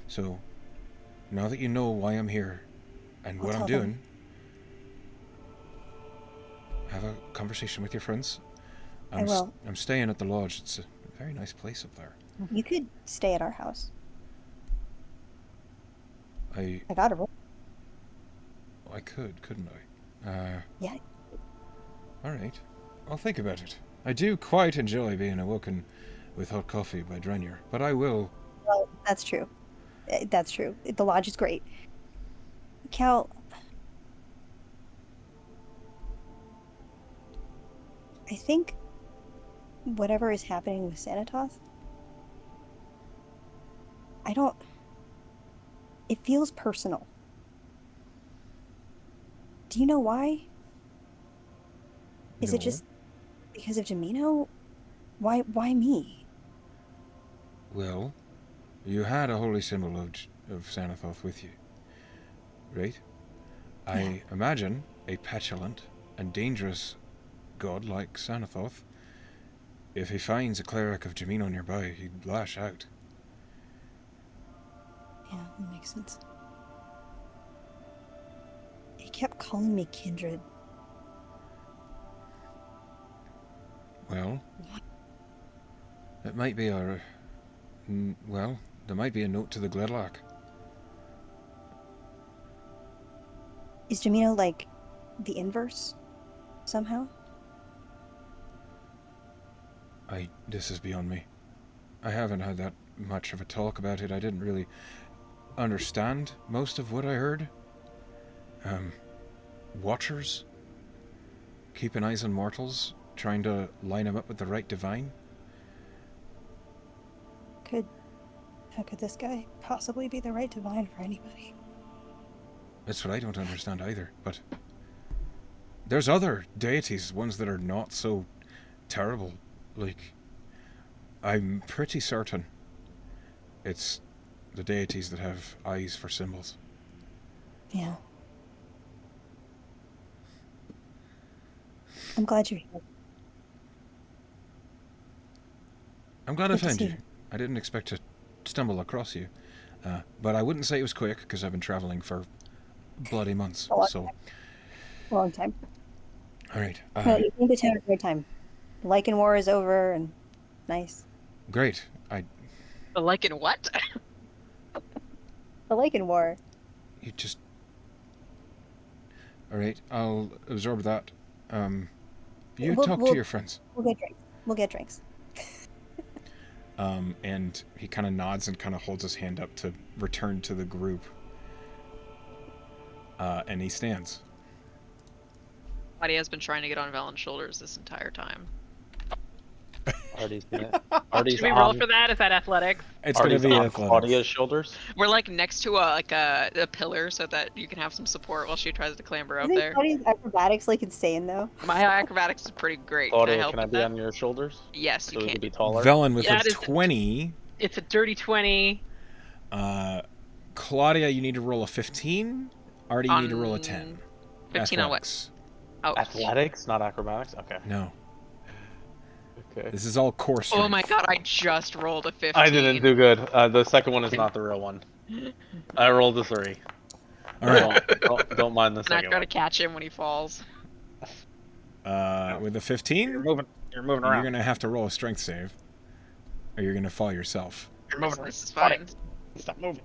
[SPEAKER 1] So, now that you know why I'm here and
[SPEAKER 2] I'll
[SPEAKER 1] what I'm
[SPEAKER 2] tell them.
[SPEAKER 1] doing, have a conversation with your friends.
[SPEAKER 2] I will.
[SPEAKER 1] I'm staying at the lodge. It's a very nice place up there.
[SPEAKER 2] You could stay at our house.
[SPEAKER 1] I
[SPEAKER 2] got a room.
[SPEAKER 1] could, couldn't I?
[SPEAKER 2] Yeah.
[SPEAKER 1] All right. I'll think about it. I do quite enjoy being awoken with hot coffee by Drenyer, but I will...
[SPEAKER 2] Well, that's true. That's true. The lodge is great. Cal... I think whatever is happening with Sanatoth, it feels personal. Do you know why? Is it
[SPEAKER 1] No.
[SPEAKER 2] just because of Jamino? Why me?
[SPEAKER 1] Well, you had a holy symbol of Sanathoth with you, right?
[SPEAKER 2] Yeah.
[SPEAKER 1] I imagine a petulant and dangerous god like Sanathoth, if he finds a cleric of Jamino nearby, he'd lash out.
[SPEAKER 2] Yeah, that makes sense. kept calling me Kindred.
[SPEAKER 1] Well, it might be well, there might be a note to the Gledlock.
[SPEAKER 2] Is Jamino like the inverse somehow?
[SPEAKER 1] This is beyond me. I haven't had that much of a talk about it. I didn't really understand most of what I heard. Watchers? Keeping eyes on mortals? Trying to line them up with the right divine?
[SPEAKER 2] How could this guy possibly be the right divine for anybody?
[SPEAKER 1] That's what I don't understand either, but... There's other deities, ones that are not so terrible. Like, I'm pretty certain it's the deities that have eyes for symbols.
[SPEAKER 2] Yeah. I'm glad you're here.
[SPEAKER 1] I'm glad I
[SPEAKER 2] Good to
[SPEAKER 1] found
[SPEAKER 2] see
[SPEAKER 1] you.
[SPEAKER 2] you.
[SPEAKER 1] I didn't expect to stumble across you. But I wouldn't say it was quick, because I've been traveling for bloody months,
[SPEAKER 2] A long
[SPEAKER 1] so...
[SPEAKER 2] Long time.
[SPEAKER 1] Alright,
[SPEAKER 2] No, you came to town at a great time. The Lycan War is over and nice.
[SPEAKER 1] great.
[SPEAKER 4] The Lycan what?
[SPEAKER 2] The Lycan War.
[SPEAKER 1] You just... Alright, I'll absorb that. You talk to your friends.
[SPEAKER 2] We'll get drinks. We'll get drinks.
[SPEAKER 1] And he kind of nods and kind of holds his hand up to return to the group. And he stands.
[SPEAKER 4] Claudia has been trying to get on Valen's shoulders this entire time.
[SPEAKER 5] Artie's Artie's
[SPEAKER 3] Should we roll for that? Is that athletics?
[SPEAKER 1] It's going to
[SPEAKER 5] Artie's
[SPEAKER 1] be
[SPEAKER 5] on
[SPEAKER 1] athletics.
[SPEAKER 5] Claudia's shoulders.
[SPEAKER 4] We're like next to a pillar so that you can have some support while she tries to clamber up
[SPEAKER 2] Isn't
[SPEAKER 4] there.
[SPEAKER 2] Claudia's acrobatics like insane though?
[SPEAKER 4] My acrobatics is pretty great. Can I
[SPEAKER 5] Claudia,
[SPEAKER 4] help
[SPEAKER 5] can I
[SPEAKER 4] with
[SPEAKER 5] be
[SPEAKER 4] that?
[SPEAKER 5] on your shoulders?
[SPEAKER 4] Yes,
[SPEAKER 5] So
[SPEAKER 4] you
[SPEAKER 5] we
[SPEAKER 4] can.
[SPEAKER 5] can be taller.
[SPEAKER 1] Velen with
[SPEAKER 3] Yeah,
[SPEAKER 1] a
[SPEAKER 3] it is-
[SPEAKER 1] 20.
[SPEAKER 3] It's a dirty 20.
[SPEAKER 1] Claudia, you need to roll a 15. Artie, you need to roll a
[SPEAKER 4] On
[SPEAKER 1] 10.
[SPEAKER 4] 15 on what?
[SPEAKER 1] Athletics.
[SPEAKER 4] Oh.
[SPEAKER 5] Athletics, not acrobatics. Okay.
[SPEAKER 1] No.
[SPEAKER 5] Okay.
[SPEAKER 1] This is all core strength.
[SPEAKER 4] Oh my god, I just rolled a 15.
[SPEAKER 5] I didn't do good. The second one is not the real one. I rolled a 3.
[SPEAKER 1] All right.
[SPEAKER 5] Don't mind the
[SPEAKER 4] And I
[SPEAKER 5] second
[SPEAKER 4] try
[SPEAKER 5] one.
[SPEAKER 4] to catch him when he falls.
[SPEAKER 1] With a 15,
[SPEAKER 5] You're moving
[SPEAKER 1] you're
[SPEAKER 5] around.
[SPEAKER 1] going to have to roll a strength save. Or you're going to fall yourself.
[SPEAKER 5] You're moving around.
[SPEAKER 4] This is fine.
[SPEAKER 5] Stop moving.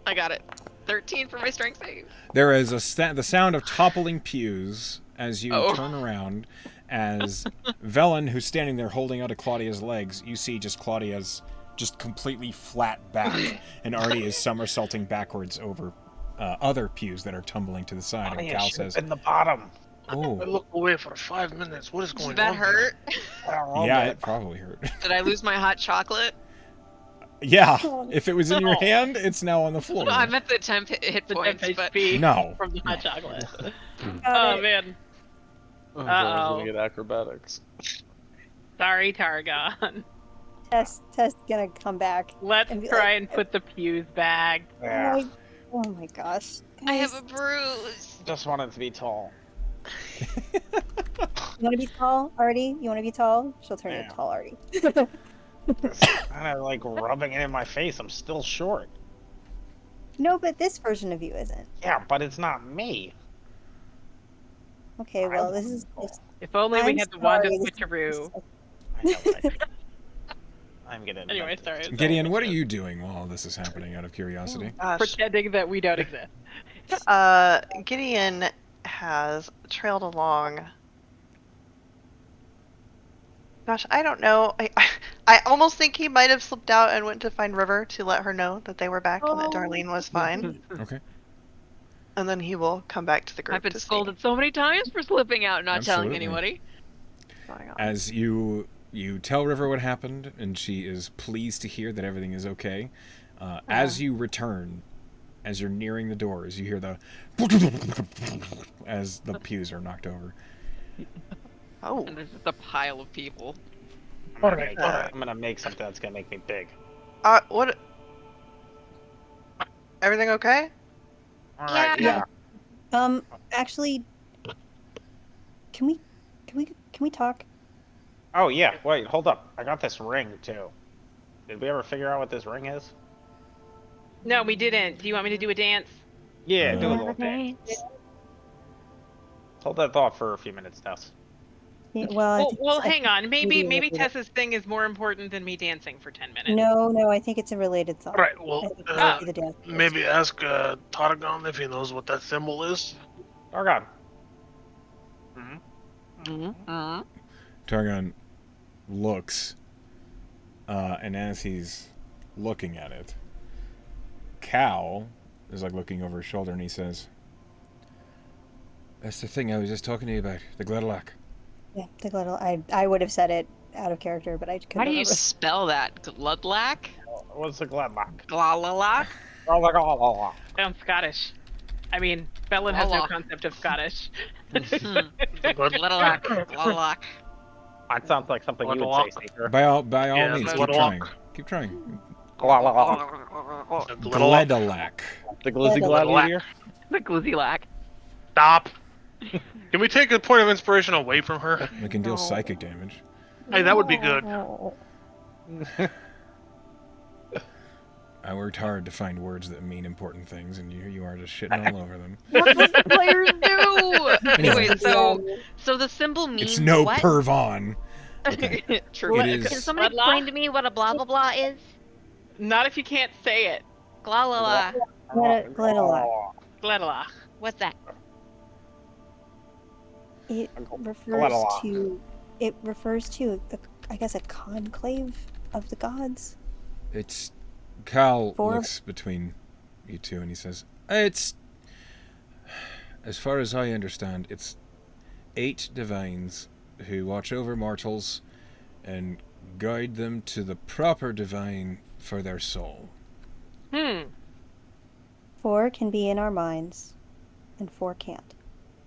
[SPEAKER 4] I got it. 13 for my strength save.
[SPEAKER 1] There is the sound of toppling pews as you
[SPEAKER 4] Oh.
[SPEAKER 1] turn around. As Velen, who's standing there holding onto Claudia's legs, you see just Claudia's just completely flat back, and Artie is somersaulting backwards over other pews that are tumbling to the side. And Cal says,
[SPEAKER 5] in the bottom.
[SPEAKER 7] I
[SPEAKER 1] "Oh,
[SPEAKER 7] look away for 5 minutes. What is going
[SPEAKER 4] Did that
[SPEAKER 7] on?
[SPEAKER 4] hurt?
[SPEAKER 1] yeah, it probably hurt."
[SPEAKER 4] Did I lose my hot chocolate?
[SPEAKER 1] Yeah, if it was in your hand, it's now on the floor.
[SPEAKER 4] No, I'm at the 10 hit
[SPEAKER 3] The
[SPEAKER 4] points,
[SPEAKER 3] 10
[SPEAKER 4] but
[SPEAKER 3] HP
[SPEAKER 1] No.
[SPEAKER 3] from the hot chocolate.
[SPEAKER 2] Got
[SPEAKER 3] Oh
[SPEAKER 2] it.
[SPEAKER 3] man.
[SPEAKER 5] Oh,
[SPEAKER 3] Uh-oh.
[SPEAKER 5] gonna get acrobatics.
[SPEAKER 3] Sorry, Targon.
[SPEAKER 2] Tess gonna come back.
[SPEAKER 3] Let's
[SPEAKER 2] And be
[SPEAKER 3] try
[SPEAKER 2] like-
[SPEAKER 3] and put the pews back.
[SPEAKER 5] Yeah.
[SPEAKER 2] Oh my gosh.
[SPEAKER 4] I have
[SPEAKER 2] Guys,
[SPEAKER 4] a bruise.
[SPEAKER 5] Just wanted to be tall.
[SPEAKER 2] You wanna be tall, Artie? You wanna be tall? She'll turn
[SPEAKER 5] Yeah.
[SPEAKER 2] into tall Artie.
[SPEAKER 5] It's kind of like rubbing it in my face. I'm still short.
[SPEAKER 2] No, but this version of you isn't.
[SPEAKER 5] Yeah, but it's not me.
[SPEAKER 2] Okay, well, this is just.
[SPEAKER 3] If only we
[SPEAKER 2] I'm
[SPEAKER 3] had the wand of
[SPEAKER 2] sorry, this is
[SPEAKER 3] switcheroo.
[SPEAKER 5] I know, right? I'm gonna.
[SPEAKER 3] Anyway,
[SPEAKER 5] invent
[SPEAKER 3] sorry.
[SPEAKER 5] it.
[SPEAKER 1] Gideon, what are you doing while all this is happening, out of curiosity?
[SPEAKER 6] Gosh.
[SPEAKER 3] Pretending that we don't exist.
[SPEAKER 6] Gideon has trailed along. Gosh, I don't know. I almost think he might have slipped out and went to find River to let her know that they were back and that
[SPEAKER 2] Oh.
[SPEAKER 6] Darlene was fine.
[SPEAKER 1] Okay.
[SPEAKER 6] And then he will come back to the group
[SPEAKER 4] I've been
[SPEAKER 6] to see
[SPEAKER 4] scolded so many times for slipping out and not telling
[SPEAKER 1] Absolutely.
[SPEAKER 4] anybody.
[SPEAKER 6] what's going on.
[SPEAKER 1] As you tell River what happened, and she is pleased to hear that everything is okay. As you return, as you're nearing the doors, you hear the as the pews are knocked over.
[SPEAKER 6] Oh,
[SPEAKER 4] And there's just a pile of people.
[SPEAKER 5] I'm gonna make something that's gonna make me big.
[SPEAKER 6] what? Everything okay?
[SPEAKER 5] All right.
[SPEAKER 9] Yeah.
[SPEAKER 2] Actually, can we talk?
[SPEAKER 5] Oh yeah. Wait. Hold up. I got this ring too. Did we ever figure out what this ring is?
[SPEAKER 3] No, we didn't. Do you want me to do a dance?
[SPEAKER 5] Yeah. Do a
[SPEAKER 1] Uh,
[SPEAKER 5] little dance.
[SPEAKER 8] Hold that thought for a few minutes, Tess.
[SPEAKER 2] Yeah, well, I think
[SPEAKER 3] Well,
[SPEAKER 2] I
[SPEAKER 3] hang
[SPEAKER 2] think
[SPEAKER 3] on. Maybe
[SPEAKER 2] related.
[SPEAKER 3] Tess's thing is more important than me dancing for 10 minutes.
[SPEAKER 2] No, I think it's a related thought.
[SPEAKER 7] All right. Well,
[SPEAKER 2] I think it should be the dance first.
[SPEAKER 7] maybe ask Targon if he knows what that symbol is.
[SPEAKER 8] Targon.
[SPEAKER 1] Targon looks, and as he's looking at it, Cal is like looking over his shoulder, and he says, "That's the thing I was just talking to you about, the Gledalock."
[SPEAKER 2] Yeah, the little. I would have said it out of character, but I couldn't
[SPEAKER 4] How do you
[SPEAKER 2] remember.
[SPEAKER 4] spell that? Gludlack?
[SPEAKER 8] What's the Gledlock?
[SPEAKER 4] Glalala?
[SPEAKER 3] Sounds Scottish. I mean, Bellin has no
[SPEAKER 4] Lala.
[SPEAKER 3] concept of Scottish.
[SPEAKER 4] Gludlack. Gludlack.
[SPEAKER 8] That sounds like something you would say, Seeker.
[SPEAKER 1] By all
[SPEAKER 7] Yeah,
[SPEAKER 1] means,
[SPEAKER 7] the
[SPEAKER 1] keep
[SPEAKER 7] Gledalock.
[SPEAKER 1] trying. Keep trying.
[SPEAKER 7] The Gledalock.
[SPEAKER 1] Gledalock.
[SPEAKER 8] The glizzy glad
[SPEAKER 7] Gledalock.
[SPEAKER 3] The Gluzzy-lack.
[SPEAKER 7] Stop. Can we take a point of inspiration away from her?
[SPEAKER 1] We can deal psychic damage.
[SPEAKER 7] Hey, that would be good.
[SPEAKER 1] I worked hard to find words that mean important things, and here you are just shitting all over them.
[SPEAKER 4] What does the players do? Anyway,
[SPEAKER 2] Yeah.
[SPEAKER 4] so the symbol means
[SPEAKER 1] It's no
[SPEAKER 4] what?
[SPEAKER 1] Pervon. Okay.
[SPEAKER 4] True.
[SPEAKER 1] It is-
[SPEAKER 9] Can someone
[SPEAKER 3] Bloodlock?
[SPEAKER 9] explain to me what a blah blah blah is?
[SPEAKER 3] Not if you can't say it.
[SPEAKER 9] Glalala.
[SPEAKER 2] Gledalock.
[SPEAKER 3] Gledalach.
[SPEAKER 9] What's that?
[SPEAKER 2] It
[SPEAKER 8] Gledalock.
[SPEAKER 2] refers to I guess a conclave of the gods.
[SPEAKER 1] It's Cal
[SPEAKER 2] Four.
[SPEAKER 1] looks between you two and he says, "It's as far as I understand, it's 8 divines who watch over mortals and guide them to the proper divine for their soul."
[SPEAKER 2] 4 can be in our minds, and 4 can't.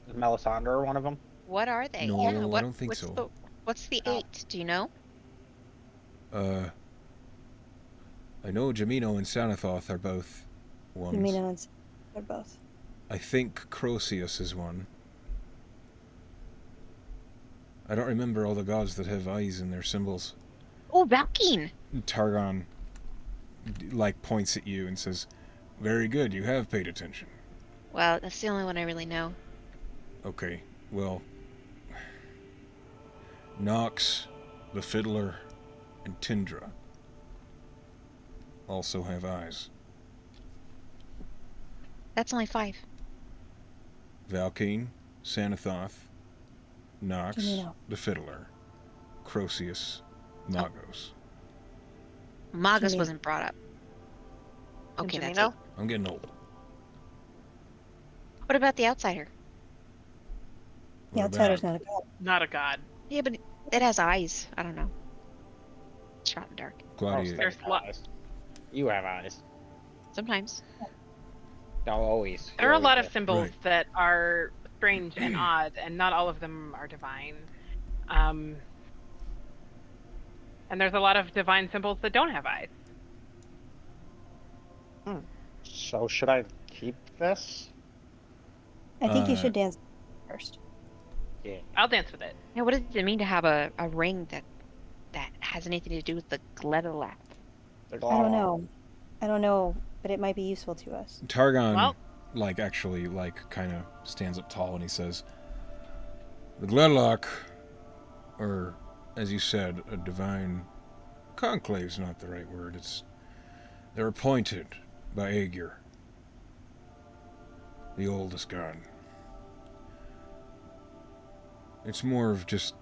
[SPEAKER 8] Is Melisandre one of them?
[SPEAKER 9] What are they?
[SPEAKER 1] No,
[SPEAKER 9] yeah,
[SPEAKER 1] I
[SPEAKER 9] what,
[SPEAKER 1] don't think
[SPEAKER 9] what's
[SPEAKER 1] so.
[SPEAKER 9] What's the 8? Do you know?
[SPEAKER 1] I know Jamino and Sanathoth are both ones.
[SPEAKER 2] Lumino and they're both.
[SPEAKER 1] I think Croceus is one. I don't remember all the gods that have eyes in their symbols.
[SPEAKER 9] Oh, Valkine.
[SPEAKER 1] Targon points at you and says, "Very good, you have paid attention."
[SPEAKER 9] Well, that's the only one I really know.
[SPEAKER 1] Okay, well, Nox, the Fiddler, and Tindra also have eyes.
[SPEAKER 9] That's only 5.
[SPEAKER 1] Valkine, Sanathoth, Nox,
[SPEAKER 2] Jamino.
[SPEAKER 1] the Fiddler, Croceus, Magos.
[SPEAKER 9] Magus
[SPEAKER 2] Jamino.
[SPEAKER 9] wasn't brought up. Okay, that's
[SPEAKER 6] Jamino?
[SPEAKER 9] it.
[SPEAKER 1] I'm getting old.
[SPEAKER 9] What about the outsider?
[SPEAKER 2] The
[SPEAKER 1] What
[SPEAKER 2] outsider's
[SPEAKER 1] about-
[SPEAKER 2] not a god.
[SPEAKER 3] Not a god.
[SPEAKER 9] Yeah, but it has eyes. I don't know. Shot in the dark.
[SPEAKER 1] Gladiator.
[SPEAKER 3] There's lo-
[SPEAKER 8] eyes. You have eyes.
[SPEAKER 9] Sometimes.
[SPEAKER 8] No, always.
[SPEAKER 3] There are a lot of
[SPEAKER 8] Always.
[SPEAKER 3] symbols
[SPEAKER 1] Right.
[SPEAKER 3] that are strange and odd, and not all of them are divine. And there's a lot of divine symbols that don't have eyes.
[SPEAKER 8] So should I keep this?
[SPEAKER 2] I think you
[SPEAKER 1] Uh,
[SPEAKER 2] should dance first.
[SPEAKER 8] Yeah.
[SPEAKER 3] I'll dance with it.
[SPEAKER 9] Yeah, what does it mean to have a ring that has anything to do with the Gledalack?
[SPEAKER 2] I don't know, but it might be useful to us.
[SPEAKER 1] Targon,
[SPEAKER 3] Well-
[SPEAKER 1] actually, kind of stands up tall and he says, "The Gledlock, or as you said, a divine conclave's not the right word. They're appointed by Aegir, the oldest god. It's more of just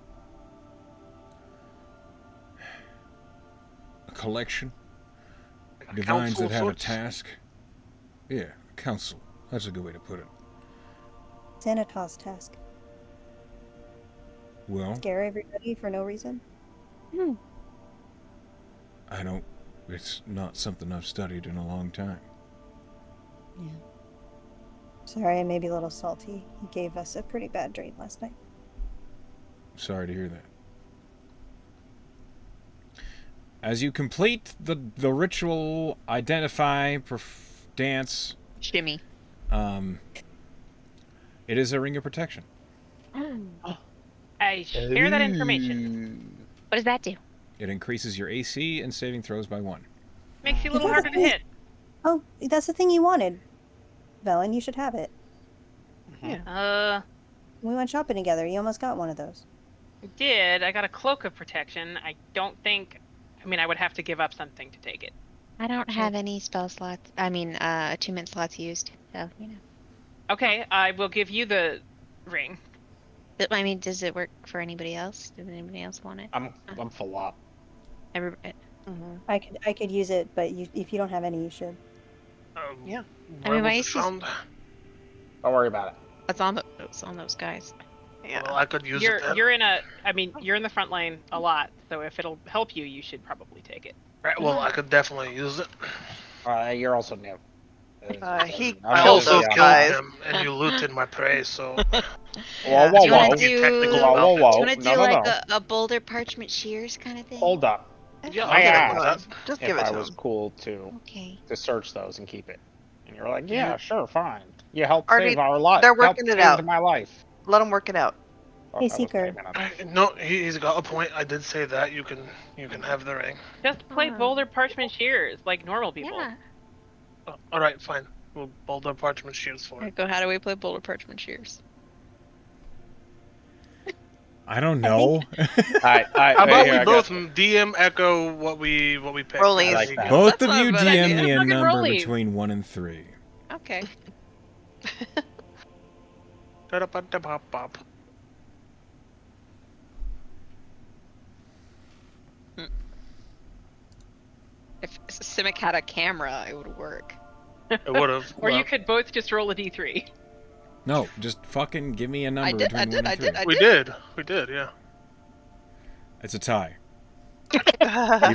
[SPEAKER 1] a collection. Divines
[SPEAKER 7] council
[SPEAKER 1] that
[SPEAKER 7] of
[SPEAKER 1] have a
[SPEAKER 7] sorts?
[SPEAKER 1] task. Yeah, a council. That's a good way to put it.
[SPEAKER 2] Xanatos task.
[SPEAKER 1] Well,
[SPEAKER 2] Scare everybody for no reason.
[SPEAKER 1] it's not something I've studied in a long time.
[SPEAKER 2] Yeah. Sorry, I may be a little salty. He gave us a pretty bad dream last night.
[SPEAKER 1] Sorry to hear that. As you complete the ritual, identify, dance,
[SPEAKER 4] Shimmy.
[SPEAKER 1] it is a ring of protection.
[SPEAKER 3] I share that information.
[SPEAKER 9] What does that do?
[SPEAKER 1] It increases your AC and saving throws by 1.
[SPEAKER 3] Makes you a little harder to hit.
[SPEAKER 2] Oh, that's the thing you wanted. Velen, you should have it.
[SPEAKER 3] You
[SPEAKER 2] went shopping together. You almost got one of those.
[SPEAKER 3] I did. I got a cloak of protection. I don't think. I mean, I would have to give up something to take it.
[SPEAKER 9] I don't have any spell slots. I mean, attunement slots used. So
[SPEAKER 3] Okay, I will give you the ring.
[SPEAKER 9] I mean, does it work for anybody else? Does anybody else want it?
[SPEAKER 8] I'm full up.
[SPEAKER 9] Everybody.
[SPEAKER 2] I could use it, but if you don't have any, you should.
[SPEAKER 6] Yeah.
[SPEAKER 9] I mean, my
[SPEAKER 7] Werewolf
[SPEAKER 9] AC's
[SPEAKER 7] found.
[SPEAKER 8] Don't worry about it.
[SPEAKER 9] It's on those guys.
[SPEAKER 6] Yeah.
[SPEAKER 7] Well, I could use it then.
[SPEAKER 3] You're in a. I mean, you're in the front line a lot. So if it'll help you, you should probably take it.
[SPEAKER 7] Right, well, I could definitely use it.
[SPEAKER 8] You're also new.
[SPEAKER 6] He
[SPEAKER 7] I
[SPEAKER 6] killed
[SPEAKER 7] also
[SPEAKER 6] those
[SPEAKER 7] killed
[SPEAKER 6] guys.
[SPEAKER 7] them, and you looted my prey, so.
[SPEAKER 6] Yeah.
[SPEAKER 8] Whoa,
[SPEAKER 9] Do you
[SPEAKER 8] whoa,
[SPEAKER 9] want
[SPEAKER 8] whoa.
[SPEAKER 9] to do?
[SPEAKER 7] Technical
[SPEAKER 8] Whoa, whoa,
[SPEAKER 7] about
[SPEAKER 8] whoa.
[SPEAKER 9] Do you want to do
[SPEAKER 8] No,
[SPEAKER 9] like
[SPEAKER 8] no.
[SPEAKER 9] a boulder parchment shears kind of thing?
[SPEAKER 8] Hold up.
[SPEAKER 7] Yeah,
[SPEAKER 8] I
[SPEAKER 7] I'll
[SPEAKER 8] asked
[SPEAKER 7] give it that.
[SPEAKER 6] Just
[SPEAKER 8] if
[SPEAKER 6] give it
[SPEAKER 8] I
[SPEAKER 6] to
[SPEAKER 8] was
[SPEAKER 6] him.
[SPEAKER 8] cool to
[SPEAKER 9] Okay.
[SPEAKER 8] search those and keep it. And you're like, yeah, sure, fine. You helped
[SPEAKER 6] Artie,
[SPEAKER 8] save our life.
[SPEAKER 6] they're working it out.
[SPEAKER 8] My life.
[SPEAKER 6] Let him work it out.
[SPEAKER 8] Fuck,
[SPEAKER 2] Hey,
[SPEAKER 8] I was
[SPEAKER 2] Seeker.
[SPEAKER 8] aiming at it.
[SPEAKER 7] No, he's got a point. I did say that. You can have the ring.
[SPEAKER 3] Just play boulder parchment shears like normal people.
[SPEAKER 9] Yeah.
[SPEAKER 7] Oh, alright, fine. We'll boulder parchment shields for it.
[SPEAKER 4] Alright, go. How do we play boulder parchment shears?
[SPEAKER 1] I don't know.
[SPEAKER 8] Alright,
[SPEAKER 7] How about
[SPEAKER 8] here,
[SPEAKER 7] we
[SPEAKER 8] I
[SPEAKER 7] both
[SPEAKER 8] got-
[SPEAKER 7] DM echo what we pick?
[SPEAKER 6] Rollies.
[SPEAKER 8] I like that.
[SPEAKER 1] Both
[SPEAKER 3] That's
[SPEAKER 1] of
[SPEAKER 3] not
[SPEAKER 1] you
[SPEAKER 3] a bad
[SPEAKER 1] DM
[SPEAKER 3] idea.
[SPEAKER 1] me a
[SPEAKER 3] Fucking
[SPEAKER 1] number
[SPEAKER 3] rollies.
[SPEAKER 1] between 1 and 3.
[SPEAKER 4] Okay.
[SPEAKER 7] Da-da-ba-da-ba-bop.
[SPEAKER 4] If Simic had a camera, it would work.
[SPEAKER 7] It would have.
[SPEAKER 3] Or you could both just roll a d3.
[SPEAKER 1] No, just fucking give me a number
[SPEAKER 4] I did.
[SPEAKER 1] between 1 and 3.
[SPEAKER 7] We did, yeah.
[SPEAKER 1] It's a tie. You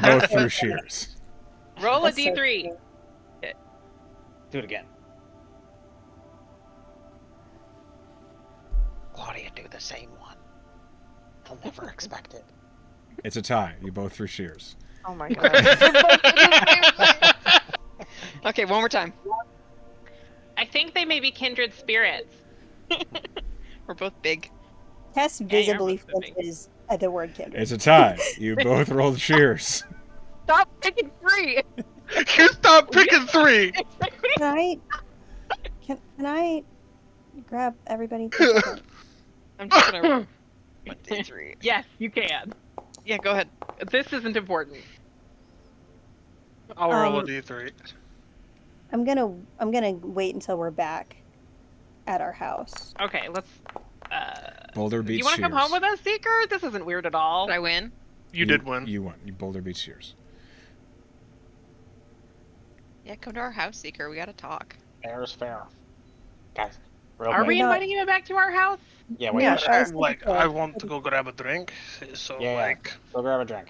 [SPEAKER 1] both threw shears.
[SPEAKER 3] Roll a
[SPEAKER 2] That's so
[SPEAKER 3] d3.
[SPEAKER 2] cute.
[SPEAKER 8] Do it again. Claudia, do the same one. He'll never expect it.
[SPEAKER 1] It's a tie. You both threw shears.
[SPEAKER 6] Oh my god.
[SPEAKER 4] Okay, one more time.
[SPEAKER 3] I think they may be kindred spirits.
[SPEAKER 4] We're both big.
[SPEAKER 2] Tess
[SPEAKER 3] you're
[SPEAKER 2] visibly
[SPEAKER 3] both moving.
[SPEAKER 2] flinches at the word kindred.
[SPEAKER 1] It's a tie. You both rolled shears.
[SPEAKER 3] Stop picking 3.
[SPEAKER 7] You stop picking 3!
[SPEAKER 2] Can I grab everybody? For a second?
[SPEAKER 4] I'm just gonna. 1, 2, 3.
[SPEAKER 3] Yes, you can.
[SPEAKER 4] Yeah, go ahead.
[SPEAKER 3] This isn't important.
[SPEAKER 7] I'll roll a
[SPEAKER 2] Um,
[SPEAKER 7] d3.
[SPEAKER 2] I'm gonna wait until we're back at our house.
[SPEAKER 3] Okay, let's.
[SPEAKER 1] Boulder
[SPEAKER 3] Do
[SPEAKER 1] beats
[SPEAKER 3] you want to
[SPEAKER 1] shears.
[SPEAKER 3] come home with us, Seeker? This isn't weird at all.
[SPEAKER 4] Did I win?
[SPEAKER 7] You did win.
[SPEAKER 1] You won. You Boulder beats shears.
[SPEAKER 4] Yeah, come to our house, Seeker. We gotta talk.
[SPEAKER 8] Fair is fair. Guys, real
[SPEAKER 3] Are
[SPEAKER 8] quick.
[SPEAKER 3] we
[SPEAKER 2] not-
[SPEAKER 3] inviting him back to our house?
[SPEAKER 8] Yeah, wait.
[SPEAKER 6] Yeah,
[SPEAKER 8] Yeah,
[SPEAKER 6] sure.
[SPEAKER 7] Like, I want to go grab a drink, so,
[SPEAKER 8] Yeah.
[SPEAKER 7] like...
[SPEAKER 8] Go grab a drink.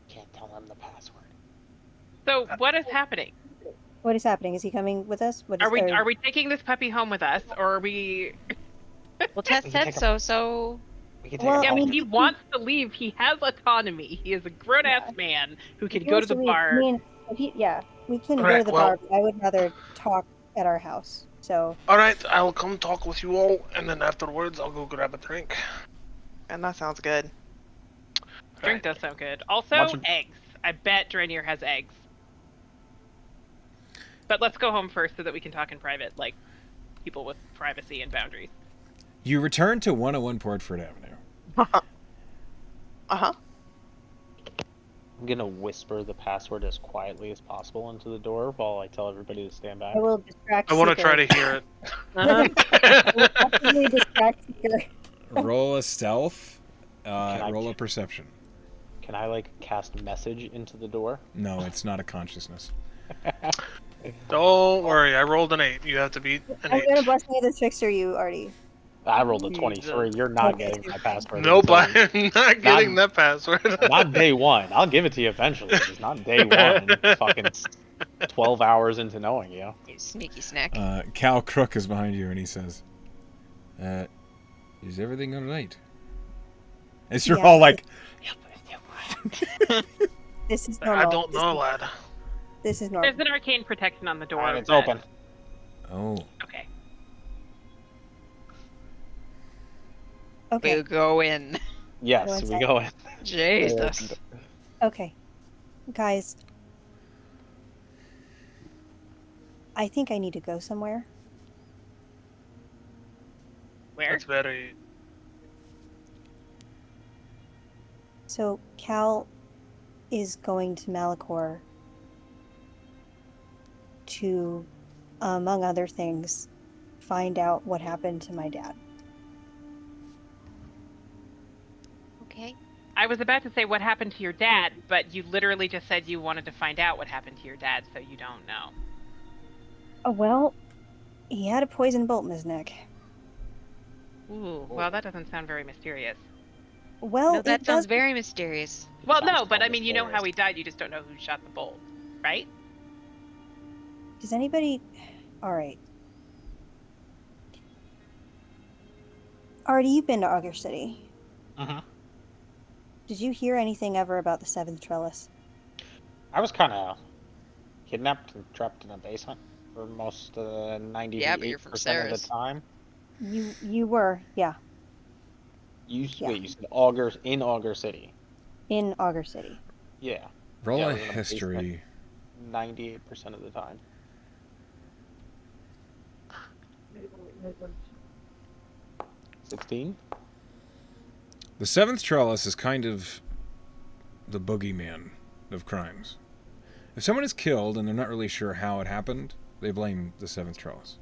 [SPEAKER 8] Can't tell him the password.
[SPEAKER 3] So what is happening?
[SPEAKER 2] What is happening? Is he coming with us? What is,
[SPEAKER 3] Are we taking this puppy home with us, or are we?
[SPEAKER 4] Well, Tess
[SPEAKER 8] We can
[SPEAKER 4] said
[SPEAKER 8] take a-
[SPEAKER 4] so, so.
[SPEAKER 8] We can take
[SPEAKER 2] Well,
[SPEAKER 8] a
[SPEAKER 3] Yeah,
[SPEAKER 2] I
[SPEAKER 3] but
[SPEAKER 2] mean,
[SPEAKER 3] he wants to leave. He has autonomy. He is a grown-ass man who can
[SPEAKER 2] He
[SPEAKER 3] go to
[SPEAKER 2] wants
[SPEAKER 3] the
[SPEAKER 2] leave.
[SPEAKER 3] bar.
[SPEAKER 2] I mean, we can go
[SPEAKER 7] Right,
[SPEAKER 2] to the
[SPEAKER 7] well-
[SPEAKER 2] bar. But I would rather talk at our house. So
[SPEAKER 7] Alright, I'll come talk with you all, and then afterwards I'll go grab a drink.
[SPEAKER 6] And that sounds good.
[SPEAKER 3] Drink does sound good. Also,
[SPEAKER 8] Bunch of-
[SPEAKER 3] eggs. I bet Draenier has eggs. But let's go home first so that we can talk in private, like people with privacy and boundaries.
[SPEAKER 1] You return to 101 Portford Avenue.
[SPEAKER 6] Uh-huh.
[SPEAKER 5] I'm gonna whisper the password as quietly as possible into the door while I tell everybody to stand back.
[SPEAKER 2] I will distract.
[SPEAKER 7] I want to
[SPEAKER 2] Seeker.
[SPEAKER 7] try to hear it.
[SPEAKER 2] I will actively distract Seeker.
[SPEAKER 1] Roll a stealth.
[SPEAKER 5] I-
[SPEAKER 1] Roll a perception.
[SPEAKER 5] Can I like cast message into the door?
[SPEAKER 1] No, it's not a consciousness.
[SPEAKER 7] Don't worry, I rolled an 8. You have to beat an
[SPEAKER 2] I'm
[SPEAKER 7] 8.
[SPEAKER 2] gonna bless me the trickster you already.
[SPEAKER 5] I rolled a 23. You're not getting my password.
[SPEAKER 7] Nope,
[SPEAKER 5] until-
[SPEAKER 7] I'm not getting that password.
[SPEAKER 5] Not day one. I'll give it to you eventually. Just not day one. Fucking 12 hours into knowing you.
[SPEAKER 4] You sneaky snack.
[SPEAKER 1] Cal Crook is behind you, and he says, "Is everything all right?" As you're
[SPEAKER 2] Yeah.
[SPEAKER 1] all like,
[SPEAKER 2] This is normal.
[SPEAKER 7] I don't know, lad.
[SPEAKER 2] This is normal.
[SPEAKER 3] There's an arcane protection on the door.
[SPEAKER 5] Alright, it's
[SPEAKER 3] but-
[SPEAKER 5] open.
[SPEAKER 1] "Oh,
[SPEAKER 3] Okay.
[SPEAKER 2] Okay.
[SPEAKER 4] We go in.
[SPEAKER 5] Yes,
[SPEAKER 2] Go
[SPEAKER 5] we
[SPEAKER 2] inside.
[SPEAKER 5] go in.
[SPEAKER 4] Jesus.
[SPEAKER 2] Okay. Guys. I think I need to go somewhere.
[SPEAKER 3] Where?
[SPEAKER 7] That's very.
[SPEAKER 2] So Cal is going to Malachor to, among other things, find out what happened to my dad.
[SPEAKER 9] Okay.
[SPEAKER 3] I was about to say what happened to your dad, but you literally just said you wanted to find out what happened to your dad, so you don't know.
[SPEAKER 2] Oh, well, he had a poison bolt in his neck.
[SPEAKER 3] Ooh, well, that doesn't sound very mysterious.
[SPEAKER 2] Well,
[SPEAKER 9] No, that
[SPEAKER 2] it
[SPEAKER 9] sounds
[SPEAKER 2] does.
[SPEAKER 9] very mysterious.
[SPEAKER 3] Well,
[SPEAKER 8] Sounds
[SPEAKER 3] no, but
[SPEAKER 8] so
[SPEAKER 3] I mean, you know how
[SPEAKER 8] mysterious.
[SPEAKER 3] he died, you just don't know who shot the bolt, right?
[SPEAKER 2] Does anybody? All right. Artie, you've been to Augur City.
[SPEAKER 8] Mm-hmm.
[SPEAKER 2] Did you hear anything ever about the seventh trellis?
[SPEAKER 8] I was kind of kidnapped and trapped in a basement for most
[SPEAKER 4] Yeah, but you're from
[SPEAKER 8] 98% of the
[SPEAKER 4] Ceres.
[SPEAKER 8] time.
[SPEAKER 2] You were, yeah, Yeah.
[SPEAKER 8] Wait, you said Augur in Augur City?
[SPEAKER 2] in Augur City.
[SPEAKER 8] Yeah.
[SPEAKER 1] Roll
[SPEAKER 8] Yeah, I
[SPEAKER 1] a
[SPEAKER 8] was in a basement
[SPEAKER 1] history.
[SPEAKER 8] 98% of the time. 16.
[SPEAKER 1] The seventh trellis is kind of the boogeyman of crimes. If someone is killed and they're not really sure how it happened, they blame the seventh trellis.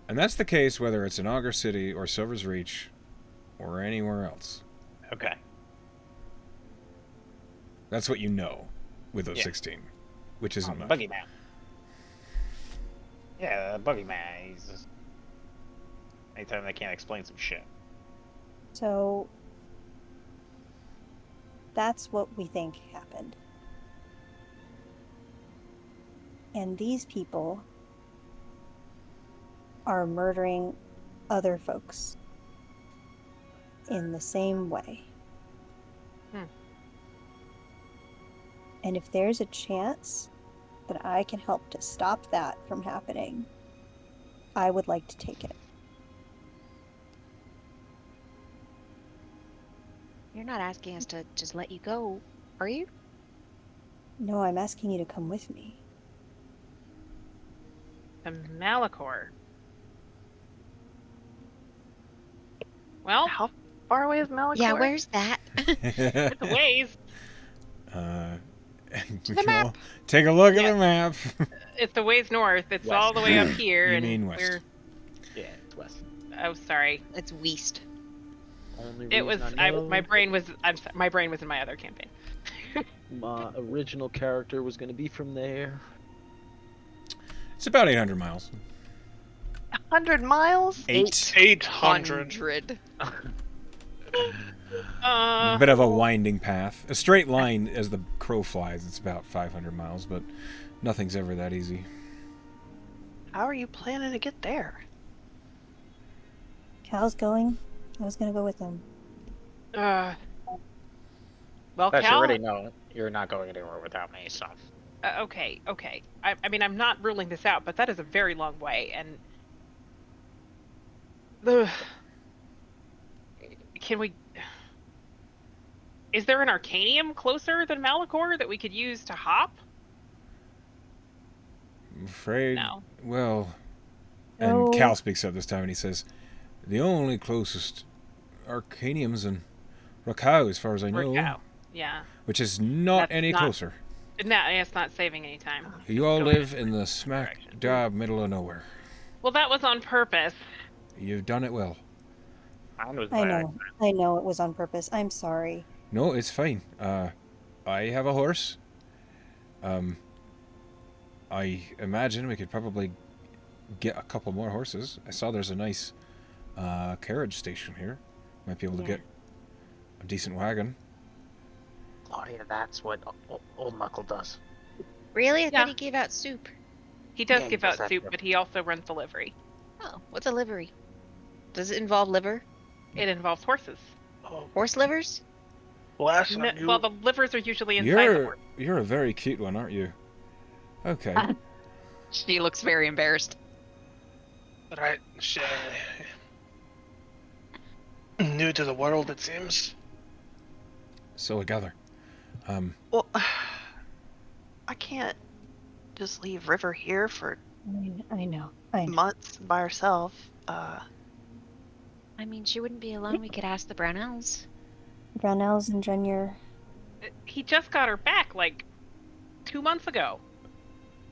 [SPEAKER 1] And that's the case whether it's in Augur City or Silver's Reach or anywhere else.
[SPEAKER 8] Okay.
[SPEAKER 1] That's what you know with those
[SPEAKER 8] Yeah.
[SPEAKER 1] 16, which isn't much.
[SPEAKER 8] Boogeyman. Yeah, the Boogeyman. He's just... Anytime they can't explain some shit.
[SPEAKER 2] So that's what we think happened. And these people are murdering other folks in the same way. And if there's a chance that I can help to stop that from happening, I would like to take it.
[SPEAKER 9] You're not asking us to just let you go, are you?
[SPEAKER 2] No, I'm asking you to come with me.
[SPEAKER 3] The Malachor. Well,
[SPEAKER 6] How far away is Malachor?
[SPEAKER 9] Yeah, where's that?
[SPEAKER 3] it's a ways.
[SPEAKER 1] We
[SPEAKER 9] the
[SPEAKER 1] can
[SPEAKER 9] map.
[SPEAKER 1] all take a look
[SPEAKER 3] Yeah.
[SPEAKER 1] at the map.
[SPEAKER 3] It's the ways north. It's
[SPEAKER 8] West.
[SPEAKER 3] all the way up here,
[SPEAKER 1] You
[SPEAKER 3] and
[SPEAKER 1] mean west.
[SPEAKER 3] we're.
[SPEAKER 8] Yeah, it's west.
[SPEAKER 3] Oh, sorry.
[SPEAKER 9] It's Weast.
[SPEAKER 5] Only
[SPEAKER 3] It was.
[SPEAKER 5] reason I know
[SPEAKER 3] My brain was. My brain was in my other campaign.
[SPEAKER 5] my original character was going to be from there.
[SPEAKER 1] It's about 800 miles.
[SPEAKER 6] 100 miles?
[SPEAKER 7] 800.
[SPEAKER 4] 100.
[SPEAKER 1] A bit of a winding path. A straight line as the crow flies. It's about 500 miles, but nothing's ever that easy.
[SPEAKER 6] How are you planning to get there?
[SPEAKER 2] Cal's going. I was gonna go with him.
[SPEAKER 3] Well,
[SPEAKER 8] But you
[SPEAKER 3] Cal.
[SPEAKER 8] already know you're not going anywhere without me, so.
[SPEAKER 3] Okay. I mean, I'm not ruling this out, but that is a very long way, and. Can we? Is there an Arcanium closer than Malachor that we could use to hop?
[SPEAKER 1] I'm afraid.
[SPEAKER 3] No.
[SPEAKER 1] Well,
[SPEAKER 2] No.
[SPEAKER 1] and Cal speaks up this time and he says, the only closest Arcanium's in Rakau, as far as I know.
[SPEAKER 3] Workout. Yeah.
[SPEAKER 1] Which is not
[SPEAKER 3] That's
[SPEAKER 1] any
[SPEAKER 3] not-
[SPEAKER 1] closer.
[SPEAKER 3] No, it's not saving any time.
[SPEAKER 1] You all
[SPEAKER 3] Go
[SPEAKER 1] live
[SPEAKER 3] in
[SPEAKER 1] in
[SPEAKER 3] a
[SPEAKER 1] the smack
[SPEAKER 3] direction.
[SPEAKER 1] dab middle of nowhere.
[SPEAKER 3] Well, that was on purpose.
[SPEAKER 1] You've done it well.
[SPEAKER 2] I know it was on purpose. I'm sorry.
[SPEAKER 1] No, it's fine. I have a horse. I imagine we could probably get a couple more horses. I saw there's a nice carriage station here. Might be able to
[SPEAKER 2] Yeah.
[SPEAKER 1] get a decent wagon.
[SPEAKER 8] Claudia, that's what old Knuckle does.
[SPEAKER 9] Really? I
[SPEAKER 3] Yeah.
[SPEAKER 9] thought he gave out soup.
[SPEAKER 3] He does
[SPEAKER 8] Yeah,
[SPEAKER 3] give
[SPEAKER 8] he does
[SPEAKER 3] out
[SPEAKER 8] that
[SPEAKER 3] soup,
[SPEAKER 8] too.
[SPEAKER 3] but he also runs the livery.
[SPEAKER 9] Oh, what's a livery? Does it involve liver?
[SPEAKER 3] It involves horses.
[SPEAKER 5] Oh,
[SPEAKER 9] Horse livers?
[SPEAKER 7] Last time you...
[SPEAKER 3] Well, the livers are usually inside the horse.
[SPEAKER 1] You're a very cute one, aren't you? Okay.
[SPEAKER 4] She looks very embarrassed.
[SPEAKER 7] Right. New to the world, it seems.
[SPEAKER 1] So I gather.
[SPEAKER 6] Well, I can't just leave River here for
[SPEAKER 2] I know.
[SPEAKER 6] months by herself.
[SPEAKER 9] I mean, she wouldn't be alone. We could ask the Brownells.
[SPEAKER 2] Brownells and Junior.
[SPEAKER 3] He just got her back like 2 months ago.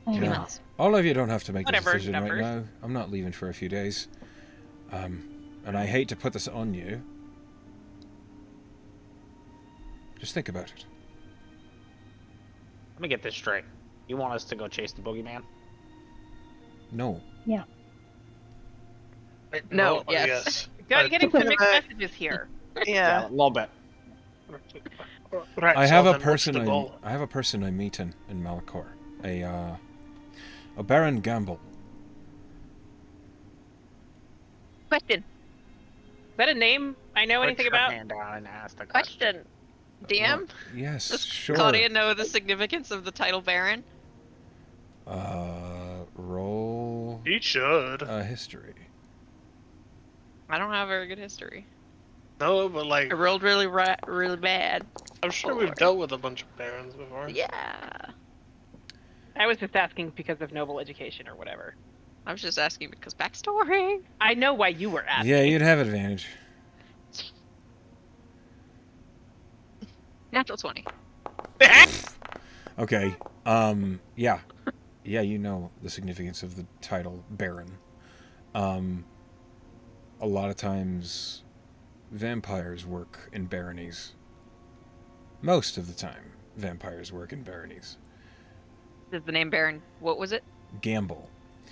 [SPEAKER 2] I
[SPEAKER 9] 3
[SPEAKER 2] know.
[SPEAKER 9] months.
[SPEAKER 1] All of you don't have to make
[SPEAKER 3] Whatever,
[SPEAKER 1] the decision right
[SPEAKER 3] numbers.
[SPEAKER 1] now. I'm not leaving for a few days. And I hate to put this on you. Just think about it.
[SPEAKER 8] Let me get this straight. You want us to go chase the boogeyman?
[SPEAKER 1] No.
[SPEAKER 3] No,
[SPEAKER 7] yes.
[SPEAKER 3] Getting some mixed
[SPEAKER 6] Right.
[SPEAKER 3] messages here.
[SPEAKER 6] Yeah.
[SPEAKER 8] A little bit.
[SPEAKER 7] Right,
[SPEAKER 1] I
[SPEAKER 7] so
[SPEAKER 1] have a
[SPEAKER 7] then what's
[SPEAKER 1] person.
[SPEAKER 7] the goal?
[SPEAKER 1] I have a person I meet in Malachor. A Baron Gamble.
[SPEAKER 9] Question.
[SPEAKER 3] Is that a name I know anything
[SPEAKER 8] Put your
[SPEAKER 3] about?
[SPEAKER 8] hand down and ask the question.
[SPEAKER 4] Question. DM?
[SPEAKER 1] What? Yes,
[SPEAKER 4] Does
[SPEAKER 1] sure.
[SPEAKER 4] Claudia know the significance of the title Baron?
[SPEAKER 1] Roll
[SPEAKER 7] He should.
[SPEAKER 1] history.
[SPEAKER 4] I don't have very good history.
[SPEAKER 7] No, but like,
[SPEAKER 4] I rolled really bad.
[SPEAKER 7] I'm sure we've dealt with a bunch of barons before.
[SPEAKER 4] Yeah.
[SPEAKER 3] I was just asking because of noble education or whatever.
[SPEAKER 4] I was just asking because backstory.
[SPEAKER 3] I know why you were asking.
[SPEAKER 1] Yeah, you'd have advantage.
[SPEAKER 4] Natural 20.
[SPEAKER 1] Okay. Yeah. Yeah, you know the significance of the title Baron. A lot of times vampires work in baronies. Most of the time, vampires work in baronies.
[SPEAKER 4] Does the name Baron, what was it?
[SPEAKER 1] Gamble.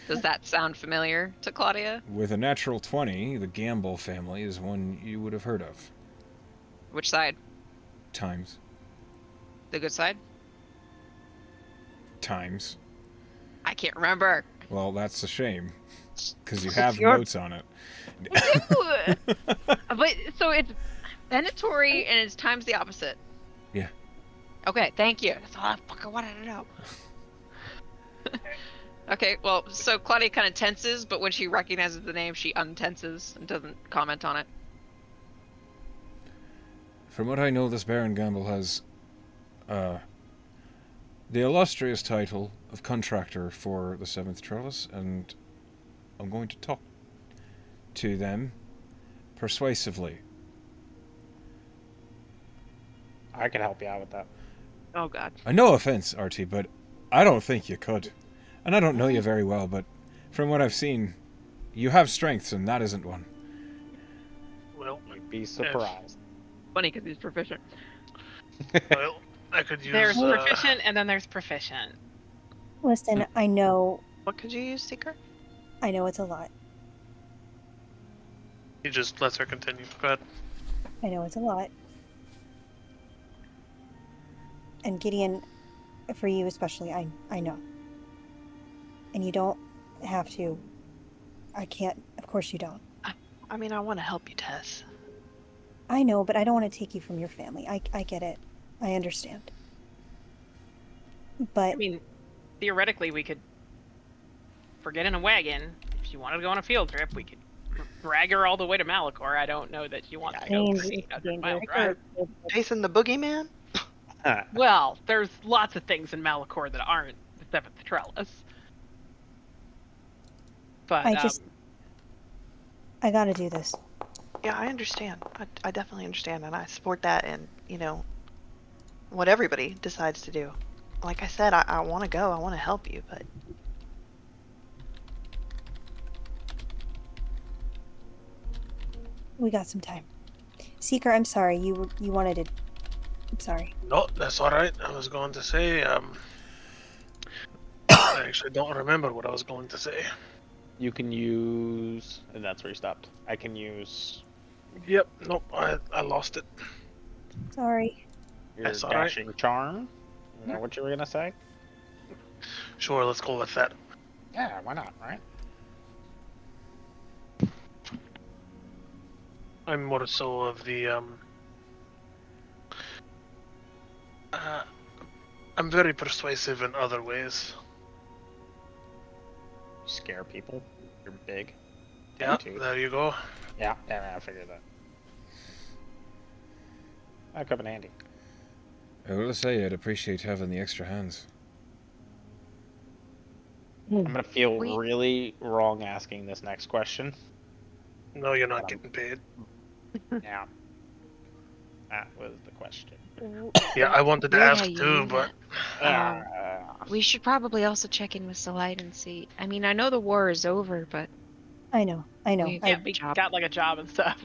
[SPEAKER 4] Does that sound familiar to Claudia?
[SPEAKER 1] With a natural 20, the Gamble family is one you would have heard of.
[SPEAKER 4] Which side?
[SPEAKER 1] Times.
[SPEAKER 4] The good side?
[SPEAKER 1] Times.
[SPEAKER 4] I can't remember.
[SPEAKER 1] Well, that's a shame. Because you have
[SPEAKER 4] Your-
[SPEAKER 1] notes on it.
[SPEAKER 4] But so it's Venatori and it's times the opposite.
[SPEAKER 1] Yeah.
[SPEAKER 4] Okay, thank you. That's all I fucking wanted to know. Okay, well, so Claudia kind of tenses, but when she recognizes the name, she untenses and doesn't comment on it.
[SPEAKER 1] From what I know, this Baron Gamble has the illustrious title of contractor for the Seventh Trellis, and I'm going to talk to them persuasively.
[SPEAKER 8] I can help you out with that.
[SPEAKER 3] Oh God.
[SPEAKER 1] No offense, Artie, but I don't think you could. And I don't know you very well, but from what I've seen, you have strengths, and that isn't one.
[SPEAKER 7] Well,
[SPEAKER 8] You'd be surprised.
[SPEAKER 3] Funny because he's proficient.
[SPEAKER 7] well, I could use.
[SPEAKER 3] There's proficient and then there's proficient.
[SPEAKER 2] Listen, I know
[SPEAKER 6] What could you use, Seeker?
[SPEAKER 2] it's a lot.
[SPEAKER 7] He just lets her continue. Go ahead.
[SPEAKER 2] I know it's a lot. And Gideon, for you especially, I know. And you don't have to. I can't. Of course you don't.
[SPEAKER 6] I mean, I want to help you, Tess.
[SPEAKER 2] I know, but I don't want to take you from your family. I get it. I understand. But
[SPEAKER 3] I mean, theoretically, we could forget in a wagon. If she wanted to go on a field trip, we could drag her all the way to Malachor. I don't know that she wants to go
[SPEAKER 2] Dangerous,
[SPEAKER 3] 300-mile drive.
[SPEAKER 6] Jason the Boogeyman?
[SPEAKER 3] Well, there's lots of things in Malachor that aren't the Seventh Trellis. But
[SPEAKER 2] I gotta do this.
[SPEAKER 6] Yeah, I understand. I definitely understand, and I support that, and, what everybody decides to do. Like I said, I want to go. I want to help you, but
[SPEAKER 2] We got some time. Seeker, I'm sorry. You wanted to. I'm sorry.
[SPEAKER 7] No, that's all right. I was going to say. I actually don't remember what I was going to say.
[SPEAKER 8] You can use... And that's where you stopped. I can use
[SPEAKER 7] Yep. Nope. I lost it.
[SPEAKER 2] Sorry.
[SPEAKER 8] your
[SPEAKER 7] That's all right.
[SPEAKER 8] dashing charm. Is that what you were going to say?
[SPEAKER 7] Sure. Let's go with that.
[SPEAKER 8] Yeah, why not, right?
[SPEAKER 7] I'm more so of the I'm very persuasive in other ways.
[SPEAKER 8] You scare people. You're big.
[SPEAKER 7] Yeah,
[SPEAKER 8] too.
[SPEAKER 7] there you go.
[SPEAKER 8] Yeah, I figured that. That could have been handy.
[SPEAKER 1] I will say I'd appreciate having the extra hands.
[SPEAKER 8] I'm gonna feel
[SPEAKER 9] We-
[SPEAKER 8] really wrong asking this next question.
[SPEAKER 7] No, you're not
[SPEAKER 8] But I'm-
[SPEAKER 7] getting paid.
[SPEAKER 8] Yeah. That was the question.
[SPEAKER 7] Yeah, I wanted to
[SPEAKER 9] Weird
[SPEAKER 7] ask
[SPEAKER 9] how you
[SPEAKER 7] too,
[SPEAKER 9] knew
[SPEAKER 7] but
[SPEAKER 9] that.
[SPEAKER 8] Yeah.
[SPEAKER 9] We should probably also check in with Salite and see. I mean, I know the war is over, but
[SPEAKER 2] I know.
[SPEAKER 9] we
[SPEAKER 3] Yeah,
[SPEAKER 9] have a
[SPEAKER 3] we
[SPEAKER 9] job.
[SPEAKER 3] got like a job and stuff.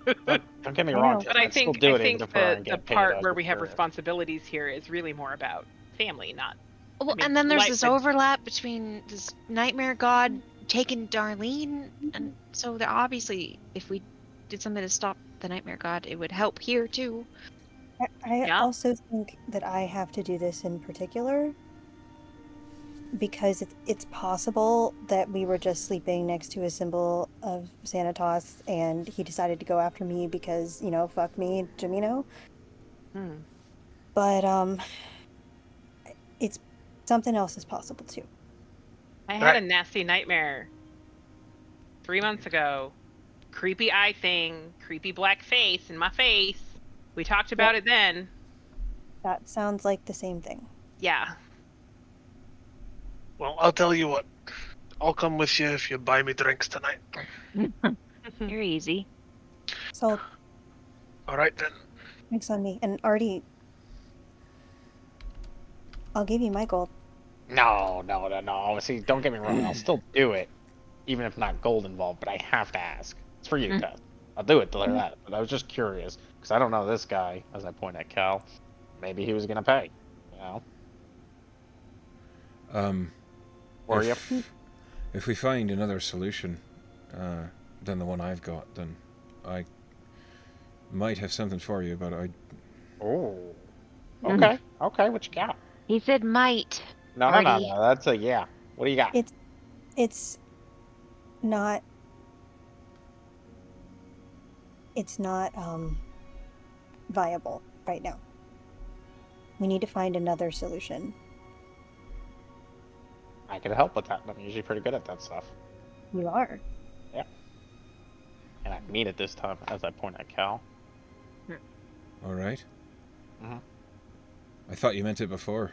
[SPEAKER 8] Don't get me
[SPEAKER 2] I
[SPEAKER 8] wrong,
[SPEAKER 2] know.
[SPEAKER 8] Tess,
[SPEAKER 3] But I
[SPEAKER 8] I'd still
[SPEAKER 3] think
[SPEAKER 8] do
[SPEAKER 3] I
[SPEAKER 8] it even
[SPEAKER 3] think
[SPEAKER 8] if we aren't
[SPEAKER 3] the
[SPEAKER 8] getting paid. I
[SPEAKER 3] part
[SPEAKER 8] was
[SPEAKER 3] where
[SPEAKER 8] just
[SPEAKER 3] we have
[SPEAKER 8] curious.
[SPEAKER 3] responsibilities here is really more about family, not.
[SPEAKER 9] Well,
[SPEAKER 3] mean,
[SPEAKER 9] and then there's
[SPEAKER 3] Light
[SPEAKER 9] this
[SPEAKER 3] would-
[SPEAKER 9] overlap between this nightmare god taking Darlene, and so that obviously, if we did something to stop the nightmare god, it would help here too.
[SPEAKER 2] I
[SPEAKER 3] Yeah.
[SPEAKER 2] also think that I have to do this in particular because it's possible that we were just sleeping next to a symbol of Xanatos and he decided to go after me because, fuck me, Jamino.
[SPEAKER 3] Hmm.
[SPEAKER 2] But it's something else is possible too.
[SPEAKER 3] I had a
[SPEAKER 7] Right.
[SPEAKER 3] nasty nightmare 3 months ago. Creepy eye thing, creepy black face in my face. We talked about it then.
[SPEAKER 2] That sounds like the same thing.
[SPEAKER 3] Yeah.
[SPEAKER 7] well, I'll tell you what. I'll come with you if you buy me drinks tonight.
[SPEAKER 9] You're easy.
[SPEAKER 2] So
[SPEAKER 7] All right then.
[SPEAKER 2] drinks on me. And Artie, I'll give you my gold.
[SPEAKER 8] No. See, don't get me wrong. I'll still do it, even if not gold involved. But I have to ask. It's for you, Tess. I'll do it to learn that. But I was just curious because I don't know this guy. As I point at Cal, maybe he was gonna pay. You know. Or you?
[SPEAKER 1] If we find another solution than the one I've got, then I might have something for you. But I
[SPEAKER 8] Oh. Okay. Okay. What you got?
[SPEAKER 9] He said might.
[SPEAKER 8] No.
[SPEAKER 9] Artie.
[SPEAKER 8] That's a yeah. What do you got?
[SPEAKER 2] It's not viable right now. We need to find another solution.
[SPEAKER 8] I could help with that. I'm usually pretty good at that stuff.
[SPEAKER 2] You are.
[SPEAKER 8] And I mean it this time, as I point at Cal.
[SPEAKER 1] all right.
[SPEAKER 8] Mhm.
[SPEAKER 1] I thought you meant it before.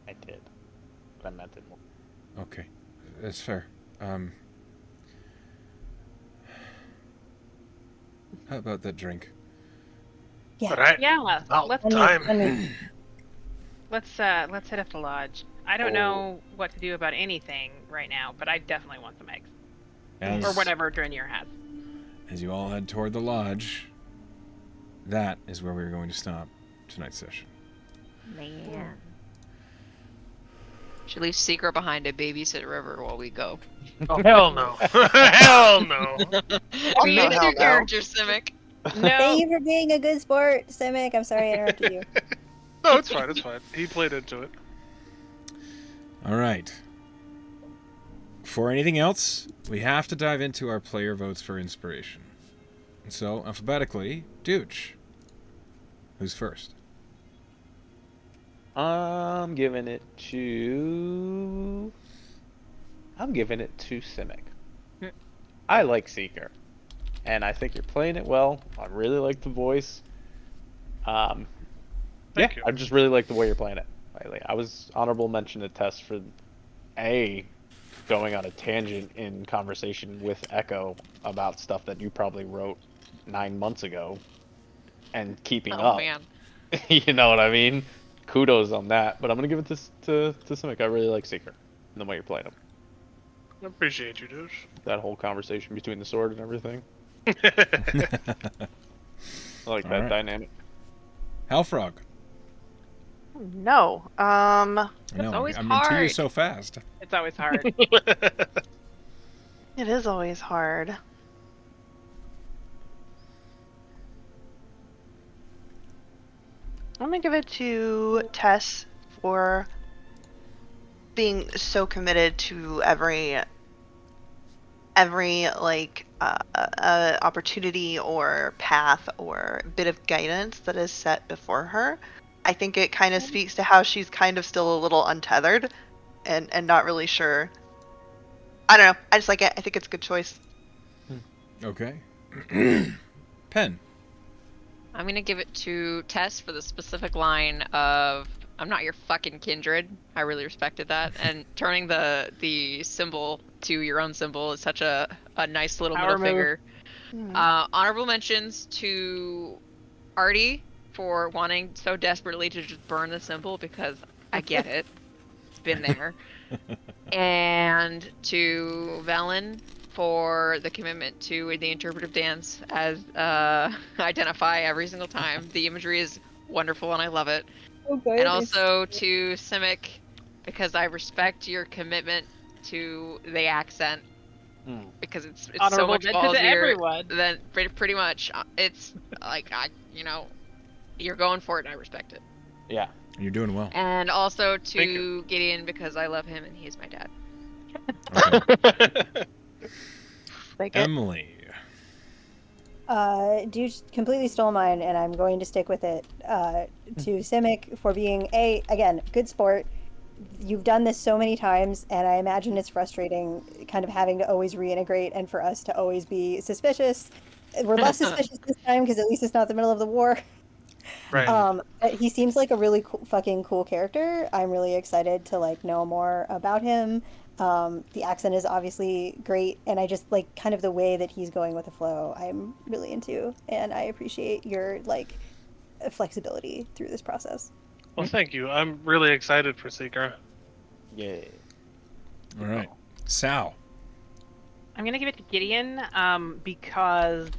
[SPEAKER 8] I did. But I meant it more.
[SPEAKER 1] Okay, that's fair. How about that drink?
[SPEAKER 2] Yeah.
[SPEAKER 7] All right.
[SPEAKER 3] Yeah.
[SPEAKER 7] About
[SPEAKER 3] Let's
[SPEAKER 7] time.
[SPEAKER 3] let's hit up the lodge. I don't know what to do about anything right now, but I definitely want some eggs. Or whatever Drenir has.
[SPEAKER 1] As you all head toward the lodge, that is where we're going to stop tonight's session.
[SPEAKER 9] Man. Should leave Secret behind to babysit River while we go.
[SPEAKER 7] Oh, hell no. Hell no.
[SPEAKER 9] We
[SPEAKER 6] no,
[SPEAKER 9] need
[SPEAKER 6] hell
[SPEAKER 9] two
[SPEAKER 6] no.
[SPEAKER 9] characters, Simic.
[SPEAKER 3] No.
[SPEAKER 2] Thank you for being a good sport, Simic. I'm sorry I interrupted you.
[SPEAKER 7] No, it's fine. It's fine. He played into it.
[SPEAKER 1] All right. For anything else, we have to dive into our player votes for inspiration. So, alphabetically, Dooch. Who's first?
[SPEAKER 8] I'm giving it to Simic. I like Seeker, and I think you're playing it well. I really like the voice.
[SPEAKER 7] Thank you.
[SPEAKER 8] I just really like the way you're playing it lately. I was honorable mention to Tess for going on a tangent in conversation with Echo about stuff that you probably wrote 9 months ago, and keeping
[SPEAKER 4] Oh
[SPEAKER 8] up.
[SPEAKER 4] man.
[SPEAKER 8] You know what I mean? Kudos on that. But I'm gonna give it to Simic. I really like Seeker and the way you're playing him.
[SPEAKER 7] I appreciate you, dude.
[SPEAKER 8] That whole conversation between the sword and everything. I like
[SPEAKER 1] All
[SPEAKER 8] that
[SPEAKER 1] right.
[SPEAKER 8] dynamic.
[SPEAKER 1] Hellfrog.
[SPEAKER 6] No.
[SPEAKER 1] No,
[SPEAKER 4] always
[SPEAKER 1] I'm into you
[SPEAKER 4] hard.
[SPEAKER 1] so fast.
[SPEAKER 3] It's always hard.
[SPEAKER 6] It is always hard. I'm gonna give it to Tess for being so committed to every opportunity or path or bit of guidance that is set before her. I think it kind of speaks to how she's kind of still a little untethered and not really sure. I don't know. I just like it. I think it's a good choice.
[SPEAKER 1] Okay. Pen.
[SPEAKER 4] I'm gonna give it to Tess for the specific line of "I'm not your fucking kindred." I really respected that, and turning the symbol to your own symbol. It's such a nice little
[SPEAKER 3] Power
[SPEAKER 4] middle
[SPEAKER 3] move.
[SPEAKER 4] finger.
[SPEAKER 6] Hmm.
[SPEAKER 4] Honorable mentions to Artie for wanting so desperately to just burn the symbol, because I get it. Been there. And to Valen for the commitment to the interpretive dance as identify every single time. The imagery is wonderful and I love it.
[SPEAKER 2] Oh, good.
[SPEAKER 4] And also to Simic, because I respect your commitment to the accent,
[SPEAKER 8] Hmm.
[SPEAKER 4] because it's so
[SPEAKER 3] Honorable
[SPEAKER 4] much
[SPEAKER 3] mention to
[SPEAKER 4] ballsier
[SPEAKER 3] everyone.
[SPEAKER 4] than pretty much. It's like you're going for it and I respect it.
[SPEAKER 8] Yeah.
[SPEAKER 1] You're doing well.
[SPEAKER 4] And also
[SPEAKER 7] Thank
[SPEAKER 4] to Gideon, because I love him and he's my dad.
[SPEAKER 1] Okay.
[SPEAKER 6] Like it.
[SPEAKER 1] Emily.
[SPEAKER 2] Dude completely stole mine, and I'm going to stick with it. To Simic for being again, good sport. You've done this so many times, and I imagine it's frustrating, kind of having to always reintegrate, and for us to always be suspicious. We're less suspicious this time because at least it's not the middle of the war.
[SPEAKER 7] Right.
[SPEAKER 2] But he seems like a really fucking cool character. I'm really excited to like know more about him. The accent is obviously great, and I just like kind of the way that he's going with the flow. I'm really into, and I appreciate your like flexibility through this process.
[SPEAKER 7] Well, thank you. I'm really excited for Seeker.
[SPEAKER 8] Yeah.
[SPEAKER 1] All right. Sal.
[SPEAKER 3] I'm gonna give it to Gideon because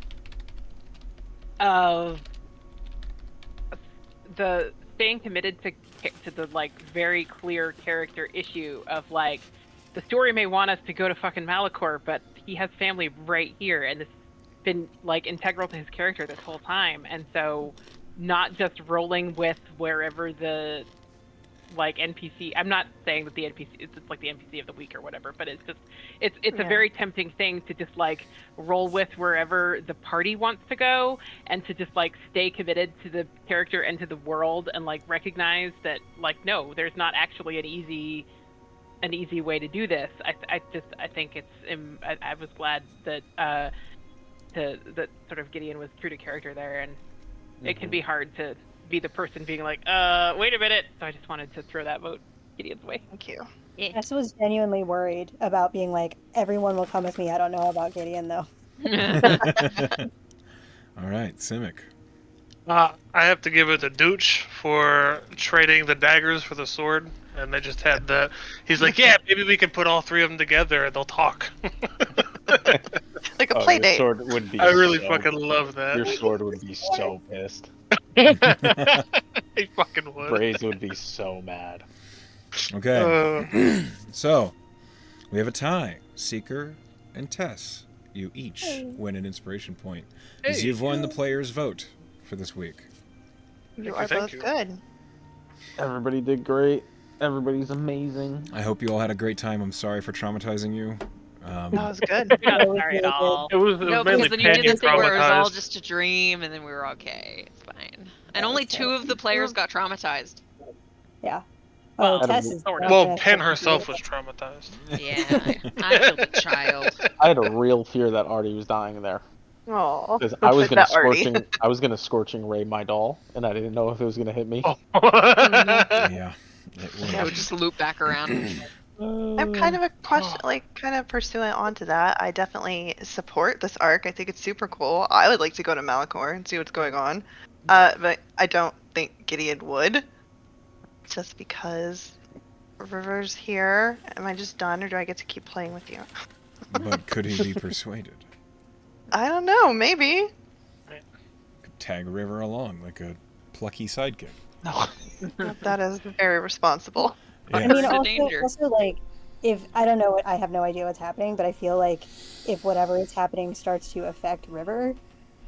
[SPEAKER 3] of the staying committed to the like very clear character issue of like the story may want us to go to fucking Malachor, but he has family right here, and this has been like integral to his character this whole time, and so not just rolling with wherever the like NPC. I'm not saying that the NPC it's like the NPC of the week or whatever, but it's just it's
[SPEAKER 6] Yeah.
[SPEAKER 3] a very tempting thing to just like roll with wherever the party wants to go, and to just like stay committed to the character and to the world, and like recognize that like no, there's not actually an easy way to do this. I think it's I was glad that that sort of Gideon was true to character there, and it can be hard to be the person being like, wait a minute. So I just wanted to throw that vote Gideon's way.
[SPEAKER 6] Thank you.
[SPEAKER 2] Tess was genuinely worried about being like, everyone will come with me. I don't know about Gideon though.
[SPEAKER 1] All right, Simic.
[SPEAKER 7] I have to give it to Dooch for trading the daggers for the sword, and they just had the. He's like, yeah, maybe we can put all three of them together and they'll talk.
[SPEAKER 6] Like a play
[SPEAKER 8] Your
[SPEAKER 6] date.
[SPEAKER 8] sword would be.
[SPEAKER 7] I really
[SPEAKER 8] so-
[SPEAKER 7] fucking love that.
[SPEAKER 8] Your sword would be so pissed.
[SPEAKER 7] He fucking would.
[SPEAKER 8] Braze would be so mad.
[SPEAKER 1] Okay. So, we have a tie. Seeker and Tess. You each win an inspiration point. As
[SPEAKER 7] Hey.
[SPEAKER 1] you've won the player's vote for this week.
[SPEAKER 6] You
[SPEAKER 7] Thank
[SPEAKER 6] are
[SPEAKER 7] you, thank
[SPEAKER 6] both
[SPEAKER 7] you.
[SPEAKER 6] good.
[SPEAKER 8] Everybody did great. Everybody's amazing.
[SPEAKER 1] I hope you all had a great time. I'm sorry for traumatizing you.
[SPEAKER 6] That was good.
[SPEAKER 3] You're not
[SPEAKER 2] That was
[SPEAKER 3] sorry at
[SPEAKER 2] really
[SPEAKER 3] all.
[SPEAKER 7] It was
[SPEAKER 4] No,
[SPEAKER 7] mainly
[SPEAKER 4] because then you did
[SPEAKER 7] Panic
[SPEAKER 4] the thing where it was all
[SPEAKER 7] traumatized.
[SPEAKER 4] just a dream, and then we were okay. It's fine. And
[SPEAKER 2] That
[SPEAKER 4] only
[SPEAKER 2] was
[SPEAKER 4] 2 of the players got traumatized.
[SPEAKER 2] Yeah.
[SPEAKER 3] Well,
[SPEAKER 2] Oh, Tess is
[SPEAKER 3] sort of.
[SPEAKER 7] Well,
[SPEAKER 2] definitely-
[SPEAKER 7] Pen herself was traumatized.
[SPEAKER 4] Yeah, I killed a child.
[SPEAKER 8] I had a real fear that Artie was dying there
[SPEAKER 6] Oh,
[SPEAKER 8] because I was gonna
[SPEAKER 6] that Artie.
[SPEAKER 8] scorching ray my doll, and I didn't know if it was gonna hit me.
[SPEAKER 7] Oh.
[SPEAKER 1] Yeah. It would.
[SPEAKER 4] Yeah, we just loop back around.
[SPEAKER 6] I'm kind of a question, like kind of pursuant onto that. I definitely support this arc. I think it's super cool. I would like to go to Malachor and see what's going on, but I don't think Gideon would. Just because River's here. Am I just done, or do I get to keep playing with you?
[SPEAKER 1] But could he be persuaded?
[SPEAKER 6] I don't know. Maybe.
[SPEAKER 1] Could tag River along like a plucky sidekick.
[SPEAKER 8] No.
[SPEAKER 6] That is very responsible.
[SPEAKER 2] I
[SPEAKER 1] Yeah.
[SPEAKER 2] mean,
[SPEAKER 4] The
[SPEAKER 2] also,
[SPEAKER 4] danger.
[SPEAKER 2] like, if I don't know, I have no idea what's happening, but I feel like if whatever is happening starts to affect River,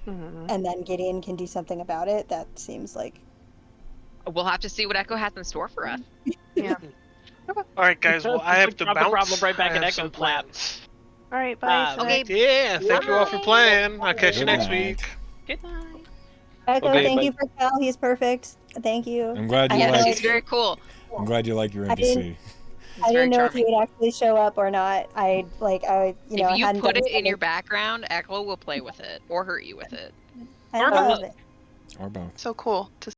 [SPEAKER 6] Mhm.
[SPEAKER 2] and then Gideon can do something about it, that seems like
[SPEAKER 4] We'll have to see what Echo has in store for us.
[SPEAKER 6] Yeah.
[SPEAKER 7] All right, guys. Well, I have to
[SPEAKER 3] Drop the
[SPEAKER 7] bounce.
[SPEAKER 3] problem right back
[SPEAKER 7] I
[SPEAKER 3] in
[SPEAKER 7] have some
[SPEAKER 3] Echo's lap.
[SPEAKER 7] plans.
[SPEAKER 6] All right. Bye.
[SPEAKER 3] Okay.
[SPEAKER 6] Simic.
[SPEAKER 7] Yeah. Thank you all for playing. I'll catch you
[SPEAKER 1] Good
[SPEAKER 7] next
[SPEAKER 1] night.
[SPEAKER 7] week.
[SPEAKER 3] Good night.
[SPEAKER 2] Echo.
[SPEAKER 8] Okay,
[SPEAKER 2] Thank
[SPEAKER 8] but-
[SPEAKER 2] you for Cal. He's perfect. Thank you.
[SPEAKER 1] I'm glad you
[SPEAKER 2] Yeah,
[SPEAKER 4] Yeah,
[SPEAKER 1] like.
[SPEAKER 4] she's very cool.
[SPEAKER 1] I'm glad you like your
[SPEAKER 2] I didn't-
[SPEAKER 1] NPC.
[SPEAKER 4] She's
[SPEAKER 2] I
[SPEAKER 4] very
[SPEAKER 2] didn't know if he
[SPEAKER 4] charming.
[SPEAKER 2] would actually show up or not. I
[SPEAKER 4] If you
[SPEAKER 2] hadn't
[SPEAKER 4] put
[SPEAKER 2] done
[SPEAKER 4] it in your
[SPEAKER 2] something-
[SPEAKER 4] background, Echo will play with it or hurt you with it.
[SPEAKER 2] I
[SPEAKER 3] or
[SPEAKER 2] love
[SPEAKER 3] both.
[SPEAKER 2] it.
[SPEAKER 1] Or both.
[SPEAKER 6] So cool to